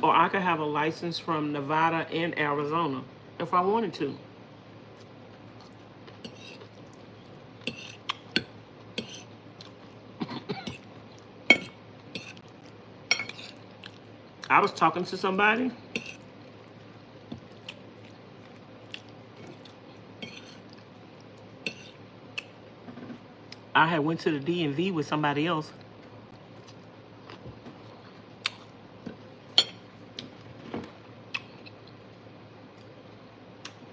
Or I could have a license from Nevada and Arizona if I wanted to. I was talking to somebody. I had went to the DMV with somebody else.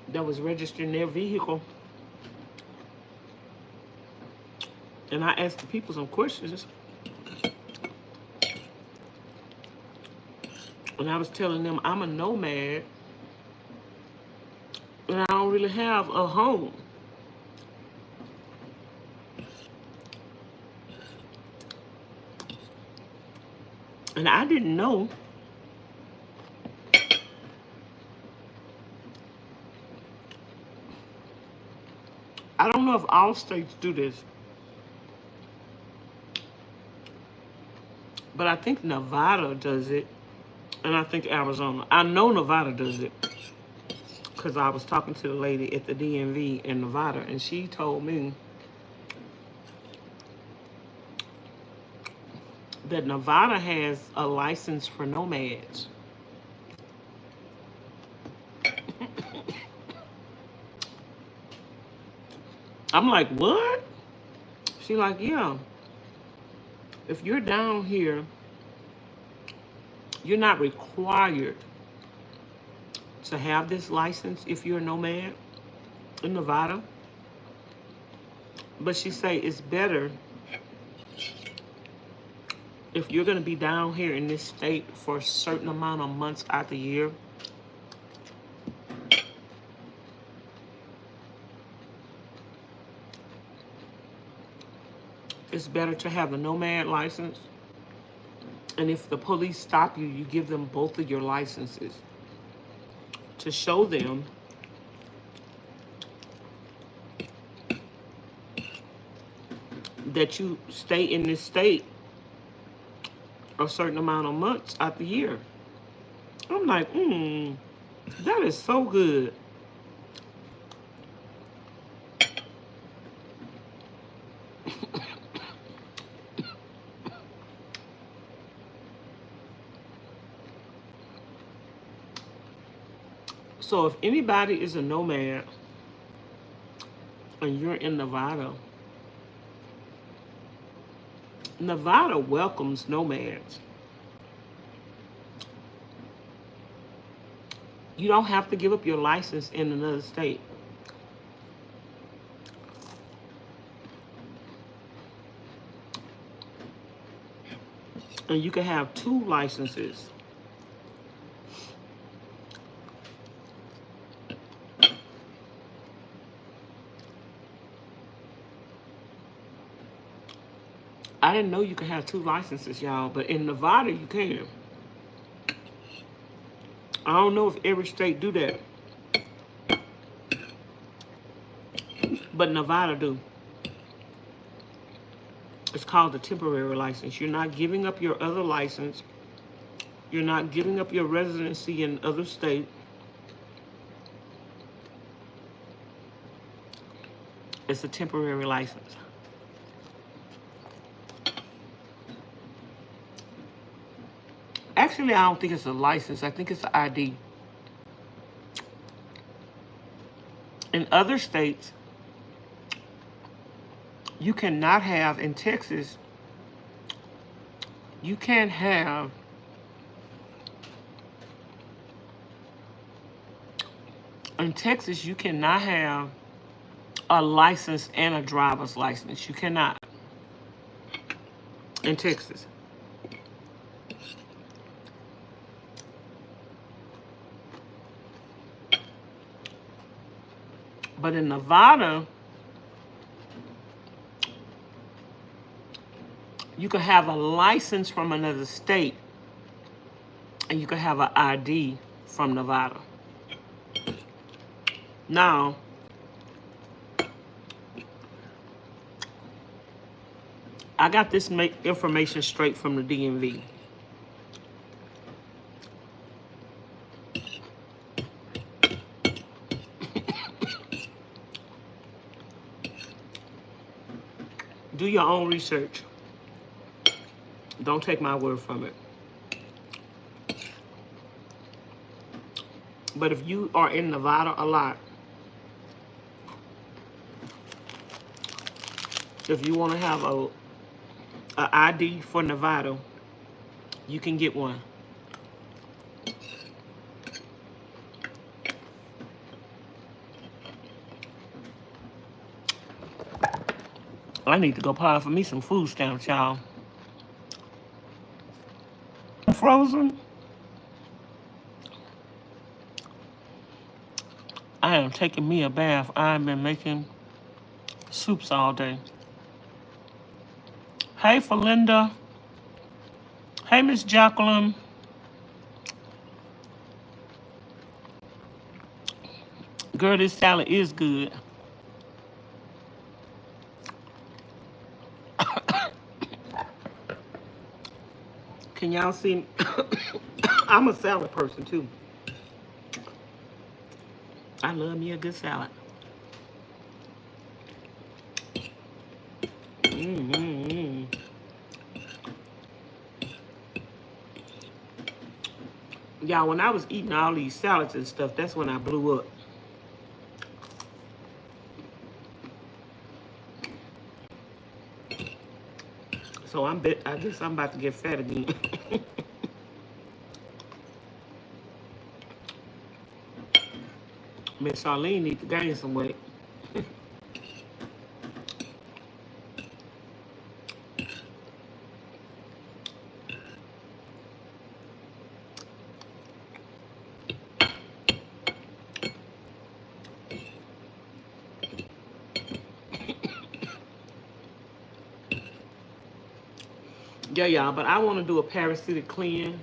That was registering their vehicle. And I asked the people some questions. And I was telling them I'm a nomad. And I don't really have a home. And I didn't know I don't know if all states do this, but I think Nevada does it, and I think Arizona. I know Nevada does it because I was talking to the lady at the DMV in Nevada, and she told me that Nevada has a license for nomads. I'm like, what? She like, yeah. If you're down here, you're not required to have this license if you're a nomad in Nevada. But she say it's better if you're gonna be down here in this state for a certain amount of months out the year. It's better to have a nomad license. And if the police stop you, you give them both of your licenses to show them that you stay in this state a certain amount of months out the year. I'm like, that is so good. So if anybody is a nomad and you're in Nevada, Nevada welcomes nomads. You don't have to give up your license in another state. And you can have 2 licenses. I didn't know you could have 2 licenses, y'all, but in Nevada you can. I don't know if every state do that, but Nevada do. It's called a temporary license. You're not giving up your other license. You're not giving up your residency in other state. It's a temporary license. Actually, I don't think it's a license. I think it's an ID. In other states, you cannot have, in Texas, you can't have in Texas, you cannot have a license and a driver's license. You cannot. In Texas. But in Nevada, you can have a license from another state and you can have an ID from Nevada. Now, I got this information straight from the DMV. Do your own research. Don't take my word from it. But if you are in Nevada a lot, if you want to have a ID for Nevada, you can get one. I need to go apply for me some food stamps, y'all. Frozen. I am taking me a bath. I've been making soups all day. Hey, Felinda. Hey, Ms Jacqueline. Girl, this salad is good. Can y'all see? I'm a salad person too. I love me a good salad. Y'all, when I was eating all these salads and stuff, that's when I blew up. So I guess I'm about to get fat again. Ms Charlene needs to gain some weight. Yeah, y'all, but I want to do a parasitic cleanse.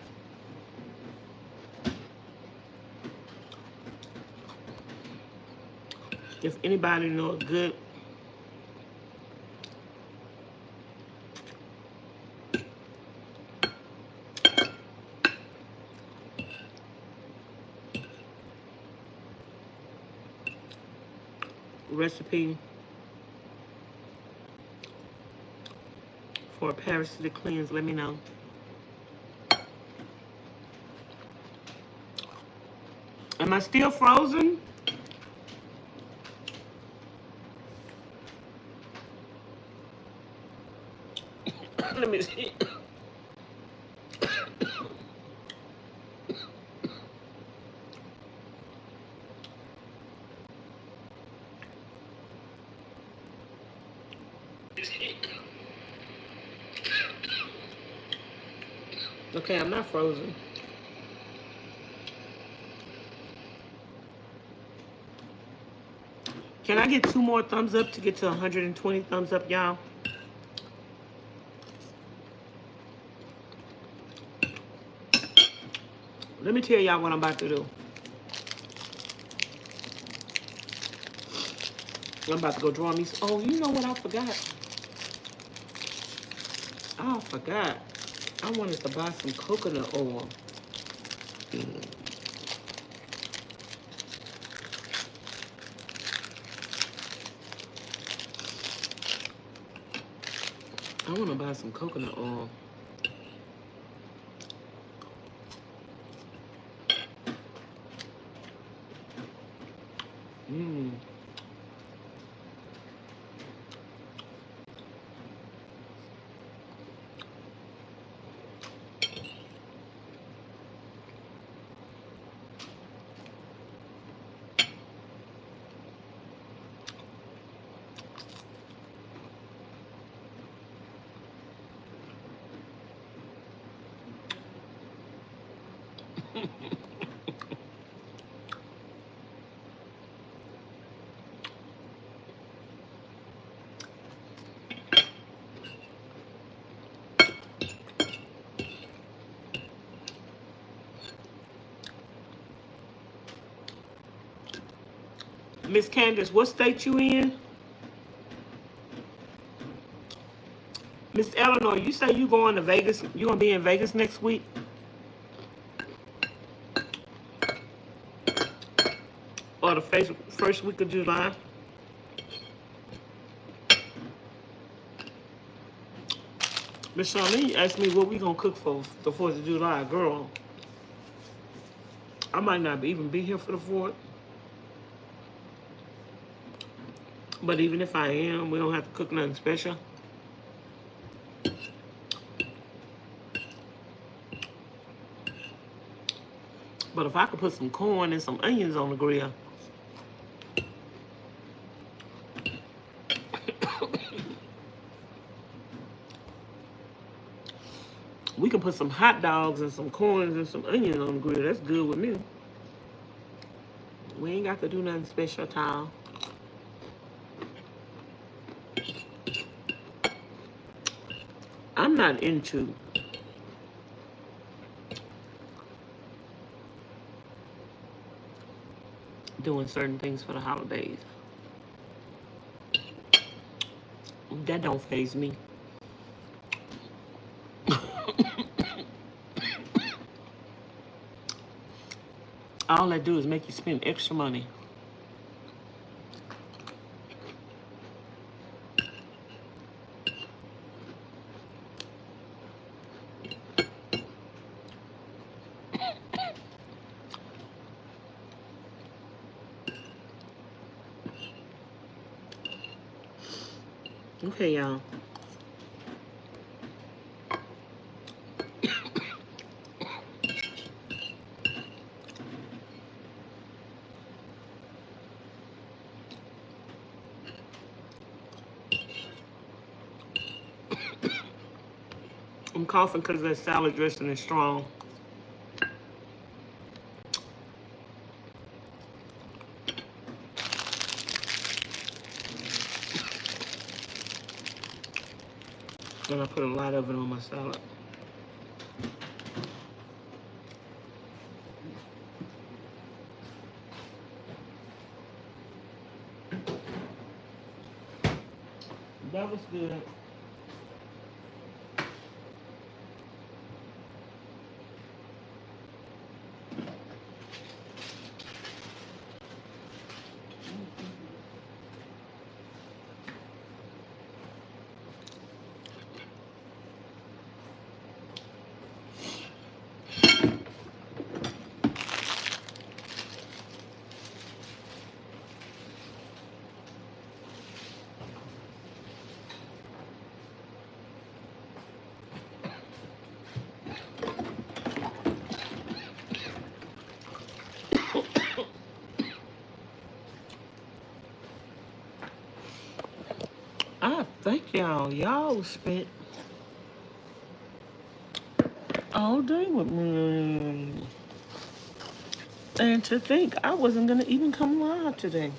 If anybody know a good recipe for a parasitic cleanse, let me know. Am I still frozen? Let me see. Okay, I'm not frozen. Can I get 2 more thumbs up to get to 120 thumbs up, y'all? Let me tell y'all what I'm about to do. I'm about to go draw me. Oh, you know what I forgot? I forgot. I wanted to buy some coconut oil. I want to buy some coconut oil. Mmm. Miss Candace, what state you in? Miss Eleanor, you say you going to Vegas? You gonna be in Vegas next week? Or the first week of July? Ms Charlene asked me what we gonna cook for the 4th of July. Girl, I might not even be here for the 4th. But even if I am, we don't have to cook nothing special. But if I could put some corn and some onions on the grill. We can put some hot dogs and some corns and some onions on the grill. That's good with me. We ain't got to do nothing special, child. I'm not into doing certain things for the holidays. That don't faze me. All that do is make you spend extra money. Okay, y'all. I'm coughing because that salad dressing is strong. And I put a lot of it on my salad. That was good. I thank y'all. Y'all spent all day with me. And to think I wasn't going to even come live today.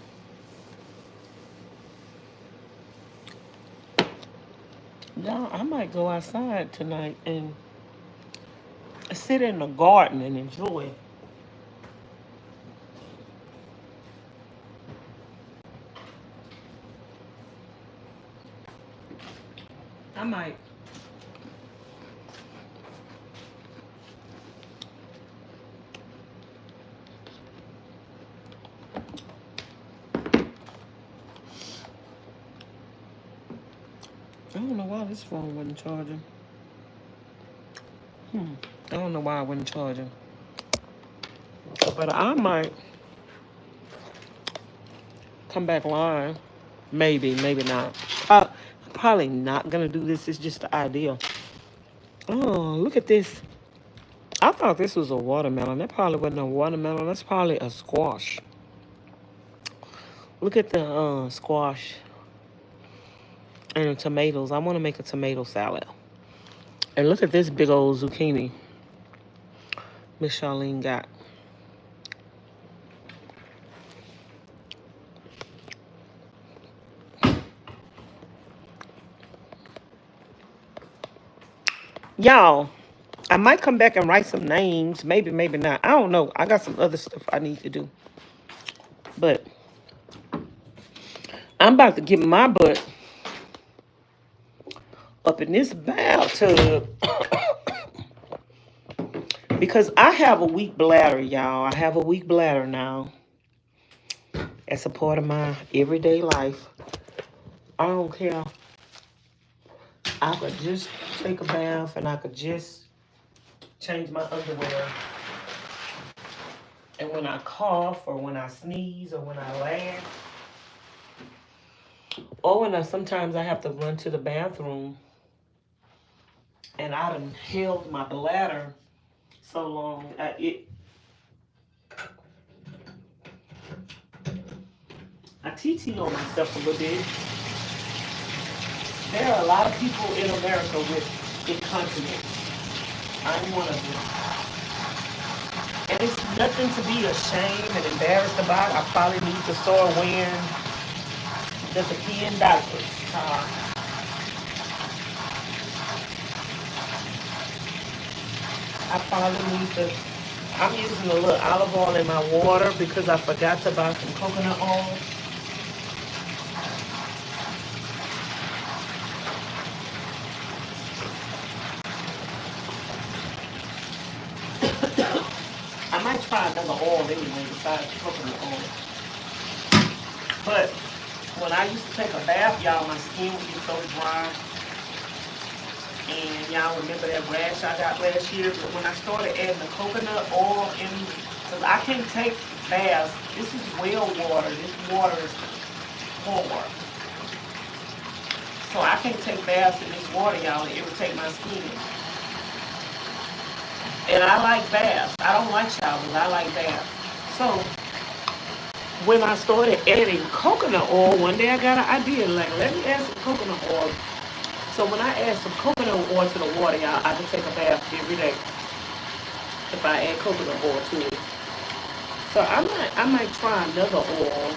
Y'all, I might go outside tonight and sit in the garden and enjoy. I might. I don't know why this phone wasn't charging. I don't know why I wasn't charging. But I might come back live. Maybe, maybe not. I'm probably not going to do this. It's just the idea. Oh, look at this. I thought this was a watermelon. That probably wasn't a watermelon. That's probably a squash. Look at the squash and the tomatoes. I want to make a tomato salad. And look at this big old zucchini Ms Charlene got. Y'all, I might come back and write some names. Maybe, maybe not. I don't know. I got some other stuff I need to do. But I'm about to get my butt up in this bathtub because I have a weak bladder, y'all. I have a weak bladder now. As a part of my everyday life. I don't care. I could just take a bath and I could just change my underwear. And when I cough or when I sneeze or when I laugh, or when sometimes I have to run to the bathroom and I done held my bladder so long, I TT on myself a little bit. There are a lot of people in America with incontinence. I'm one of them. And it's nothing to be ashamed and embarrassed about. I probably need to start wearing the peeing diapers. I probably need to. I'm using a little olive oil in my water because I forgot to buy some coconut oil. I might try another oil anyway besides coconut oil. But when I used to take a bath, y'all, my skin would be so dry. And y'all remember that rash I got last year? But when I started adding the coconut oil in, because I can't take baths. This is well water. This water is poor. So I can't take baths in this water, y'all. It irritate my skin. And I like baths. I don't like showers. I like baths. So when I started adding coconut oil, one day I got an idea. Like, let me add some coconut oil. So when I add some coconut oil to the water, y'all, I can take a bath every day if I add coconut oil to it. So I might try another oil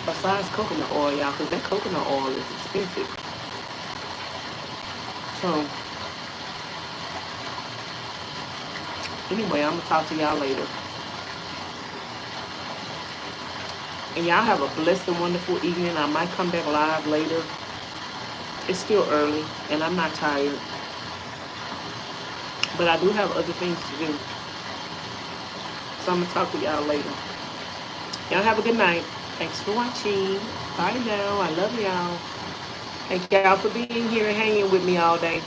besides coconut oil, y'all, because that coconut oil is expensive. So anyway, I'm going to talk to y'all later. And y'all have a blessed and wonderful evening. I might come back live later. It's still early, and I'm not tired. But I do have other things to do. So I'm going to talk to y'all later. Y'all have a good night. Thanks for watching. Bye now. I love y'all. Thank y'all for being here and hanging with me all day.